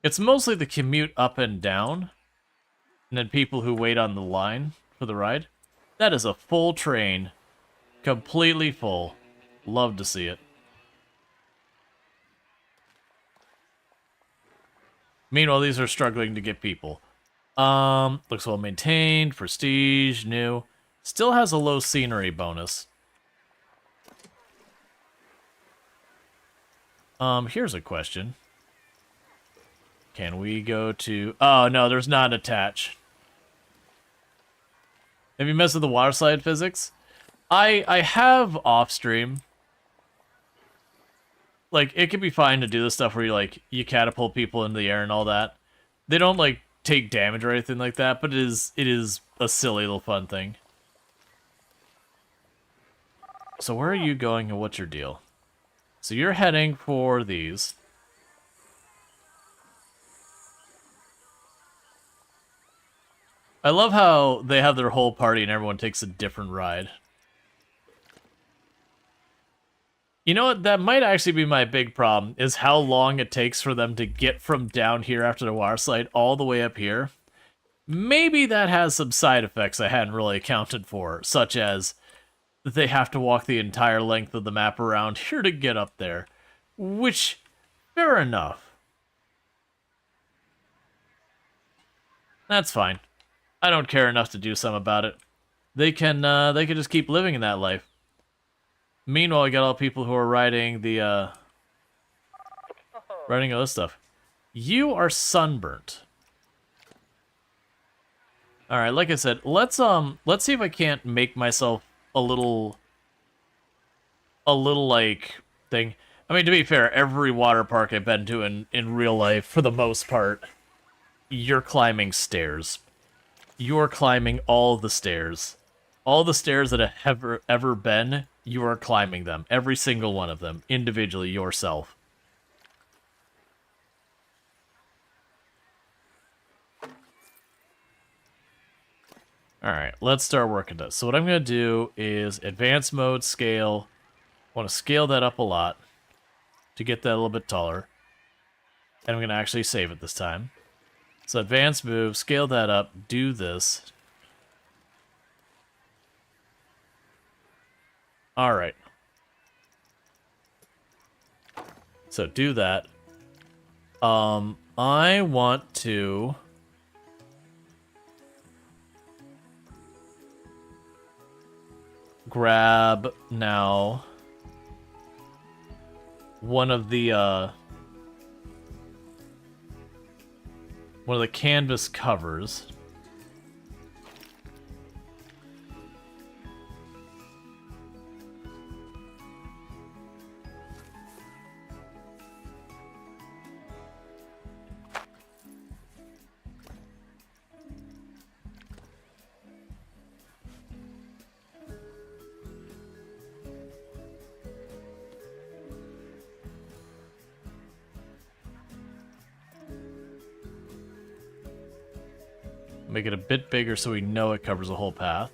It's mostly the commute up and down. And then people who wait on the line for the ride. That is a full train. Completely full. Love to see it. Meanwhile, these are struggling to get people. Looks well maintained, prestige, new. Still has a low scenery bonus. Here's a question. Can we go to... Oh, no, there's not an attach. Have you messed with the water slide physics? I have off-stream. Like, it can be fine to do this stuff where you catapult people into the air and all that. They don't, like, take damage or anything like that, but it is a silly little fun thing. So where are you going and what's your deal? So you're heading for these. I love how they have their whole party and everyone takes a different ride. You know what? That might actually be my big problem, is how long it takes for them to get from down here after the water slide all the way up here. Maybe that has some side effects I hadn't really accounted for, such as they have to walk the entire length of the map around here to get up there. Which, fair enough. That's fine. I don't care enough to do something about it. They can just keep living in that life. Meanwhile, I got all people who are riding the, riding all this stuff. You are sunburnt. Alright, like I said, let's see if I can't make myself a little, like, thing. I mean, to be fair, every water park I've been to in real life, for the most part, you're climbing stairs. You're climbing all the stairs. All the stairs that have ever been, you are climbing them. Every single one of them, individually, yourself. Alright, let's start working this. So what I'm going to do is advanced mode, scale. I want to scale that up a lot to get that a little bit taller. And I'm going to actually save it this time. So advanced move, scale that up, do this. Alright. So do that. I want to... grab now one of the canvas covers. Make it a bit bigger so we know it covers the whole path.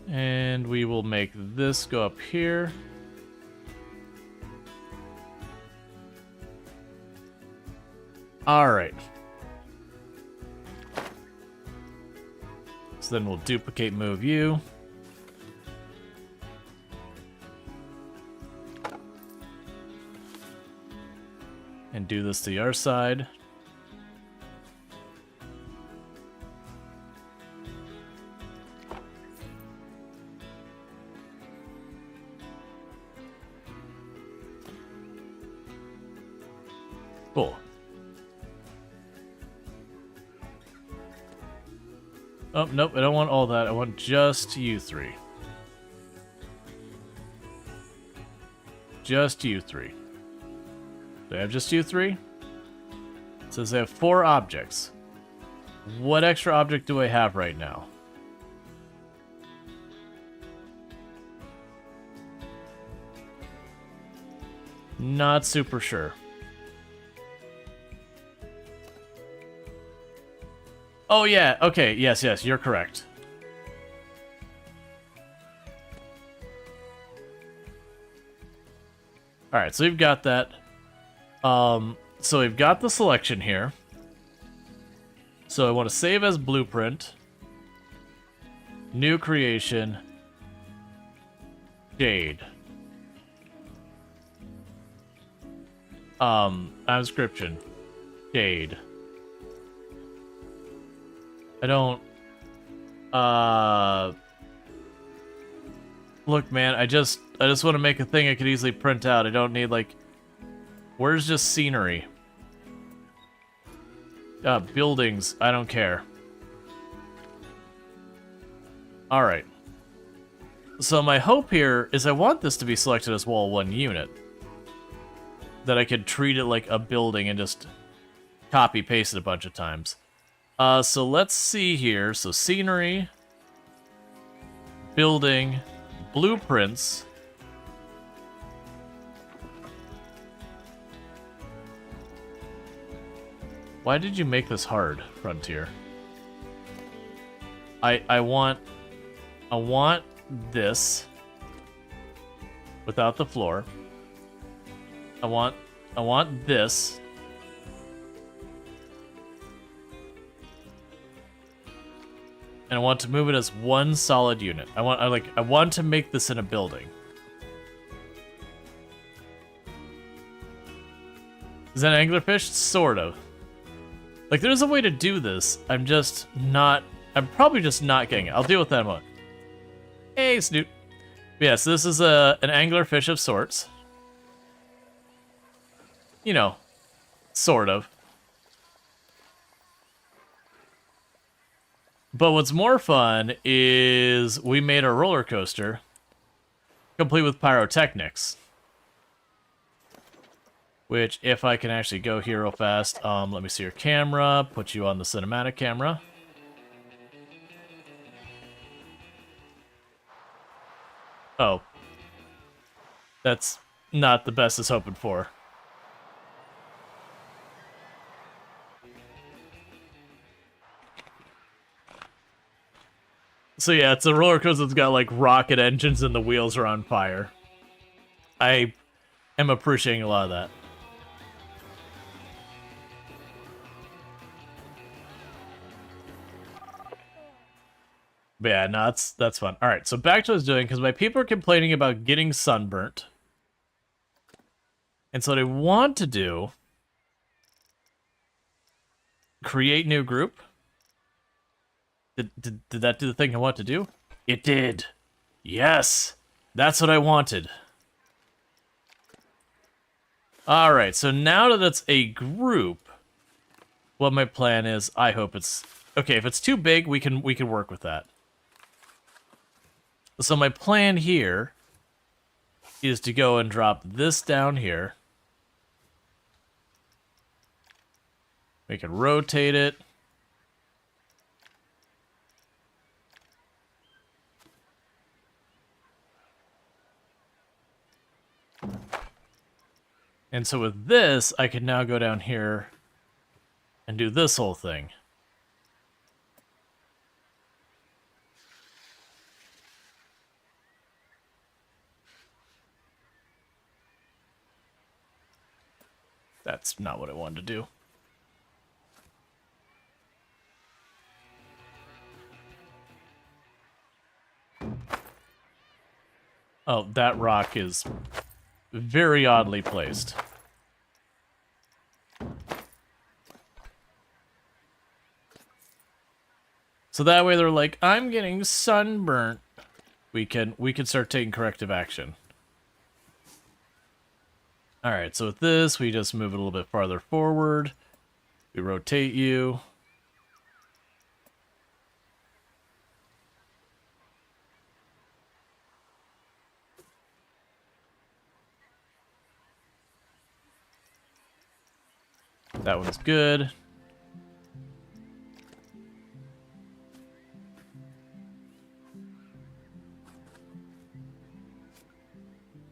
And we will make this go up here. All right. So then we'll duplicate move you. And do this to your side. Cool. Oh, nope, I don't want all that. I want just you three. Just you three. Do I have just you three? It says I have 4 objects. What extra object do I have right now? Not super sure. Oh yeah, okay, yes, you're correct. Alright, so we've got that. So we've got the selection here. So I want to save as blueprint. New creation. Jade. Description. Jade. I don't... Look, man, I just want to make a thing I could easily print out. I don't need, like... Where's just scenery? Buildings. I don't care. Alright. So my hope here is I want this to be selected as wall 1 unit. That I could treat it like a building and just copy-paste it a bunch of times. So let's see here. So scenery, building, blueprints. Why did you make this hard, Frontier? I want this without the floor. I want this. And I want to move it as one solid unit. I want to make this in a building. Is that an anglerfish? Sort of. Like, there's a way to do this. I'm probably just not getting it. I'll deal with that in a moment. Hey, Snoot. Yes, this is an anglerfish of sorts. You know, sort of. But what's more fun is we made a roller coaster complete with pyrotechnics. Which, if I can actually go here real fast, let me see your camera, put you on the cinematic camera. Oh. That's not the best it's hoping for. So yeah, it's a roller coaster that's got like rocket engines and the wheels are on fire. I am appreciating a lot of that. But yeah, no, that's fun. Alright, so back to what I was doing, because my people are complaining about getting sunburnt. And so what I want to do... Create new group. Did that do the thing I want to do? It did. Yes! That's what I wanted. Alright, so now that it's a group, what my plan is, I hope it's... Okay, if it's too big, we can work with that. So my plan here is to go and drop this down here. We can rotate it. And so with this, I can now go down here and do this whole thing. That's not what I wanted to do. Oh, that rock is very oddly placed. So that way they're like, I'm getting sunburnt. We can start taking corrective action. Alright, so with this, we just move it a little bit farther forward. We rotate you. That one's good.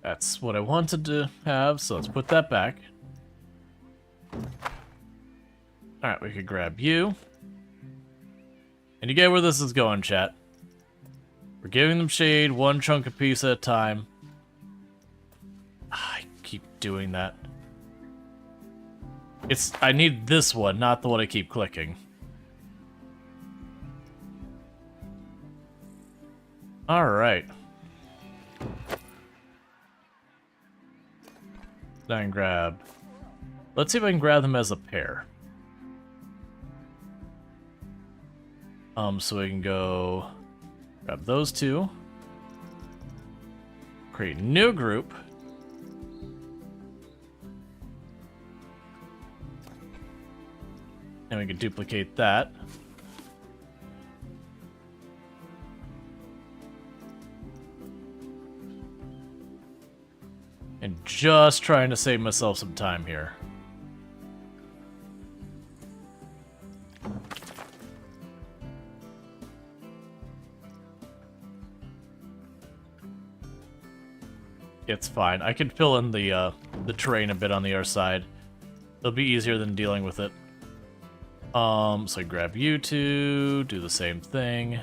That's what I wanted to have, so let's put that back. Alright, we could grab you. And you get where this is going, chat. We're giving them shade, one chunk a piece at a time. I keep doing that. I need this one, not the one I keep clicking. Alright. Then I can grab... Let's see if I can grab them as a pair. So we can go... Grab those two. Create a new group. And we can duplicate that. And just trying to save myself some time here. It's fine. I can fill in the terrain a bit on the other side. It'll be easier than dealing with it. So I grab you two, do the same thing.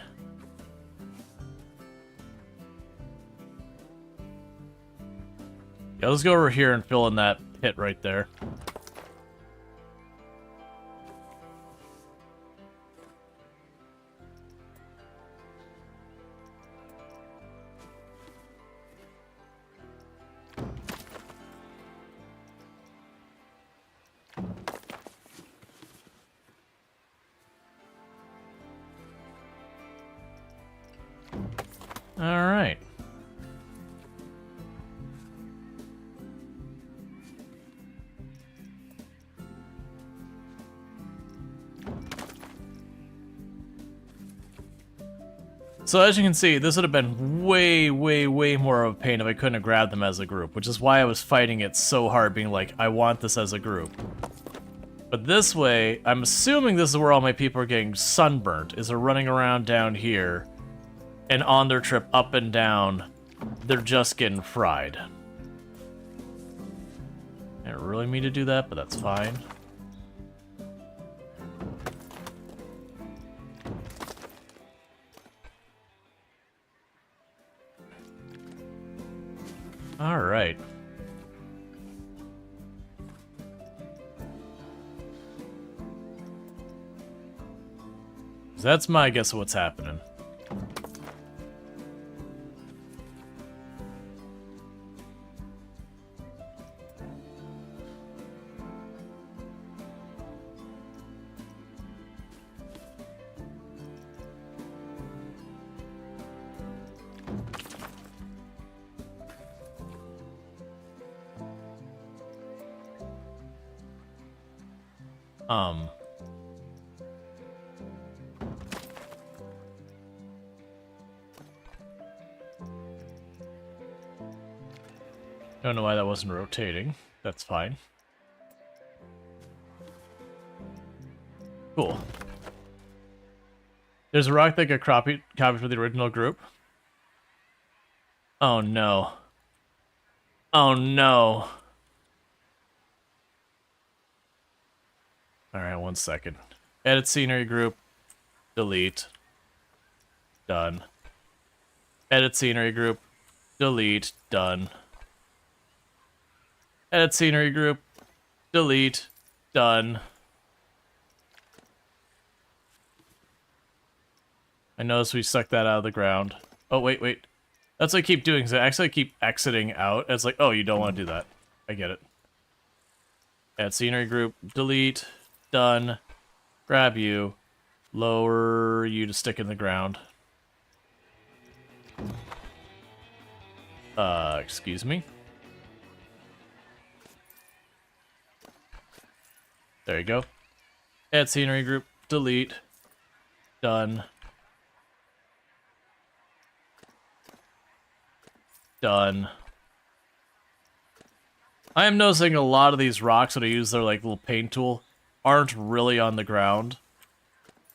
Yeah, let's go over here and fill in that pit right there. All right. So as you can see, this would have been way, way, way more of a pain if I couldn't have grabbed them as a group, which is why I was fighting it so hard, being like, I want this as a group. But this way, I'm assuming this is where all my people are getting sunburnt, is they're running around down here, and on their trip up and down, they're just getting fried. I didn't really mean to do that, but that's fine. All right. That's my guess of what's happening. Don't know why that wasn't rotating. That's fine. Cool. There's a rock that got copied for the original group. Oh no. Oh no. Alright, 1 second. Edit scenery group. Delete. Done. Edit scenery group. Delete. Done. Edit scenery group. Delete. Done. I noticed we sucked that out of the ground. Oh, wait, wait. That's what I keep doing. So I actually keep exiting out. It's like, oh, you don't want to do that. I get it. Add scenery group. Delete. Done. Grab you. Lower you to stick in the ground. Excuse me. There you go. Add scenery group. Delete. Done. Done. I am noticing a lot of these rocks that I use their like little paint tool aren't really on the ground.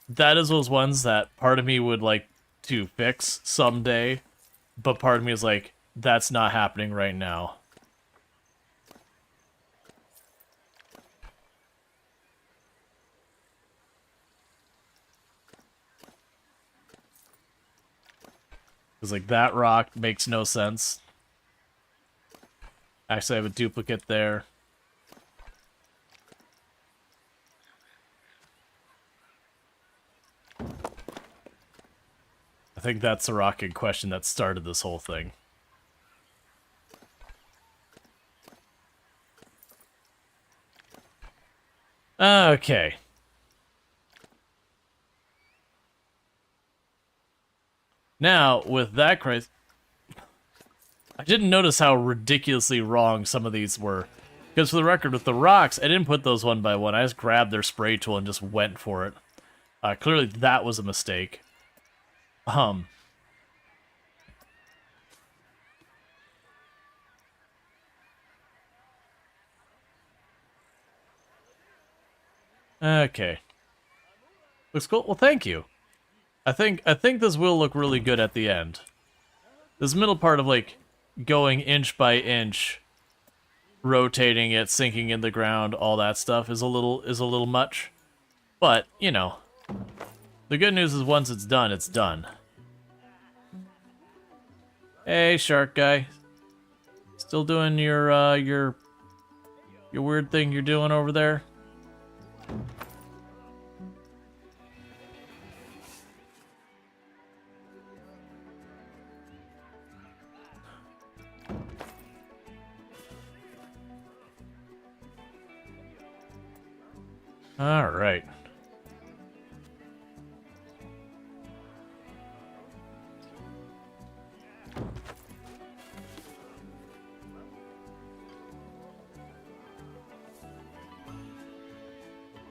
That is those ones that part of me would like to fix someday, but part of me is like, that's not happening right now. Because like that rock makes no sense. Actually, I have a duplicate there. I think that's the rock in question that started this whole thing. Okay. Now, with that Christ, I didn't notice how ridiculously wrong some of these were. Because for the record, with the rocks, I didn't put those one by one. I just grabbed their spray tool and just went for it. Clearly that was a mistake. Okay. Looks cool. Well, thank you. I think this will look really good at the end. This middle part of like going inch by inch, rotating it, sinking in the ground, all that stuff is a little much. But, you know, the good news is once it's done, it's done. Hey, shark guy. Still doing your weird thing you're doing over there? All right.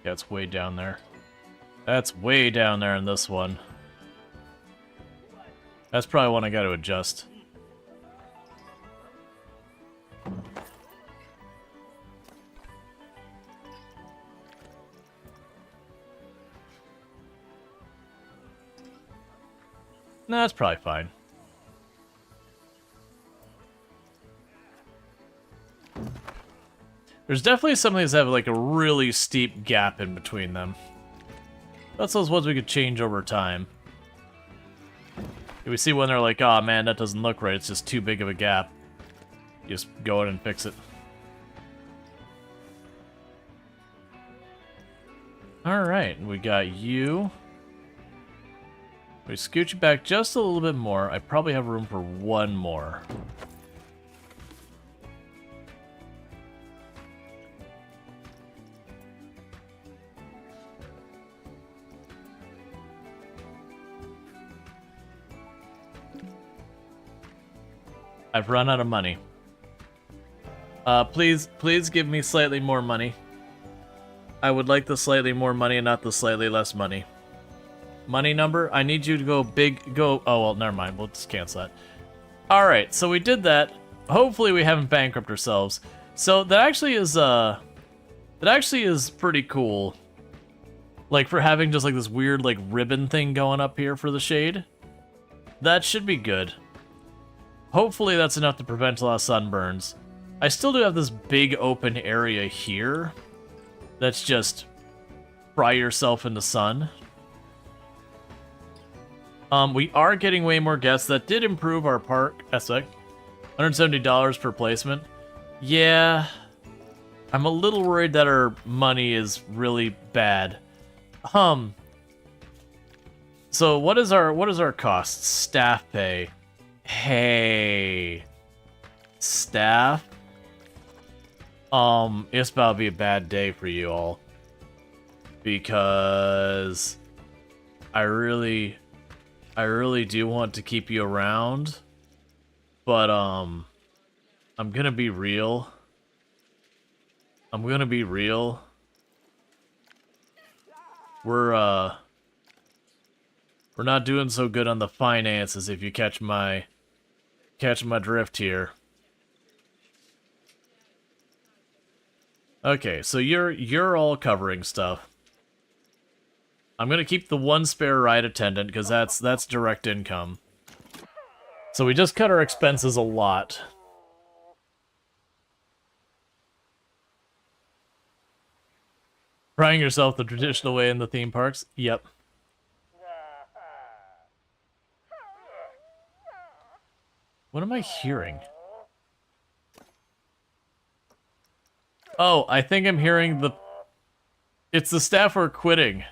Yeah, it's way down there. That's way down there in this one. That's probably one I got to adjust. No, that's probably fine. There's definitely some of these that have like a really steep gap in between them. That's those ones we could change over time. If we see when they're like, oh man, that doesn't look right, it's just too big of a gap. Just go in and fix it. Alright, we got you. We scoot you back just a little bit more. I probably have room for one more. I've run out of money. Please give me slightly more money. I would like the slightly more money and not the slightly less money. Money number? I need you to go big, go... Oh, well, never mind. We'll just cancel that. Alright, so we did that. Hopefully we haven't bankrupted ourselves. So that actually is pretty cool. Like, for having just, like, this weird, like, ribbon thing going up here for the shade. That should be good. Hopefully that's enough to prevent a lot of sunburns. I still do have this big open area here. That's just... fry yourself in the sun. We are getting way more guests. That did improve our park aspect. $170 per placement. Yeah. I'm a little worried that our money is really bad. So what is our costs? Staff pay. Hey, staff. It's about to be a bad day for you all. Because I really do want to keep you around. But, I'm gonna be real. We're not doing so good on the finances if you catch my drift here. Okay, so you're all covering stuff. I'm gonna keep the one spare ride attendant because that's direct income. So we just cut our expenses a lot. Frying yourself the traditional way in the theme parks? Yep. What am I hearing? Oh, I think I'm hearing the... It's the staff who are quitting.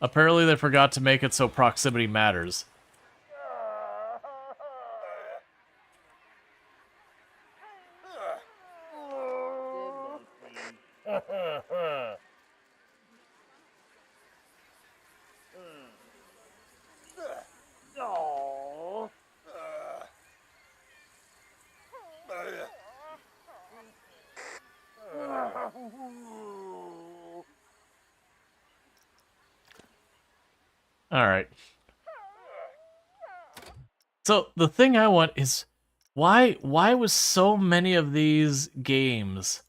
Apparently they forgot to make it so proximity matters.
Oh.
Alright. So, the thing I want is... Why was so many of these games...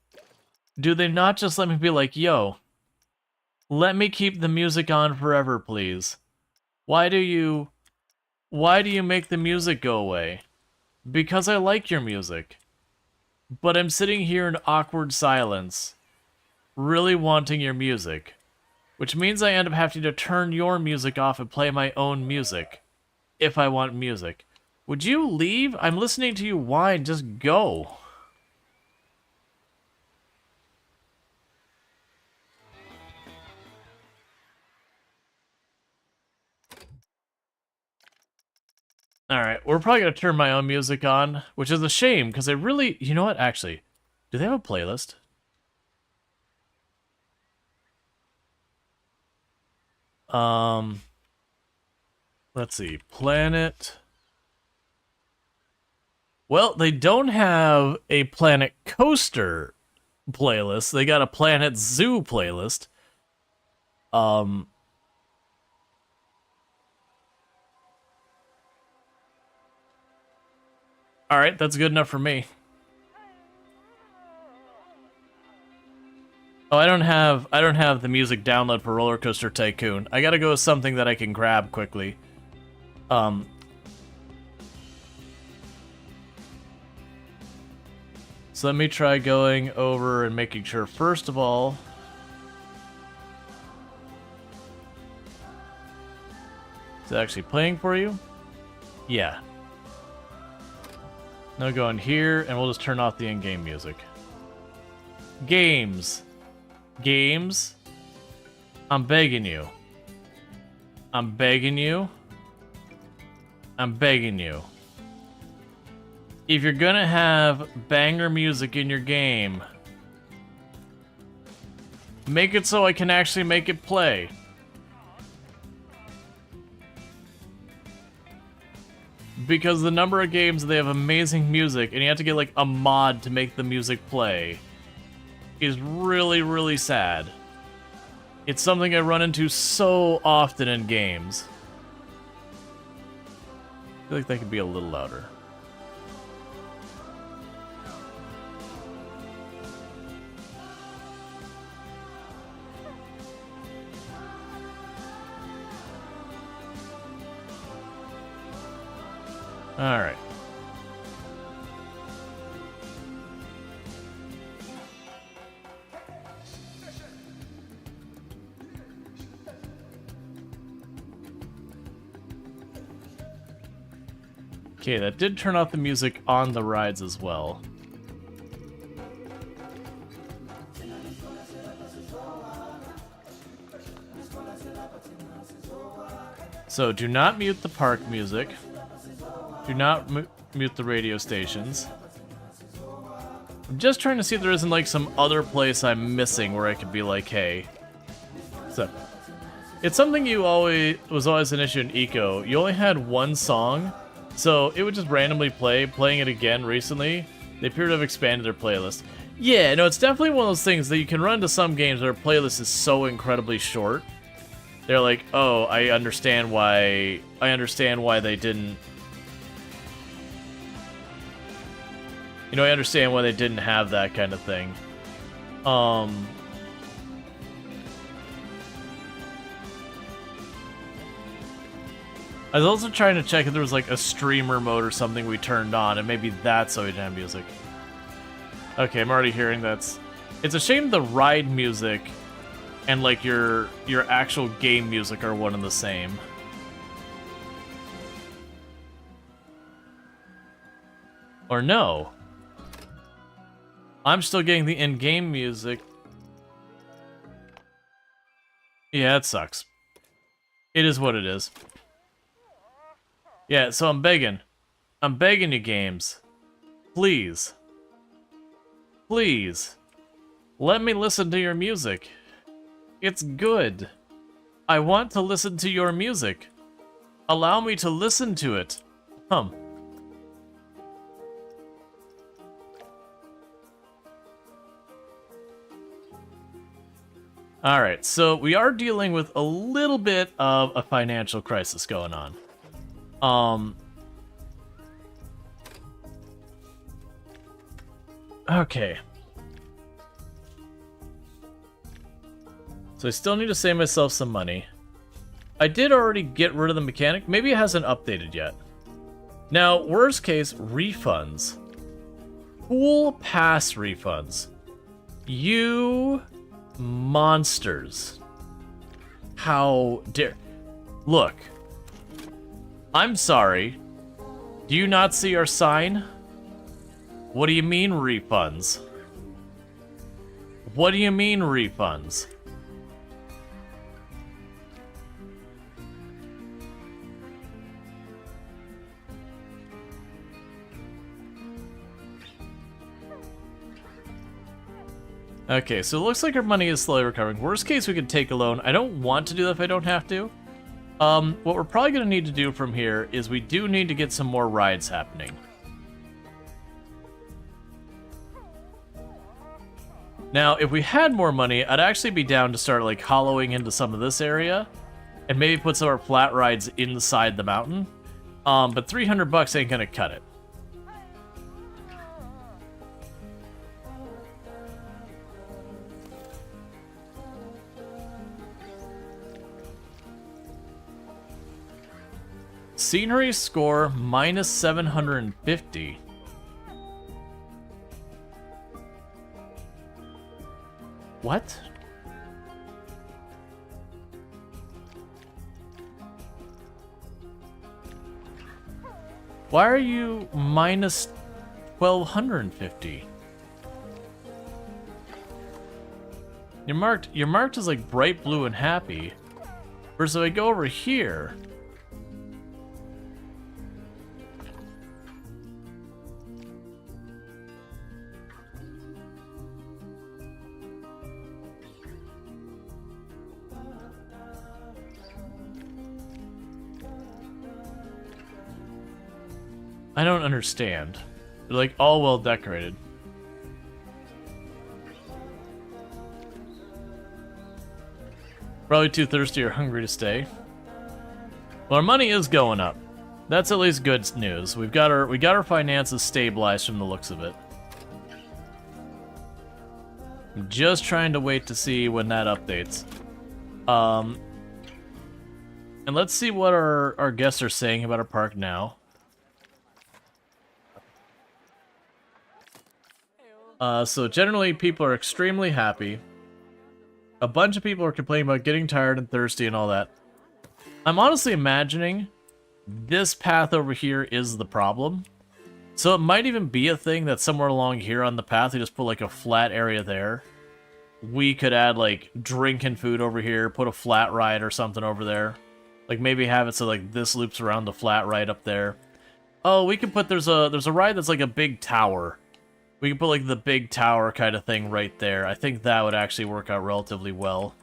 Do they not just let me be like, yo, let me keep the music on forever, please? Why do you make the music go away? Because I like your music. But I'm sitting here in awkward silence, really wanting your music. Which means I end up having to turn your music off and play my own music. If I want music. Would you leave? I'm listening to you whine, just go. Alright, we're probably gonna turn my own music on, which is a shame, because I really... You know what, actually? Do they have a playlist? Let's see. Planet... Well, they don't have a Planet Coaster playlist. They got a Planet Zoo playlist. Alright, that's good enough for me. Oh, I don't have the music download for Roller Coaster Tycoon. I gotta go with something that I can grab quickly. So let me try going over and making sure, first of all... Is it actually playing for you? Yeah. Now go in here, and we'll just turn off the in-game music. Games. Games. I'm begging you. I'm begging you. I'm begging you. If you're gonna have banger music in your game, make it so I can actually make it play. Because the number of games they have amazing music, and you have to get like a mod to make the music play, is really, really sad. It's something I run into so often in games. I feel like that could be a little louder. Alright. Okay, that did turn off the music on the rides as well. So, do not mute the park music. Do not mute the radio stations. I'm just trying to see if there isn't like some other place I'm missing where I could be like, hey. So, it's something was always an issue in Eco. You only had one song, so it would just randomly play. Playing it again recently, they appear to have expanded their playlist. Yeah, no, it's definitely one of those things that you can run to some games where a playlist is so incredibly short. They're like, oh, I understand why they didn't. You know, I understand why they didn't have that kind of thing. I was also trying to check if there was like a streamer mode or something we turned on, and maybe that's why we didn't have music. Okay, I'm already hearing that's. It's a shame the ride music and like your actual game music are one and the same. Or no. I'm still getting the in-game music. Yeah, it sucks. It is what it is. Yeah, so I'm begging. I'm begging you, games. Please. Please. Let me listen to your music. It's good. I want to listen to your music. Allow me to listen to it. Alright, so we are dealing with a little bit of a financial crisis going on. Okay. So I still need to save myself some money. I did already get rid of the mechanic. Maybe it hasn't updated yet. Now, worst case, refunds. Pool pass refunds. You monsters. How dare... Look. I'm sorry. Do you not see our sign? What do you mean refunds? What do you mean refunds? Okay, so it looks like our money is slowly recovering. Worst case, we could take a loan. I don't want to do that if I don't have to. What we're probably going to need to do from here is we do need to get some more rides happening. Now, if we had more money, I'd actually be down to start like hollowing into some of this area and maybe put some of our flat rides inside the mountain. But 300 bucks ain't gonna cut it. Scenery score minus 750. What? Why are you minus 1250? You're marked as like bright blue and happy. Versus if I go over here. I don't understand. They're like all well decorated. Probably too thirsty or hungry to stay. Well, our money is going up. That's at least good news. We got our finances stabilized from the looks of it. I'm just trying to wait to see when that updates. And let's see what our guests are saying about our park now. So generally, people are extremely happy. A bunch of people are complaining about getting tired and thirsty and all that. I'm honestly imagining this path over here is the problem. So it might even be a thing that somewhere along here on the path, we just put like a flat area there. We could add like drink and food over here, put a flat ride or something over there. Like maybe have it so like this loops around the flat ride up there. Oh, we can put there's a ride that's like a big tower. We can put like the big tower kind of thing right there. I think that would actually work out relatively well.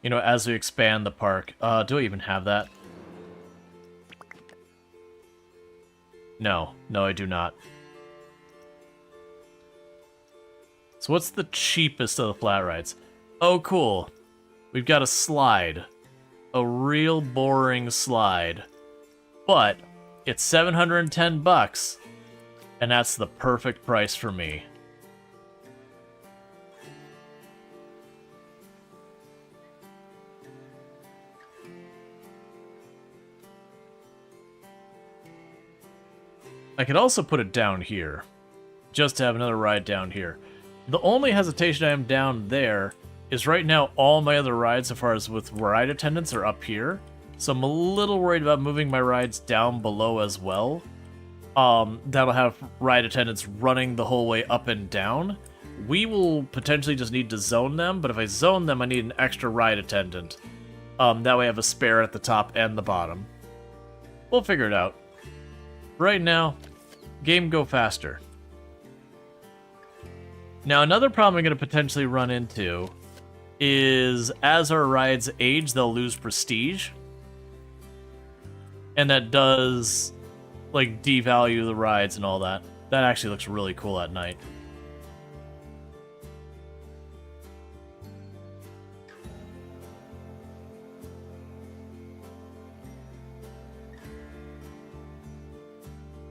You know, as we expand the park. Do I even have that? No, I do not. So what's the cheapest of the flat rides? Oh, cool. We've got a slide. A real boring slide. But it's 710 bucks. And that's the perfect price for me. I could also put it down here. Just to have another ride down here. The only hesitation I am down there is right now all my other rides, as far as with ride attendants, are up here. So I'm a little worried about moving my rides down below as well. That'll have ride attendants running the whole way up and down. We will potentially just need to zone them, but if I zone them, I need an extra ride attendant. That way I have a spare at the top and the bottom. We'll figure it out. Right now, game go faster. Now, another problem I'm going to potentially run into is as our rides age, they'll lose prestige. And that does, like, devalue the rides and all that. That actually looks really cool at night.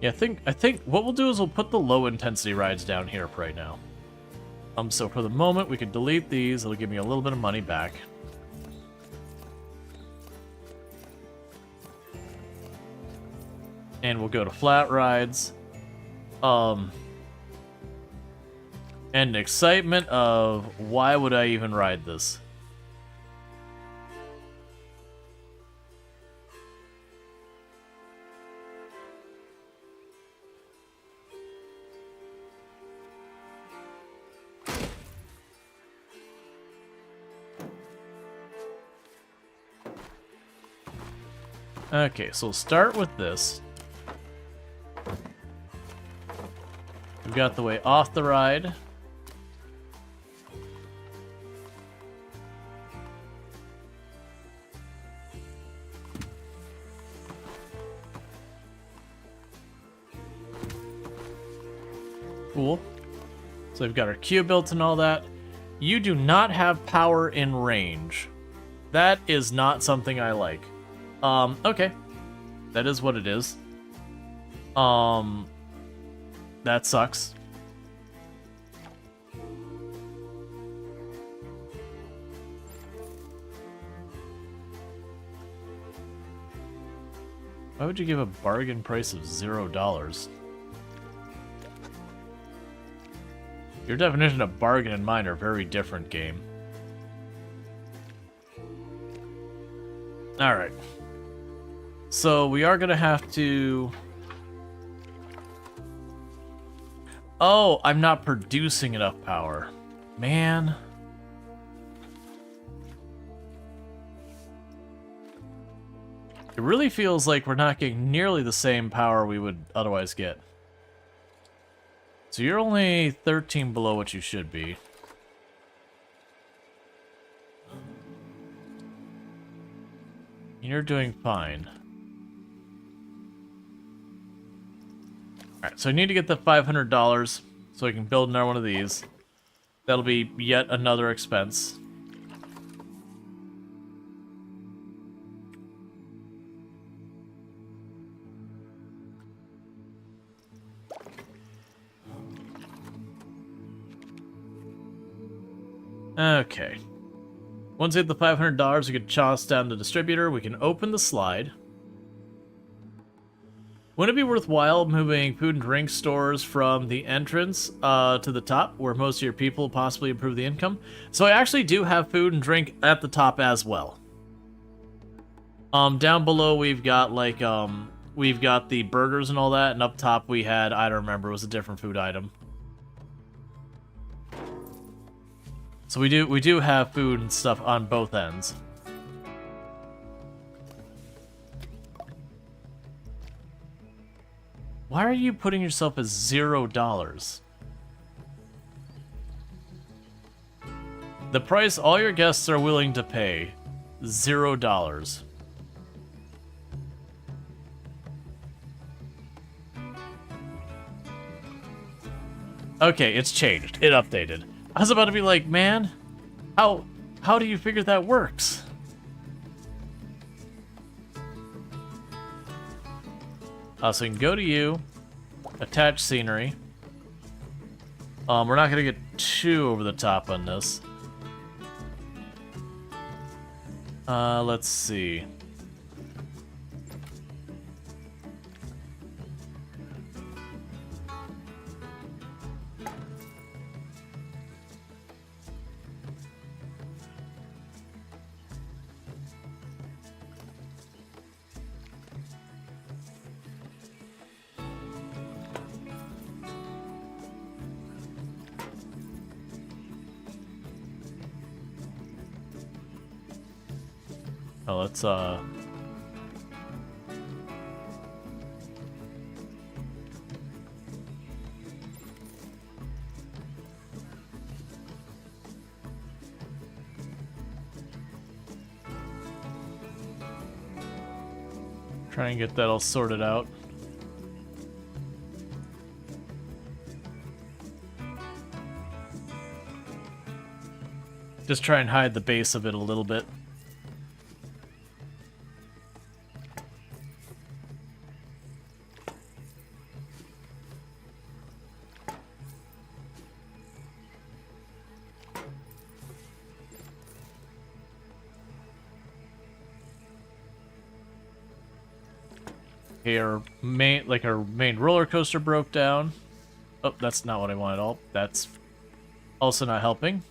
Yeah, I think what we'll do is we'll put the low intensity rides down here for right now. So for the moment, we can delete these. It'll give me a little bit of money back. And we'll go to flat rides. And an excitement of why would I even ride this? Okay, so we'll start with this. We've got the way off the ride. Cool. So we've got our queue built and all that. You do not have power in range. That is not something I like. Okay. That is what it is. That sucks. Why would you give a bargain price of $0? Your definition of bargain and mine are very different, game. Alright. So we are gonna have to... Oh, I'm not producing enough power. Man. It really feels like we're not getting nearly the same power we would otherwise get. So you're only 13 below what you should be. You're doing fine. Alright, so I need to get the $500 so I can build another one of these. That'll be yet another expense. Okay. Once we get the $500, we can toss down the distributor. We can open the slide. Wouldn't it be worthwhile moving food and drink stores from the entrance to the top, where most of your people possibly improve the income? So I actually do have food and drink at the top as well. Down below we've got like we've got the burgers and all that, and up top we had, I don't remember, it was a different food item. So we do have food and stuff on both ends. Why are you putting yourself as $0? The price all your guests are willing to pay, $0. Okay, it's changed. It updated. I was about to be like, man, how do you figure that works? So we can go to you, attach scenery. We're not gonna get too over the top on this. Let's see. Oh, let's try and get that all sorted out. Just try and hide the base of it a little bit. Okay, our main roller coaster broke down. Oh, that's not what I wanted. All that's also not helping.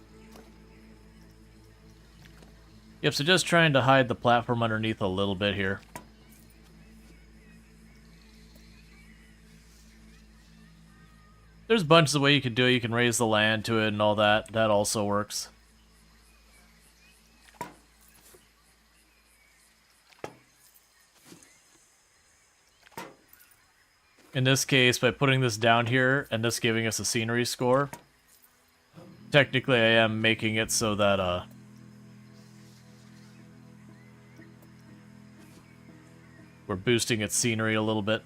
Yep, so just trying to hide the platform underneath a little bit here. There's bunches of ways you can do it. You can raise the land to it and all that. That also works. In this case, by putting this down here and this giving us a scenery score, technically I am making it so that, we're boosting its scenery a little bit.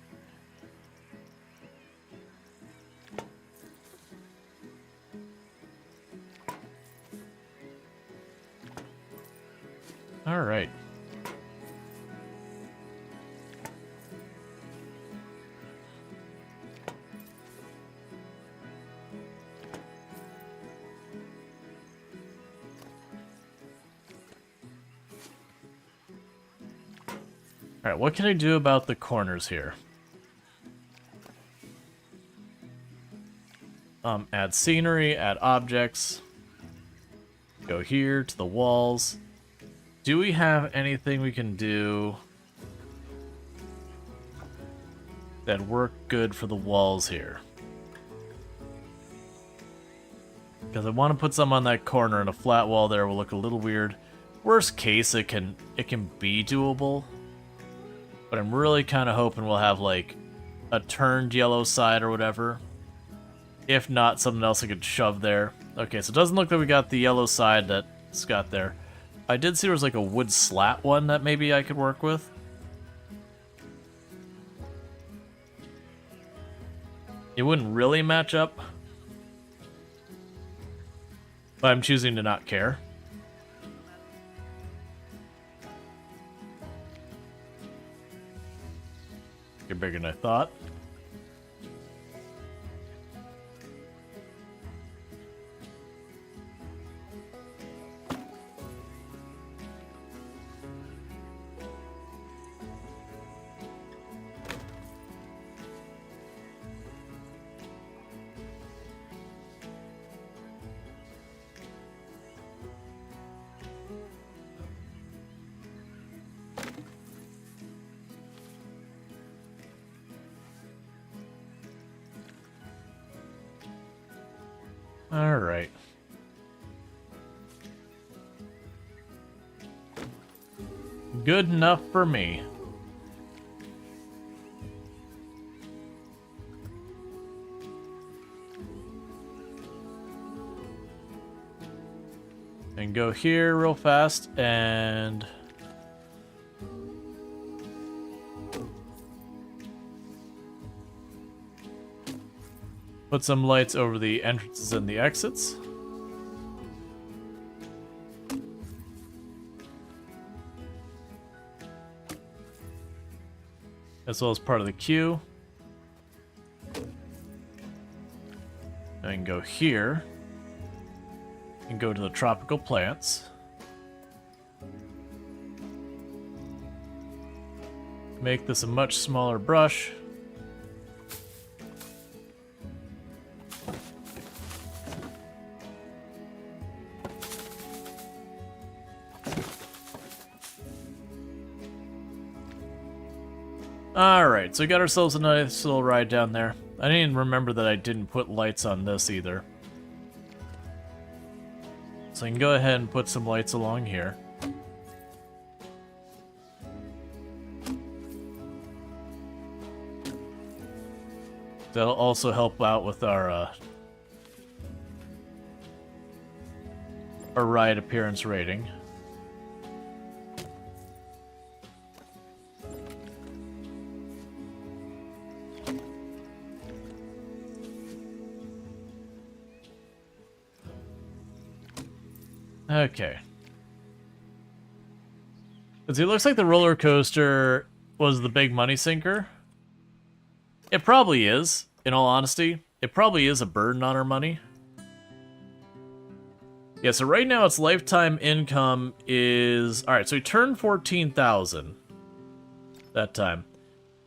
All right. Alright, what can I do about the corners here? Add scenery, add objects. Go here to the walls. Do we have anything we can do that work good for the walls here? Because I want to put some on that corner, and a flat wall there will look a little weird. Worst case, it can be doable. But I'm really kind of hoping we'll have, like, a turned yellow side or whatever. If not, something else I could shove there. Okay, so it doesn't look like we got the yellow side that's got there. I did see there was, like, a wood slat one that maybe I could work with. It wouldn't really match up. But I'm choosing to not care. You're bigger than I thought. All right. Good enough for me. And go here real fast and... put some lights over the entrances and the exits. As well as part of the queue. I can go here and go to the tropical plants. Make this a much smaller brush. Alright, so we got ourselves a nice little ride down there. I didn't even remember that I didn't put lights on this either. So I can go ahead and put some lights along here. That'll also help out with our ride appearance rating. Okay. Because it looks like the roller coaster was the big money sinker. It probably is, in all honesty. It probably is a burden on our money. Yeah, so right now its lifetime income is... Alright, so we turned 14,000 that time.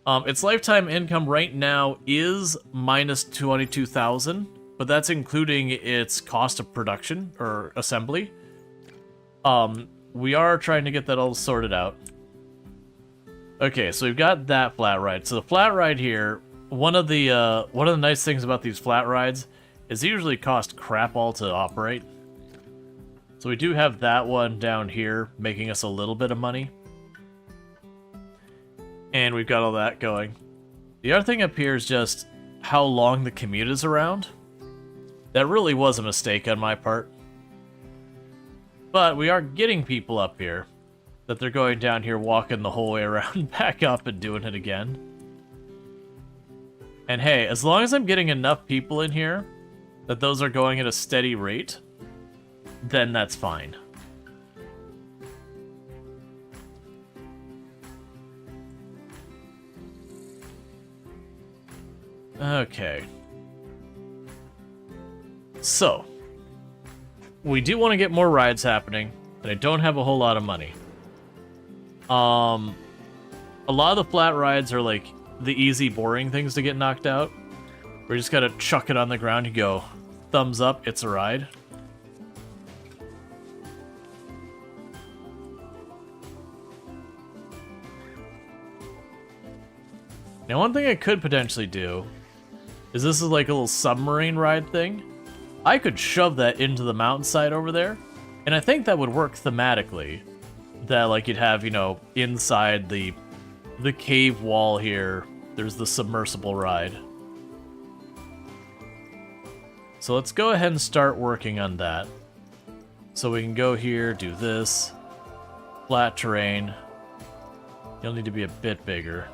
Its lifetime income right now is minus 22,000, but that's including its cost of production, or assembly. We are trying to get that all sorted out. Okay, so we've got that flat ride. So the flat ride here, one of the nice things about these flat rides is they usually cost crap all to operate. So we do have that one down here, making us a little bit of money. And we've got all that going. The other thing up here is just how long the commute is around. That really was a mistake on my part. But we are getting people up here. That they're going down here, walking the whole way around, back up and doing it again. And hey, as long as I'm getting enough people in here that those are going at a steady rate, then that's fine. Okay. So, we do want to get more rides happening, but I don't have a whole lot of money. A lot of the flat rides are like the easy, boring things to get knocked out. We just gotta chuck it on the ground and go, thumbs up, it's a ride. Now, one thing I could potentially do is this is like a little submarine ride thing. I could shove that into the mountainside over there, and I think that would work thematically. That, like, you'd have, you know, inside the cave wall here, there's the submersible ride. So let's go ahead and start working on that. So we can go here, do this. Flat terrain. You'll need to be a bit bigger.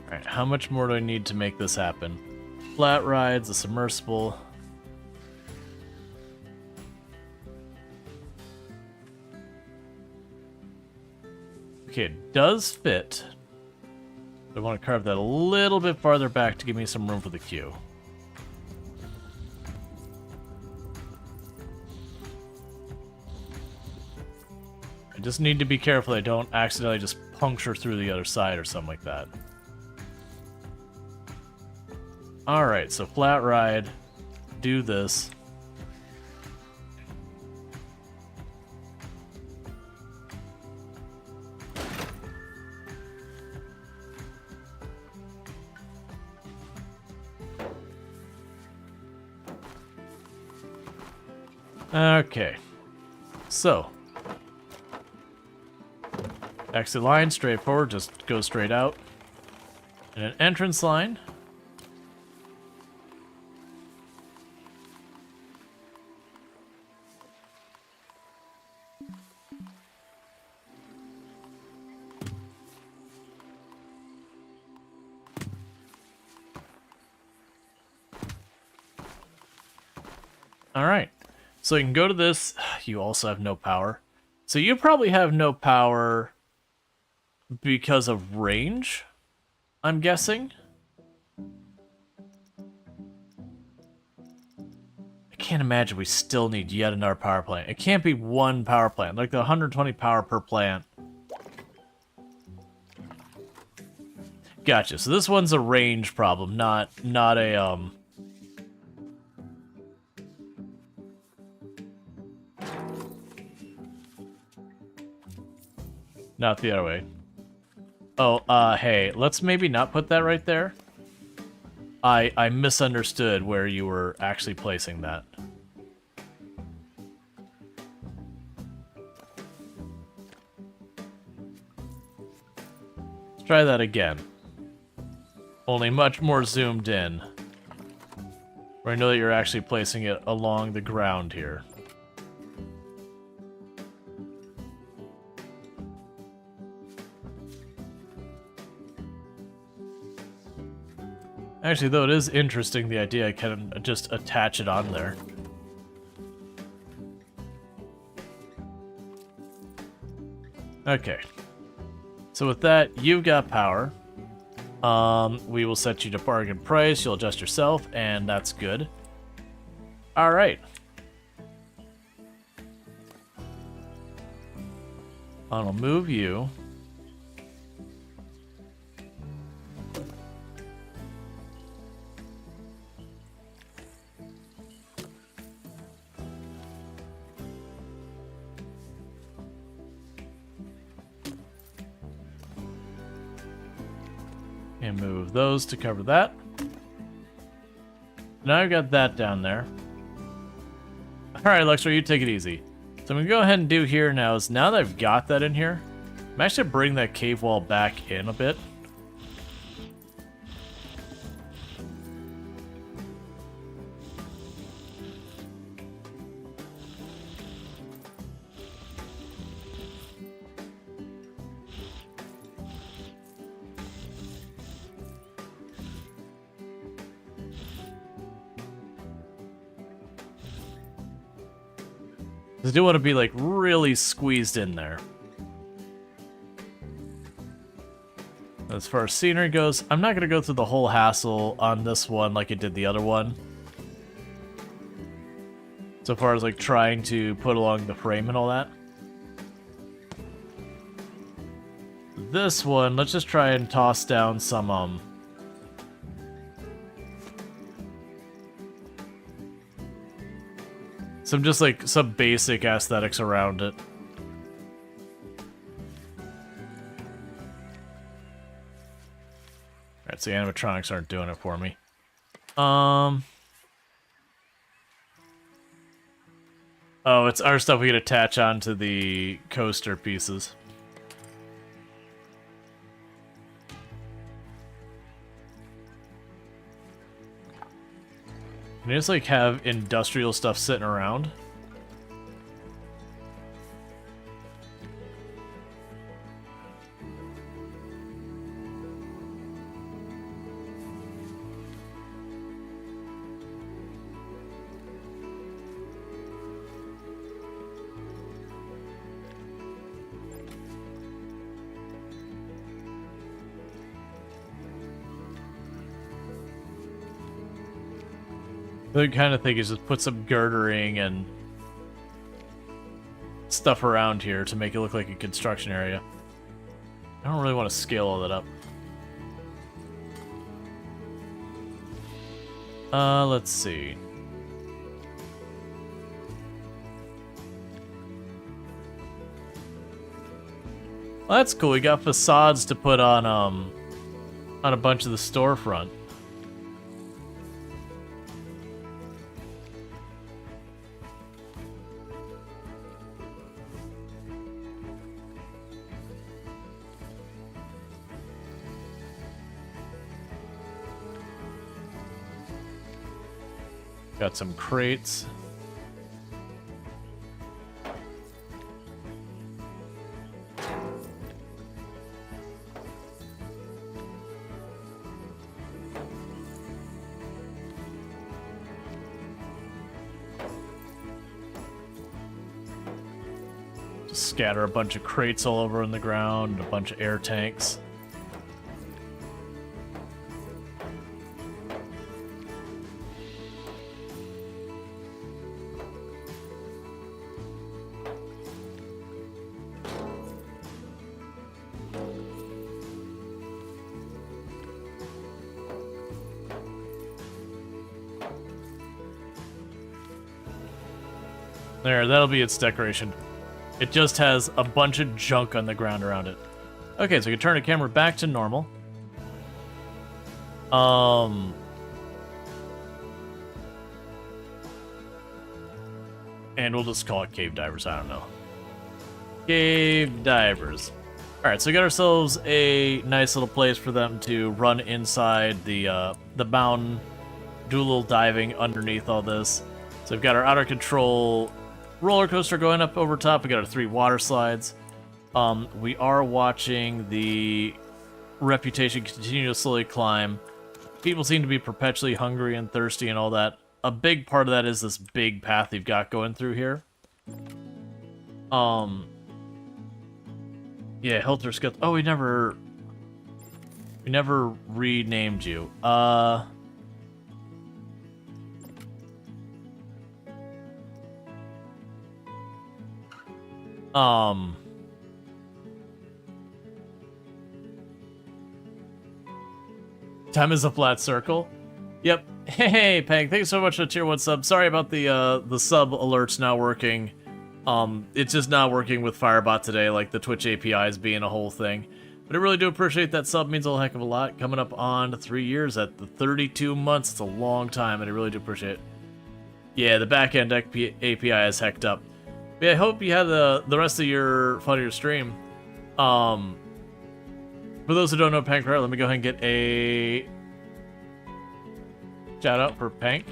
Alright, how much more do I need to make this happen? Flat rides, a submersible. Okay, it does fit. I want to carve that a little bit farther back to give me some room for the queue. I just need to be careful I don't accidentally just puncture through the other side or something like that. Alright, so flat ride. Do this. Okay. So. Exit line, straightforward, just go straight out. And an entrance line. Alright, so you can go to this. You also have no power. So you probably have no power because of range, I'm guessing. I can't imagine we still need yet another power plant. It can't be one power plant, like the 120 power per plant. Gotcha, so this one's a range problem, not a, not the other way. Oh, hey, let's maybe not put that right there. I misunderstood where you were actually placing that. Let's try that again. Only much more zoomed in. Where I know that you're actually placing it along the ground here. Actually, though, it is interesting, the idea I can just attach it on there. Okay. So with that, you've got power. We will set you to bargain price, you'll adjust yourself, and that's good. Alright. I'll move you. And move those to cover that. Now I've got that down there. Alright, Luxor, you take it easy. So I'm going to go ahead and do here now is, now that I've got that in here, I'm actually going to bring that cave wall back in a bit. I do want to be, like, really squeezed in there. As far as scenery goes, I'm not going to go through the whole hassle on this one like I did the other one. So far as, like, trying to put along the frame and all that. This one, let's just try and toss down some, just like some basic aesthetics around it. Alright, so the animatronics aren't doing it for me. Oh, it's our stuff we can attach onto the coaster pieces. Can you just, like, have industrial stuff sitting around? The kind of thing is just put some girdering and stuff around here to make it look like a construction area. I don't really want to scale all that up. Let's see. Well, that's cool. We got facades to put on a bunch of the storefront. Got some crates. Just scatter a bunch of crates all over on the ground, a bunch of air tanks. There, that'll be its decoration. It just has a bunch of junk on the ground around it. Okay, so we can turn the camera back to normal. And we'll just call it cave divers, I don't know. Cave divers. Alright, so we got ourselves a nice little place for them to run inside the mountain, do a little diving underneath all this. So we've got our out of control roller coaster going up over top. We got our 3 water slides. We are watching the reputation continue to slowly climb. People seem to be perpetually hungry and thirsty and all that. A big part of that is this big path you've got going through here. Yeah, Helter Skelter. Oh, we never renamed you. Time is a flat circle. Yep. Hey, Peg, thanks so much for the tier 1 sub. Sorry about the sub alerts not working. It's just not working with Firebot today, like the Twitch APIs being a whole thing. But I really do appreciate that sub. Means a heck of a lot. Coming up on 3 years at the 32 months. It's a long time, and I really do appreciate it. Yeah, the backend API is hecked up. But yeah, I hope you had the rest of your fun of your stream. For those who don't know Pank, let me go ahead and get a shout out for Pank.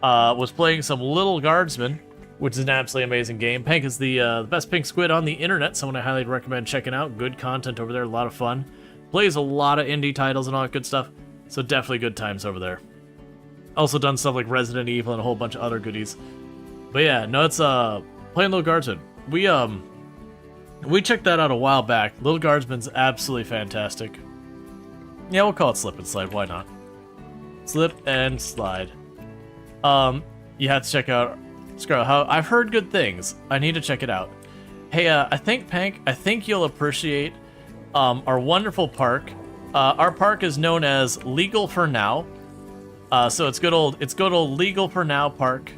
Was playing some Little Guardsman, which is an absolutely amazing game. Pank is the best pink squid on the internet, someone I highly recommend checking out. Good content over there, a lot of fun. Plays a lot of indie titles and all that good stuff, so definitely good times over there. Also done stuff like Resident Evil and a whole bunch of other goodies. But yeah, no, it's playing Little Guardsman. We checked that out a while back. Little Guardsman's absolutely fantastic. Yeah, we'll call it Slip and Slide, why not? Slip and Slide. You have to check out Scarlet. How I've heard good things. I need to check it out. Hey, I think Pank, I think you'll appreciate our wonderful park. Our park is known as Legal for Now. So it's good old Legal for Now Park,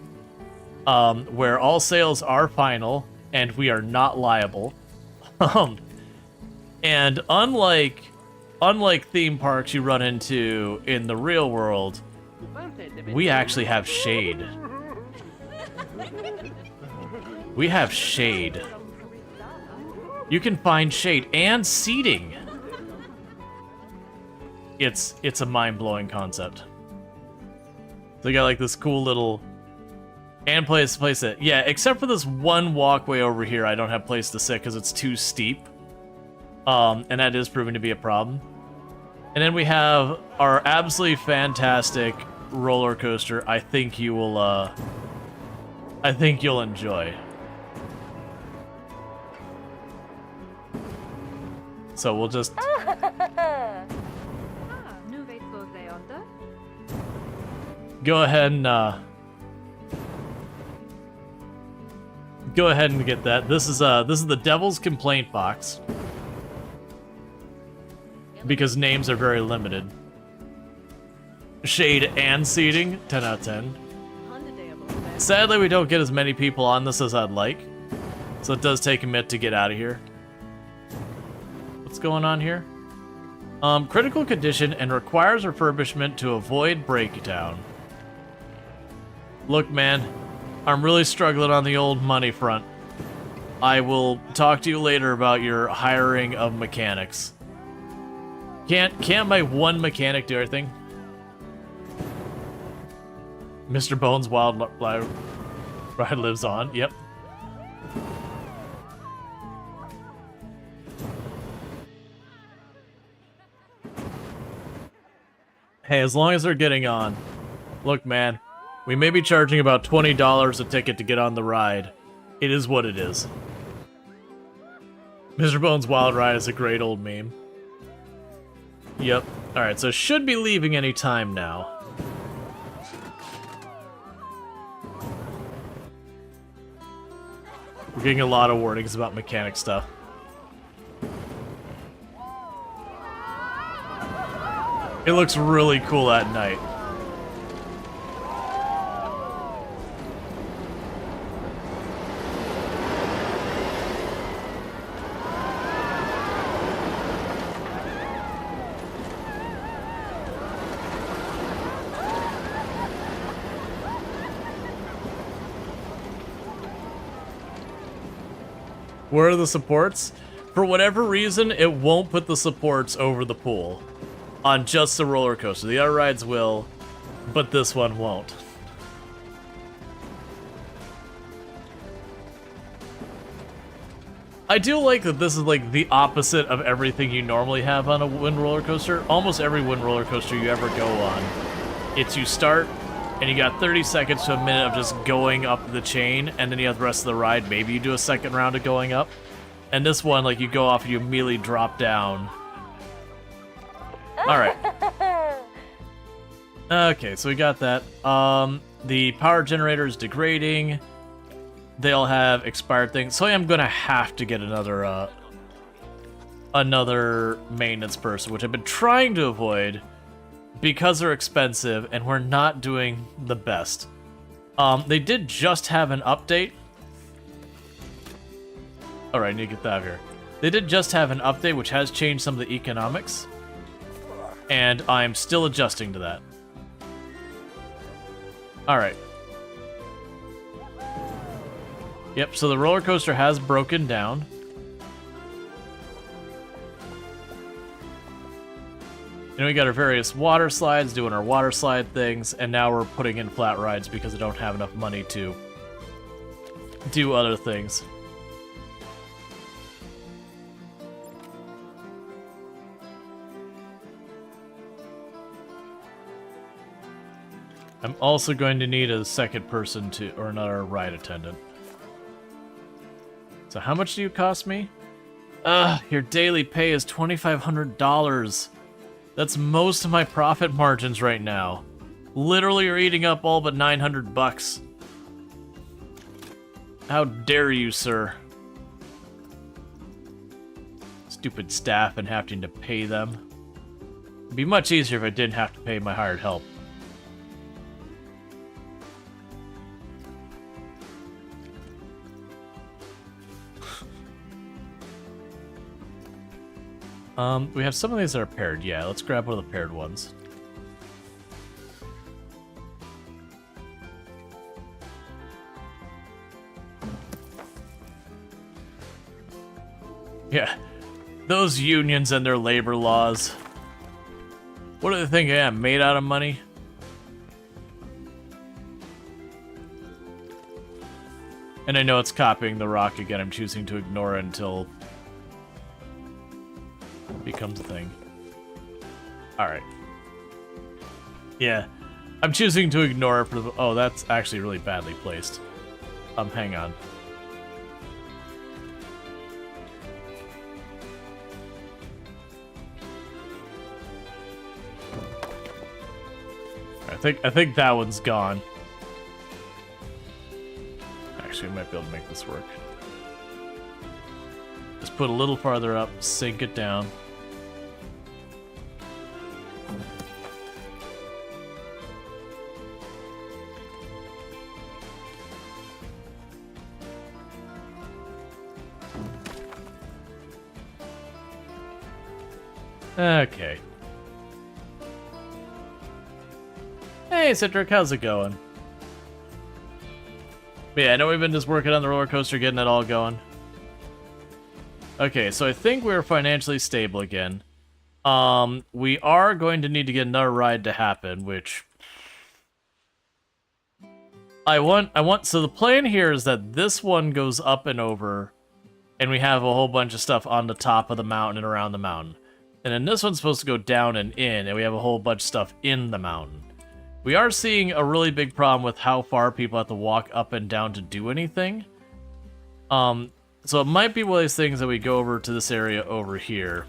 where all sales are final and we are not liable. And unlike theme parks you run into in the real world, we actually have shade. We have shade. You can find shade and seating. It's a mind-blowing concept. So you got like this cool little and place it. Yeah, except for this one walkway over here, I don't have place to sit because it's too steep. And that is proving to be a problem. And then we have our absolutely fantastic roller coaster. I think you'll enjoy. So we'll just go ahead and get that. This is the Devil's Complaint box, because names are very limited. Shade and seating, 10 out of 10. Sadly, we don't get as many people on this as I'd like, so it does take a minute to get out of here. What's going on here? Critical condition and requires refurbishment to avoid breakdown. Look, man, I'm really struggling on the old money front. I will talk to you later about your hiring of mechanics. Can't my one mechanic do everything? Mr. Bones' wildlife ride lives on. Yep. Hey, as long as they're getting on. Look, man, we may be charging about $20 a ticket to get on the ride. It is what it is. Mr. Bones' Wild Ride is a great old meme. Yep. Alright, so should be leaving any time now. We're getting a lot of warnings about mechanic stuff. It looks really cool at night. Where are the supports? For whatever reason, it won't put the supports over the pool. On just the roller coaster. The other rides will, but this one won't. I do like that this is like the opposite of everything you normally have on a wind roller coaster. Almost every wind roller coaster you ever go on, it's you start and you got 30 seconds to a minute of just going up the chain, and then you have the rest of the ride. Maybe you do a second round of going up. And this one, like, you go off and you immediately drop down. Alright. Okay, so we got that. The power generator is degrading. They all have expired things. So I'm gonna have to get another maintenance person, which I've been trying to avoid because they're expensive and we're not doing the best. They did just have an update. Alright, I need to get that out of here. They did just have an update which has changed some of the economics. And I'm still adjusting to that. Alright. Yep, so the roller coaster has broken down. And we got our various water slides, doing our water slide things, and now we're putting in flat rides because I don't have enough money to do other things. I'm also going to need a second person or another ride attendant. So how much do you cost me? Your daily pay is $2,500. That's most of my profit margins right now. Literally, you're eating up all but $900. How dare you, sir? Stupid staff and having to pay them. It'd be much easier if I didn't have to pay my hired help. We have some of these that are paired. Yeah, let's grab one of the paired ones. Yeah, those unions and their labor laws. What do they think I am, made out of money? And I know it's copying the rock again. I'm choosing to ignore it until becomes a thing. Alright. Yeah. I'm choosing to ignore it for the... Oh, that's actually really badly placed. Hang on. I think that one's gone. Actually, I might be able to make this work. Just put a little farther up, sink it down. Okay. Hey, Citric, how's it going? But yeah, I know we've been just working on the roller coaster, getting it all going. Okay, so I think we're financially stable again. We are going to need to get another ride to happen, which I want. So the plan here is that this one goes up and over, and we have a whole bunch of stuff on the top of the mountain and around the mountain. And then this one's supposed to go down and in, and we have a whole bunch of stuff in the mountain. We are seeing a really big problem with how far people have to walk up and down to do anything. So it might be one of these things that we go over to this area over here.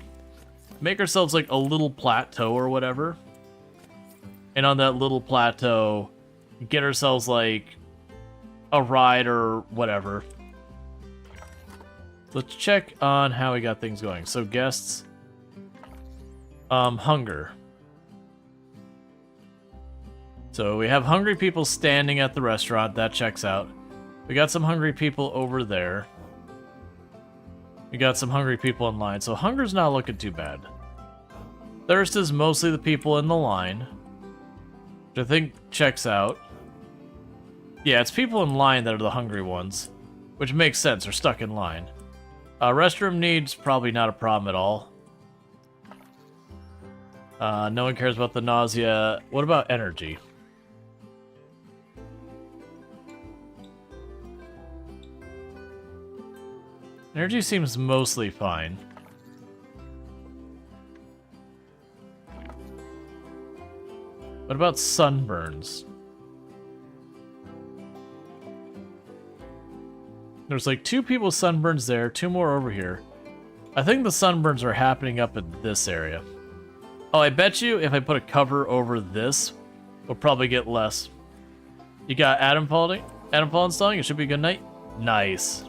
Make ourselves like a little plateau or whatever. And on that little plateau, get ourselves like a ride or whatever. Let's check on how we got things going. So guests, hunger. So we have hungry people standing at the restaurant. That checks out. We got some hungry people over there. We got some hungry people in line. So hunger's not looking too bad. Thirst is mostly the people in the line, which I think checks out. Yeah, it's people in line that are the hungry ones, which makes sense. They're stuck in line. Restroom needs probably not a problem at all. No one cares about the nausea. What about energy? Energy seems mostly fine. What about sunburns? There's like 2 people with sunburns there, 2 more over here. I think the sunburns are happening up in this area. Oh, I bet you if I put a cover over this, we'll probably get less. You got Adam Paul installing? It should be a good night. Nice.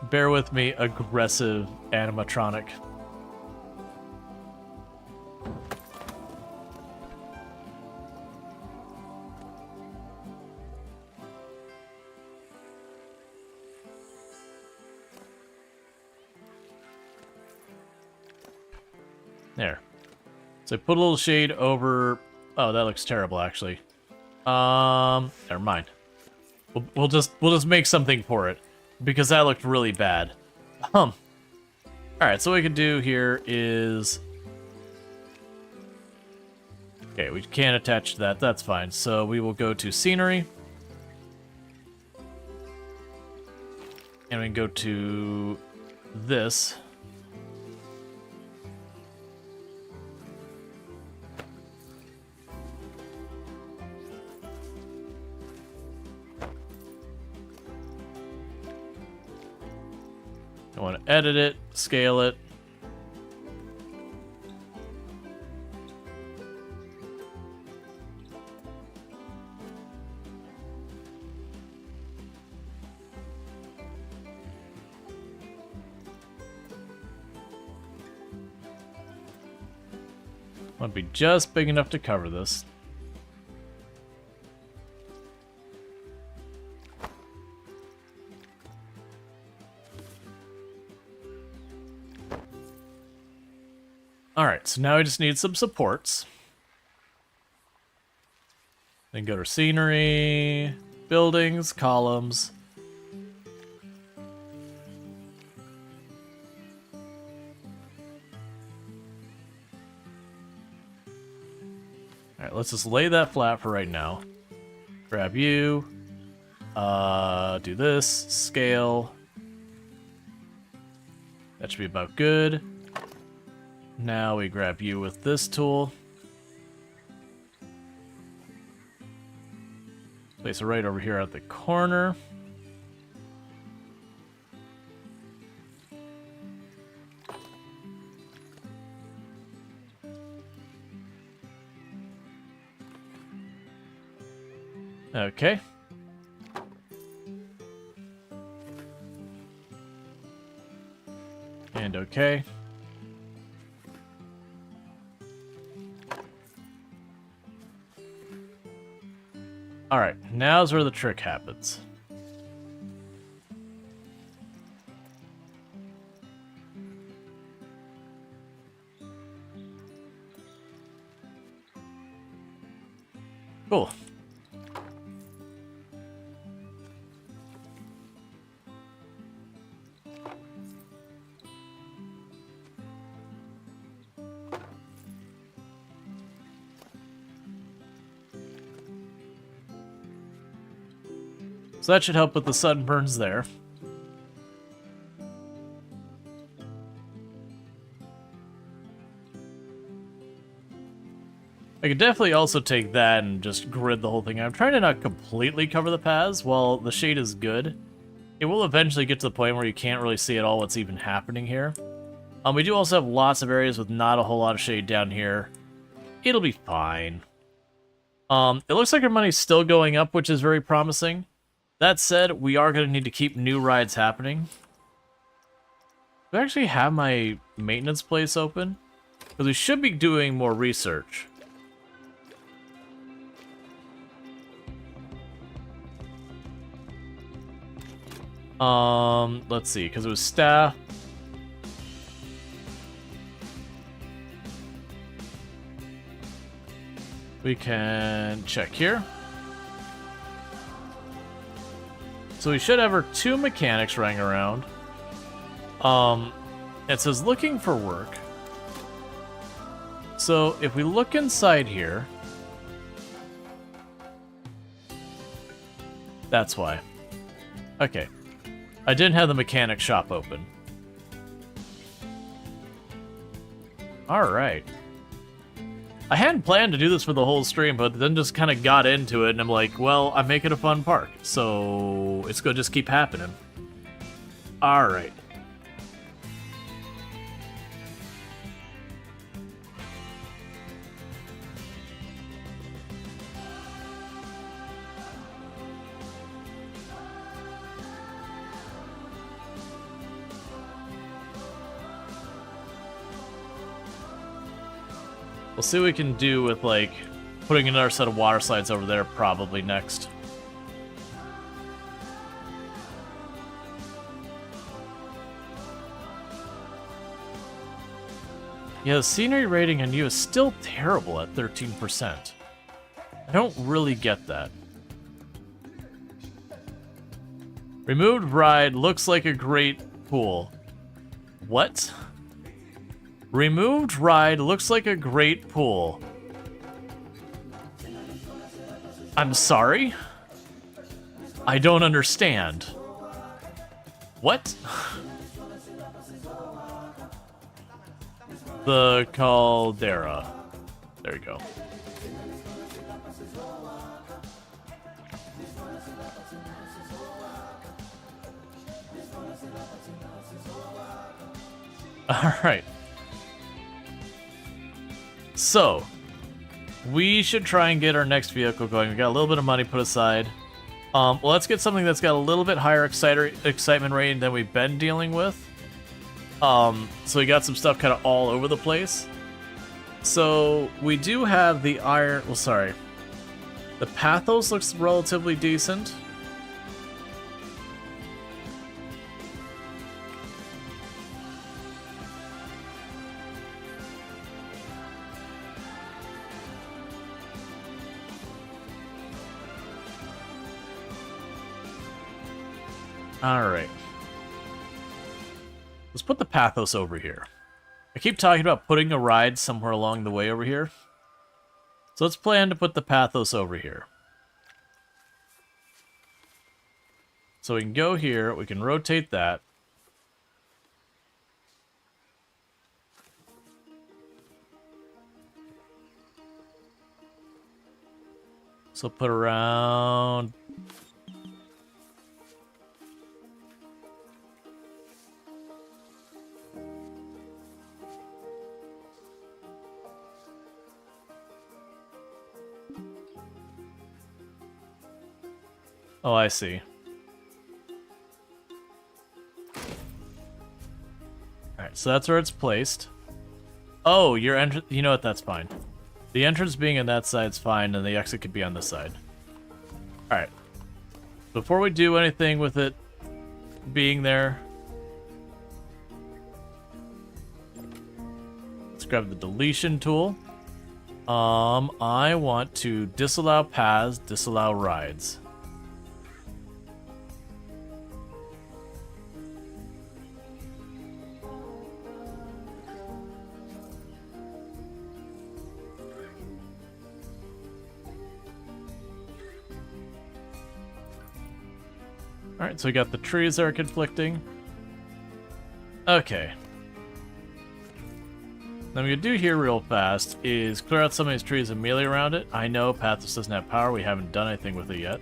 Bear with me, aggressive animatronic. There. So I put a little shade over. Oh, that looks terrible, actually. Never mind. We'll just make something for it. Because that looked really bad. Alright, so what we can do here is... Okay, we can't attach to that. That's fine. So we will go to scenery. And we can go to this. I want to edit it, scale it. Want to be just big enough to cover this. Alright, so now we just need some supports. Then go to scenery, buildings, columns. Alright, let's just lay that flat for right now. Grab you. Do this, scale. That should be about good. Now we grab you with this tool. Place it right over here at the corner. Okay. And okay. Alright, now's where the trick happens. Cool. So that should help with the sunburns there. I could definitely also take that and just grid the whole thing. I'm trying to not completely cover the paths. While the shade is good, it will eventually get to the point where you can't really see at all what's even happening here. We do also have lots of areas with not a whole lot of shade down here. It'll be fine. It looks like our money's still going up, which is very promising. That said, we are going to need to keep new rides happening. Do I actually have my maintenance place open? Because we should be doing more research. Let's see, because it was staff. We can check here. So we should have our 2 mechanics running around. It says looking for work. So if we look inside here, that's why. Okay. I didn't have the mechanic shop open. Alright. I hadn't planned to do this for the whole stream, but then just kind of got into it, and I'm like, well, I'm making a fun park, so it's gonna just keep happening. Alright. We'll see what we can do with, like, putting another set of water slides over there probably next. Yeah, the scenery rating on you is still terrible at 13%. I don't really get that. Removed ride looks like a great pool. What? Removed ride looks like a great pool. I'm sorry? I don't understand. What? The caldera. There you go. All right. So, we should try and get our next vehicle going. We got a little bit of money put aside. Well, let's get something that's got a little bit higher excitement rating than we've been dealing with. So we got some stuff kind of all over the place. So, we do have the iron... Well, sorry. The Pathos looks relatively decent. Alright. Let's put the Pathos over here. I keep talking about putting a ride somewhere along the way over here. So let's plan to put the Pathos over here. So we can go here, we can rotate that. So put around... Oh, I see. Alright, so that's where it's placed. Oh, your entrance... You know what? That's fine. The entrance being on that side's fine, and the exit could be on this side. Alright. Before we do anything with it being there... Let's grab the deletion tool. I want to disallow paths, disallow rides. Alright, so we got the trees that are conflicting. Okay. Now what I'm gonna do here real fast is clear out some of these trees and melee around it. I know Pathos doesn't have power, we haven't done anything with it yet.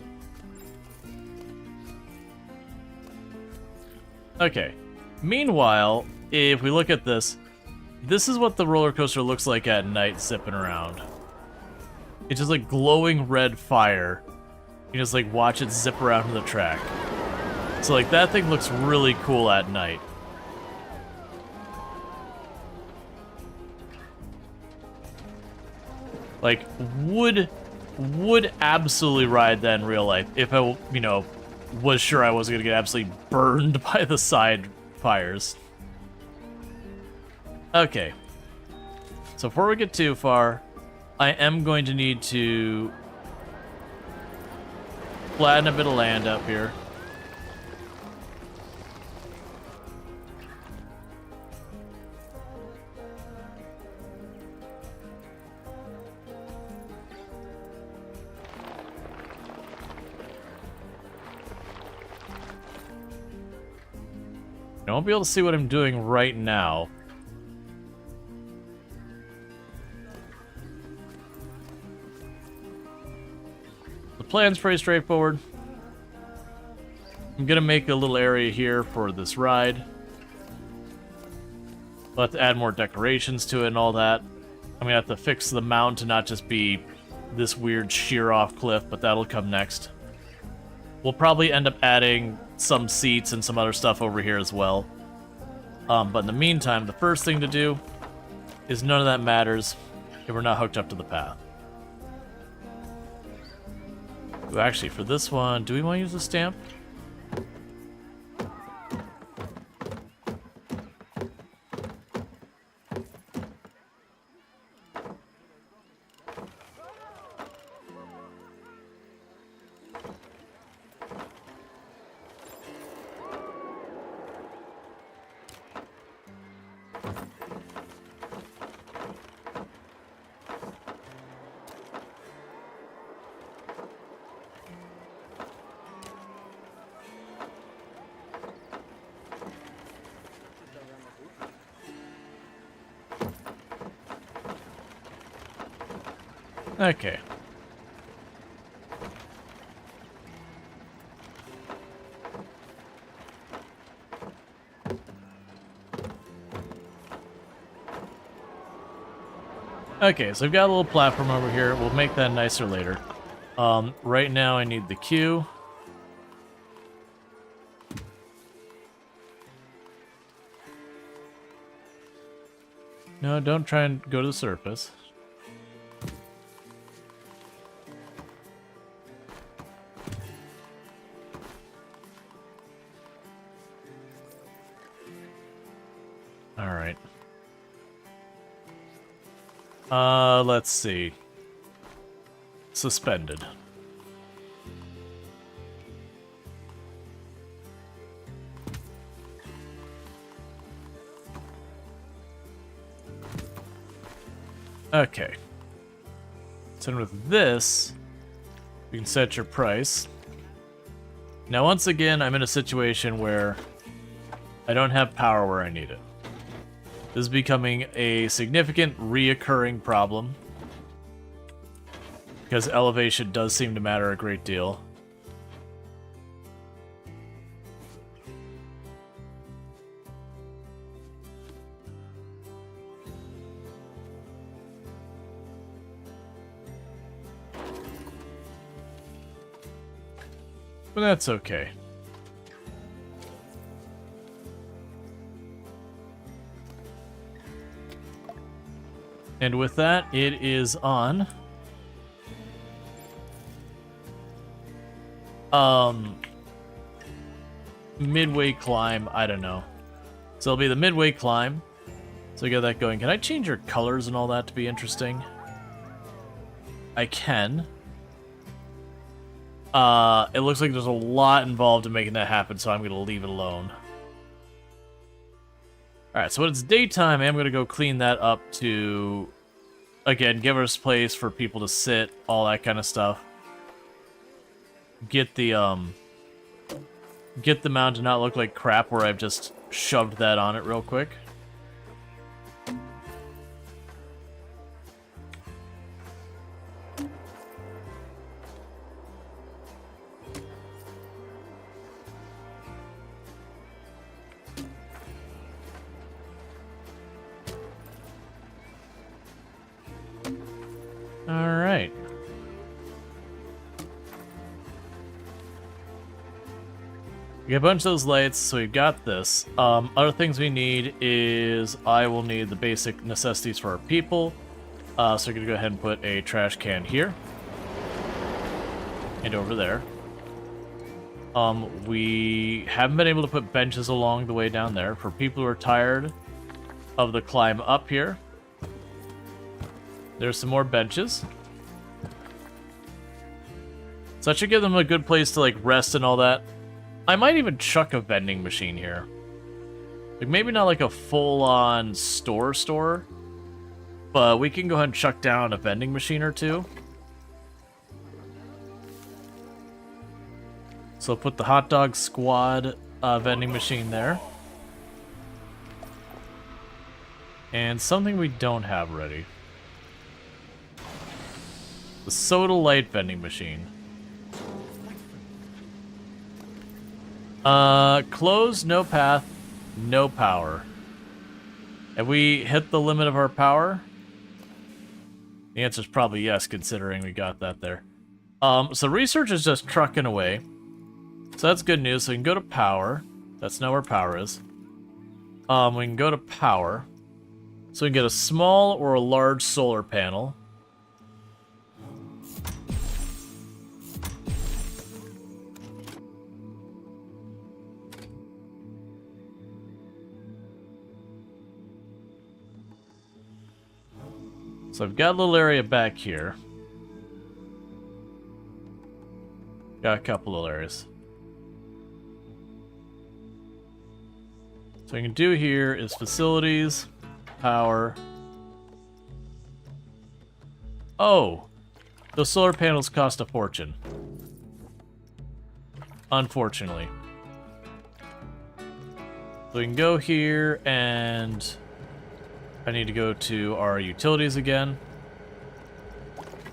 Okay. Meanwhile, if we look at this, this is what the roller coaster looks like at night zipping around. It's just like glowing red fire. You just like watch it zip around the track. So like that thing looks really cool at night. Like would absolutely ride that in real life if I, you know, was sure I wasn't gonna get absolutely burned by the side fires. Okay. So before we get too far, I am going to need to flatten a bit of land up here. I won't be able to see what I'm doing right now. The plan's pretty straightforward. I'm gonna make a little area here for this ride. We'll have to add more decorations to it and all that. I'm gonna have to fix the mound to not just be this weird sheer off cliff, but that'll come next. We'll probably end up adding some seats and some other stuff over here as well. But in the meantime, the first thing to do is none of that matters if we're not hooked up to the path. Ooh, actually, for this one, do we want to use the stamp? Okay. Okay, so I've got a little platform over here. We'll make that nicer later. Right now I need the queue. No, don't try and go to the surface. Alright. Let's see. Suspended. Okay. So with this, you can set your price. Now once again, I'm in a situation where I don't have power where I need it. This is becoming a significant reoccurring problem because elevation does seem to matter a great deal. But that's okay. And with that, it is on. Midway climb, I don't know. So it'll be the midway climb. So get that going. Can I change your colors and all that to be interesting? I can. It looks like there's a lot involved in making that happen, so I'm going to leave it alone. Alright, so when it's daytime, I'm going to go clean that up to, again, give us place for people to sit, all that kind of stuff. Get the mound to not look like crap where I've just shoved that on it real quick. Alright. We got a bunch of those lights, so we've got this. Other things we need is I will need the basic necessities for our people. So we're gonna go ahead and put a trash can here. And over there. We haven't been able to put benches along the way down there. For people who are tired of the climb up here, there's some more benches. So that should give them a good place to like rest and all that. I might even chuck a vending machine here. Like maybe not like a full-on store, but we can go ahead and chuck down a vending machine or two. So put the hot dog squad vending machine there. And something we don't have ready. The soda light vending machine. Closed, no path, no power. Have we hit the limit of our power? The answer is probably yes, considering we got that there. So research is just trucking away. So that's good news. So we can go to power. That's not where power is. We can go to power. So we can get a small or a large solar panel. So I've got a little area back here. Got a couple of areas. So what we can do here is facilities, power. Oh! Those solar panels cost a fortune. Unfortunately. So we can go here and I need to go to our utilities again.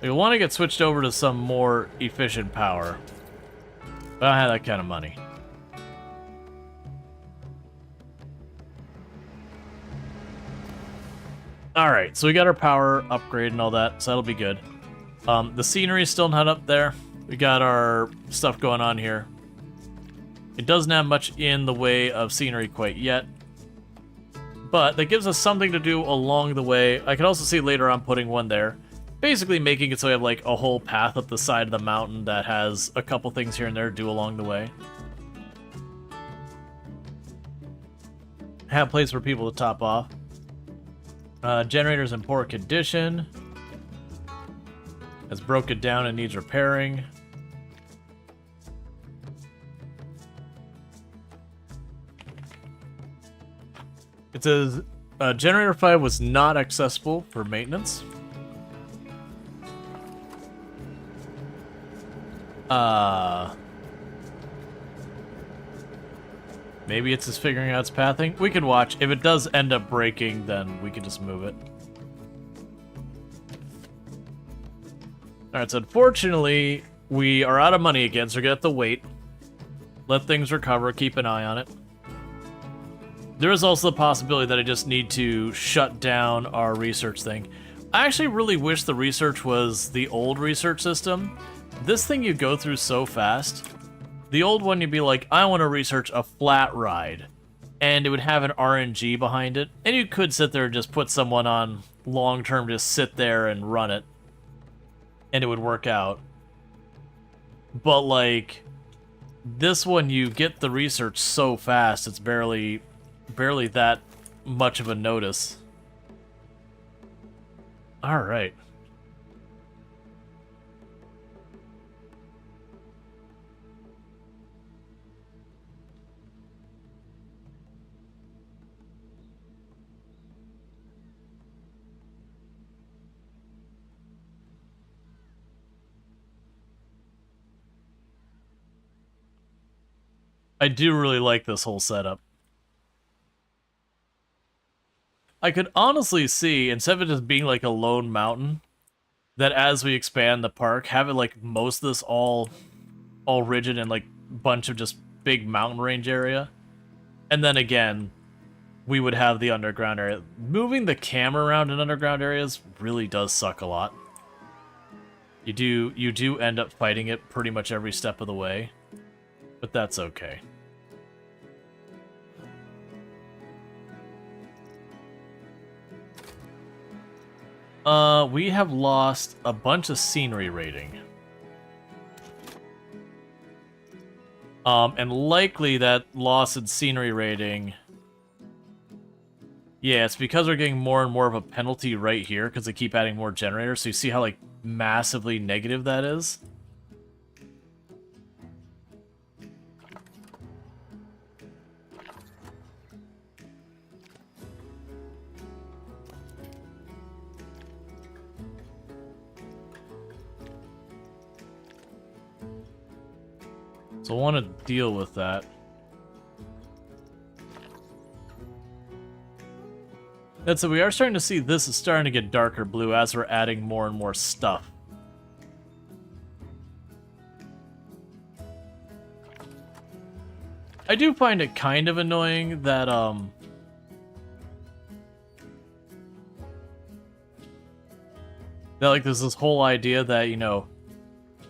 We want to get switched over to some more efficient power. But I don't have that kind of money. Alright, so we got our power upgrade and all that, so that'll be good. The scenery is still not up there. We got our stuff going on here. It doesn't have much in the way of scenery quite yet. But that gives us something to do along the way. I can also see later on putting one there. Basically making it so we have like a whole path up the side of the mountain that has a couple things here and there to do along the way. Have a place for people to top off. Generator's in poor condition. It's broken down and needs repairing. It says, Generator 5 was not accessible for maintenance. Maybe it's just figuring out its pathing. We can watch. If it does end up breaking, then we can just move it. Alright, so unfortunately, we are out of money again, so we're gonna have to wait. Let things recover, keep an eye on it. There is also the possibility that I just need to shut down our research thing. I actually really wish the research was the old research system. This thing you go through so fast. The old one, you'd be like, I want to research a flat ride. And it would have an RNG behind it. And you could sit there and just put someone on long-term, just sit there and run it. And it would work out. But, like, this one, you get the research so fast, it's barely that much of a notice. Alright. I do really like this whole setup. I could honestly see, instead of it just being like a lone mountain, that as we expand the park, have it like most of this all rigid and like bunch of just big mountain range area. And then again, we would have the underground area. Moving the camera around in underground areas really does suck a lot. You do end up fighting it pretty much every step of the way, but that's okay. We have lost a bunch of scenery rating. And likely that loss in scenery rating... Yeah, it's because we're getting more and more of a penalty right here, because they keep adding more generators, so you see how, like, massively negative that is? So I want to deal with that. And so we are starting to see this is starting to get darker blue as we're adding more and more stuff. I do find it kind of annoying that, like, there's this whole idea that, you know,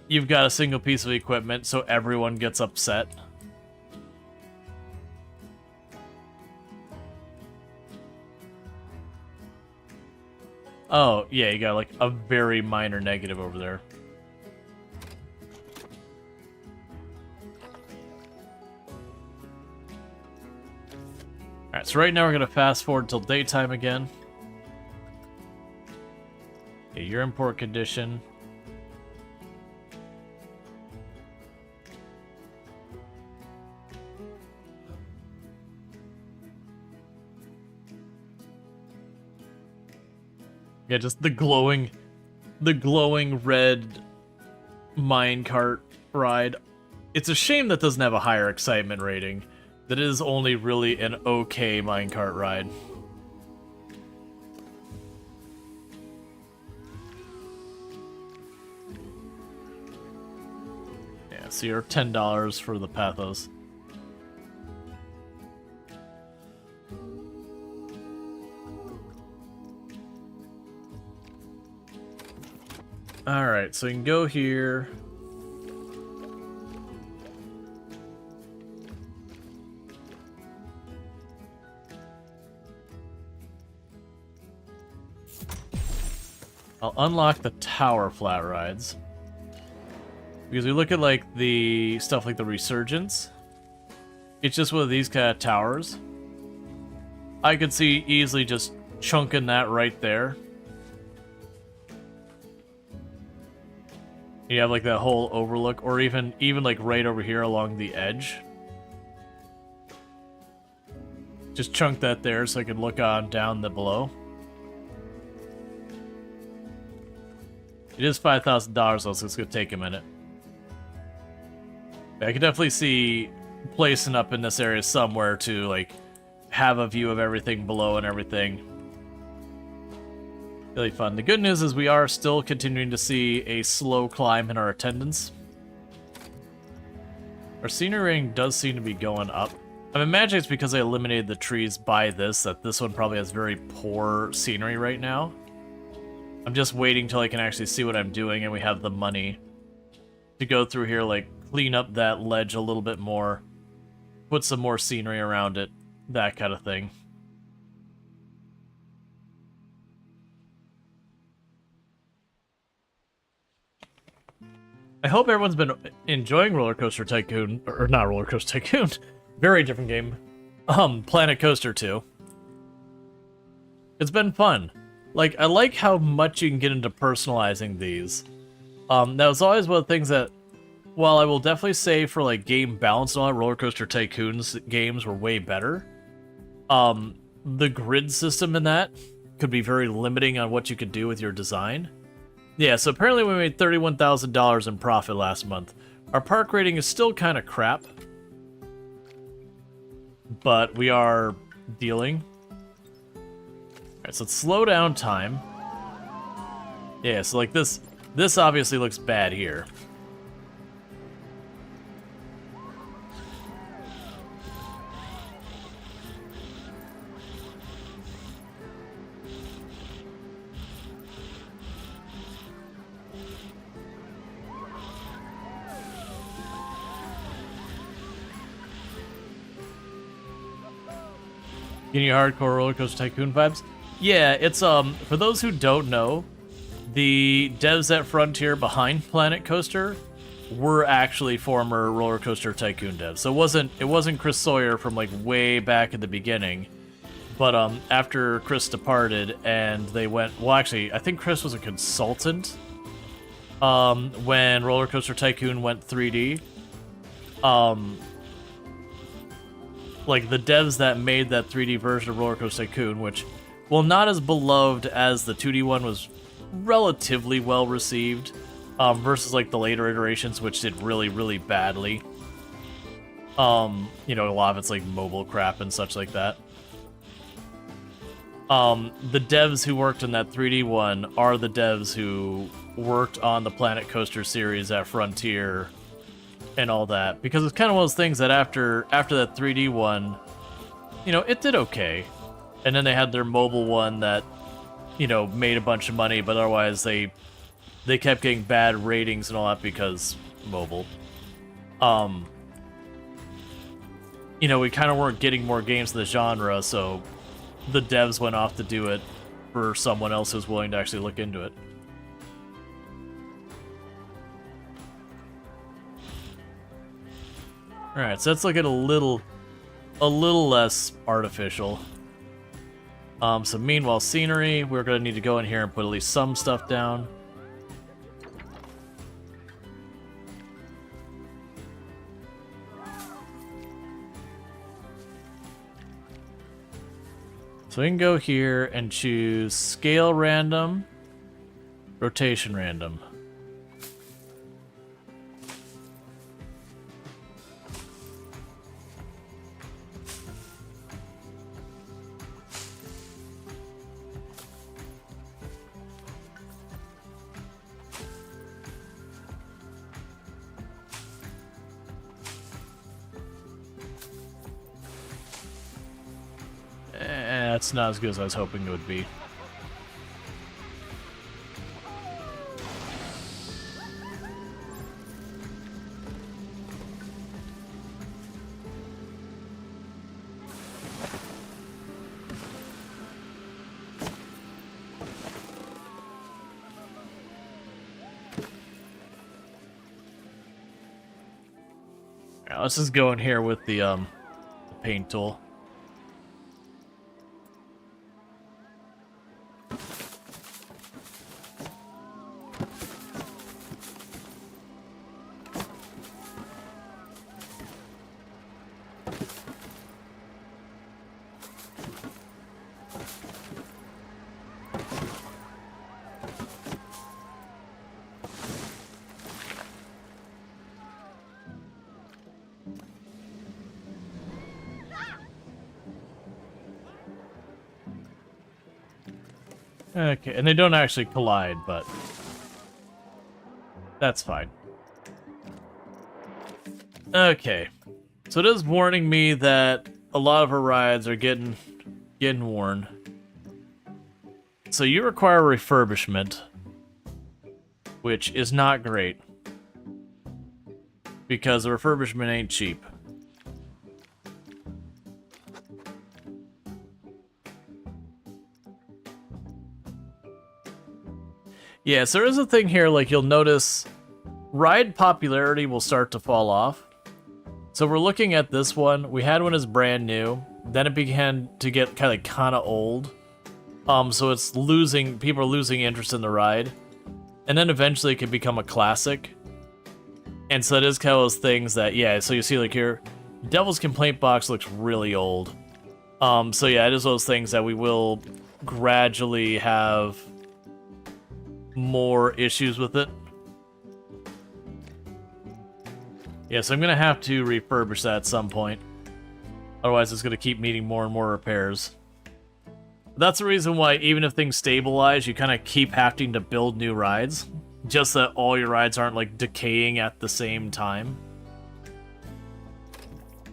you've got a single piece of equipment, so everyone gets upset. Oh, yeah, you got, like, a very minor negative over there. Alright, so right now we're going to fast forward till daytime again. Okay, you're in poor condition. Yeah, just the glowing red minecart ride. It's a shame that doesn't have a higher excitement rating. That is only really an okay minecart ride. Yeah, so you're $10 for the pathos. Alright, so you can go here. I'll unlock the tower flat rides. Because we look at, like, the stuff like the Resurgence. It's just one of these kind of towers. I could see easily just chunking that right there. You have, like, that whole overlook, or even like right over here along the edge. Just chunk that there so I can look on down the below. It is $5,000 though, so it's gonna take a minute. I could definitely see placing up in this area somewhere to, like, have a view of everything below and everything. Really fun. The good news is we are still continuing to see a slow climb in our attendance. Our scenery rating does seem to be going up. I'm imagining it's because I eliminated the trees by this, that this one probably has very poor scenery right now. I'm just waiting till I can actually see what I'm doing and we have the money to go through here, like, clean up that ledge a little bit more, put some more scenery around it, that kind of thing. I hope everyone's been enjoying Roller Coaster Tycoon, or not Roller Coaster Tycoon, very different game. Planet Coaster 2. It's been fun. Like, I like how much you can get into personalizing these. That was always one of the things that, while I will definitely say for, like, game balance and all that, Roller Coaster Tycoon's games were way better. The grid system in that could be very limiting on what you could do with your design. Yeah, so apparently we made $31,000 in profit last month. Our park rating is still kind of crap. but we are dealing. Alright, so let's slow down time. Yeah, so like this obviously looks bad here. Getting you hardcore roller coaster tycoon vibes? Yeah, it's for those who don't know, the devs at Frontier behind Planet Coaster were actually former Roller Coaster Tycoon devs. So it wasn't Chris Sawyer from like way back at the beginning. But after Chris departed and they went, well actually, I think Chris was a consultant when Roller Coaster Tycoon went 3D. Like the devs that made that 3D version of Roller Coaster Tycoon, which, while not as beloved as the 2D one, was relatively well received, versus like the later iterations, which did really, really badly. You know, a lot of it's like mobile crap and such like that. The devs who worked in that 3D one are the devs who worked on the Planet Coaster series at Frontier and all that, because it's kind of one of those things that after that 3D one, you know, it did okay, and then they had their mobile one that, you know, made a bunch of money, but otherwise they kept getting bad ratings and all that because mobile. You know, we kind of weren't getting more games in the genre, so the devs went off to do it for someone else who's willing to actually look into it. Alright, so let's look at a little less artificial. So meanwhile, scenery, we're gonna need to go in here and put at least some stuff down. So we can go here and choose scale random, rotation random. That's not as good as I was hoping it would be. Now, let's just go in here with the paint tool. Okay, and they don't actually collide, but that's fine. Okay, so it is warning me that a lot of her rides are getting worn. So you require refurbishment, which is not great, because the refurbishment ain't cheap. Yeah, so there is a thing here, like you'll notice ride popularity will start to fall off. So we're looking at this one. We had one as brand new, then it began to get kind of old. So it's people are losing interest in the ride. And then eventually it can become a classic. And so it is kind of those things that, yeah, so you see like here, Devil's Complaint Box looks really old. So yeah, it is those things that we will gradually have more issues with it. Yeah, so I'm gonna have to refurbish that at some point. Otherwise, it's going to keep needing more and more repairs. That's the reason why, even if things stabilize, you kind of keep having to build new rides. Just that all your rides aren't, like, decaying at the same time.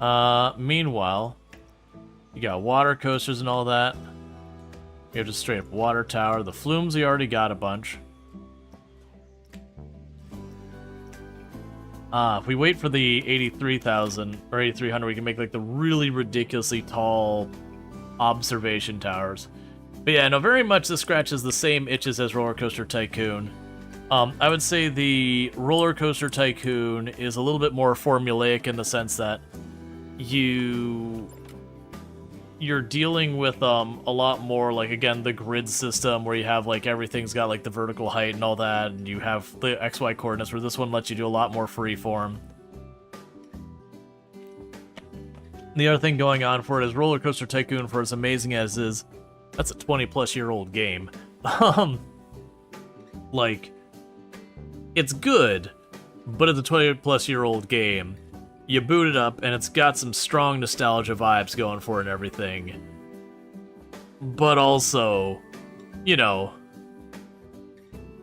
Meanwhile, you got water coasters and all that. You have just straight up water tower. The flumes, we already got a bunch. If we wait for the 83,000 or 8,300, we can make like the really ridiculously tall observation towers. But yeah, no, very much this scratches the same itches as Roller Coaster Tycoon. I would say the Roller Coaster Tycoon is a little bit more formulaic in the sense that you're dealing with a lot more, like, again, the grid system where you have, like, everything's got, like, the vertical height and all that, and you have the XY coordinates, where this one lets you do a lot more freeform. The other thing going on for it is Roller Coaster Tycoon, for as amazing as it is, that's a 20-plus-year-old game. Like, it's good, but it's a 20-plus-year-old game. You boot it up, and it's got some strong nostalgia vibes going for it and everything. But also, you know,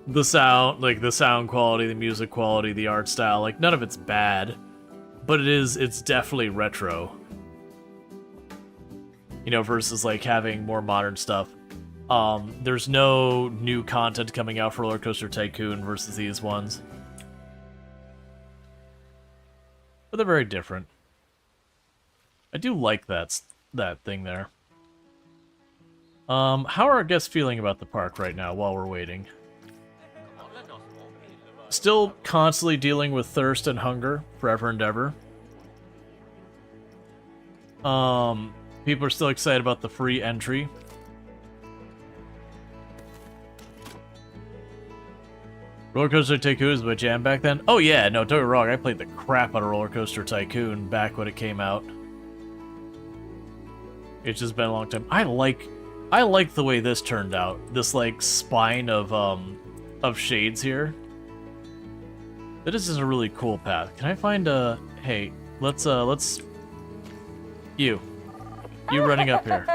the sound, like, the sound quality, the music quality, the art style, like, none of it's bad. But it's definitely retro. You know, versus, like, having more modern stuff. There's no new content coming out for Roller Coaster Tycoon versus these ones. But they're very different. I do like that thing there. How are our guests feeling about the park right now while we're waiting? Still constantly dealing with thirst and hunger, forever and ever. People are still excited about the free entry. Roller Coaster Tycoon was my jam back then? Oh yeah, no, don't get me wrong, I played the crap out of Roller Coaster Tycoon back when it came out. It's just been a long time. I like the way this turned out. This, like, spine of shades here. This is a really cool path. Can I find a... Hey, let's... You running up here.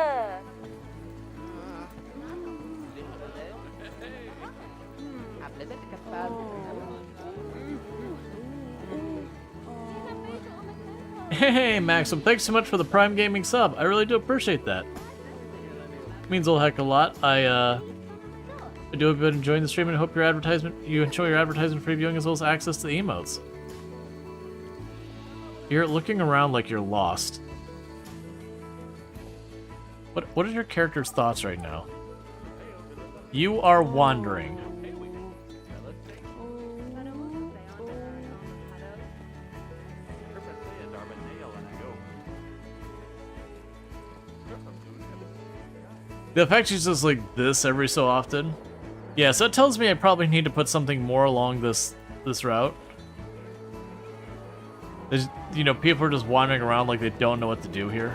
Hey, Maxim, thanks so much for the Prime Gaming sub. I really do appreciate that. It means a heck of a lot. I do hope you've been enjoying the stream and hope you enjoy your advertisement free viewing as well as access to the emotes. You're looking around like you're lost. What are your character's thoughts right now? You are wandering. The fact she's just like this every so often. Yeah, so that tells me I probably need to put something more along this route. There's, you know, people are just wandering around like they don't know what to do here.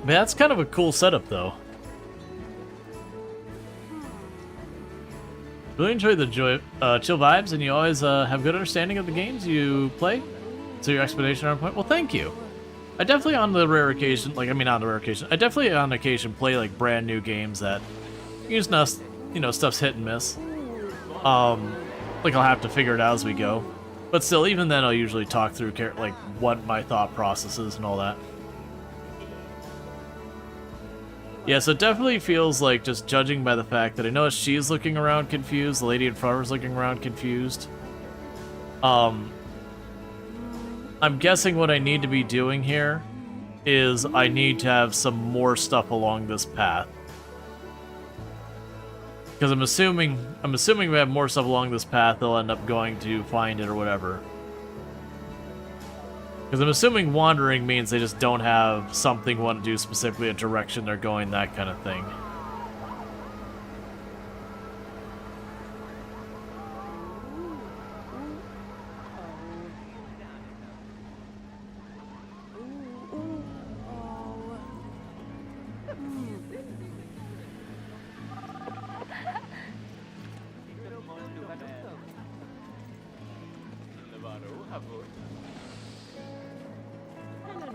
But that's kind of a cool setup, though. Really enjoy the chill vibes, and you always have good understanding of the games you play. So your explanation on point. Well, thank you. I definitely, on the rare occasion, I definitely on occasion play like brand new games that, you know, stuff's hit and miss. Like I'll have to figure it out as we go. But still, even then, I'll usually talk through like what my thought process is and all that. Yeah, so it definitely feels like, just judging by the fact that I know she's looking around confused, the lady in front of her is looking around confused. I'm guessing what I need to be doing here is I need to have some more stuff along this path. Because I'm assuming we have more stuff along this path, they'll end up going to find it or whatever. Because I'm assuming wandering means they just don't have something we want to do specifically, a direction they're going, that kind of thing.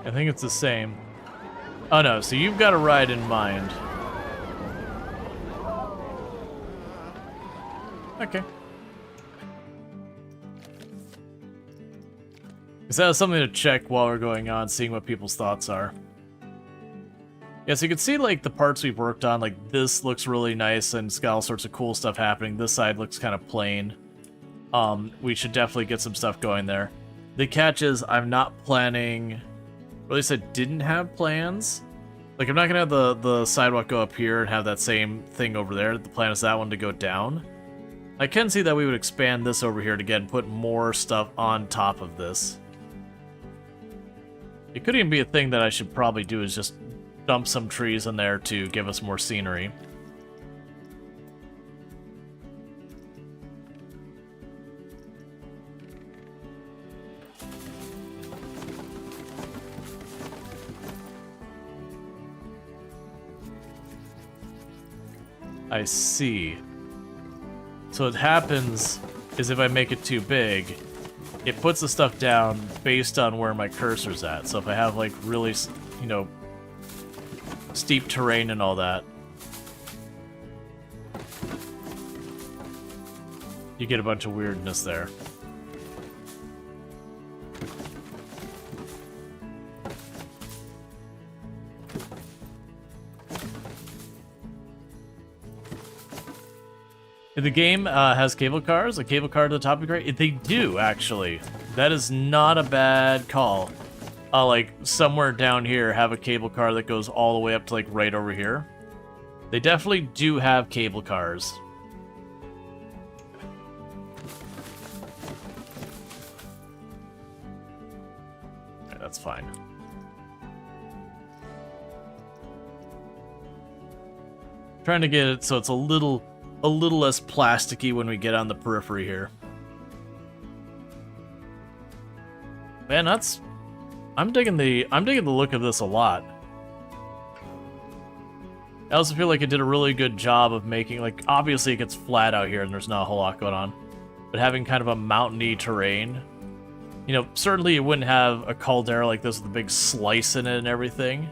I think it's the same. Oh no, so you've got a ride in mind. Okay. Because that was something to check while we're going on, seeing what people's thoughts are. Yeah, so you can see, like, the parts we've worked on, like, this looks really nice, and it's got all sorts of cool stuff happening. This side looks kind of plain. We should definitely get some stuff going there. The catch is, I'm not planning... Or at least I didn't have plans. Like, I'm not gonna have the sidewalk go up here and have that same thing over there. The plan is that one to go down. I can see that we would expand this over here to again put more stuff on top of this. It could even be a thing that I should probably do is just dump some trees in there to give us more scenery. I see. So what happens is if I make it too big, it puts the stuff down based on where my cursor's at. So if I have like really, you know, steep terrain and all that, you get a bunch of weirdness there. The game has cable cars, a cable car to the top of the crate. They do, actually. That is not a bad call. Like, somewhere down here, have a cable car that goes all the way up to, like, right over here. They definitely do have cable cars. Okay, that's fine. Trying to get it so it's a little less plasticky when we get on the periphery here. Man, that's... I'm digging the look of this a lot. I also feel like it did a really good job of making, like, obviously it gets flat out here and there's not a whole lot going on, but having kind of a mountainy terrain. You know, certainly you wouldn't have a caldera like this with a big slice in it and everything,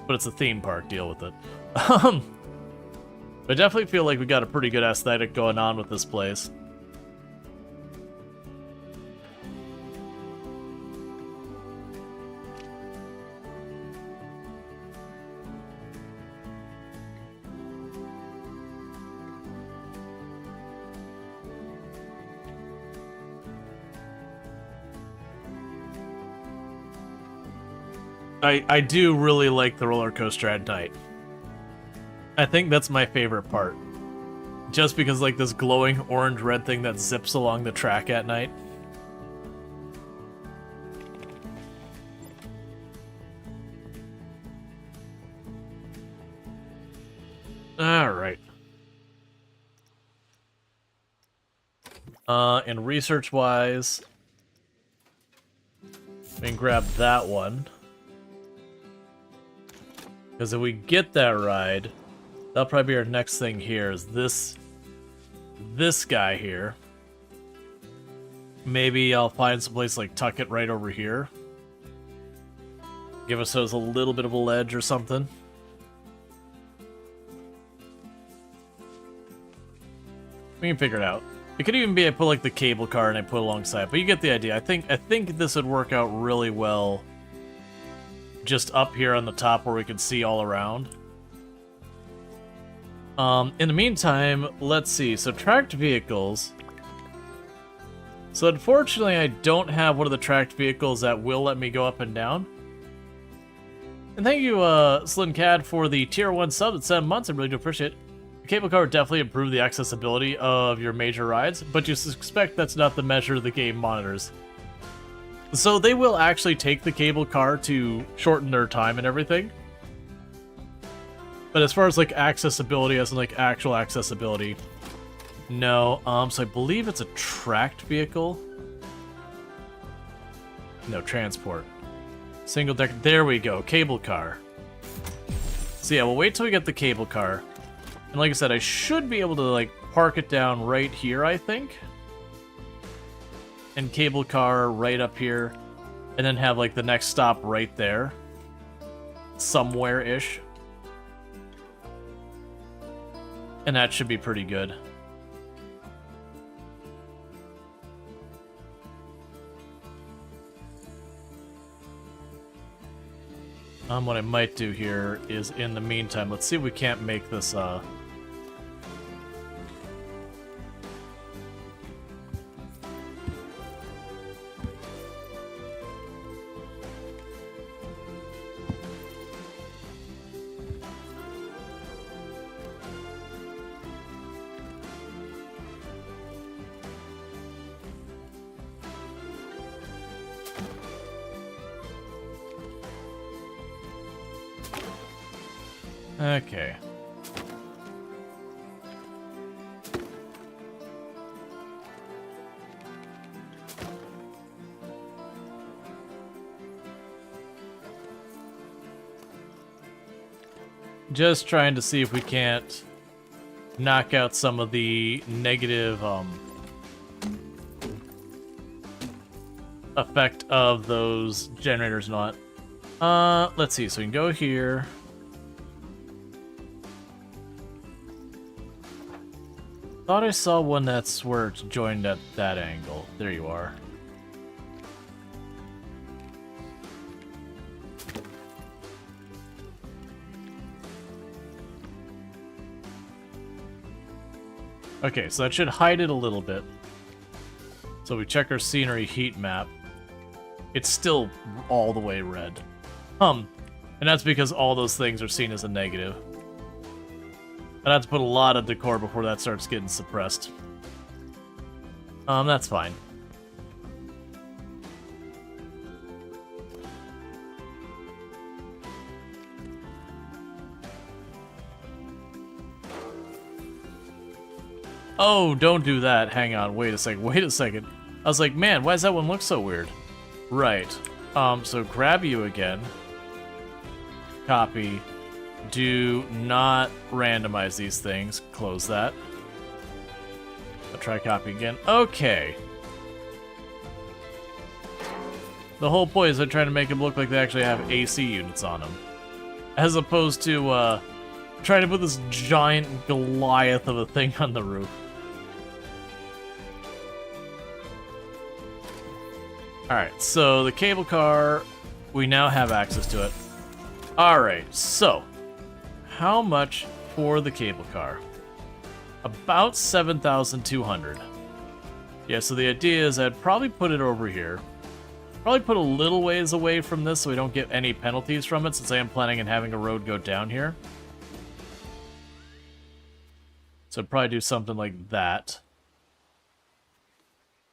but it's a theme park, deal with it. I definitely feel like we got a pretty good aesthetic going on with this place. I do really like the roller coaster at night. I think that's my favorite part. Just because, like, this glowing orange-red thing that zips along the track at night. Alright. And research-wise, we can grab that one. Because if we get that ride... That'll probably be our next thing here, is this guy here. Maybe I'll find some place like tuck it right over here. Give us a little bit of a ledge or something. We can figure it out. It could even be I put like the cable car and I put alongside, but you get the idea. I think this would work out really well just up here on the top where we can see all around. In the meantime, let's see. So tracked vehicles. So unfortunately, I don't have one of the tracked vehicles that will let me go up and down. And thank you, SlimCad, for the tier 1 sub at 7 months. I really do appreciate it. The cable car would definitely improve the accessibility of your major rides, but you suspect that's not the measure the game monitors. So they will actually take the cable car to shorten their time and everything. But as far as, like, accessibility, as in, like, actual accessibility, no. So I believe it's a tracked vehicle. No, transport. Single deck. There we go. Cable car. So yeah, we'll wait till we get the cable car. And like I said, I should be able to, like, park it down right here, I think. And cable car right up here. and then have like the next stop right there, somewhere-ish. And that should be pretty good. What I might do here is, in the meantime, let's see if we can't make this, okay. Just trying to see if we can't knock out some of the negative effect of those generators not. Let's see, so we can go here. Thought I saw one that's where it's joined at that angle. There you are. Okay, so that should hide it a little bit. So we check our scenery heat map. It's still all the way red. And that's because all those things are seen as a negative. I'd have to put a lot of decor before that starts getting suppressed. That's fine. Oh, don't do that. Hang on, wait a second. I was like, man, why does that one look so weird? Right. So grab you again. Copy. Do not randomize these things. Close that. I'll try copy again. Okay. The whole point is they're trying to make them look like they actually have AC units on them. As opposed to, trying to put this giant Goliath of a thing on the roof. Alright, so the cable car, we now have access to it. Alright, so how much for the cable car? About 7,200. Yeah, so the idea is I'd probably put it over here. Probably put a little ways away from this so we don't get any penalties from it, since I am planning on having a road go down here. So I'd probably do something like that.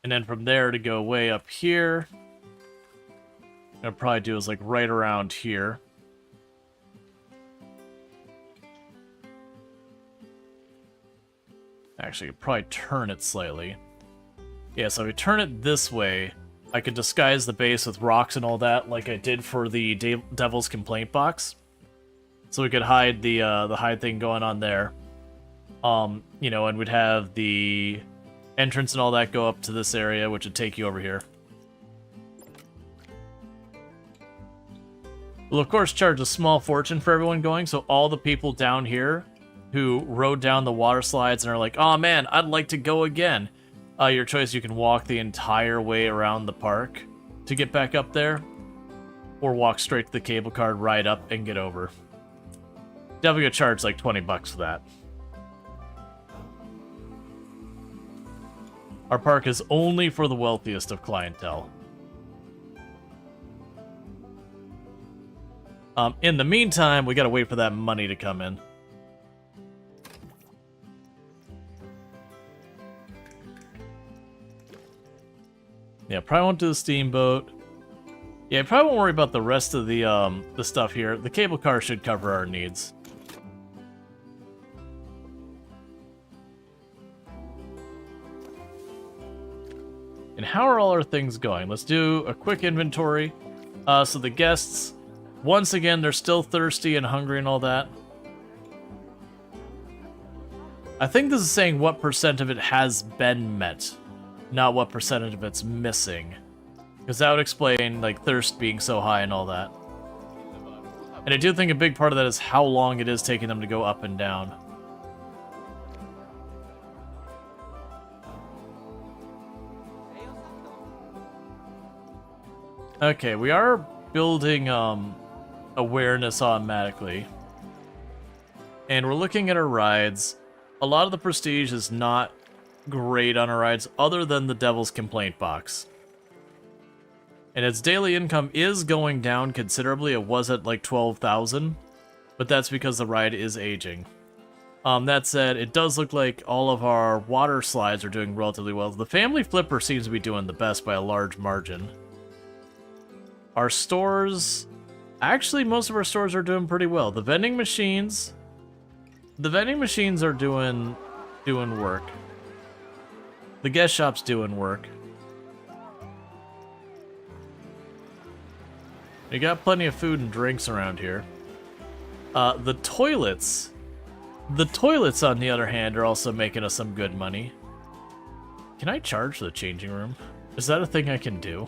And then from there to go way up here, what I'd probably do is like right around here. Actually, I'd probably turn it slightly. Yeah, so if we turn it this way, I could disguise the base with rocks and all that, like I did for the Devil's Complaint box. So we could hide the hide thing going on there. You know, and we'd have the entrance and all that go up to this area, which would take you over here. We'll of course charge a small fortune for everyone going, so all the people down here who rode down the water slides and are like, oh man, I'd like to go again. Your choice, you can walk the entire way around the park to get back up there, or walk straight to the cable car, ride up, and get over. Definitely gonna charge like 20 bucks for that. Our park is only for the wealthiest of clientele. In the meantime, we gotta wait for that money to come in. Yeah, probably won't do the steamboat. Yeah, probably won't worry about the rest of the stuff here. The cable car should cover our needs. And how are all our things going? Let's do a quick inventory. So the guests, once again, they're still thirsty and hungry and all that. I think this is saying what percent of it has been met, not what percentage of it's missing. Because that would explain, like, thirst being so high and all that. And I do think a big part of that is how long it is taking them to go up and down. Okay, we are building awareness automatically. And we're looking at our rides. A lot of the prestige is not great on our rides other than the Devil's Complaint box. And its daily income is going down considerably. It was at like 12,000, but that's because the ride is aging. That said, it does look like all of our water slides are doing relatively well. The Family Flipper seems to be doing the best by a large margin. Our stores... Actually, most of our stores are doing pretty well. The vending machines... The vending machines are doing work. The guest shop's doing work. We got plenty of food and drinks around here. The toilets, on the other hand, are also making us some good money. Can I charge the changing room? Is that a thing I can do?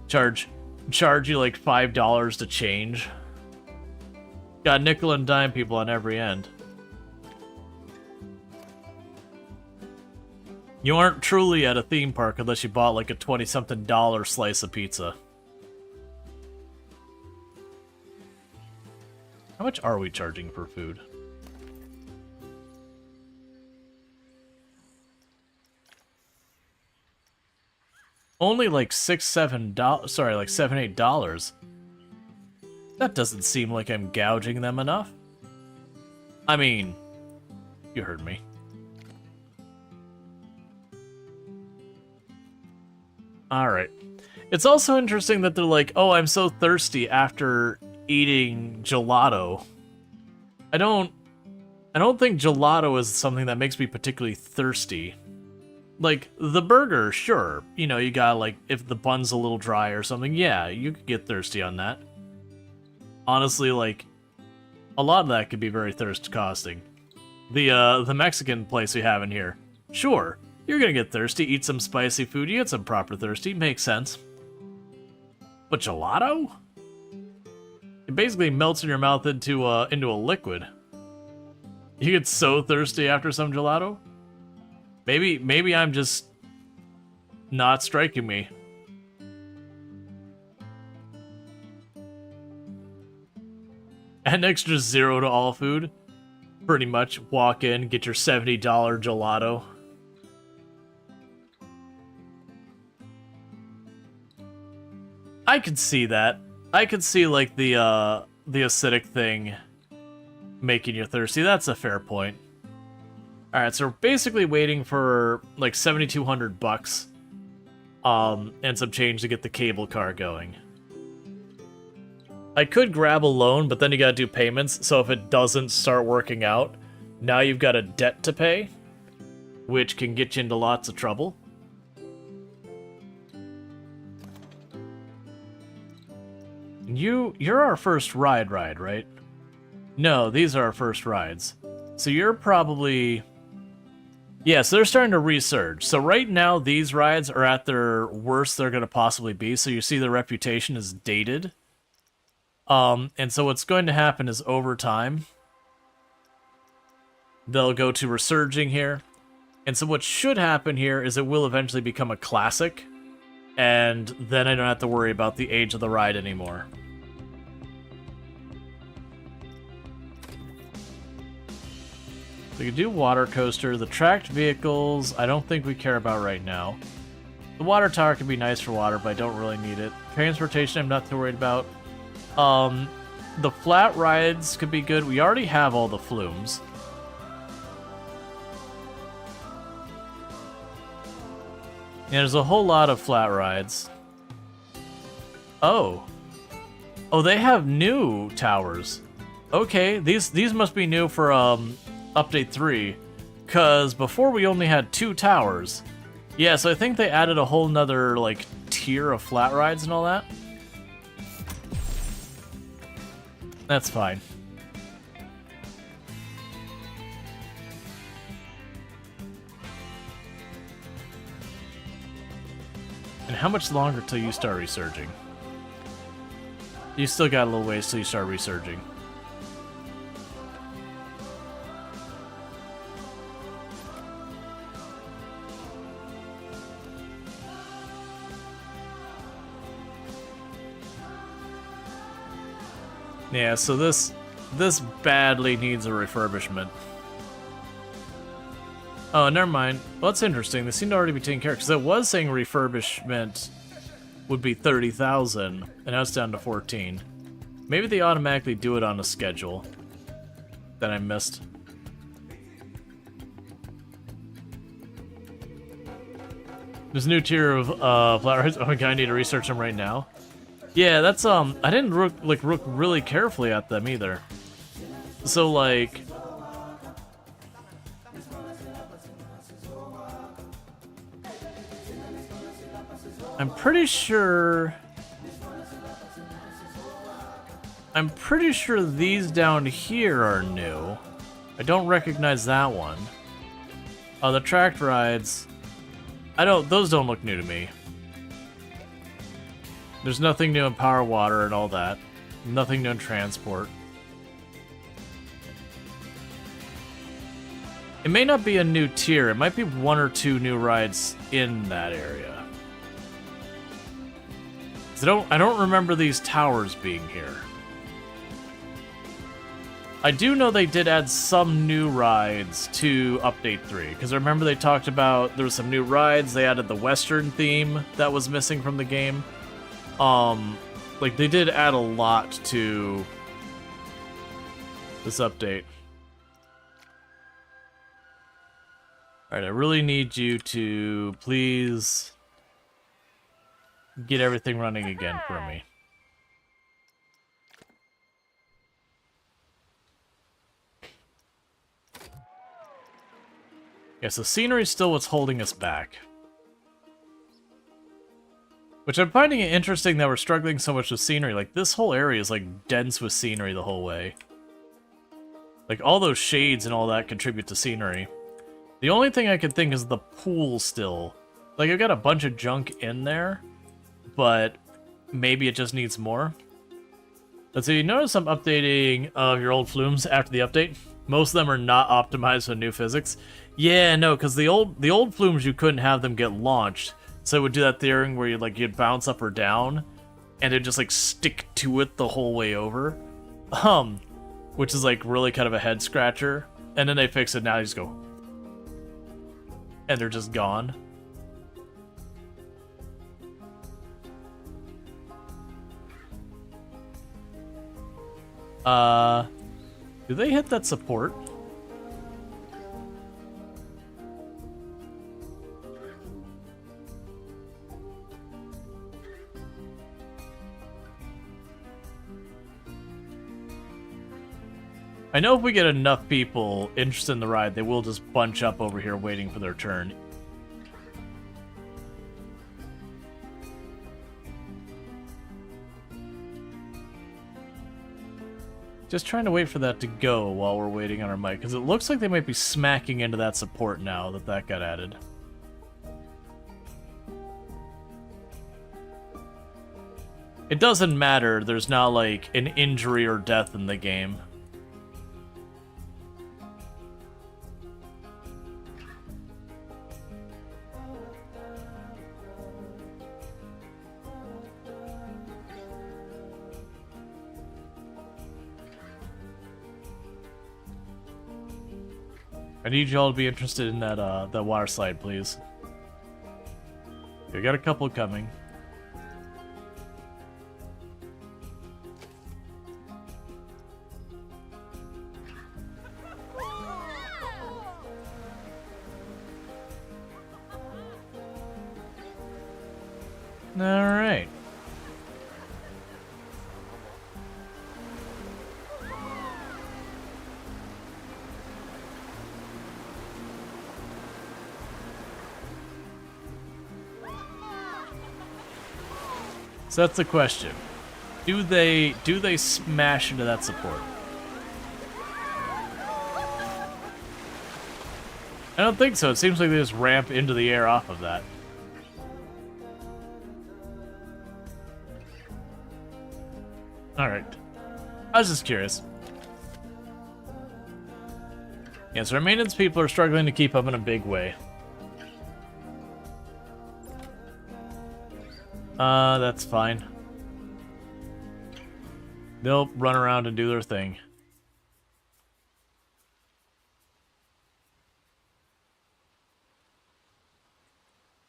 Charge you like $5 to change. Got nickel and dime people on every end. You aren't truly at a theme park unless you bought like a $20-something slice of pizza. How much are we charging for food? Only like $6-7, sorry, like $7-8. That doesn't seem like I'm gouging them enough. I mean, you heard me. Alright. It's also interesting that they're like, oh, I'm so thirsty after eating gelato. I don't think gelato is something that makes me particularly thirsty. Like, the burger, sure. You know, you gotta, like, if the bun's a little dry or something, yeah, you could get thirsty on that. Honestly, like, a lot of that could be very thirst-costing. The Mexican place we have in here, sure. You're gonna get thirsty, eat some spicy food, you get some proper thirsty, makes sense. But gelato? It basically melts in your mouth into a liquid. You get so thirsty after some gelato? Maybe I'm just not striking me. Add an extra 0 to all food. Pretty much walk in, get your $70 gelato. I could see that. I could see like the acidic thing making you thirsty. That's a fair point. Alright, so we're basically waiting for like $7,200 and some change to get the cable car going. I could grab a loan, but then you gotta do payments, so if it doesn't start working out, now you've got a debt to pay, which can get you into lots of trouble. You're our first ride, right? No, these are our first rides. So you're probably... Yeah, so they're starting to resurge. So right now, these rides are at their worst they're going to possibly be. So you see their reputation is dated. And so what's going to happen is over time, they'll go to resurging here. And so what should happen here is it will eventually become a classic. And then I don't have to worry about the age of the ride anymore. We can do water coaster. The tracked vehicles, I don't think we care about right now. The water tower could be nice for water, but I don't really need it. Transportation, I'm not too worried about. The flat rides could be good. We already have all the flumes. Yeah, there's a whole lot of flat rides. Oh. Oh, they have new towers. Okay, these must be new for, Update 3, because before we only had 2 towers. Yeah, so I think they added a whole nother, like, tier of flat rides and all that. That's fine. how much longer till you start resurging? You still got a little ways till you start resurging. Yeah, so this badly needs a refurbishment. Oh, never mind. Well, that's interesting. They seem to already be taken care of, because it was saying refurbishment would be 30,000, and now it's down to 14. Maybe they automatically do it on a schedule that I missed. There's a new tier of flowers. Oh my god, I need to research them right now. Yeah, that's I didn't look really carefully at them either. So like, I'm pretty sure these down here are new. I don't recognize that one. Oh, the tracked rides. Those don't look new to me. There's nothing new in power, water, and all that. Nothing new in transport. It may not be a new tier. It might be one or two new rides in that area. 'Cause I don't remember these towers being here. I do know they did add some new rides to Update 3, because I remember they talked about there were some new rides. They added the Western theme that was missing from the game. Like, they did add a lot to this update. Alright, I really need you to please get everything running again for me. Yeah, so scenery is still what's holding us back. Which I'm finding it interesting that we're struggling so much with scenery. Like, this whole area is, like, dense with scenery the whole way. Like, all those shades and all that contribute to scenery. The only thing I can think is the pool still. Like, I've got a bunch of junk in there, but maybe it just needs more. Let's see, you notice I'm updating your old flumes after the update? Most of them are not optimized for new physics. Yeah, no, because the old flumes, you couldn't have them get launched. So it would do that thing where you'd bounce up or down, and it'd just like stick to it the whole way over. Which is like really kind of a head scratcher. And then they fix it, now you just go. And they're just gone. Do they hit that support? I know if we get enough people interested in the ride, they will just bunch up over here waiting for their turn. Just trying to wait for that to go while we're waiting on our mic, because it looks like they might be smacking into that support now that got added. It doesn't matter, there's not like an injury or death in the game. I need y'all to be interested in that water slide, please. We got a couple coming. All right. So that's the question. Do they smash into that support? I don't think so. It seems like they just ramp into the air off of that. Alright. I was just curious. Yes, our maintenance people are struggling to keep up in a big way. That's fine. They'll run around and do their thing.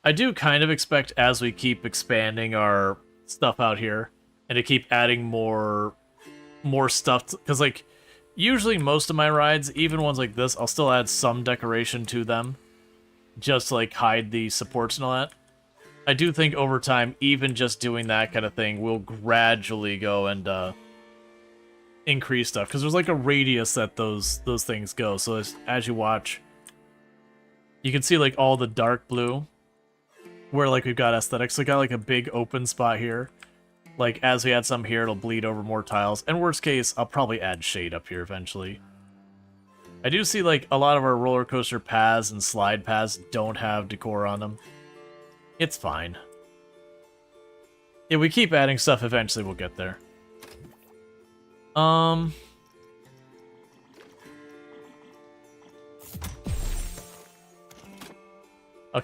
I do kind of expect, as we keep expanding our stuff out here, and to keep adding more stuff, because, like, usually most of my rides, even ones like this, I'll still add some decoration to them, just to, like, hide the supports and all that. I do think over time, even just doing that kind of thing will gradually go and increase stuff, because there's like a radius that those things go. So as you watch, you can see like all the dark blue, where like we've got aesthetics. We got like a big open spot here. Like as we add some here, it'll bleed over more tiles. And worst case, I'll probably add shade up here eventually. I do see like a lot of our roller coaster paths and slide paths don't have decor on them. It's fine. If we keep adding stuff, eventually we'll get there. I'll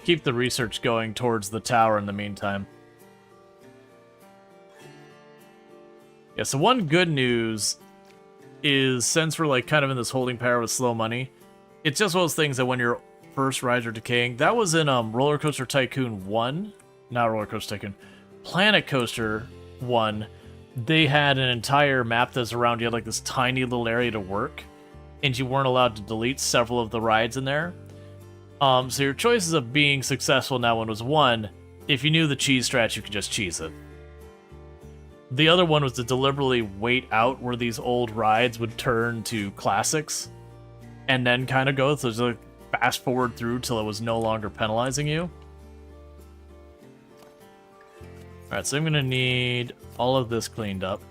keep the research going towards the tower in the meantime. Yeah, so one good news is, since we're like kind of in this holding pattern with slow money, it's just one of those things that when your first rides are decaying, that was in Roller Coaster Tycoon 1, not Roller Coaster Tycoon, Planet Coaster 1. They had an entire map that's around, you had like this tiny little area to work, and you weren't allowed to delete several of the rides in there. So your choices of being successful now one was, one, if you knew the cheese strat, you could just cheese it. The other one was to deliberately wait out where these old rides would turn to classics, and then kind of go, so just like fast forward through till it was no longer penalizing you. Alright, so I'm gonna need all of this cleaned up.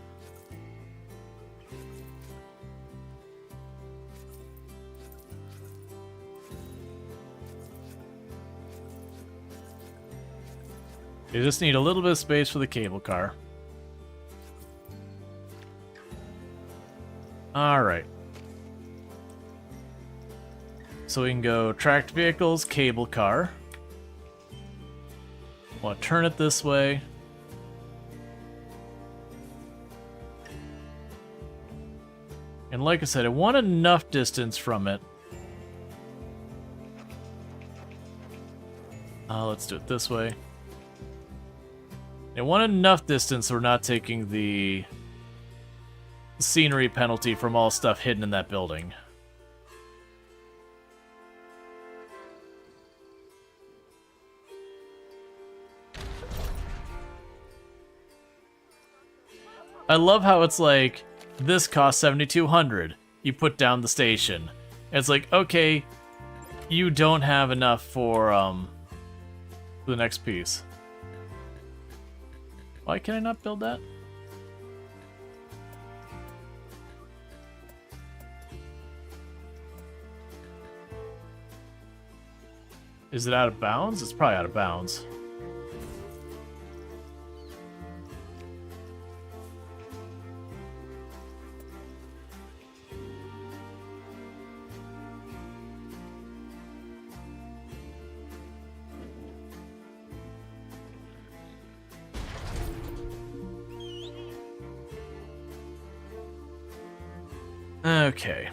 You just need a little bit of space for the cable car. Alright. So we can go tracked vehicles, cable car. Want to turn it this way. And like I said, I want enough distance from it. Let's do it this way. I want enough distance so we're not taking the scenery penalty from all stuff hidden in that building. I love how it's like, this costs $7,200. You put down the station. It's like, okay, you don't have enough for the next piece. Why can I not build that? Is it out of bounds? It's probably out of bounds. Okay.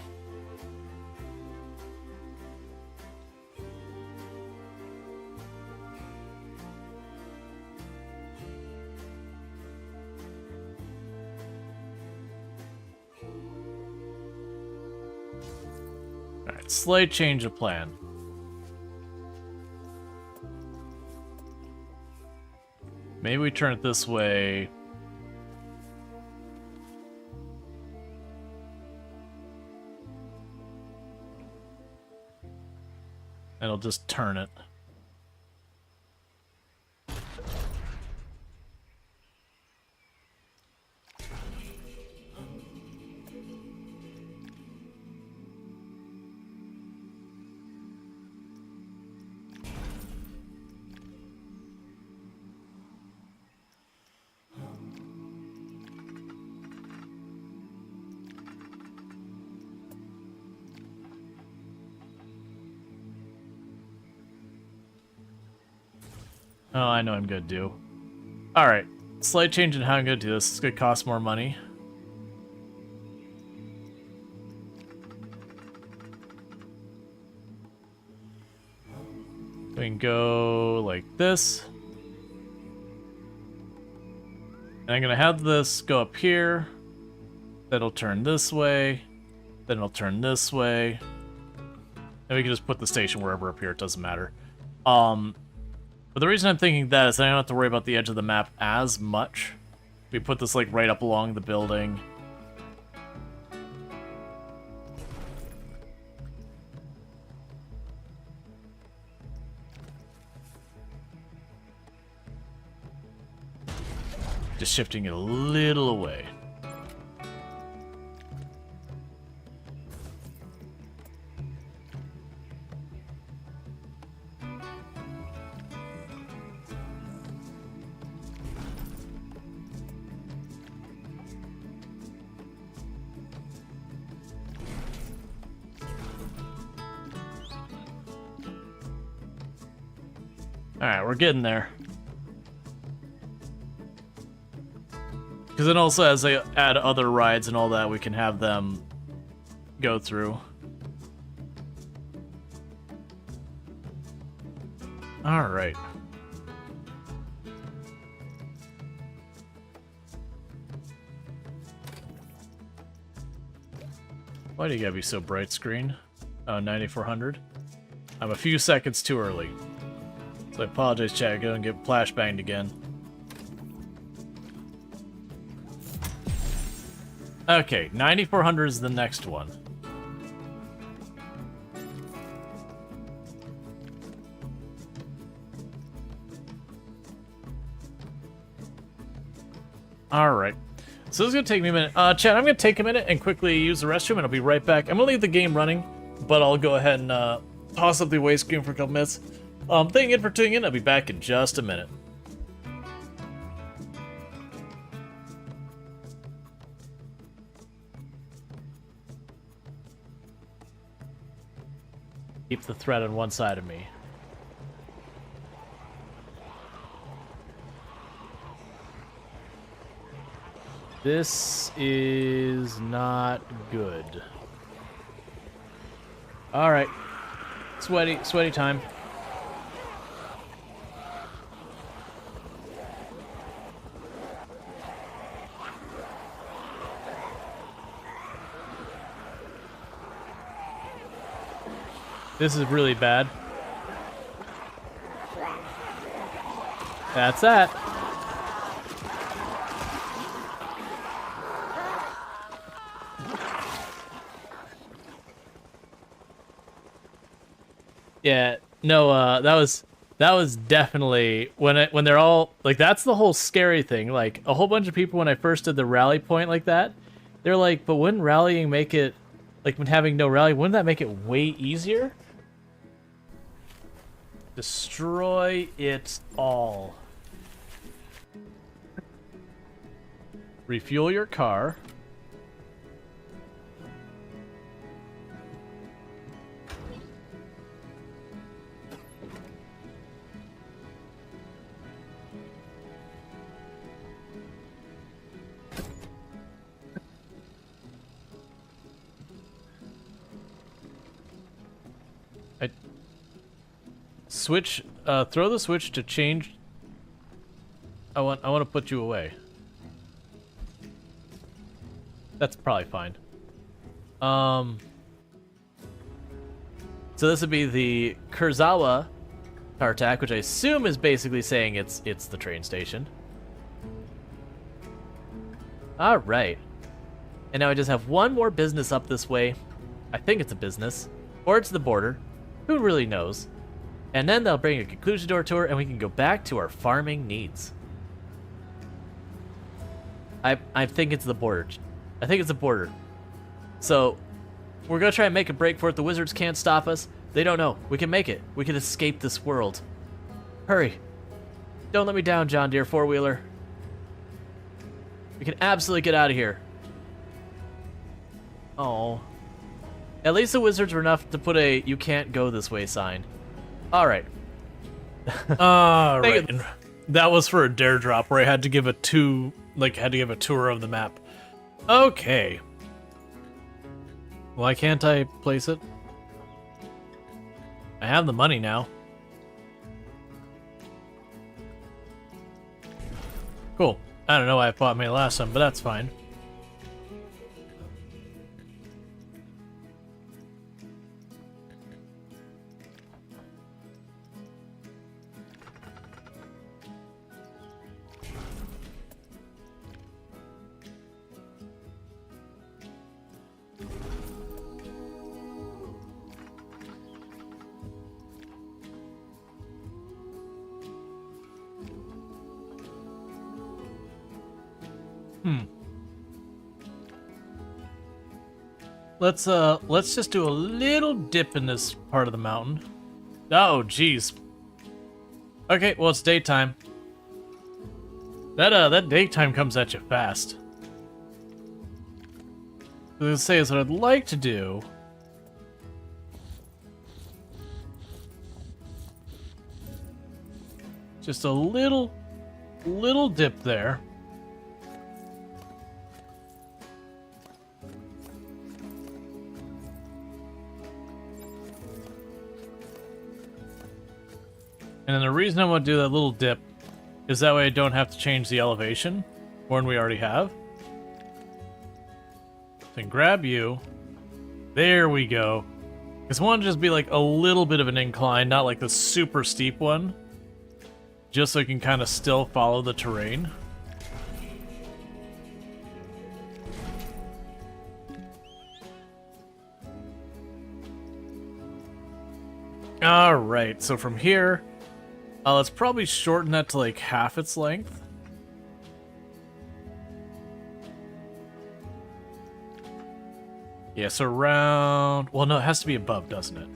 Alright, slight change of plan. Maybe we turn it this way. And I'll just turn it. Oh, I know I'm gonna do. Alright. Slight change in how I'm gonna do this. It's gonna cost more money. We can go like this. And I'm gonna have this go up here. That'll turn this way. Then it'll turn this way. And we can just put the station wherever up here, it doesn't matter. But the reason I'm thinking that is I don't have to worry about the edge of the map as much. We put this like right up along the building. Just shifting it a little away. Alright, we're getting there. Because then also as they add other rides and all that, we can have them go through. Alright. Why do you gotta be so bright, screen? Oh, 9400. I'm a few seconds too early. So I apologize, chat. Go and get flashbanged again. Okay, 9400 is the next one. Alright. So this is going to take me a minute. Chat, I'm going to take a minute and quickly use the restroom, and I'll be right back. I'm going to leave the game running, but I'll go ahead and toss up the away screen for a couple minutes. Thank you for tuning in. I'll be back in just a minute. Keep the thread on one side of me. This is not good. Alright. Sweaty time. This is really bad. That's that. Yeah, no, that was definitely when they're all like, that's the whole scary thing. Like a whole bunch of people when I first did the rally point like that, they're like, but wouldn't rallying make it, like when having no rally, wouldn't that make it way easier? Destroy it all. Refuel your car. Switch, throw the switch to change. I want to put you away. That's probably fine. So this would be the Kurzawa Tartak, which I assume is basically saying it's the train station. All right. And now I just have one more business up this way. I think it's a business, or it's the border. Who really knows? And then they'll bring a conclusion to our tour, and we can go back to our farming needs. I think it's the border. I think it's the border. So, we're gonna try and make a break for it. The wizards can't stop us. They don't know. We can make it. We can escape this world. Hurry. Don't let me down, John Deere four-wheeler. We can absolutely get out of here. Oh. At least the wizards were enough to put a "you can't go this way" sign. Alright. Right. That was for a dare drop where I had to give a tour of the map. Okay. Why can't I place it? I have the money now. Cool. I don't know why I bought me last time, but that's fine. Let's just do a little dip in this part of the mountain. Oh, jeez. Okay, well, it's daytime. That daytime comes at you fast. What I was gonna say is what I'd like to do. Just a little dip there. And then the reason I want to do that little dip is that way I don't have to change the elevation more than we already have. Then grab you. There we go. Because I want to just be like a little bit of an incline, not like the super steep one. Just so I can kind of still follow the terrain. Alright, so from here, let's probably shorten that to like half its length. Yeah, so around... Well, no, it has to be above, doesn't it?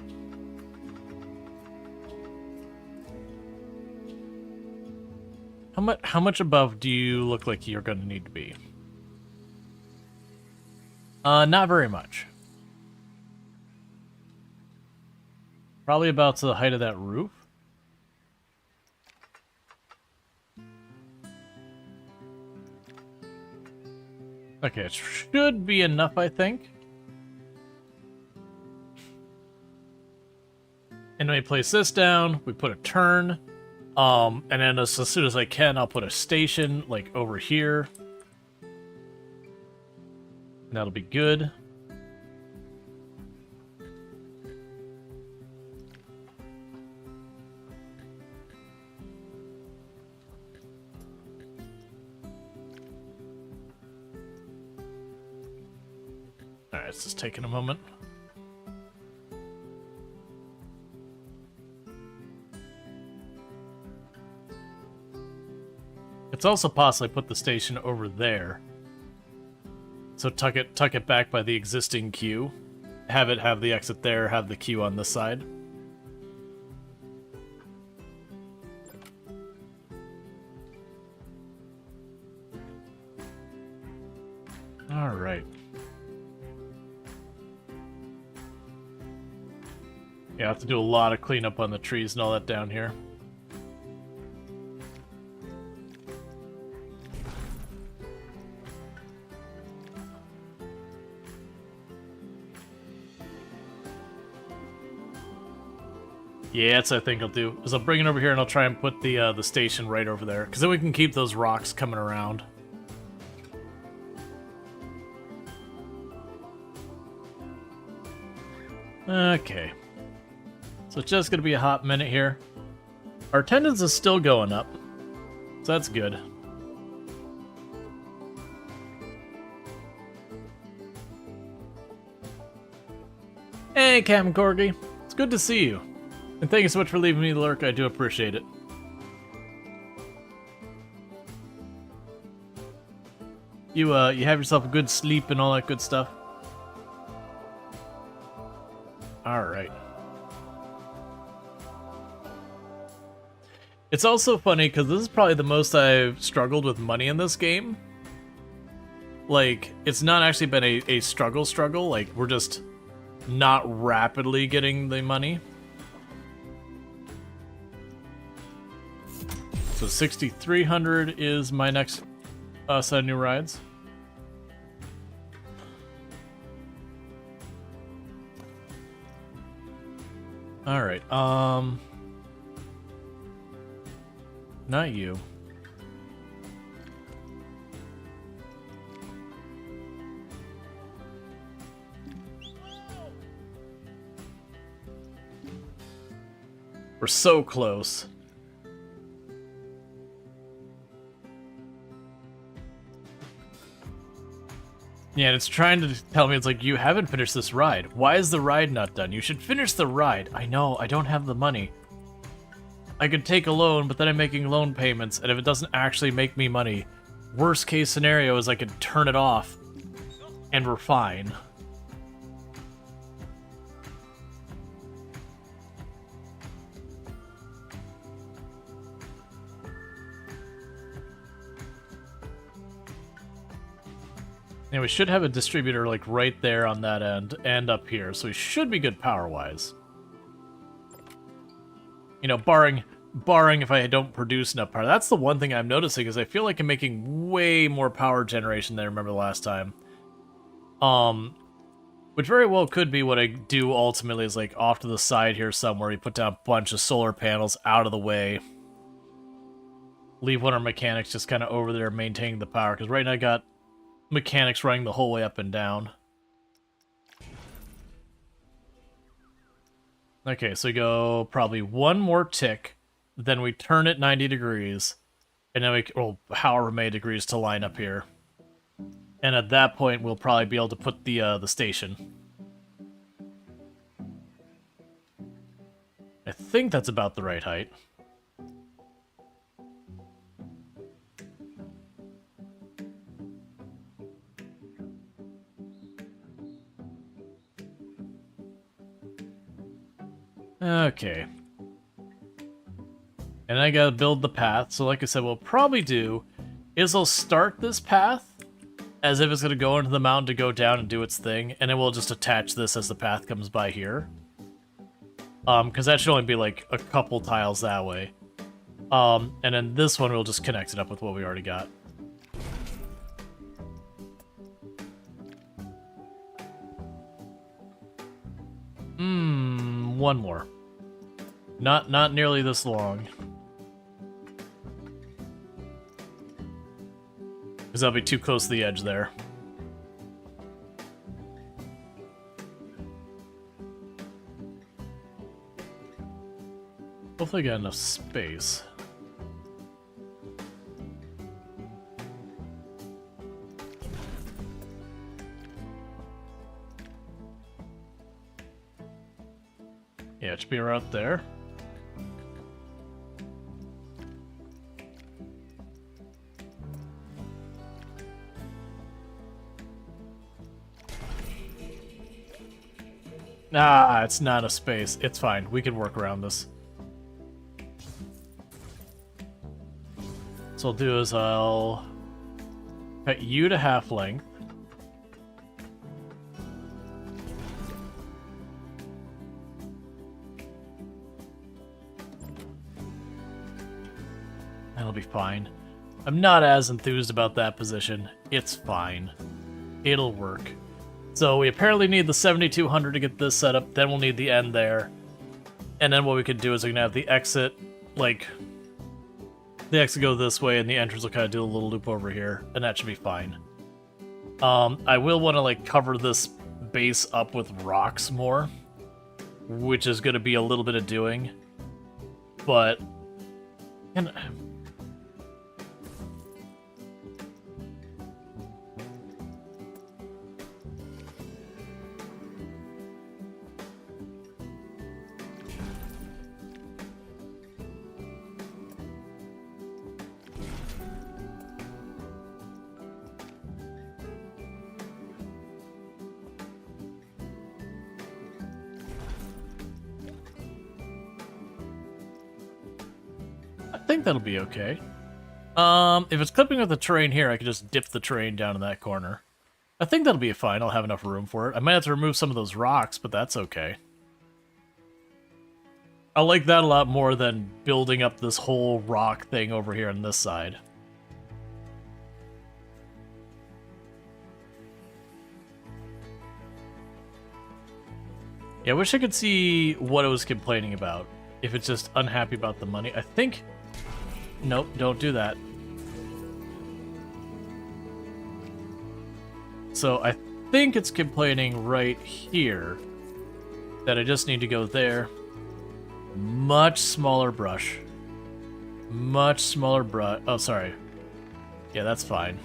How much above do you look like you're going to need to be? Not very much. Probably about to the height of that roof. Okay, it should be enough, I think. And we place this down, we put a turn, and then as soon as I can, I'll put a station, like, over here. And that'll be good. Alright, it's just taking a moment. It's also possibly put the station over there. So tuck it back by the existing queue. Have it have the exit there, have the queue on this side. Alright. Yeah, I have to do a lot of cleanup on the trees and all that down here. Yeah, that's what I think I'll do. Is I'll bring it over here and I'll try and put the station right over there, because then we can keep those rocks coming around. Okay. So it's just gonna be a hot minute here. Our attendance is still going up, so that's good. Hey, Captain Corgi. It's good to see you. And thank you so much for leaving me the lurk. I do appreciate it. You have yourself a good sleep and all that good stuff. Alright. It's also funny because this is probably the most I've struggled with money in this game. Like, it's not actually been a struggle. Like, we're just not rapidly getting the money. So 6,300 is my next set of new rides. All right. Not you. We're so close. Yeah, and it's trying to tell me, it's like, you haven't finished this ride. Why is the ride not done? You should finish the ride. I know, I don't have the money. I could take a loan, but then I'm making loan payments, and if it doesn't actually make me money, worst case scenario is I could turn it off, and we're fine. And we should have a distributor like right there on that end and up here, so we should be good power-wise. You know, barring if I don't produce enough power. That's the one thing I'm noticing, is I feel like I'm making way more power generation than I remember last time. Which very well could be what I do ultimately, is like off to the side here somewhere, we put down a bunch of solar panels out of the way. Leave one of our mechanics just kind of over there maintaining the power, because right now I got mechanics running the whole way up and down. Okay, so we go probably one more tick, then we turn it 90 degrees, and then we, well, however many degrees to line up here. And at that point, we'll probably be able to put the station. I think that's about the right height. Okay. And I gotta build the path, so like I said, what we'll probably do is I'll start this path as if it's gonna go into the mountain to go down and do its thing, and then we'll just attach this as the path comes by here. Because that should only be like a couple tiles that way. And then this one we'll just connect it up with what we already got. One more. Not nearly this long. Because that'll be too close to the edge there. Hopefully I got enough space. Yeah, it should be right there. Ah, it's not a space. It's fine. We can work around this. So what I'll do is I'll cut you to half length. That'll be fine. I'm not as enthused about that position. It's fine. It'll work. So we apparently need the 7200 to get this set up, then we'll need the end there. And then what we could do is we can have the exit, like, the exit go this way and the entrance will kind of do a little loop over here, and that should be fine. I will want to, like, cover this base up with rocks more, which is going to be a little bit of doing. But, and I think that'll be okay. If it's clipping with the terrain here, I could just dip the terrain down in that corner. I think that'll be fine. I'll have enough room for it. I might have to remove some of those rocks, but that's okay. I like that a lot more than building up this whole rock thing over here on this side. Yeah, I wish I could see what it was complaining about. If it's just unhappy about the money. I think... Nope, don't do that. So I think it's complaining right here that I just need to go there. Much smaller brush. Much smaller brush. Oh, sorry. Yeah, that's fine.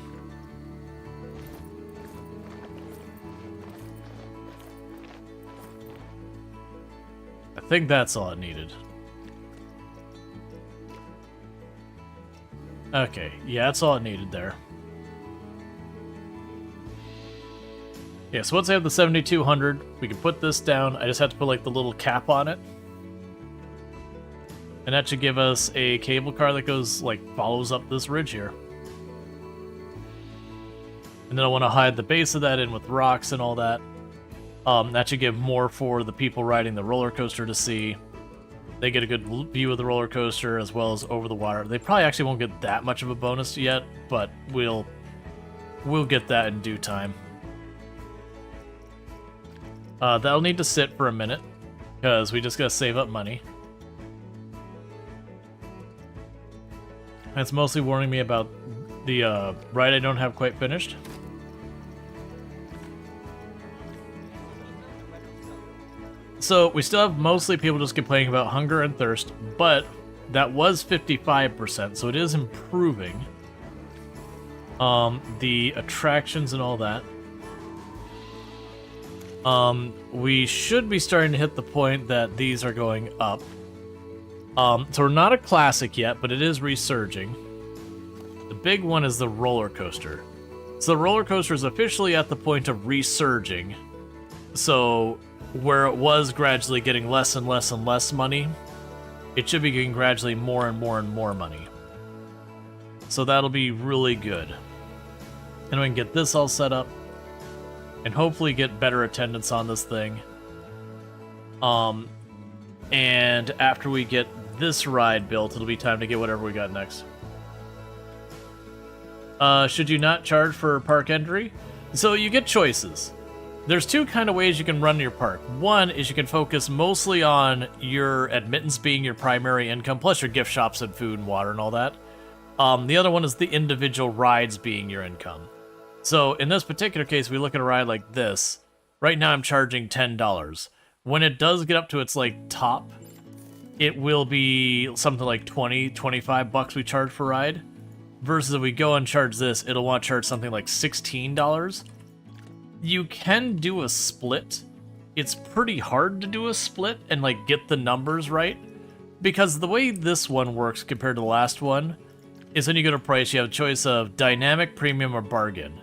I think that's all it needed. Okay, yeah, that's all it needed there. Yeah, so once I have the 7200, we can put this down. I just have to put like the little cap on it. And that should give us a cable car that goes, like, follows up this ridge here. And then I want to hide the base of that in with rocks and all that. That should give more for the people riding the roller coaster to see. They get a good view of the roller coaster as well as over the water. They probably actually won't get that much of a bonus yet, but we'll get that in due time. That'll need to sit for a minute, because we just gotta save up money. That's mostly warning me about the ride I don't have quite finished. So we still have mostly people just complaining about hunger and thirst, but that was 55%, so it is improving. The attractions and all that. We should be starting to hit the point that these are going up. So we're not a classic yet, but it is resurging. The big one is the roller coaster. So the roller coaster is officially at the point of resurging. So where it was gradually getting less and less and less money, it should be getting gradually more and more and more money. So that'll be really good. And we can get this all set up and hopefully get better attendance on this thing. And after we get this ride built, it'll be time to get whatever we got next. Should you not charge for park entry? So you get choices. There's two kind of ways you can run your park. One is you can focus mostly on your admittance being your primary income, plus your gift shops and food and water and all that. The other one is the individual rides being your income. So in this particular case, we look at a ride like this. Right now I'm charging $10. When it does get up to its like top, it will be something like 20, 25 bucks we charge for a ride. Versus if we go and charge this, it'll want to charge something like $16. You can do a split. It's pretty hard to do a split and like get the numbers right. Because the way this one works compared to the last one is when you go to price, you have a choice of dynamic, premium, or bargain.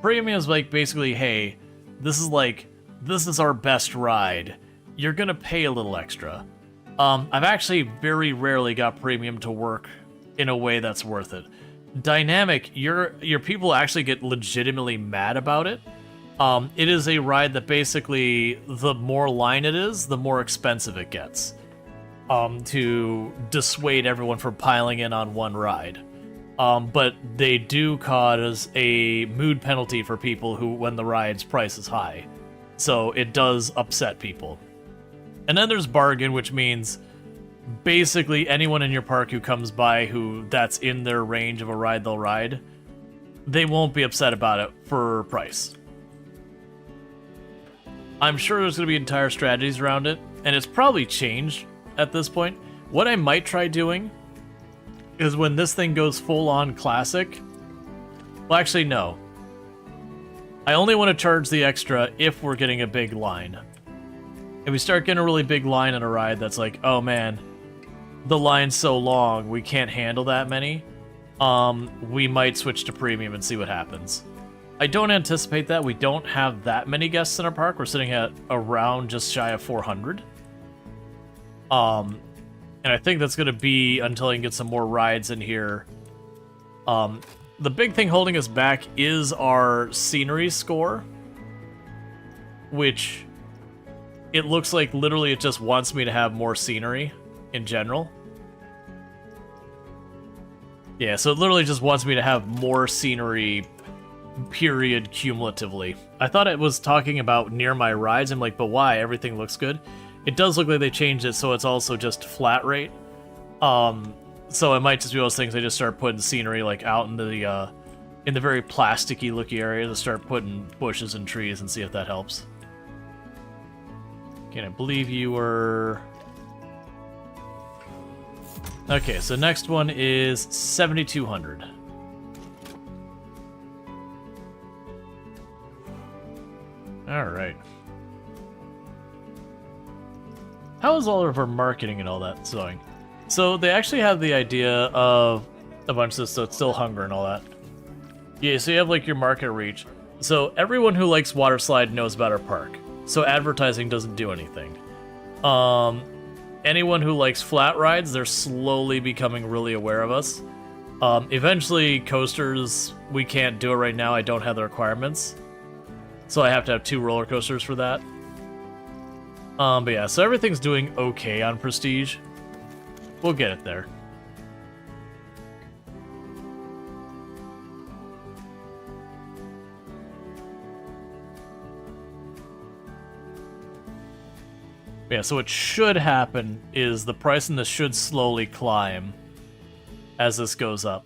Premium is like basically, hey, this is our best ride. You're gonna pay a little extra. I've actually very rarely got premium to work in a way that's worth it. Dynamic, your people actually get legitimately mad about it. It is a ride that basically, the more line it is, the more expensive it gets. To dissuade everyone from piling in on one ride. But they do cause a mood penalty for people who, when the ride's price is high. So it does upset people. And then there's bargain, which means basically anyone in your park who comes by who that's in their range of a ride they'll ride, they won't be upset about it for price. I'm sure there's going to be entire strategies around it, and it's probably changed at this point. What I might try doing is when this thing goes full-on classic... Well, actually, no. I only want to charge the extra if we're getting a big line. If we start getting a really big line on a ride that's like, oh man, the line's so long, we can't handle that many, we might switch to premium and see what happens. I don't anticipate that. We don't have that many guests in our park. We're sitting at around just shy of 400. And I think that's going to be until I can get some more rides in here. The big thing holding us back is our scenery score, which it looks like literally it just wants me to have more scenery. in general. Yeah, so it literally just wants me to have more scenery, period, cumulatively. I thought it was talking about near my rides. I'm like, but why? Everything looks good. It does look like they changed it, so it's also just flat rate. So it might just be those things. I just start putting scenery like out in the very plasticky looky area to start putting bushes and trees and see if that helps. Okay, I believe you were... Okay, so next one is 7,200. Alright. How is all of our marketing and all that going? So they actually have the idea of a bunch of this, so it's still hunger and all that. Yeah, so you have like your market reach. So everyone who likes water slide knows about our park. So advertising doesn't do anything. Anyone who likes flat rides, they're slowly becoming really aware of us. Eventually, coasters, we can't do it right now. I don't have the requirements. So I have to have 2 roller coasters for that. But yeah, so everything's doing okay on Prestige. We'll get it there. Yeah, so what should happen is the price in this should slowly climb as this goes up.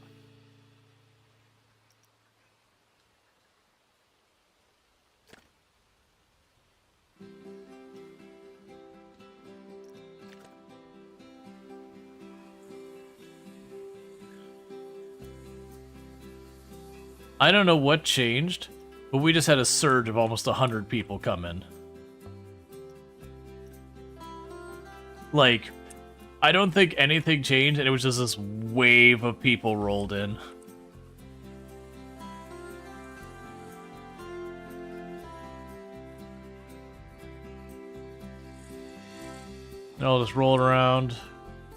I don't know what changed, but we just had a surge of almost 100 people come in. Like, I don't think anything changed, and it was just this wave of people rolled in. They're all just rolling around,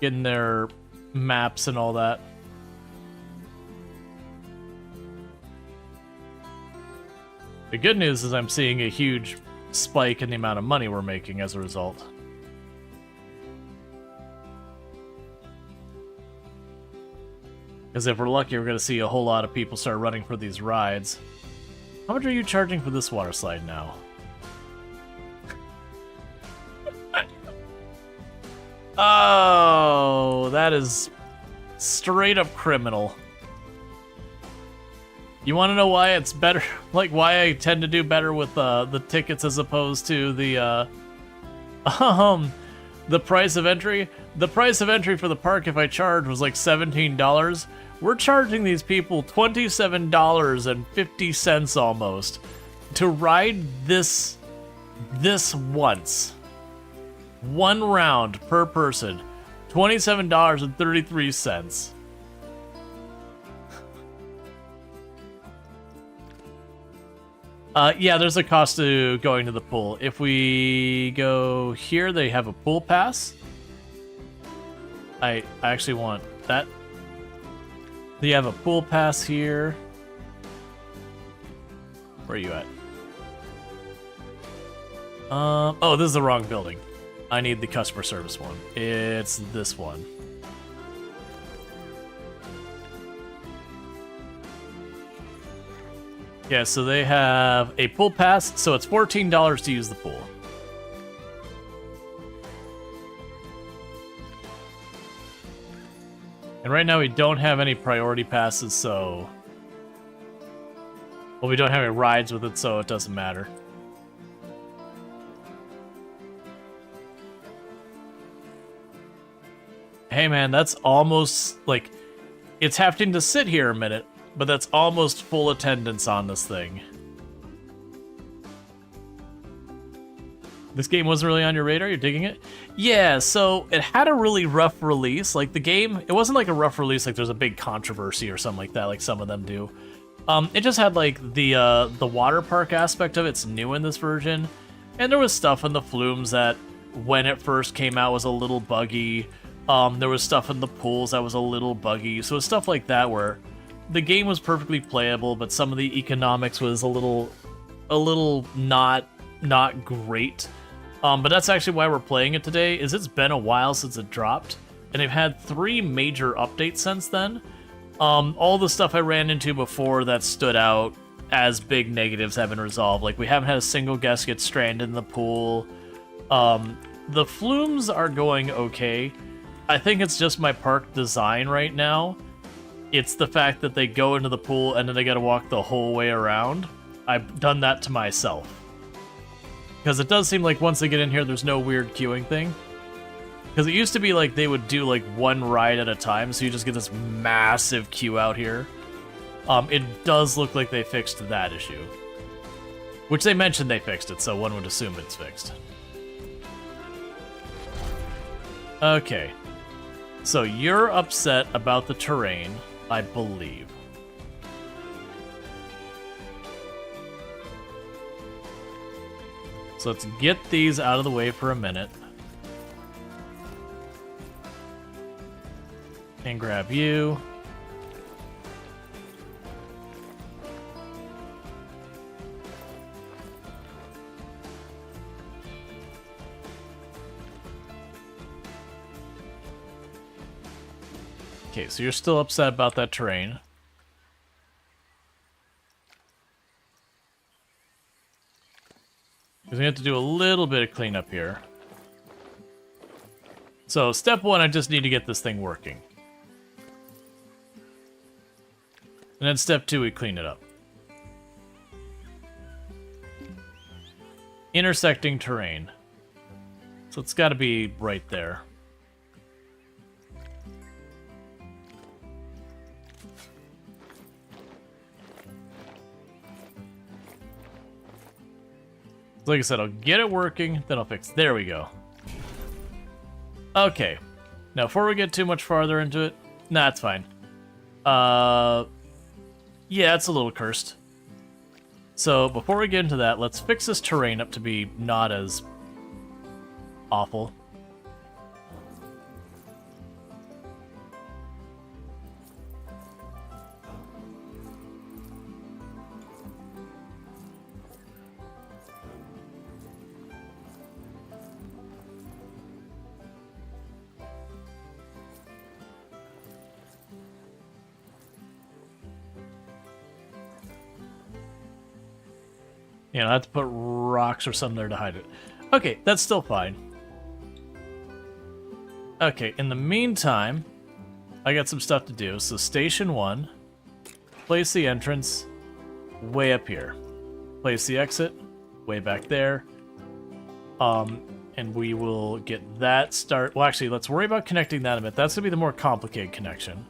getting their maps and all that. The good news is I'm seeing a huge spike in the amount of money we're making as a result. Because if we're lucky, we're going to see a whole lot of people start running for these rides. How much are you charging for this water slide now? Oh, that is straight up criminal. You want to know why it's better? Like, why I tend to do better with the tickets as opposed to the price of entry? The price of entry for the park, if I charge, was like $17. We're charging these people $27.50 almost to ride this once. 1 round per person. $27.33. Yeah, there's a cost to going to the pool. If we go here, they have a pool pass. I actually want that. They have a pool pass here. Where are you at? Oh, this is the wrong building. I need the customer service one. It's this one. Yeah, so they have a pool pass, so it's $14 to use the pool. And right now we don't have any priority passes, so... Well, we don't have any rides with it, so it doesn't matter. Hey man, that's almost, like... It's having to sit here a minute, but that's almost full attendance on this thing. This game wasn't really on your radar? You're digging it? Yeah, so it had a really rough release. Like, the game, it wasn't like a rough release, like there's a big controversy or something like that, like some of them do. It just had, like, the water park aspect of it's new in this version. And there was stuff in the flumes that, when it first came out, was a little buggy. There was stuff in the pools that was a little buggy. So it was stuff like that where the game was perfectly playable, but some of the economics was a little not great. But that's actually why we're playing it today, is it's been a while since it dropped, and they've had 3 major updates since then. All the stuff I ran into before that stood out as big negatives have been resolved. Like, we haven't had a single guest get stranded in the pool. The flumes are going okay. I think it's just my park design right now. It's the fact that they go into the pool and then they gotta walk the whole way around. I've done that to myself. Because it does seem like once they get in here, there's no weird queuing thing. Because it used to be like they would do like one ride at a time, so you just get this massive queue out here. It does look like they fixed that issue. Which they mentioned they fixed it, so one would assume it's fixed. Okay. So you're upset about the terrain, I believe. So let's get these out of the way for a minute. And grab you. Okay, so you're still upset about that terrain. Because we have to do a little bit of cleanup here. So, step 1, I just need to get this thing working. And then step 2, we clean it up. Intersecting terrain. So it's got to be right there. Like I said, I'll get it working, then I'll fix. There we go. Okay. Now, before we get too much farther into it, nah, it's fine. Yeah, it's a little cursed. So, before we get into that, let's fix this terrain up to be not as awful. You know, I have to put rocks or something there to hide it. Okay, that's still fine. Okay, in the meantime, I got some stuff to do. So station 1, place the entrance way up here. Place the exit way back there. And we will get that start. Well, actually, let's worry about connecting that a bit. That's gonna be the more complicated connection.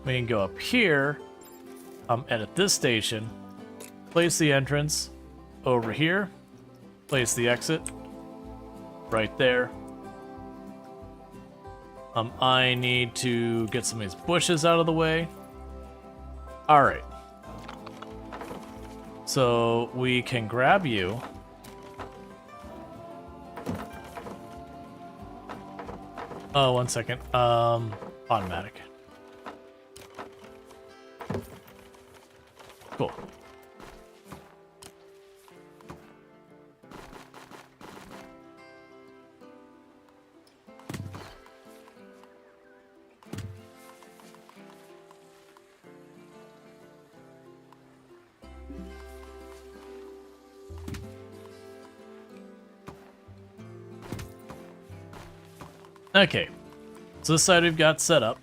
We can go up here, edit this station. Place the entrance over here. Place the exit right there. I need to get some of these bushes out of the way. All right. So we can grab you. Oh, 1 second. Automatic. Cool. Okay, so this side we've got set up.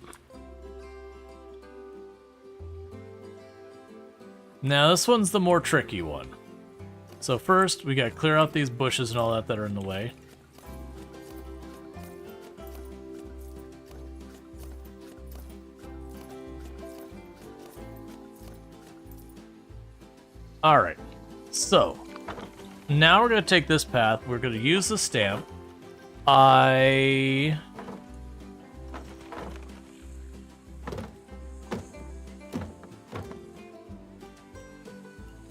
Now this one's the more tricky one. So first, we gotta clear out these bushes and all that are in the way. Alright, so now we're gonna take this path, we're gonna use the stamp. I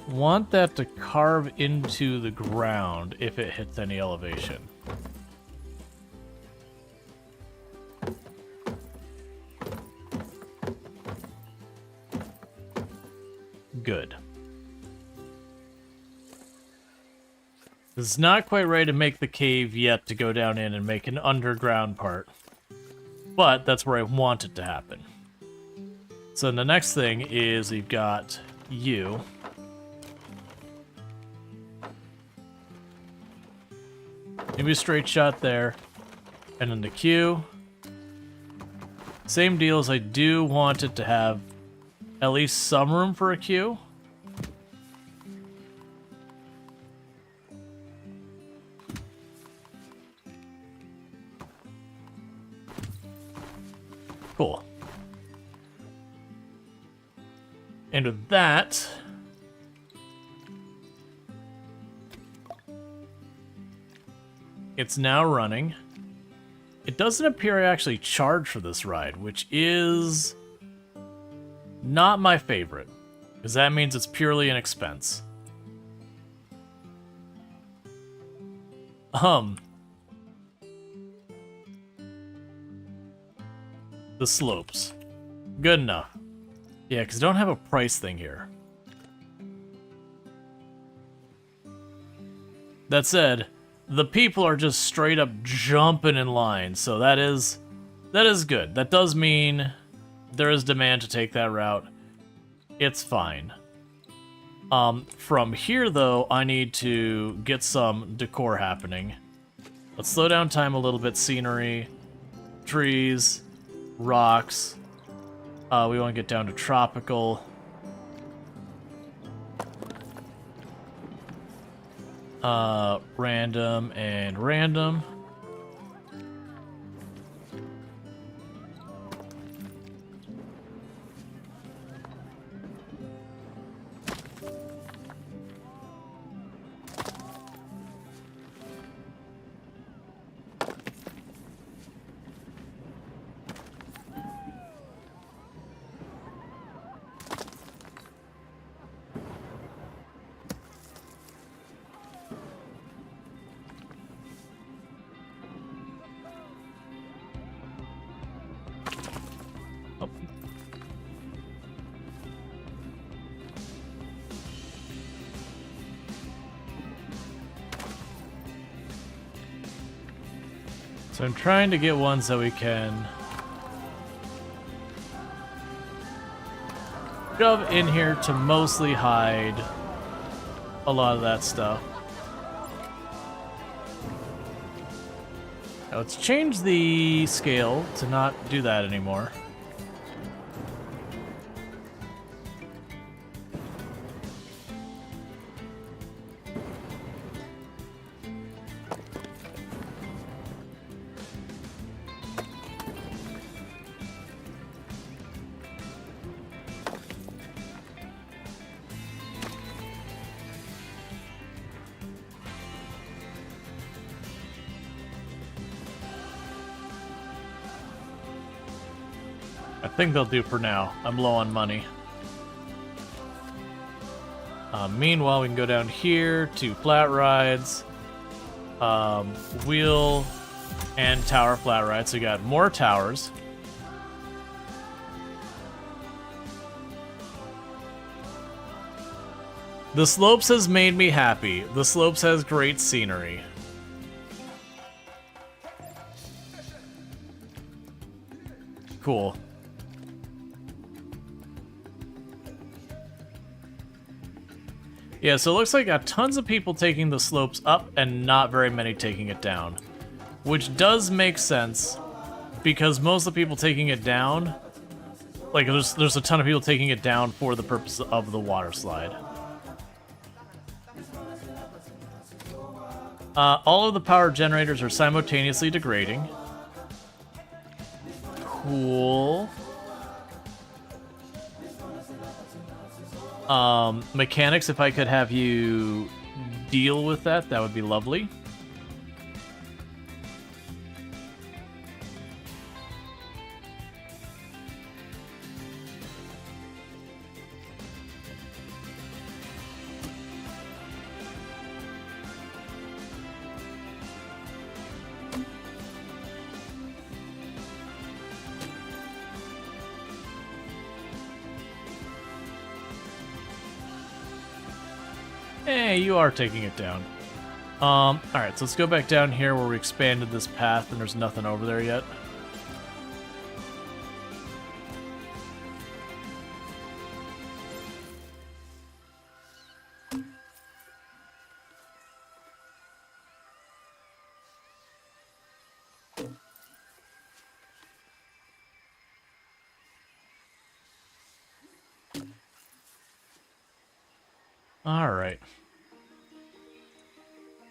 want that to carve into the ground if it hits any elevation. Good. It's not quite ready to make the cave yet to go down in and make an underground part. But that's where I want it to happen. So the next thing is we've got you. Maybe a straight shot there. And then the Q. Same deal as I do want it to have at least some room for a Q. Cool. And with that, it's now running. It doesn't appear I actually charge for this ride, which is not my favorite, because that means it's purely an expense. The slopes. Good enough. Yeah, because I don't have a price thing here. That said, the people are just straight up jumping in line, so that is good. That does mean there is demand to take that route. It's fine. From here, though, I need to get some decor happening. Let's slow down time a little bit. Scenery, trees, rocks. We want to get down to tropical. Random and random. So I'm trying to get ones that we can shove in here to mostly hide a lot of that stuff. Now let's change the scale to not do that anymore. I think they'll do for now. I'm low on money. Meanwhile, we can go down here to flat rides, wheel, and tower flat rides. So we got more towers. The slopes has made me happy. The slopes has great scenery. Cool. Yeah, so it looks like got tons of people taking the slopes up and not very many taking it down. Which does make sense, because most of the people taking it down, like there's a ton of people taking it down for the purpose of the water slide. All of the power generators are simultaneously degrading. Cool. Mechanics, if I could have you deal with that, that would be lovely. Hey, you are taking it down. Alright, so let's go back down here where we expanded this path and there's nothing over there yet. Alright.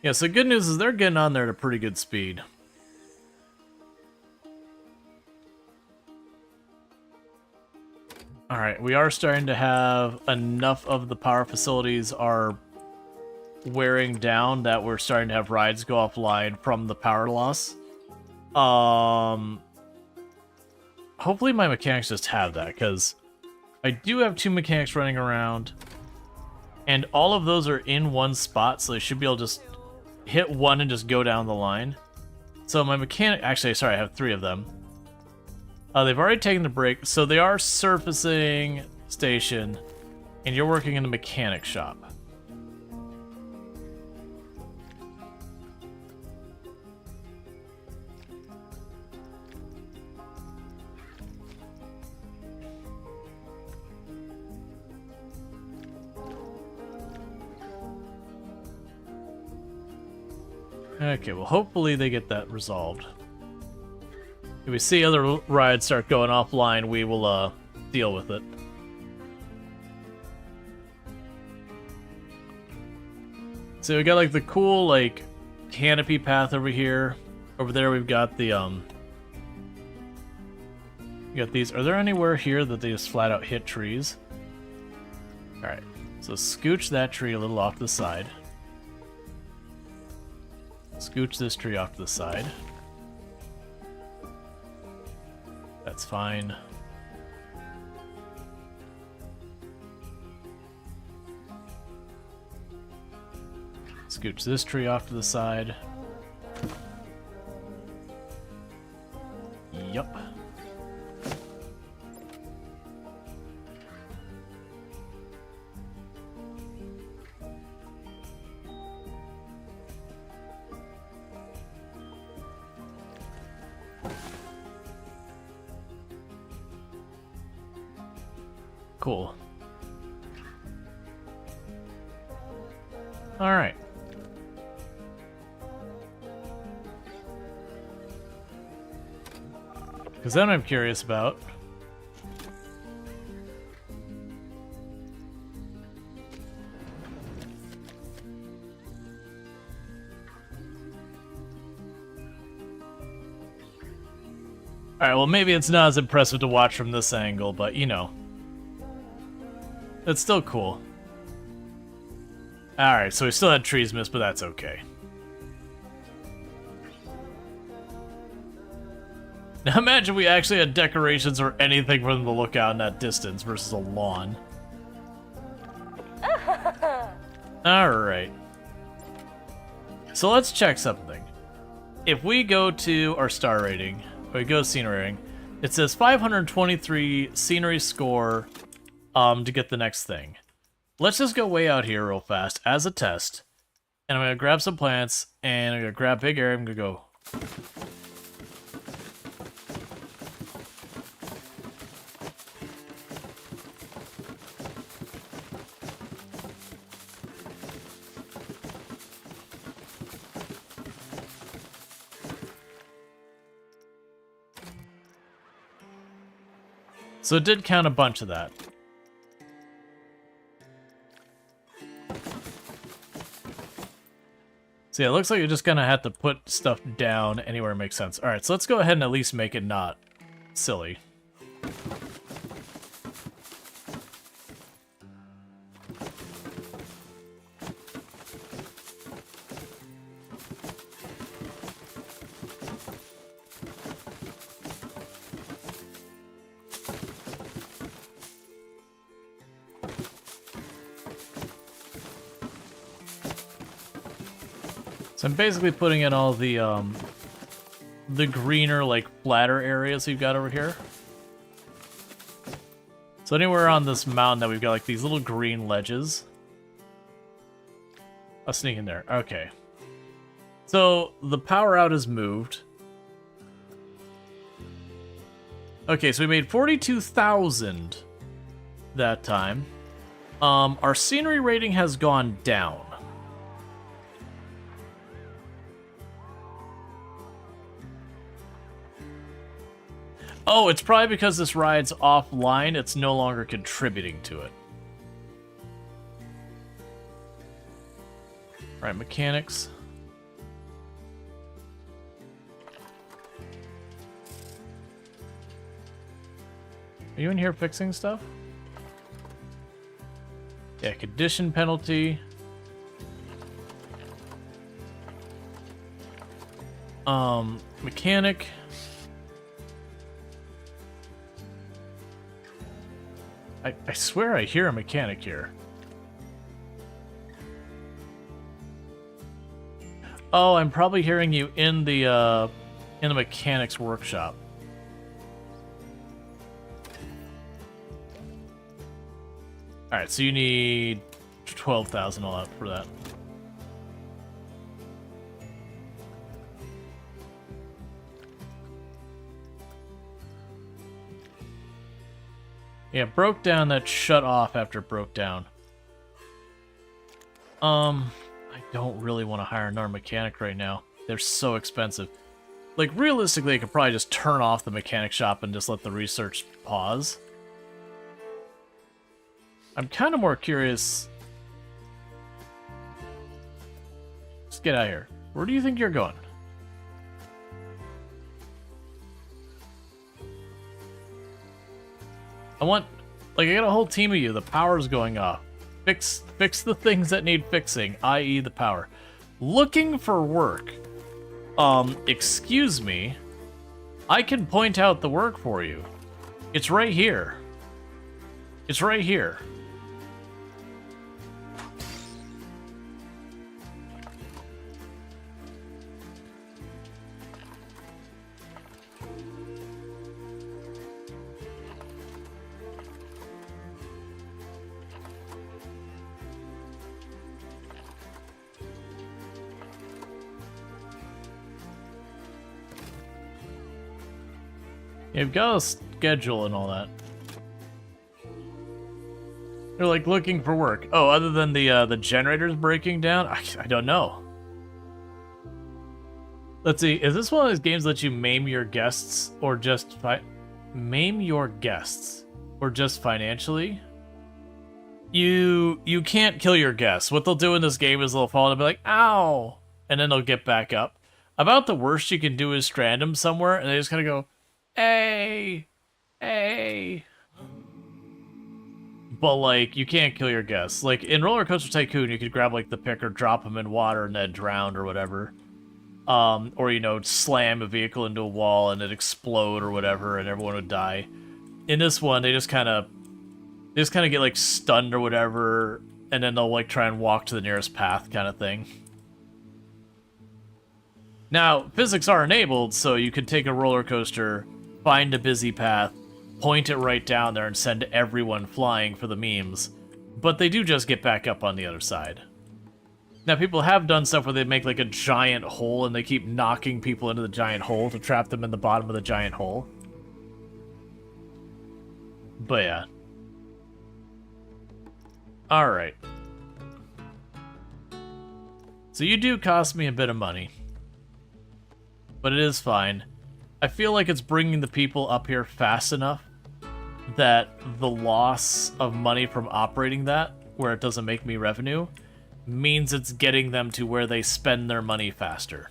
Yeah, so good news is they're getting on there at a pretty good speed. Alright, we are starting to have enough of the power facilities are wearing down that we're starting to have rides go offline from the power loss. Hopefully my mechanics just have that, because I do have 2 mechanics running around, and all of those are in one spot, so they should be able to just hit one and just go down the line. So my mechanic... Actually, sorry, I have 3 of them. They've already taken the break, so they are surfacing station, and you're working in the mechanic shop. Okay, well, hopefully they get that resolved. If we see other rides start going offline, we will deal with it. So we got like the cool like canopy path over here. Over there we've got the we got these. Are there anywhere here that they just flat out hit trees? Alright, so scooch that tree a little off to the side. Scooch this tree off to the side. That's fine. Scooch this tree off to the side. Yup. Cool. All right. Because then I'm curious about. Alright, well maybe it's not as impressive to watch from this angle, but you know. It's still cool. Alright, so we still had trees missed, but that's okay. Now imagine we actually had decorations or anything for them to look out in that distance versus a lawn. Alright. So let's check something. If we go to our star rating, we go to scenery rating, it says 523 scenery score to get the next thing. Let's just go way out here real fast as a test. And I'm gonna grab some plants and I'm gonna grab big area, I'm gonna go. So it did count a bunch of that. So yeah, it looks like you're just gonna have to put stuff down anywhere it makes sense. Alright, so let's go ahead and at least make it not silly. So I'm basically putting in all the greener, like, flatter areas we've got over here. So anywhere on this mountain that we've got, like, these little green ledges. I'll sneak in there. Okay. So the power out is moved. Okay, so we made 42,000 that time. Our scenery rating has gone down. Oh, it's probably because this ride's offline, it's no longer contributing to it. Alright, mechanics. Are you in here fixing stuff? Yeah, condition penalty. Mechanic. I swear I hear a mechanic here. Oh, I'm probably hearing you in the mechanic's workshop. Alright, so you need 12,000 all out for that. Yeah, broke down, that shut off after it broke down. I don't really want to hire another mechanic right now. They're so expensive. Like, realistically, I could probably just turn off the mechanic shop and just let the research pause. I'm kind of more curious. Let's get out of here. Where do you think you're going? I want, like, I got a whole team of you. The power's going off. Fix the things that need fixing, i.e. the power. Looking for work. Excuse me. I can point out the work for you. It's right here. It's right here. You've got a schedule and all that. They're like looking for work. Oh, other than the generators breaking down, I don't know. Let's see. Is this one of those games that lets you maim your guests or just maim your guests or just financially? You can't kill your guests. What they'll do in this game is they'll fall and be like, "Ow," and then they'll get back up. About the worst you can do is strand them somewhere, and they just kind of go, "Hey, hey." But, like, you can't kill your guests. Like, in Roller Coaster Tycoon, you could grab, like, the picker, drop them in water, and then drown or whatever. Or, you know, slam a vehicle into a wall and it explode or whatever, and everyone would die. In this one, they just kind of get, like, stunned or whatever, and then they'll, like, try and walk to the nearest path kind of thing. Now, physics are enabled, so you could take a roller coaster, find a busy path, point it right down there, and send everyone flying for the memes. But they do just get back up on the other side. Now, people have done stuff where they make, like, a giant hole, and they keep knocking people into the giant hole to trap them in the bottom of the giant hole. But, yeah. Alright. So you do cost me a bit of money. But it is fine. I feel like it's bringing the people up here fast enough that the loss of money from operating that, where it doesn't make me revenue, means it's getting them to where they spend their money faster.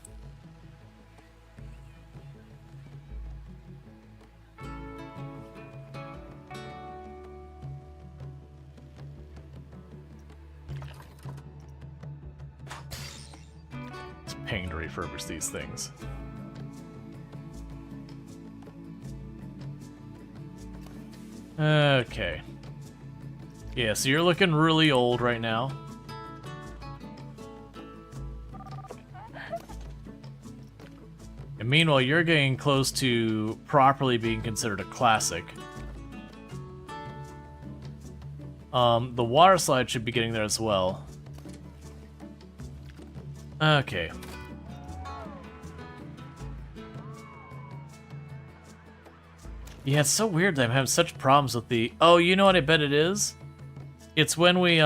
It's paying to refurbish these things. Okay. Yeah, so you're looking really old right now. And meanwhile, you're getting close to properly being considered a classic. The water slide should be getting there as well. Okay. Yeah, it's so weird that I'm having such problems with the... Oh, you know what I bet it is? It's when we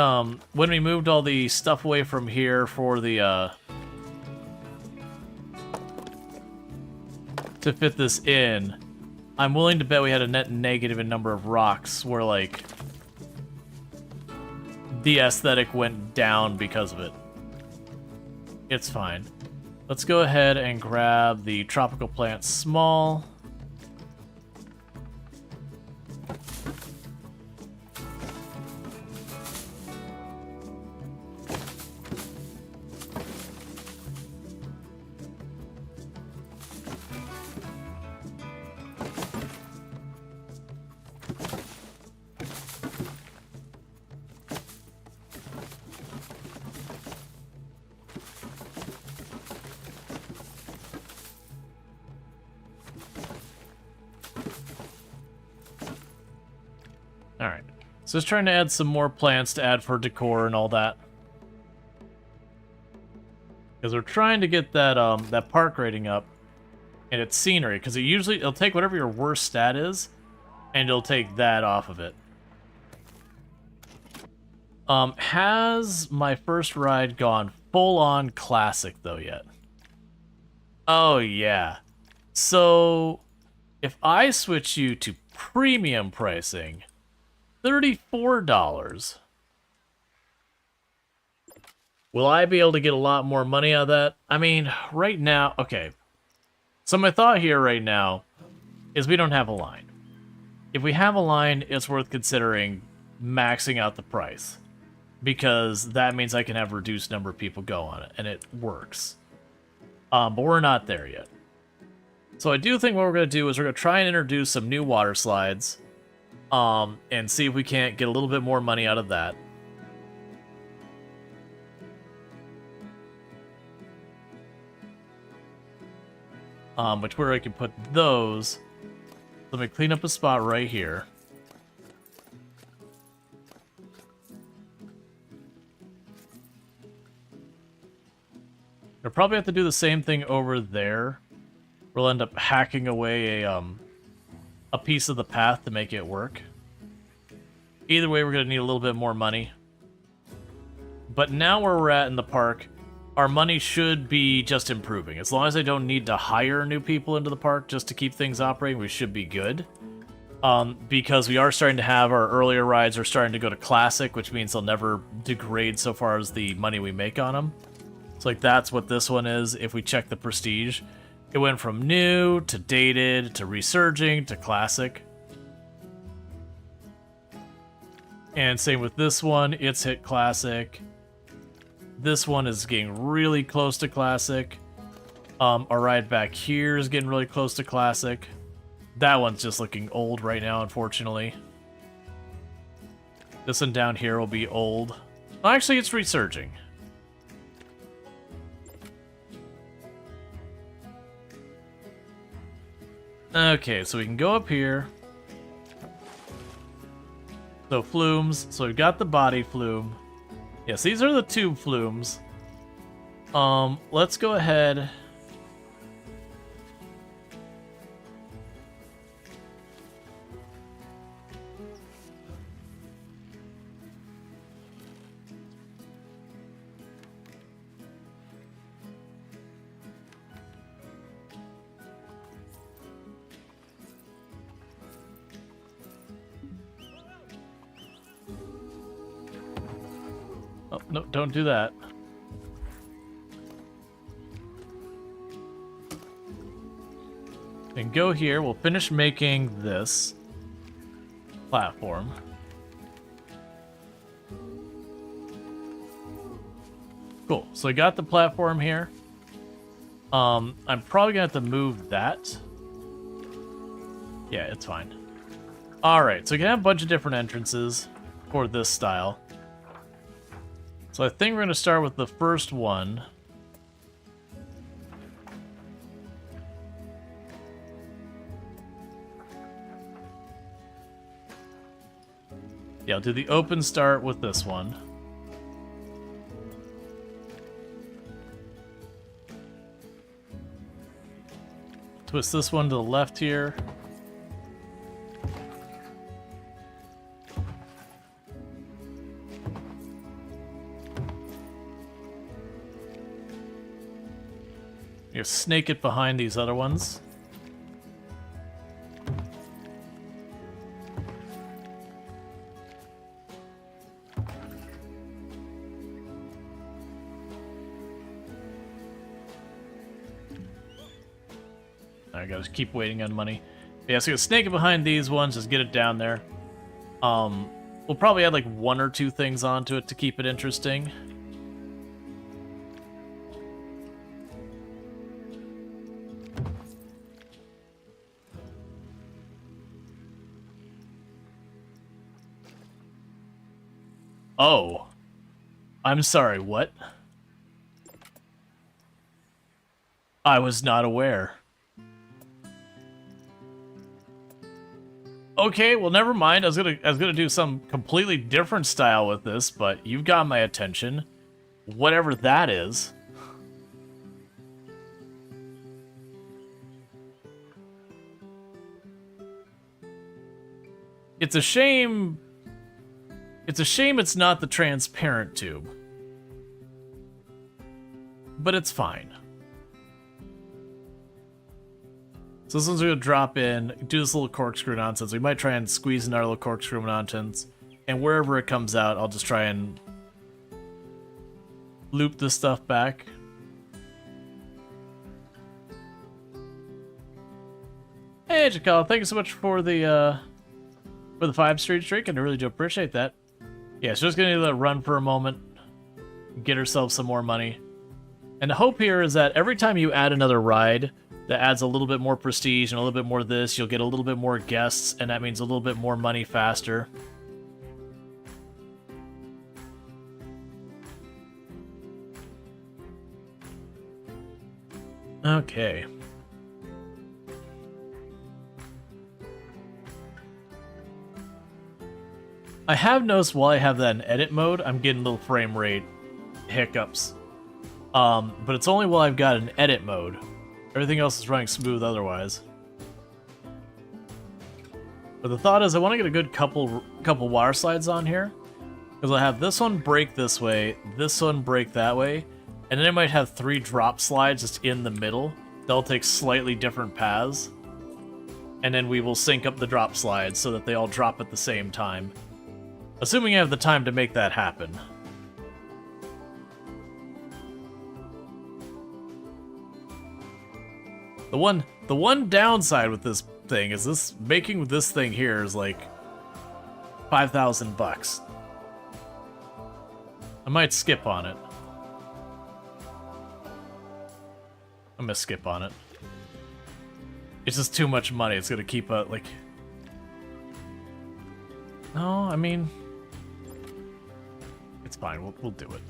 moved all the stuff away from here for the, to fit this in. I'm willing to bet we had a net negative in number of rocks where, like, the aesthetic went down because of it. It's fine. Let's go ahead and grab the tropical plant small. Alright, so just trying to add some more plants to add for decor and all that. Because we're trying to get that that park rating up and its scenery, because it'll take whatever your worst stat is, and it'll take that off of it. Has my first ride gone full-on classic, though, yet? Oh, yeah. So, if I switch you to premium pricing, $34. Will I be able to get a lot more money out of that? I mean, right now... Okay. So my thought here right now is we don't have a line. If we have a line, it's worth considering maxing out the price. Because that means I can have a reduced number of people go on it, and it works. But we're not there yet. So I do think what we're going to do is we're going to try and introduce some new water slides. And see if we can't get a little bit more money out of that. Where I can put those. Let me clean up a spot right here. I'll probably have to do the same thing over there. We'll end up hacking away a piece of the path to make it work. Either way, we're going to need a little bit more money. But now where we're at in the park, our money should be just improving. As long as I don't need to hire new people into the park just to keep things operating, we should be good. Because we are starting to have our earlier rides are starting to go to Classic, which means they'll never degrade so far as the money we make on them. So like that's what this one is if we check the Prestige. It went from new to dated to resurging to classic. And same with this one, it's hit classic. This one is getting really close to classic. Our ride back here is getting really close to classic. That one's just looking old right now, unfortunately. This one down here will be old. Actually, it's resurging. Okay, so we can go up here. So flumes. So we've got the body flume. Yes, these are the tube flumes. Let's go ahead. Oh, no, don't do that. And go here, we'll finish making this platform. Cool, so I got the platform here. I'm probably gonna have to move that. Yeah, it's fine. Alright, so we can have a bunch of different entrances for this style. So I think we're going to start with the first one. Yeah, I'll do the open start with this one. Twist this one to the left here. You snake it behind these other ones. I gotta keep waiting on money. Yeah, so you snake it behind these ones, just get it down there. We'll probably add like 1 or 2 things onto it to keep it interesting. Oh. I'm sorry, what? I was not aware. Okay, well, never mind. I was gonna do some completely different style with this, but you've got my attention. Whatever that is. It's a shame. It's a shame it's not the transparent tube. But it's fine. So this one's going to drop in, do this little corkscrew nonsense. We might try and squeeze in our little corkscrew nonsense. And wherever it comes out, I'll just try and loop this stuff back. Hey, Jakala, thank you so much for the 5-street streak, and I really do appreciate that. Yeah, so just going to let it run for a moment, get ourselves some more money. And the hope here is that every time you add another ride, that adds a little bit more prestige and a little bit more of this, you'll get a little bit more guests, and that means a little bit more money faster. Okay. I have noticed while I have that in edit mode, I'm getting little frame rate hiccups. But it's only while I've got an edit mode. Everything else is running smooth otherwise. But the thought is I want to get a good couple water slides on here. Because I'll have this one break this way, this one break that way, and then I might have 3 drop slides just in the middle. They'll take slightly different paths. And then we will sync up the drop slides so that they all drop at the same time. Assuming I have the time to make that happen. The one downside with this thing is making this thing here is like $5,000. I might skip on it. I'm gonna skip on it. It's just too much money. It's gonna keep like. No, I mean, it's fine. We'll do it.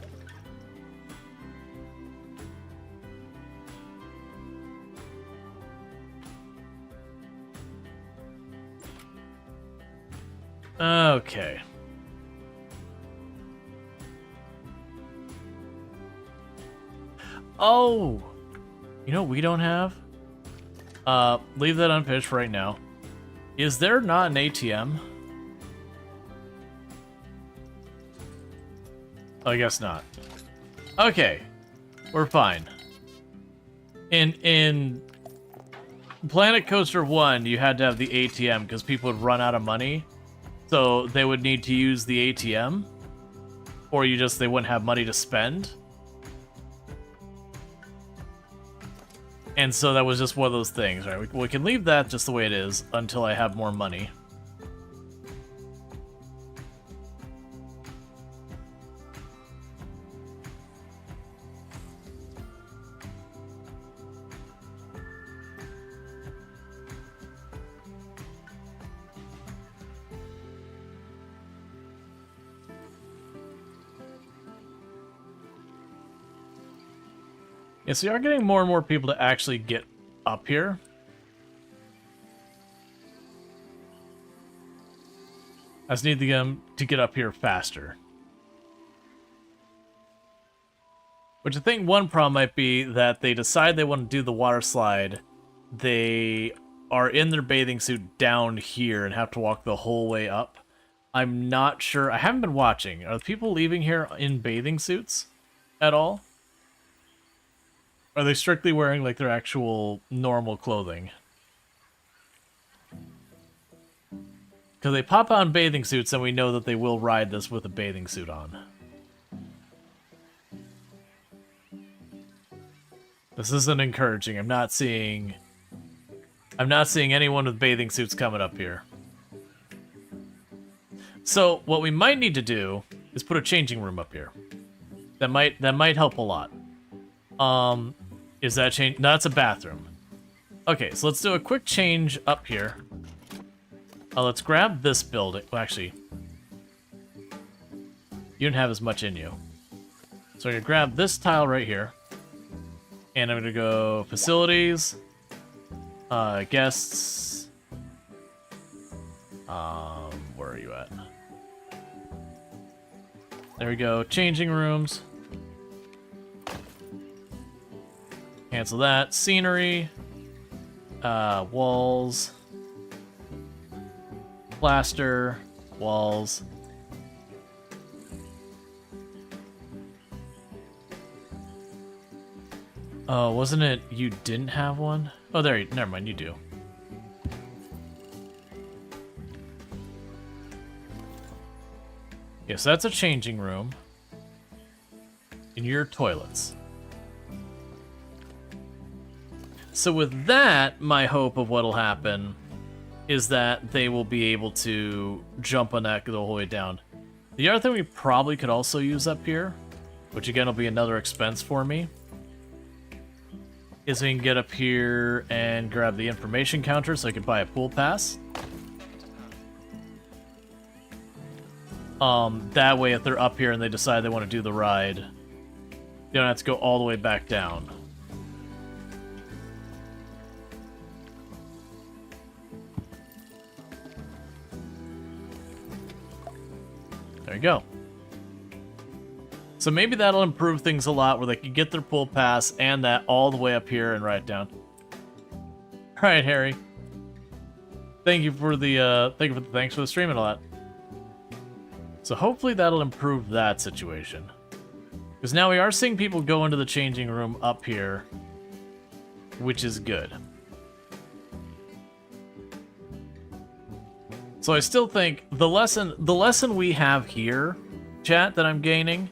Okay. Oh! You know what we don't have? Leave that unpitched right now. Is there not an ATM? I guess not. Okay. We're fine. In Planet Coaster 1, you had to have the ATM because people would run out of money. So they would need to use the ATM, or they wouldn't have money to spend. And so that was just one of those things, right? We can leave that just the way it is until I have more money. Yeah, so you are getting more and more people to actually get up here. I just need them to get up here faster. Which I think one problem might be that they decide they want to do the water slide. They are in their bathing suit down here and have to walk the whole way up. I'm not sure. I haven't been watching. Are the people leaving here in bathing suits at all? Are they strictly wearing like their actual normal clothing? Because they pop on bathing suits and we know that they will ride this with a bathing suit on. This isn't encouraging. I'm not seeing anyone with bathing suits coming up here. So what we might need to do is put a changing room up here. That might help a lot. Is that change? No, that's a bathroom. Okay, so let's do a quick change up here. Let's grab this building. Well, actually, you don't have as much in you. So I'm gonna grab this tile right here. And I'm gonna go facilities, guests. Where are you at? There we go. Changing rooms. Cancel that. Scenery. Walls. Plaster. Walls. Oh, wasn't it you didn't have one? Oh, there. Never mind. You do. Yes, that's a changing room. And your toilets. So with that, my hope of what'll happen is that they will be able to jump on that the whole way down. The other thing we probably could also use up here, which again will be another expense for me, is we can get up here and grab the information counter so I could buy a pool pass. That way if they're up here and they decide they want to do the ride, they don't have to go all the way back down. There you go. So maybe that'll improve things a lot where they can get their pool pass and that all the way up here and ride down. All right, Harry. Thank you for the thanks for the stream and all that. So hopefully that'll improve that situation. Because now we are seeing people go into the changing room up here, which is good. So I still think the lesson we have here, chat, that I'm gaining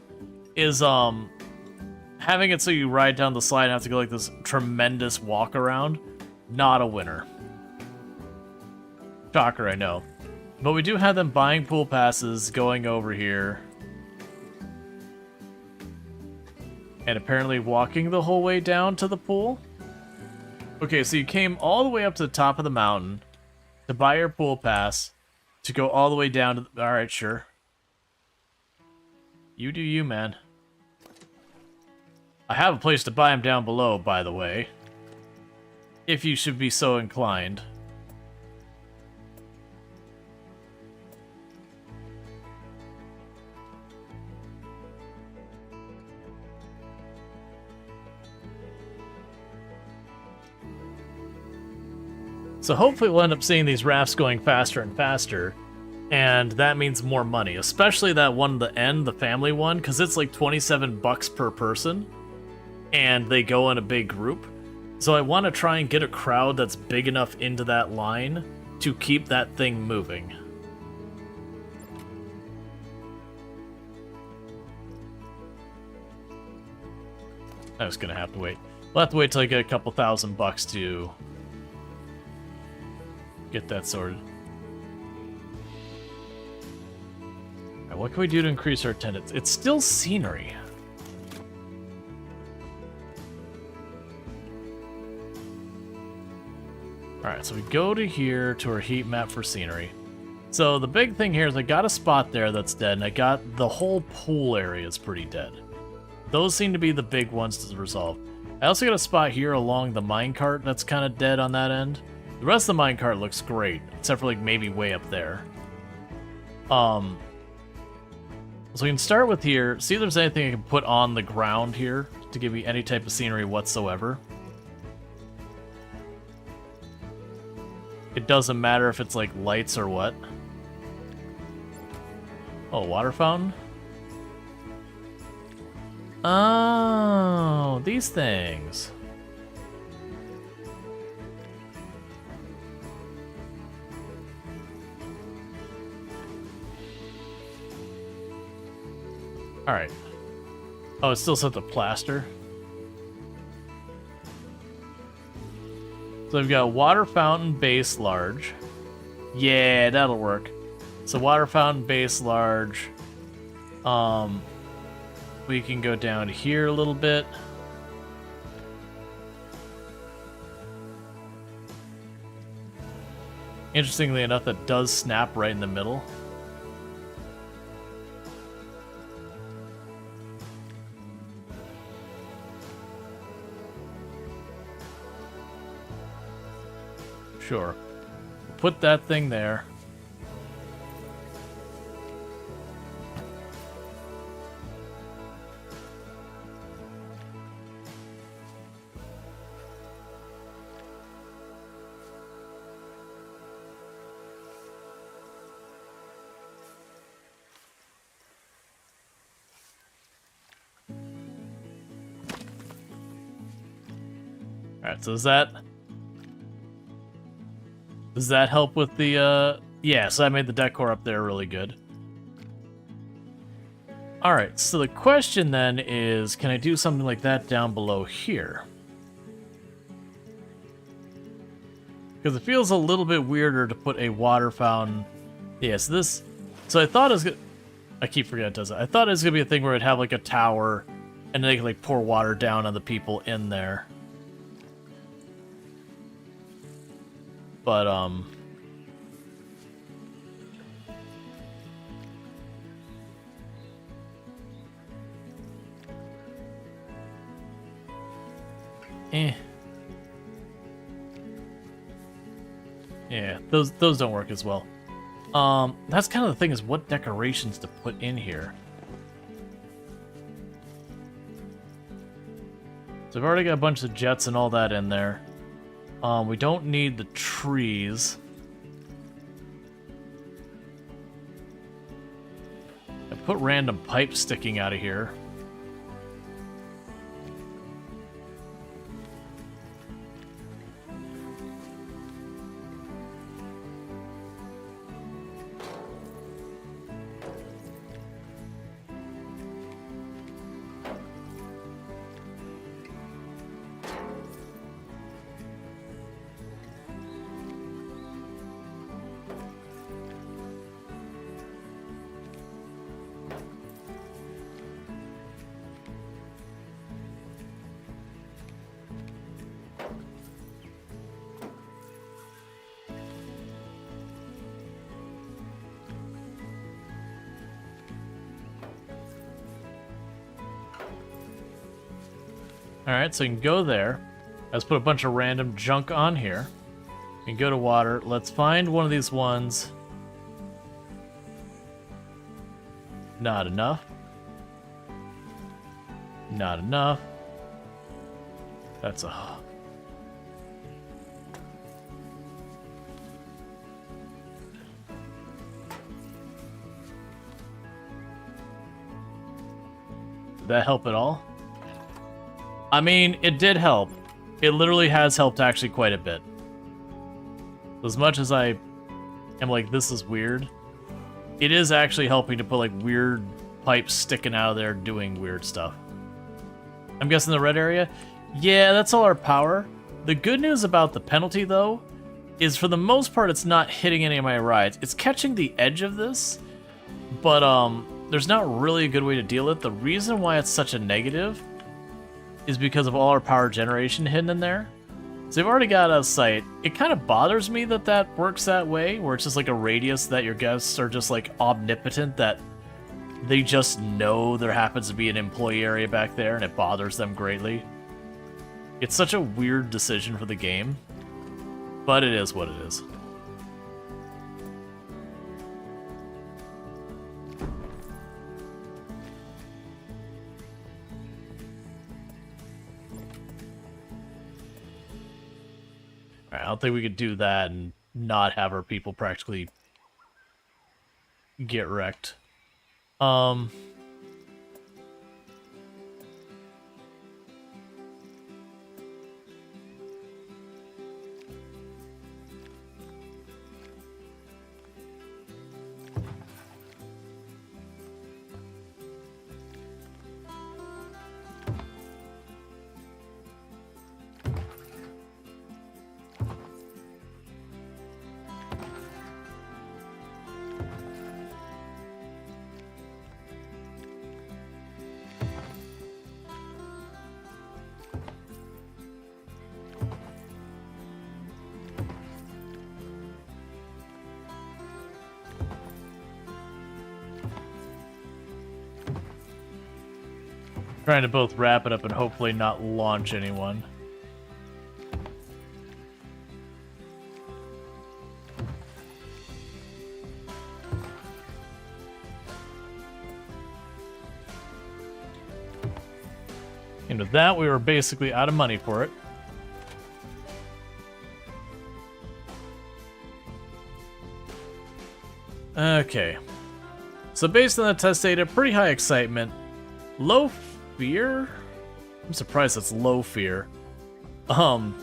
is having it so you ride down the slide and have to go like this tremendous walk around. Not a winner. Shocker, I know. But we do have them buying pool passes, going over here. And apparently walking the whole way down to the pool. Okay, so you came all the way up to the top of the mountain to buy your pool pass, to go all the way down to the... Alright, sure. You do you, man. I have a place to buy them down below, by the way. If you should be so inclined. So hopefully we'll end up seeing these rafts going faster and faster, and that means more money, especially that one at the end, the family one, because it's like 27 bucks per person, and they go in a big group. So I want to try and get a crowd that's big enough into that line to keep that thing moving. I was gonna have to wait. We'll have to wait till I get a couple $1,000 to get that sorted. Alright, what can we do to increase our attendance? It's still scenery. Alright, so we go to here to our heat map for scenery. So the big thing here is I got a spot there that's dead, and I got the whole pool area is pretty dead. Those seem to be the big ones to resolve. I also got a spot here along the minecart that's kind of dead on that end. The rest of the minecart looks great, except for like maybe way up there. So we can start with here, see if there's anything I can put on the ground here to give me any type of scenery whatsoever. It doesn't matter if it's like lights or what. Oh, water fountain? Oh, these things. Alright. Oh, it still set the plaster. So I've got water fountain, base, large. Yeah, that'll work. So water fountain, base, large. We can go down here a little bit. Interestingly enough, that does snap right in the middle. Sure. Put that thing there. Alright, so does that help with the, yeah, so I made the decor up there really good. Alright, so the question then is, can I do something like that down below here? Because it feels a little bit weirder to put a water fountain. Yeah, so I thought it was I keep forgetting it does it. I thought it was gonna be a thing where it'd have like a tower, and they could like pour water down on the people in there. But, yeah, those don't work as well. That's kind of the thing, is what decorations to put in here. So I've already got a bunch of jets and all that in there. We don't need the trees. I put random pipes sticking out of here. Alright, so you can go there. Let's put a bunch of random junk on here. You can go to water. Let's find one of these ones. Not enough. Not enough. That's a... Did that help at all? I mean, it did help. It literally has helped actually quite a bit. As much as I am like, this is weird, it is actually helping to put like weird pipes sticking out of there doing weird stuff. I'm guessing the red area? Yeah, that's all our power. The good news about the penalty, though, is for the most part it's not hitting any of my rides. It's catching the edge of this, but there's not really a good way to deal with it. The reason why it's such a negative is because of all our power generation hidden in there. So they've already got a site. It kind of bothers me that that works that way, where it's just like a radius that your guests are just like omnipotent, that they just know there happens to be an employee area back there, and it bothers them greatly. It's such a weird decision for the game, but it is what it is. I don't think we could do that and not have our people practically get wrecked. Trying to both wrap it up and hopefully not launch anyone. And with that, we were basically out of money for it. Okay. So based on the test data, pretty high excitement. Low fear? I'm surprised that's low fear. We'll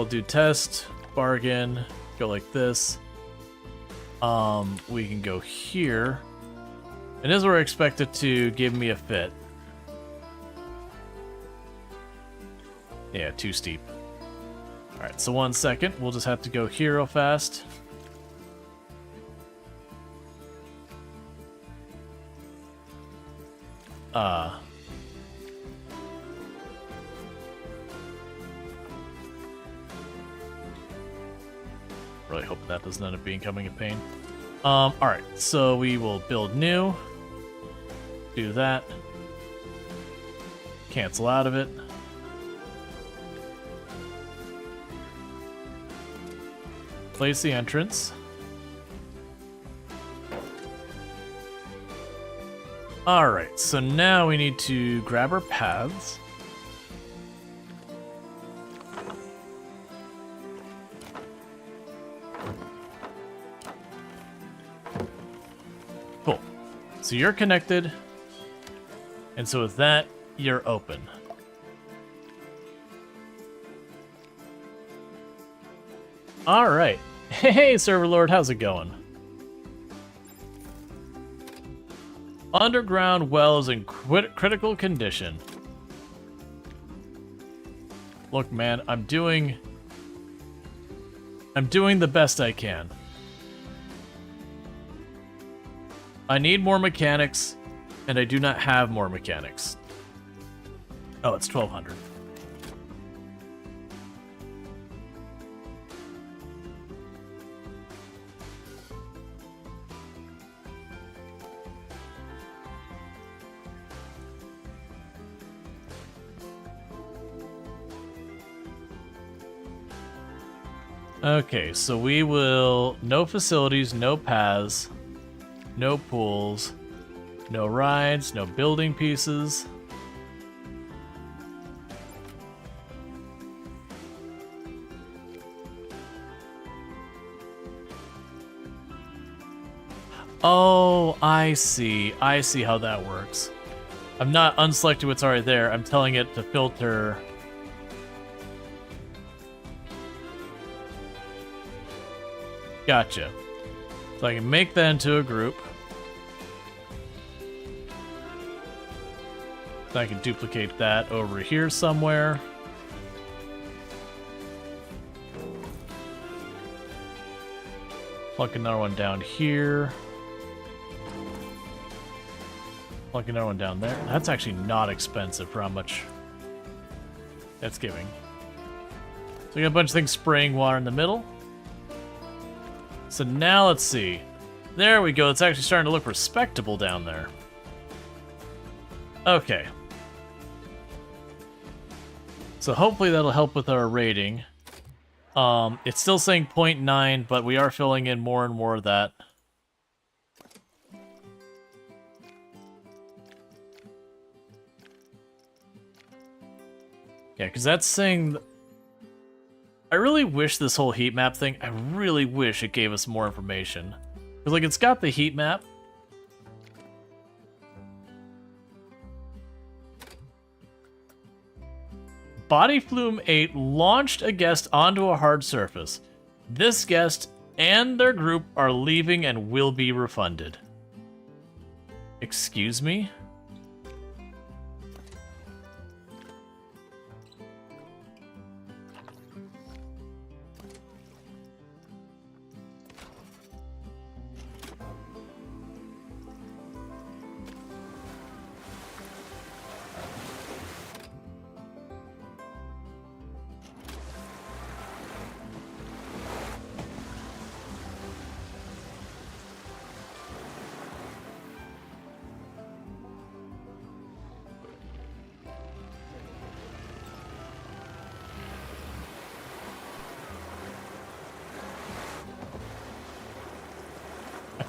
do test, bargain, go like this. We can go here. And this is where I expect it to give me a fit. Yeah, too steep. Alright, so 1 second. We'll just have to go here real fast. Really hope that doesn't end up becoming a pain. Alright, so we will build new. Do that. Cancel out of it. Place the entrance. Alright, so now we need to grab our paths. Cool. So you're connected. And so with that, you're open. Alright. Hey, Server Lord, how's it going? Underground well is in critical condition. Look, man, I'm doing the best I can. I need more mechanics, and I do not have more mechanics. Oh, it's 1200. Okay, so we will... No facilities, no paths, no pools, no rides, no building pieces. Oh, I see. I see how that works. I'm not unselecting what's already there. I'm telling it to filter... Gotcha. So I can make that into a group. So I can duplicate that over here somewhere. Plunk another one down here. Plunk another one down there. That's actually not expensive for how much that's giving. So we got a bunch of things spraying water in the middle. So now let's see. There we go. It's actually starting to look respectable down there. Okay. So hopefully that'll help with our rating. It's still saying 0.9, but we are filling in more and more of that. Yeah, because that's saying... I really wish this whole heat map thing, I really wish it gave us more information. Because, like, it's got the heat map. Body Flume 8 launched a guest onto a hard surface. This guest and their group are leaving and will be refunded. Excuse me?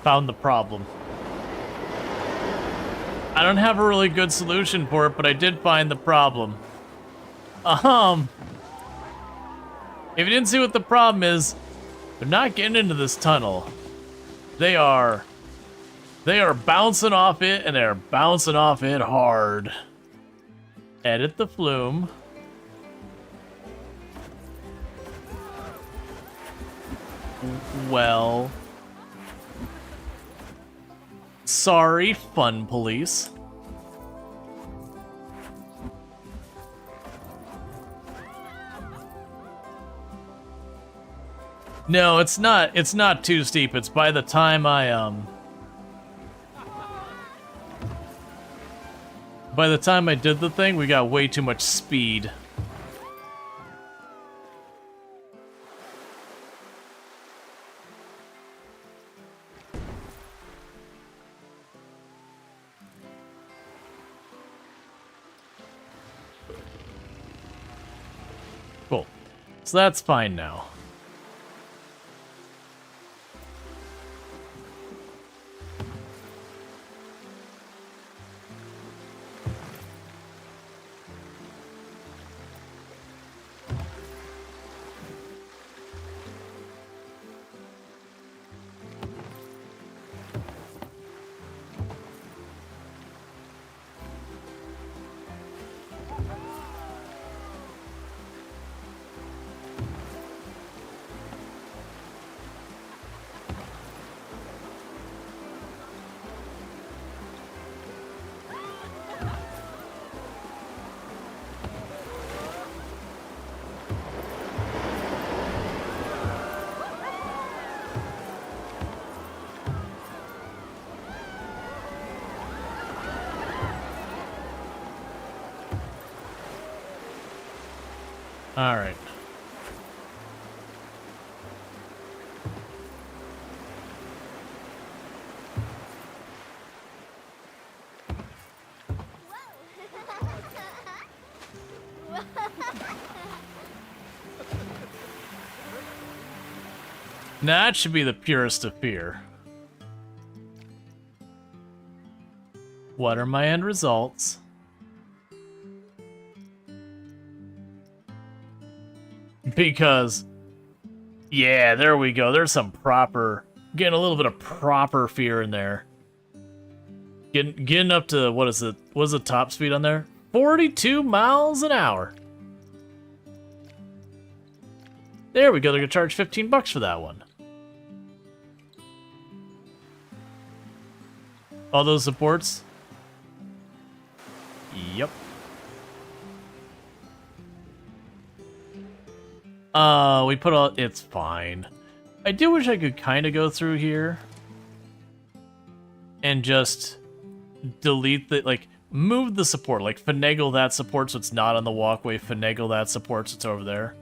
Found the problem. I don't have a really good solution for it, but I did find the problem. If you didn't see what the problem is, they're not getting into this tunnel. They are bouncing off it, and they're bouncing off it hard. Edit the flume. Well, sorry, fun police. No, it's not too steep. It's by the time I did the thing, we got way too much speed. Cool. So that's fine now. All right. Now that should be the purest of fear. What are my end results? Because, yeah, there we go. There's some proper, getting a little bit of proper fear in there. Getting up to, what is it? What's the top speed on there? 42 miles an hour. There we go. They're gonna charge $15 for that one. All those supports? Yep. We put all, it's fine. I do wish I could kind of go through here and just delete the, like, move the support, like finagle that support so it's not on the walkway, finagle that support so it's over there.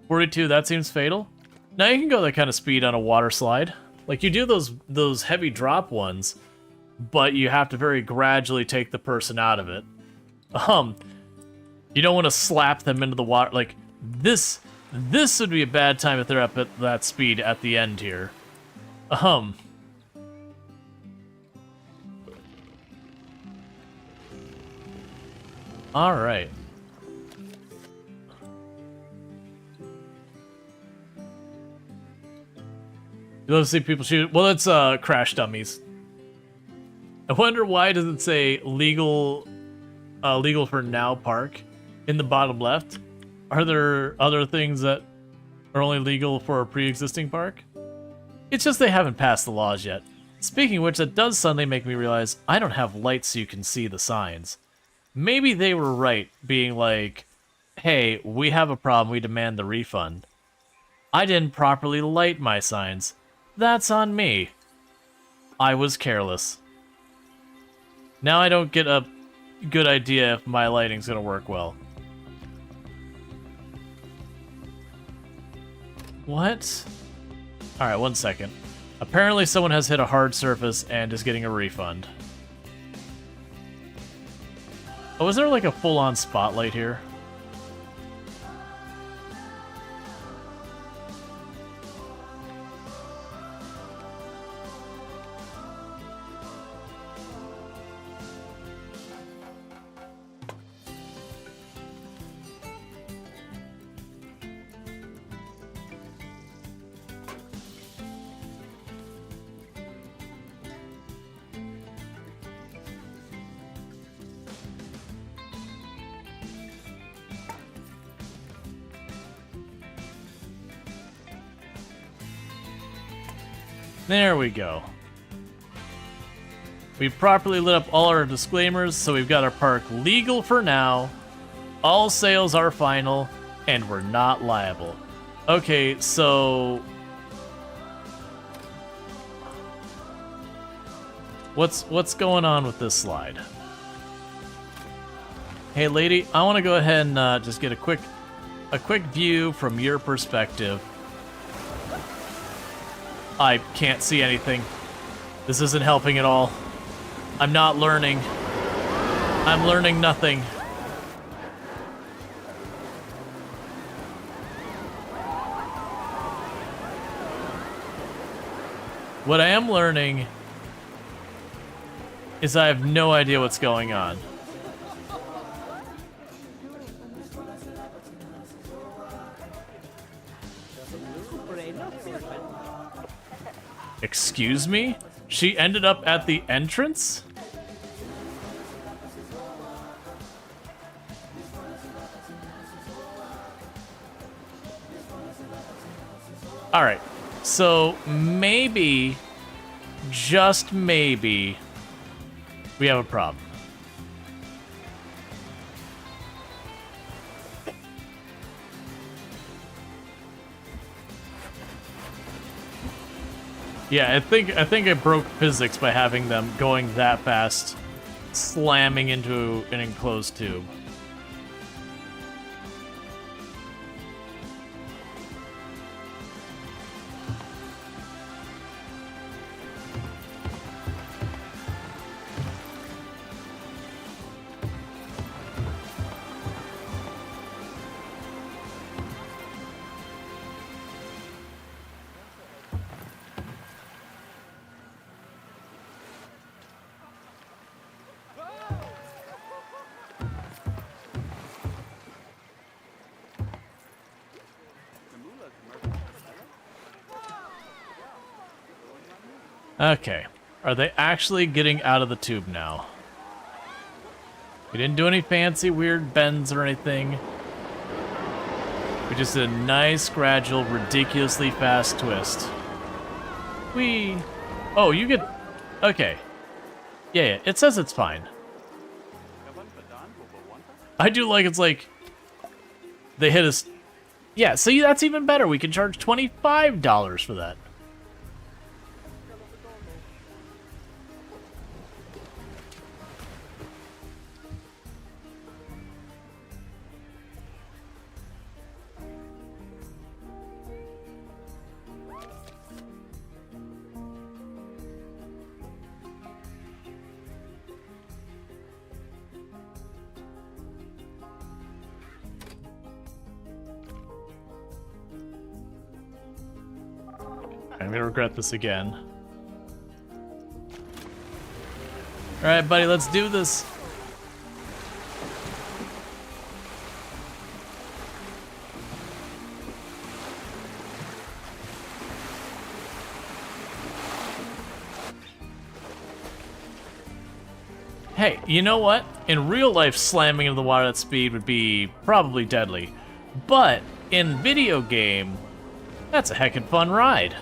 42, that seems fatal. Now you can go that kind of speed on a water slide. Like, you do those heavy drop ones, but you have to very gradually take the person out of it. You don't want to slap them into the water. Like, this would be a bad time if they're up at that speed at the end here. Alright. You love to see people shoot? Well, it's crash dummies. I wonder why does it say legal for now park in the bottom left? Are there other things that are only legal for a pre-existing park? It's just they haven't passed the laws yet. Speaking of which, that does suddenly make me realize I don't have lights so you can see the signs. Maybe they were right, being like, hey, we have a problem, we demand the refund. I didn't properly light my signs. That's on me. I was careless. Now I don't get a good idea if my lighting's gonna work well. What? Alright, 1 second. Apparently someone has hit a hard surface and is getting a refund. Oh, is there like a full-on spotlight here? There we go. We've properly lit up all our disclaimers, so we've got our park legal for now. All sales are final, and we're not liable. Okay, so... What's going on with this slide? Hey lady, I want to go ahead and just get a quick view from your perspective. I can't see anything. This isn't helping at all. I'm not learning. I'm learning nothing. What I am learning is I have no idea what's going on. Excuse me? She ended up at the entrance? Alright, so maybe, just maybe, we have a problem. Yeah, I think I broke physics by having them going that fast, slamming into an enclosed tube. Okay. Are they actually getting out of the tube now? We didn't do any fancy weird bends or anything. We just did a nice, gradual, ridiculously fast twist. Whee! Oh, you get... Okay. Yeah, it says it's fine. I do like it's like... They hit us... Yeah, see, that's even better. We can charge $25 for that. I'm gonna regret this again. Alright, buddy, let's do this. Hey, you know what? In real life, slamming into the water at speed would be probably deadly. But in video game, that's a heckin' fun ride.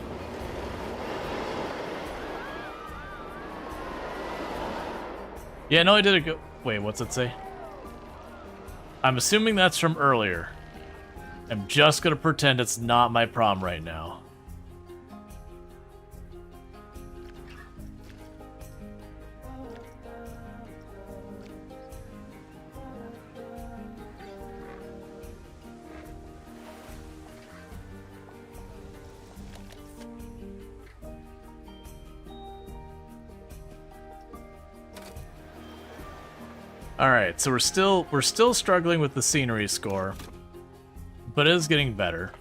Yeah, no, I did a go. Wait, what's it say? I'm assuming that's from earlier. I'm just gonna pretend it's not my problem right now. All right, so we're still struggling with the scenery score, but it is getting better.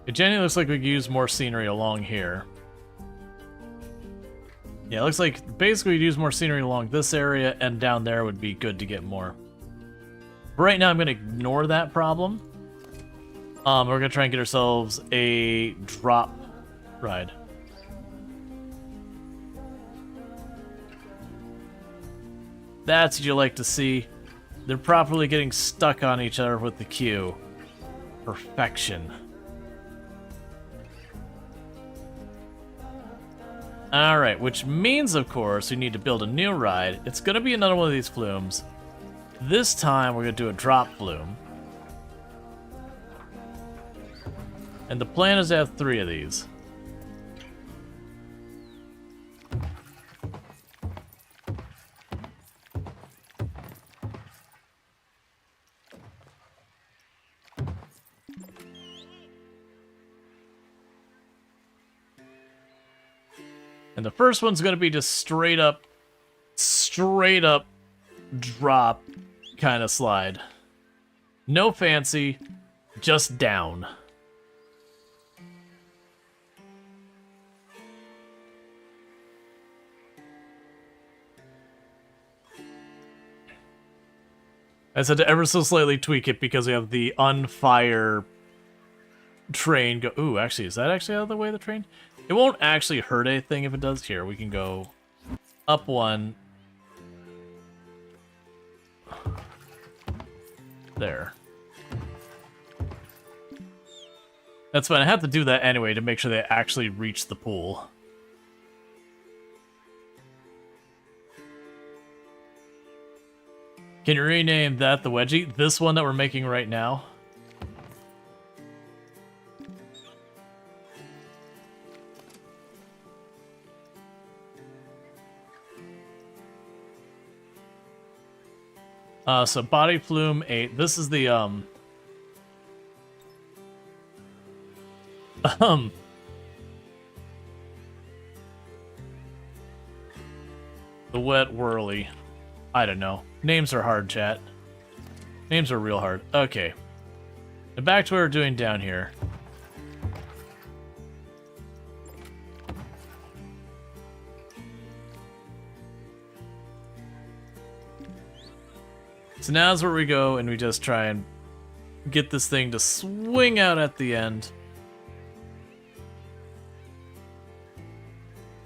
It genuinely looks like we could use more scenery along here. Yeah, it looks like basically we'd use more scenery along this area, and down there would be good to get more. But right now I'm gonna ignore that problem. We're gonna try and get ourselves a drop ride. That's what you like to see. They're properly getting stuck on each other with the queue. Perfection. Alright, which means, of course, we need to build a new ride. It's going to be another one of these flumes. This time, we're going to do a drop flume. And the plan is to have 3 of these. And the first one's going to be just straight up drop kind of slide. No fancy, just down. I said to ever so slightly tweak it because we have the unfire train go. Ooh, actually, is that actually out of the way of the train? It won't actually hurt anything if it does. Here, we can go up one. There. That's fine. I have to do that anyway to make sure they actually reach the pool. Can you rename that the wedgie? This one that we're making right now? So body flume 8. This is the the wet whirly. I don't know. Names are hard, chat. Names are real hard. Okay. And back to what we're doing down here. So now's where we go and we just try and get this thing to swing out at the end.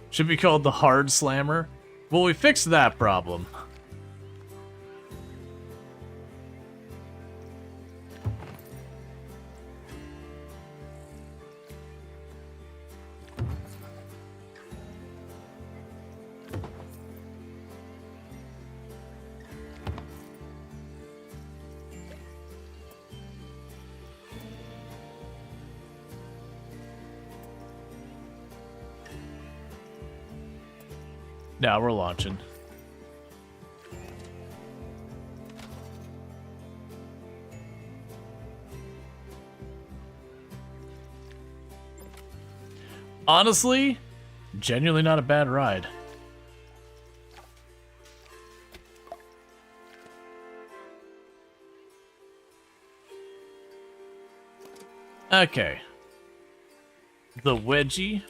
Should be called the hard slammer. Well, we fixed that problem. Now we're launching. Honestly, genuinely not a bad ride. Okay. The wedgie.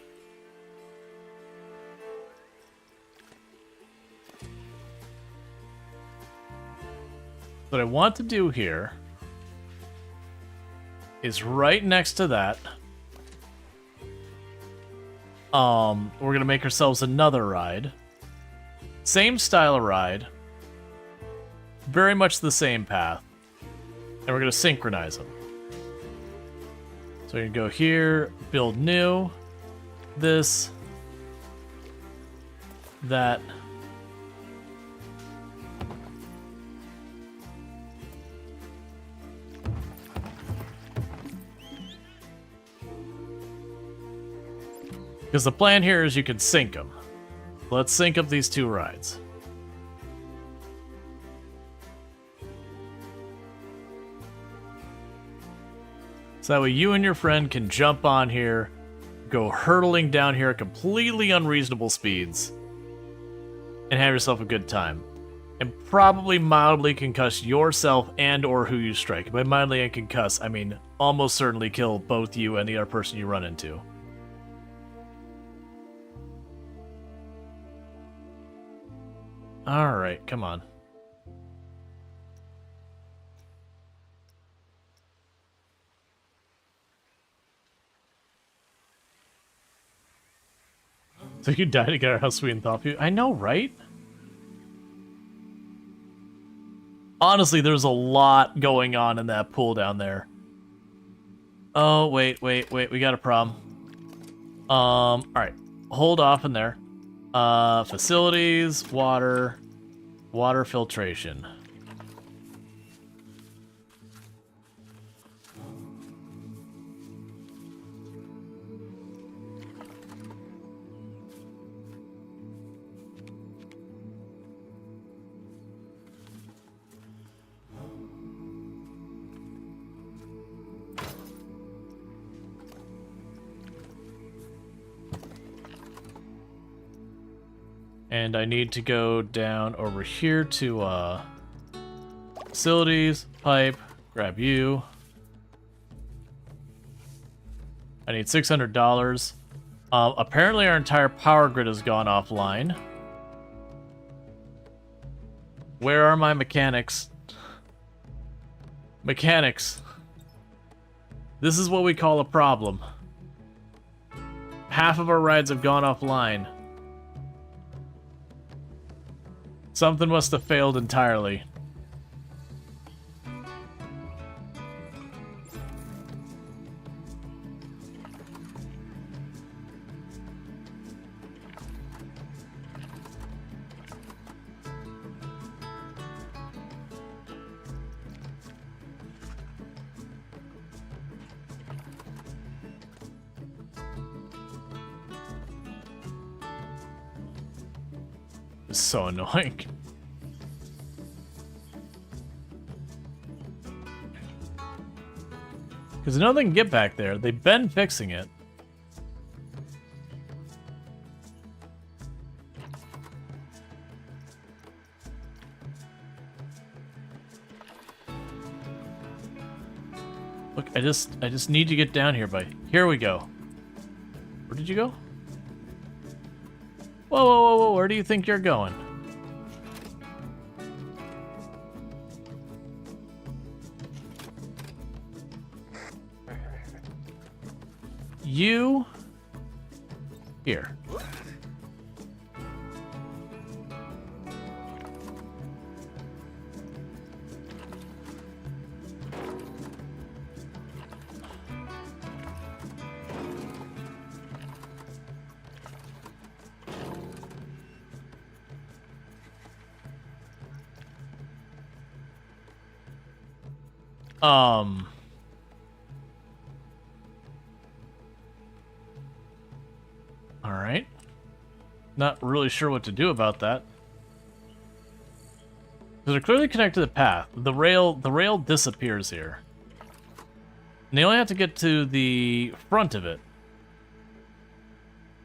What I want to do here is right next to that. We're gonna make ourselves another ride. Same style of ride. Very much the same path. And we're gonna synchronize them. So we're gonna go here, build new, this, that. Because the plan here is you can sync them. Let's sync up these 2 rides. So that way you and your friend can jump on here, go hurtling down here at completely unreasonable speeds, and have yourself a good time. And probably mildly concuss yourself and or who you strike. By mildly and concuss, I mean almost certainly kill both you and the other person you run into. Alright, come on. So you die together, how sweet and thoughtful. I know, right? Honestly, there's a lot going on in that pool down there. Oh, wait, we got a problem. Alright. Hold off in there. Facilities, water filtration. And I need to go down over here to facilities, pipe, grab you. I need $600. Apparently our entire power grid has gone offline. Where are my mechanics? Mechanics. This is what we call a problem. Half of our rides have gone offline. Something must have failed entirely. It's so annoying. Because nothing can get back there. They've been fixing it. Look, I just need to get down here, buddy. Here we go. Where did you go? Whoa, where do you think you're going? You... Here. Alright. Not really sure what to do about that. Because they're clearly connected to the path. The rail disappears here. And they only have to get to the front of it.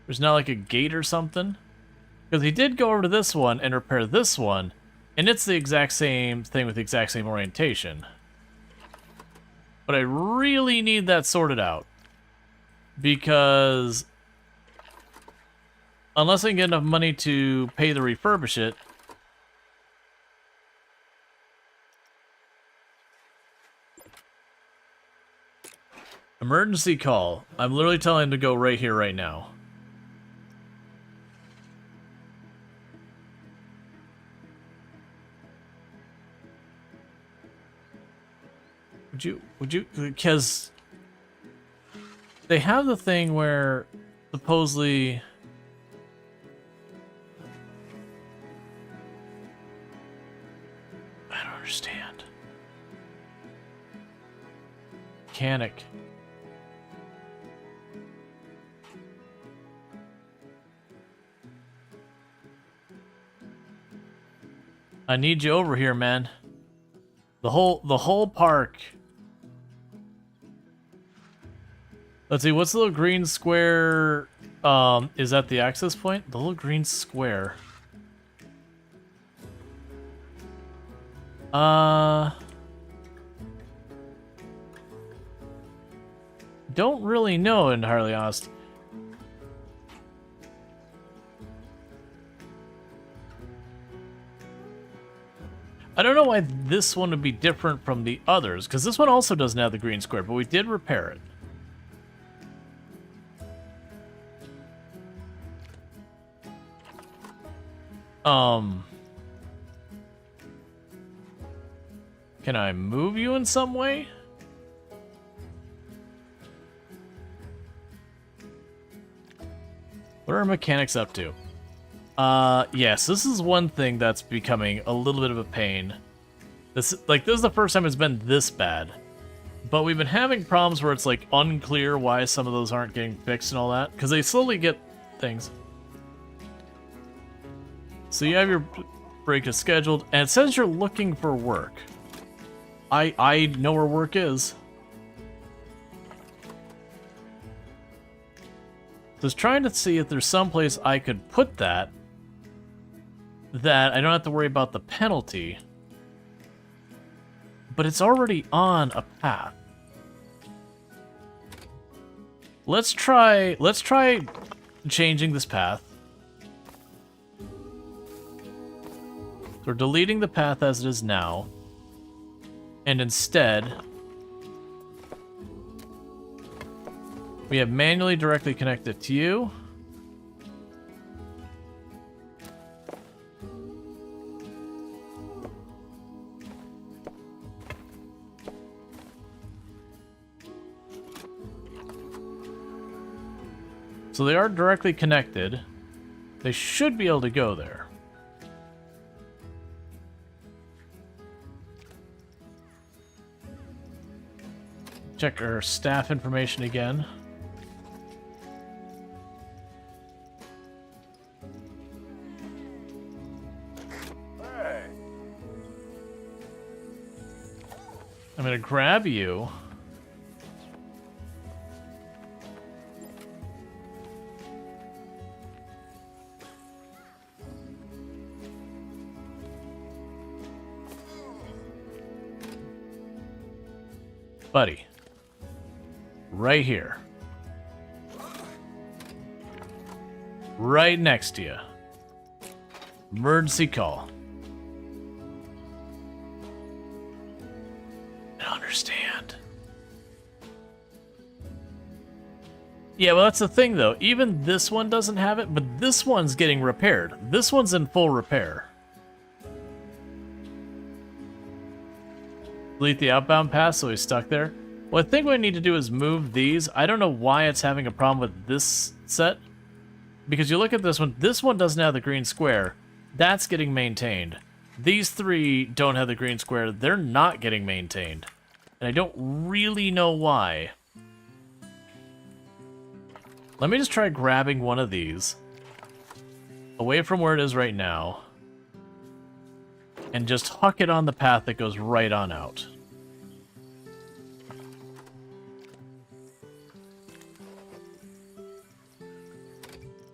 There's not like a gate or something. Because he did go over to this one and repair this one, and it's the exact same thing with the exact same orientation. But I really need that sorted out. Because unless I can get enough money to pay to refurbish it, emergency call. I'm literally telling him to go right here, right now. Would you, because they have the thing where supposedly I don't understand. Mechanic. I need you over here, man. The whole park. Let's see, what's the little green square? Is that the access point? The little green square. Don't really know, entirely honest. I don't know why this one would be different from the others, because this one also doesn't have the green square, but we did repair it. Can I move you in some way? What are our mechanics up to? Yes, this is one thing that's becoming a little bit of a pain. This is the first time it's been this bad. But we've been having problems where it's like unclear why some of those aren't getting fixed and all that, because they slowly get things. So you have your break is scheduled, and it says you're looking for work. I know where work is. So I was trying to see if there's some place I could put that I don't have to worry about the penalty. But it's already on a path. Let's try changing this path. So we're deleting the path as it is now. And instead, we have manually directly connected to you. So they are directly connected. They should be able to go there. Check our staff information again. I'm gonna grab you. Buddy. Right here. Right next to you. Emergency call. I understand. Yeah, well, that's the thing, though. Even this one doesn't have it, but this one's getting repaired. This one's in full repair. Delete the outbound pass, so he's stuck there. Well, I think what I need to do is move these. I don't know why it's having a problem with this set. Because you look at this one doesn't have the green square. That's getting maintained. These three don't have the green square. They're not getting maintained. And I don't really know why. Let me just try grabbing one of these. Away from where it is right now. And just huck it on the path that goes right on out.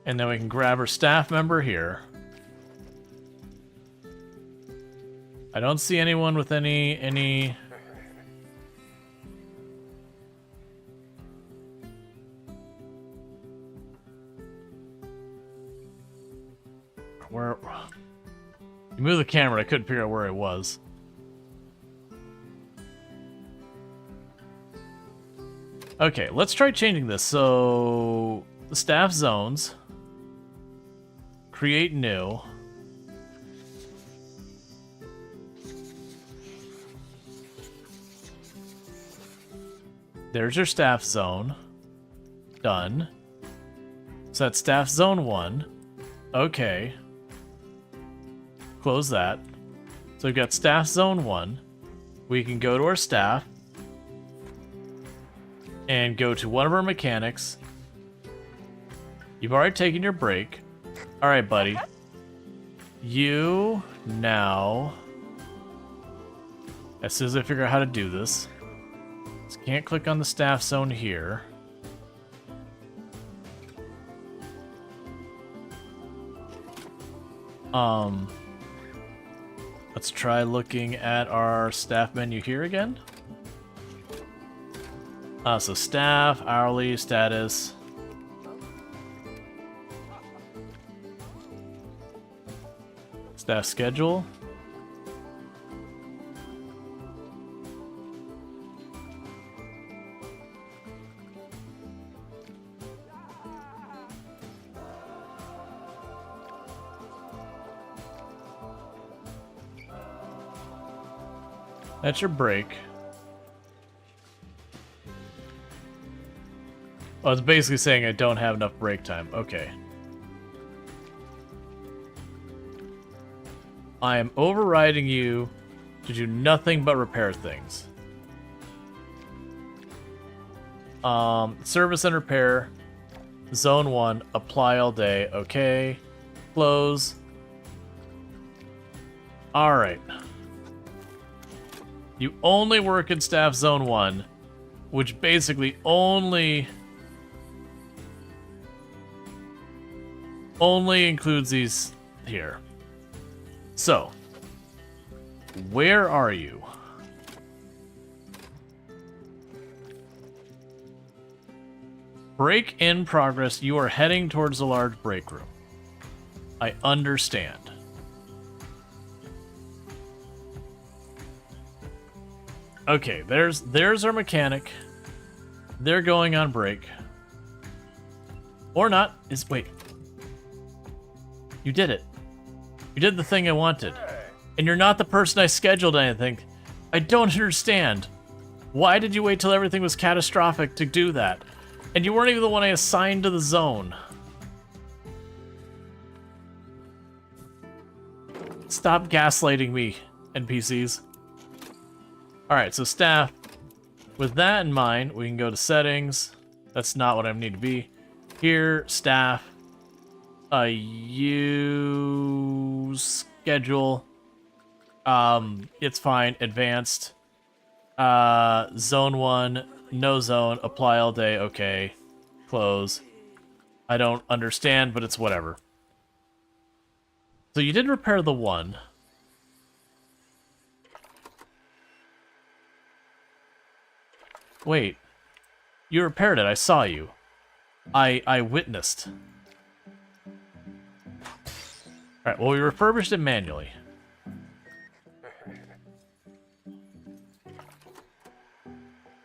And then we can grab our staff member here. I don't see anyone with any... Where... You move the camera, I couldn't figure out where it was. Okay, let's try changing this. So, the staff zones. Create new. There's your staff zone. Done. So that's staff zone 1. Okay. Close that. So we've got staff zone 1. We can go to our staff and go to one of our mechanics. You've already taken your break. All right, buddy. You now, as soon as I figure out how to do this, just can't click on the staff zone here. Let's try looking at our staff menu here again. So staff, hourly, status. Staff schedule. That's your break. Oh, it's basically saying I don't have enough break time. Okay. I am overriding you to do nothing but repair things. Service and repair. Zone 1. Apply all day. Okay. Close. Alright. You only work in staff zone 1, which basically only includes these here. So, where are you? Break in progress. You are heading towards the large break room. I understand. Okay, there's our mechanic. They're going on break. Or not. Wait. You did it. You did the thing I wanted. And you're not the person I scheduled anything. I don't understand. Why did you wait till everything was catastrophic to do that? And you weren't even the one I assigned to the zone. Stop gaslighting me, NPCs. Alright, so staff. With that in mind, we can go to settings. That's not what I need to be. Here, staff. Use schedule. It's fine. Advanced. Zone 1. No zone. Apply all day. Okay. Close. I don't understand, but it's whatever. So you did repair the 1. Wait. You repaired it. I saw you. I witnessed. Alright, well, we refurbished it manually.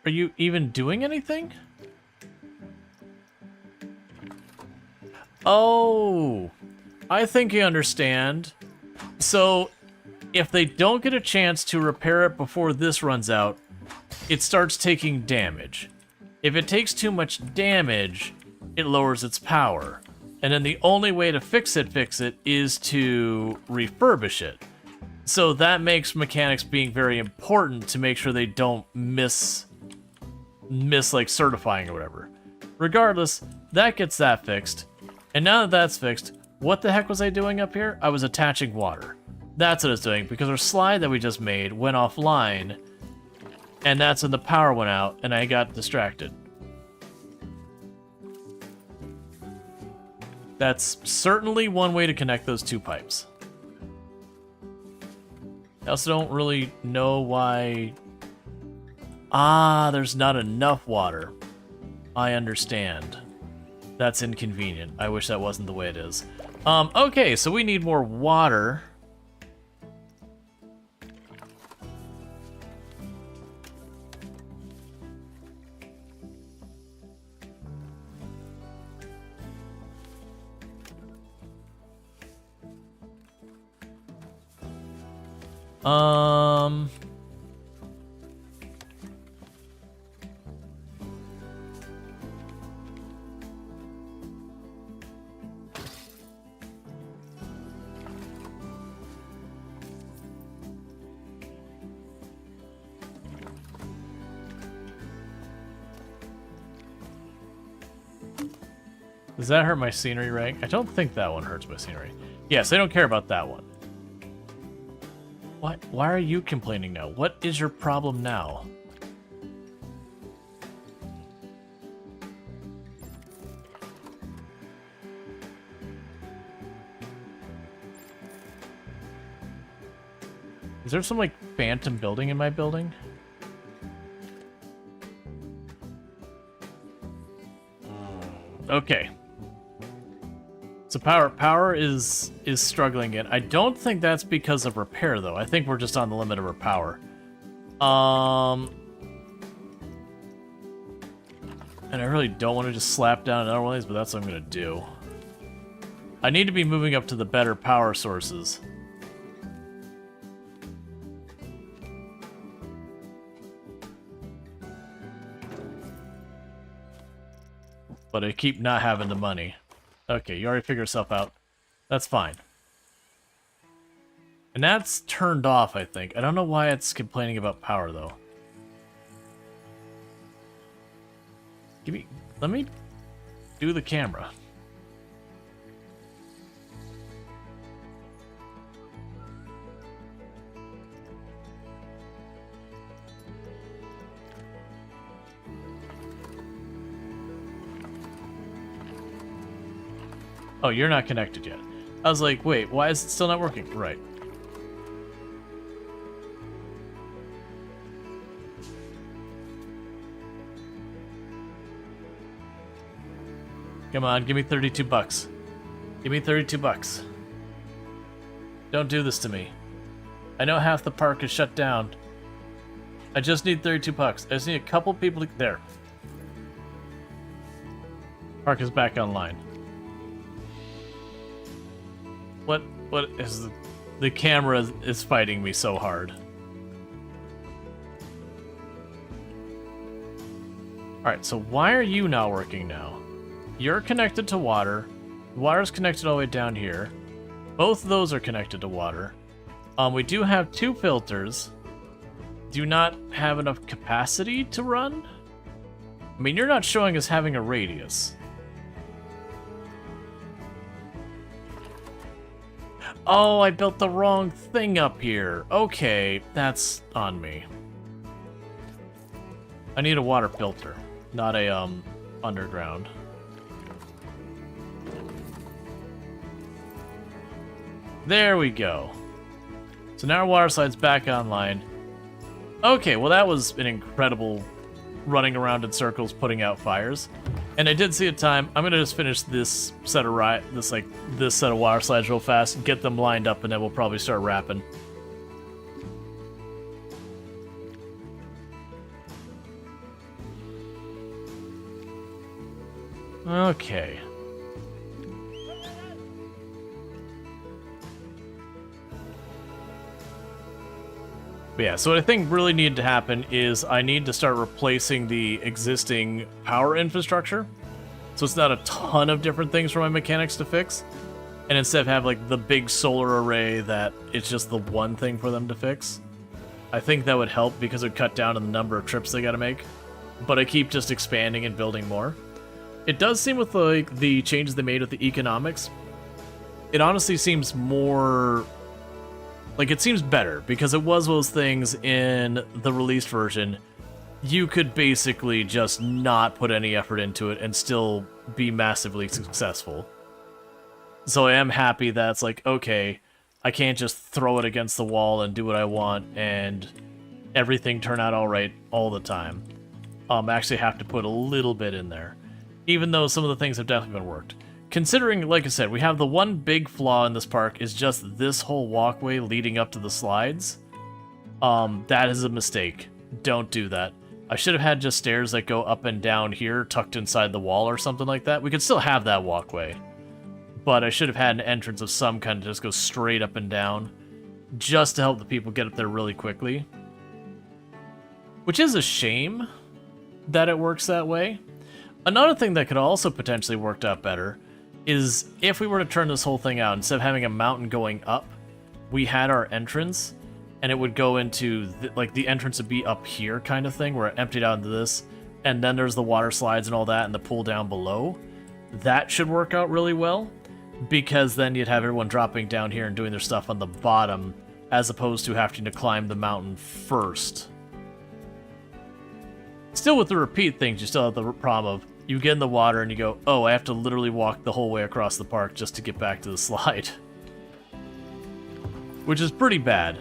Are you even doing anything? Oh, I think you understand. So, if they don't get a chance to repair it before this runs out, it starts taking damage. If it takes too much damage, it lowers its power. And then the only way to fix it is to refurbish it. So that makes mechanics being very important to make sure they don't miss like certifying or whatever. Regardless, that gets that fixed. And now that that's fixed, what the heck was I doing up here? I was attaching water. That's what I was doing, because our slide that we just made went offline, and that's when the power went out, and I got distracted. That's certainly one way to connect those two pipes. I also don't really know why... Ah, there's not enough water. I understand. That's inconvenient. I wish that wasn't the way it is. Okay, so we need more water. Does that hurt my scenery rank? I don't think that one hurts my scenery. Yes, I don't care about that one. What? Why are you complaining now? What is your problem now? Is there some, like, phantom building in my building? Okay. So power is struggling again. I don't think that's because of repair, though. I think we're just on the limit of our power. And I really don't want to just slap down another one of these, but that's what I'm going to do. I need to be moving up to the better power sources. but I keep not having the money. Okay, you already figured yourself out. That's fine. And that's turned off, I think. I don't know why it's complaining about power, though. Let me do the camera. Oh, you're not connected yet. I was like, wait, why is it still not working? Right. Come on, give me 32 bucks. Give me 32 bucks. Don't do this to me. I know half the park is shut down. I just need 32 bucks. I just need a couple people to... There. Park is back online. What is the camera is fighting me so hard. Alright, so why are you not working now? You're connected to water. The water's connected all the way down here. Both of those are connected to water. We do have 2 filters. Do you not have enough capacity to run? I mean, you're not showing us having a radius. Oh, I built the wrong thing up here. Okay, that's on me. I need a water filter, not a, underground. There we go. So now our water slide's back online. Okay, well that was an incredible running around in circles putting out fires. And I did see a time. I'm gonna just finish this set of this set of water slides real fast and get them lined up, and then we'll probably start wrapping. Okay. But yeah, so what I think really needed to happen is I need to start replacing the existing power infrastructure. So it's not a ton of different things for my mechanics to fix. And instead of have like the big solar array that it's just the one thing for them to fix. I think that would help because it would cut down on the number of trips they gotta make. But I keep just expanding and building more. It does seem with like the changes they made with the economics, it honestly seems more... like, it seems better, because it was those things in the released version. You could basically just not put any effort into it and still be massively successful. So I am happy that it's like, okay, I can't just throw it against the wall and do what I want and everything turn out alright all the time. I actually have to put a little bit in there, even though some of the things have definitely been worked. Considering, like I said, we have the one big flaw in this park is just this whole walkway leading up to the slides. That is a mistake. Don't do that. I should have had just stairs that go up and down here, tucked inside the wall or something like that. We could still have that walkway. But I should have had an entrance of some kind to just go straight up and down, just to help the people get up there really quickly. Which is a shame that it works that way. Another thing that could also potentially worked out better is if we were to turn this whole thing out, instead of having a mountain going up, we had our entrance, and it would go into, the entrance would be up here kind of thing, where it emptied out into this, and then there's the water slides and all that, and the pool down below. That should work out really well, because then you'd have everyone dropping down here and doing their stuff on the bottom, as opposed to having to climb the mountain first. Still with the repeat things, you still have the problem of, you get in the water and you go, oh, I have to literally walk the whole way across the park just to get back to the slide. Which is pretty bad.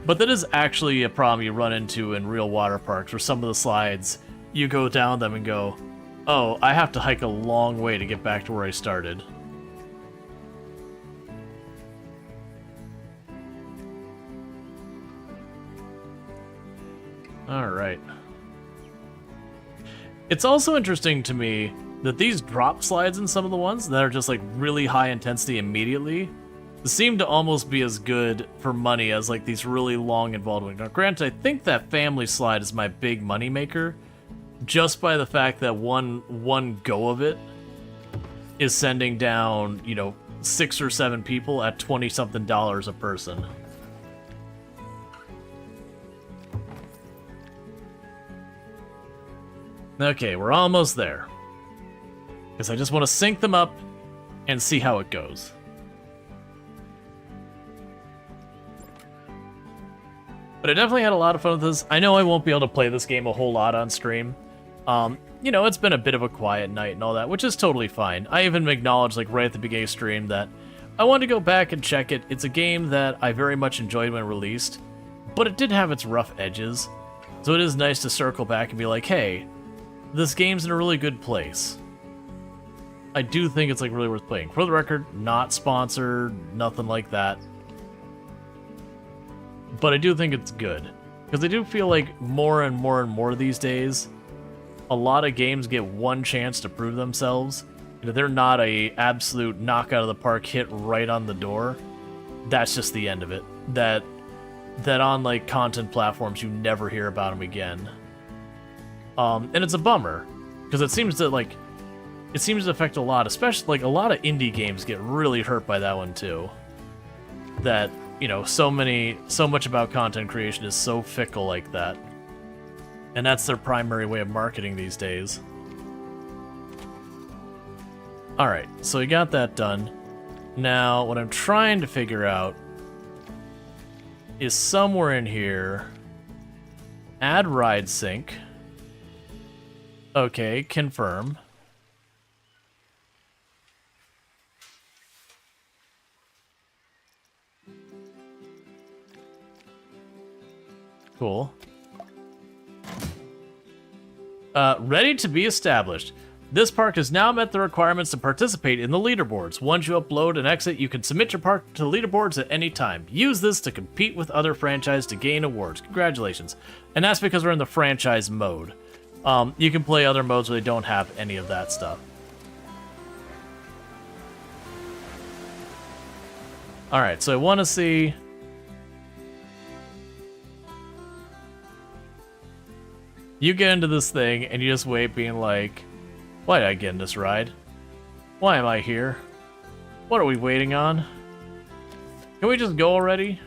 But that is actually a problem you run into in real water parks, where some of the slides, you go down them and go, oh, I have to hike a long way to get back to where I started. Alright. It's also interesting to me that these drop slides in some of the ones that are just like really high intensity immediately seem to almost be as good for money as like these really long involved ones. Now granted, I think that family slide is my big money maker, just by the fact that one go of it is sending down, 6 or 7 people at $20-something a person. Okay, we're almost there. Because I just want to sync them up and see how it goes. But I definitely had a lot of fun with this. I know I won't be able to play this game a whole lot on stream. It's been a bit of a quiet night and all that, which is totally fine. I even acknowledged, like, right at the beginning of stream that I wanted to go back and check it. It's a game that I very much enjoyed when released, but it did have its rough edges. So it is nice to circle back and be like, hey, this game's in a really good place. I do think it's, like, really worth playing. For the record, not sponsored, nothing like that. But I do think it's good. Because I do feel like more and more and more these days, a lot of games get one chance to prove themselves. They're not a absolute knock out of the park hit right on the door. That's just the end of it. That on, like, content platforms, you never hear about them again. And it's a bummer. Because it seems to affect a lot, especially, like, a lot of indie games get really hurt by that one too. That, so much about content creation is so fickle like that. And that's their primary way of marketing these days. Alright, so we got that done. Now, what I'm trying to figure out is somewhere in here, add ride sync. Okay, confirm. Cool. Ready to be established. This park has now met the requirements to participate in the leaderboards. Once you upload and exit, you can submit your park to the leaderboards at any time. Use this to compete with other franchises to gain awards. Congratulations. And that's because we're in the franchise mode. You can play other modes where they don't have any of that stuff. Alright, so I want to see... You get into this thing, and you just wait being like, why did I get in this ride? Why am I here? What are we waiting on? Can we just go already?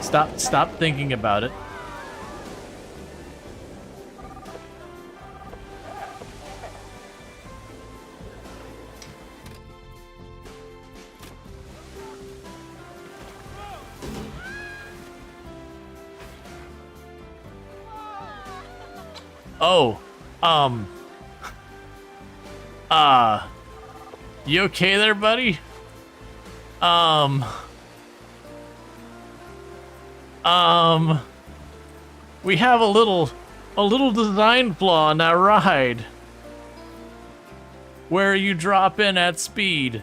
Stop thinking about it. Oh, you okay there, buddy? We have a little design flaw in that ride. Where you drop in at speed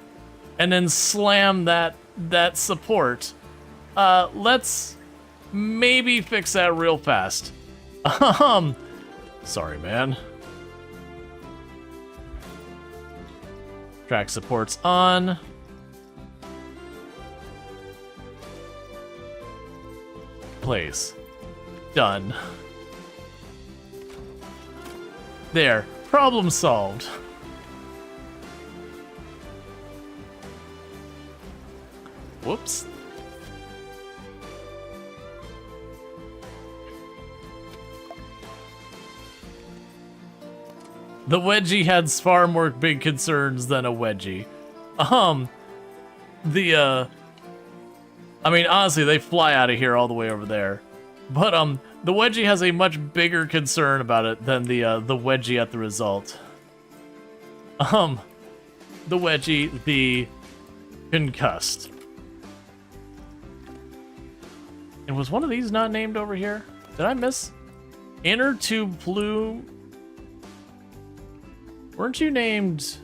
and then slam that support. Let's maybe fix that real fast. Sorry, man. Track support's on. Place. Done. There. Problem solved. Whoops. The wedgie had far more big concerns than a wedgie. I mean, honestly, they fly out of here all the way over there. But, the wedgie has a much bigger concern about it than the wedgie at the result. The wedgie, the concussed. And was one of these not named over here? Did I miss? Inner tube plume. Weren't you named...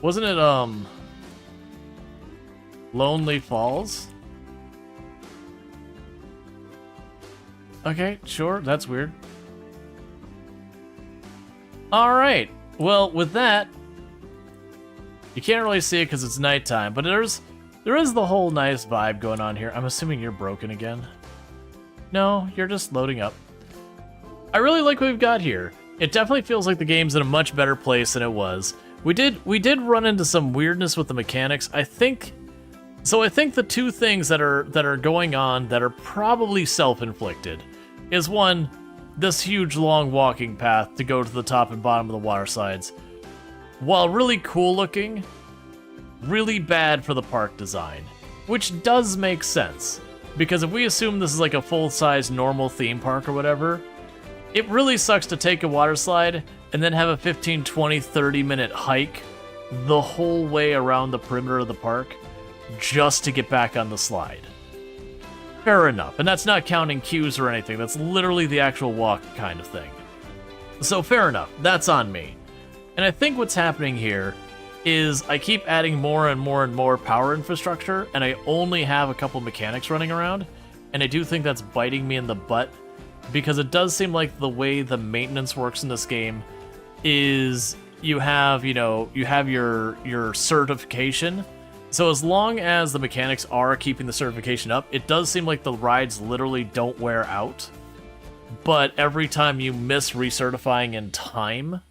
Wasn't it, Lonely Falls? Okay, sure, that's weird. Alright, well, with that, You can't really see it because it's nighttime, but there is the whole nice vibe going on here. I'm assuming you're broken again. No, you're just loading up. I really like what we've got here. It definitely feels like the game's in a much better place than it was. We did run into some weirdness with the mechanics. I think the two things that are going on that are probably self-inflicted is one, this huge long walking path to go to the top and bottom of the water slides. While really cool looking, really bad for the park design, which does make sense. Because if we assume this is like a full-size normal theme park or whatever, it really sucks to take a water slide and then have a 15, 20, 30-minute hike the whole way around the perimeter of the park just to get back on the slide. Fair enough, and that's not counting queues or anything, that's literally the actual walk kind of thing. So fair enough, that's on me. And I think what's happening here is I keep adding more and more and more power infrastructure, and I only have a couple mechanics running around, and I do think that's biting me in the butt, because it does seem like the way the maintenance works in this game is you have your certification. So as long as the mechanics are keeping the certification up, it does seem like the rides literally don't wear out. But every time you miss recertifying in time,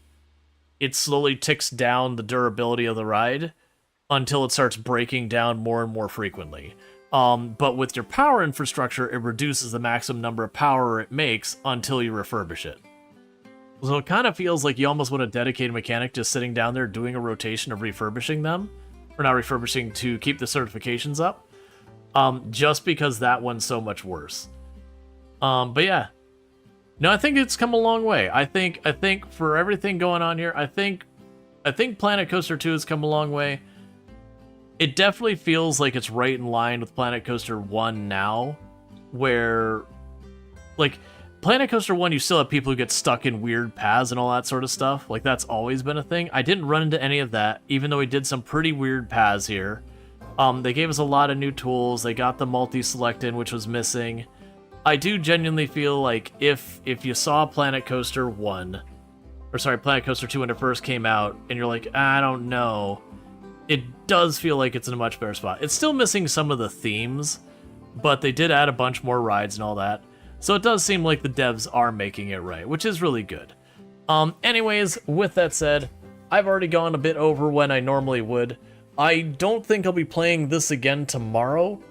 it slowly ticks down the durability of the ride until it starts breaking down more and more frequently. But with your power infrastructure, it reduces the maximum number of power it makes until you refurbish it. So it kind of feels like you almost want a dedicated mechanic just sitting down there doing a rotation of refurbishing them. Or not refurbishing to keep the certifications up. Just because that one's so much worse. But yeah. No, I think it's come a long way. I think for everything going on here, I think Planet Coaster 2 has come a long way. It definitely feels like it's right in line with Planet Coaster 1 now, where, like, Planet Coaster 1, you still have people who get stuck in weird paths and all that sort of stuff. Like, that's always been a thing. I didn't run into any of that, even though we did some pretty weird paths here. They gave us a lot of new tools. They got the multi-select in, which was missing. I do genuinely feel like if you saw Planet Coaster 1, or sorry, Planet Coaster 2 when it first came out, and you're like, I don't know, it does feel like it's in a much better spot. It's still missing some of the themes, but they did add a bunch more rides and all that. So it does seem like the devs are making it right, which is really good. Anyways, with that said, I've already gone a bit over when I normally would. I don't think I'll be playing this again tomorrow.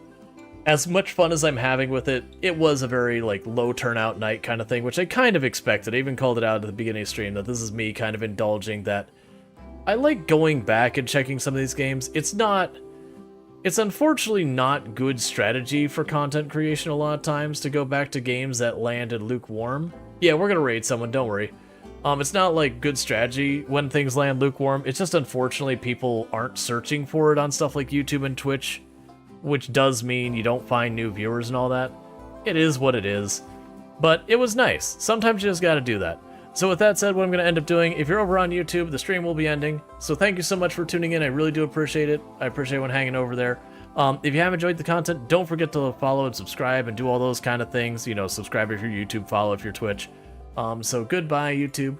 As much fun as I'm having with it, it was a very, like, low turnout night kind of thing, which I kind of expected. I even called it out at the beginning of the stream that this is me kind of indulging that I like going back and checking some of these games. It's unfortunately not good strategy for content creation a lot of times to go back to games that landed lukewarm. Yeah, we're gonna raid someone, don't worry. It's not like good strategy when things land lukewarm. It's just unfortunately people aren't searching for it on stuff like YouTube and Twitch, which does mean you don't find new viewers and all that. It is what it is. But it was nice. Sometimes you just gotta do that. So with that said, what I'm going to end up doing, if you're over on YouTube, the stream will be ending. So thank you so much for tuning in. I really do appreciate it. I appreciate everyone hanging over there. If you have enjoyed the content, don't forget to follow and subscribe and do all those kind of things. You know, subscribe if you're YouTube, follow if you're Twitch. So goodbye, YouTube.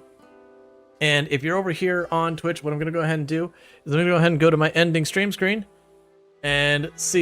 And if you're over here on Twitch, what I'm going to go ahead and do is I'm going to go ahead and go to my ending stream screen and see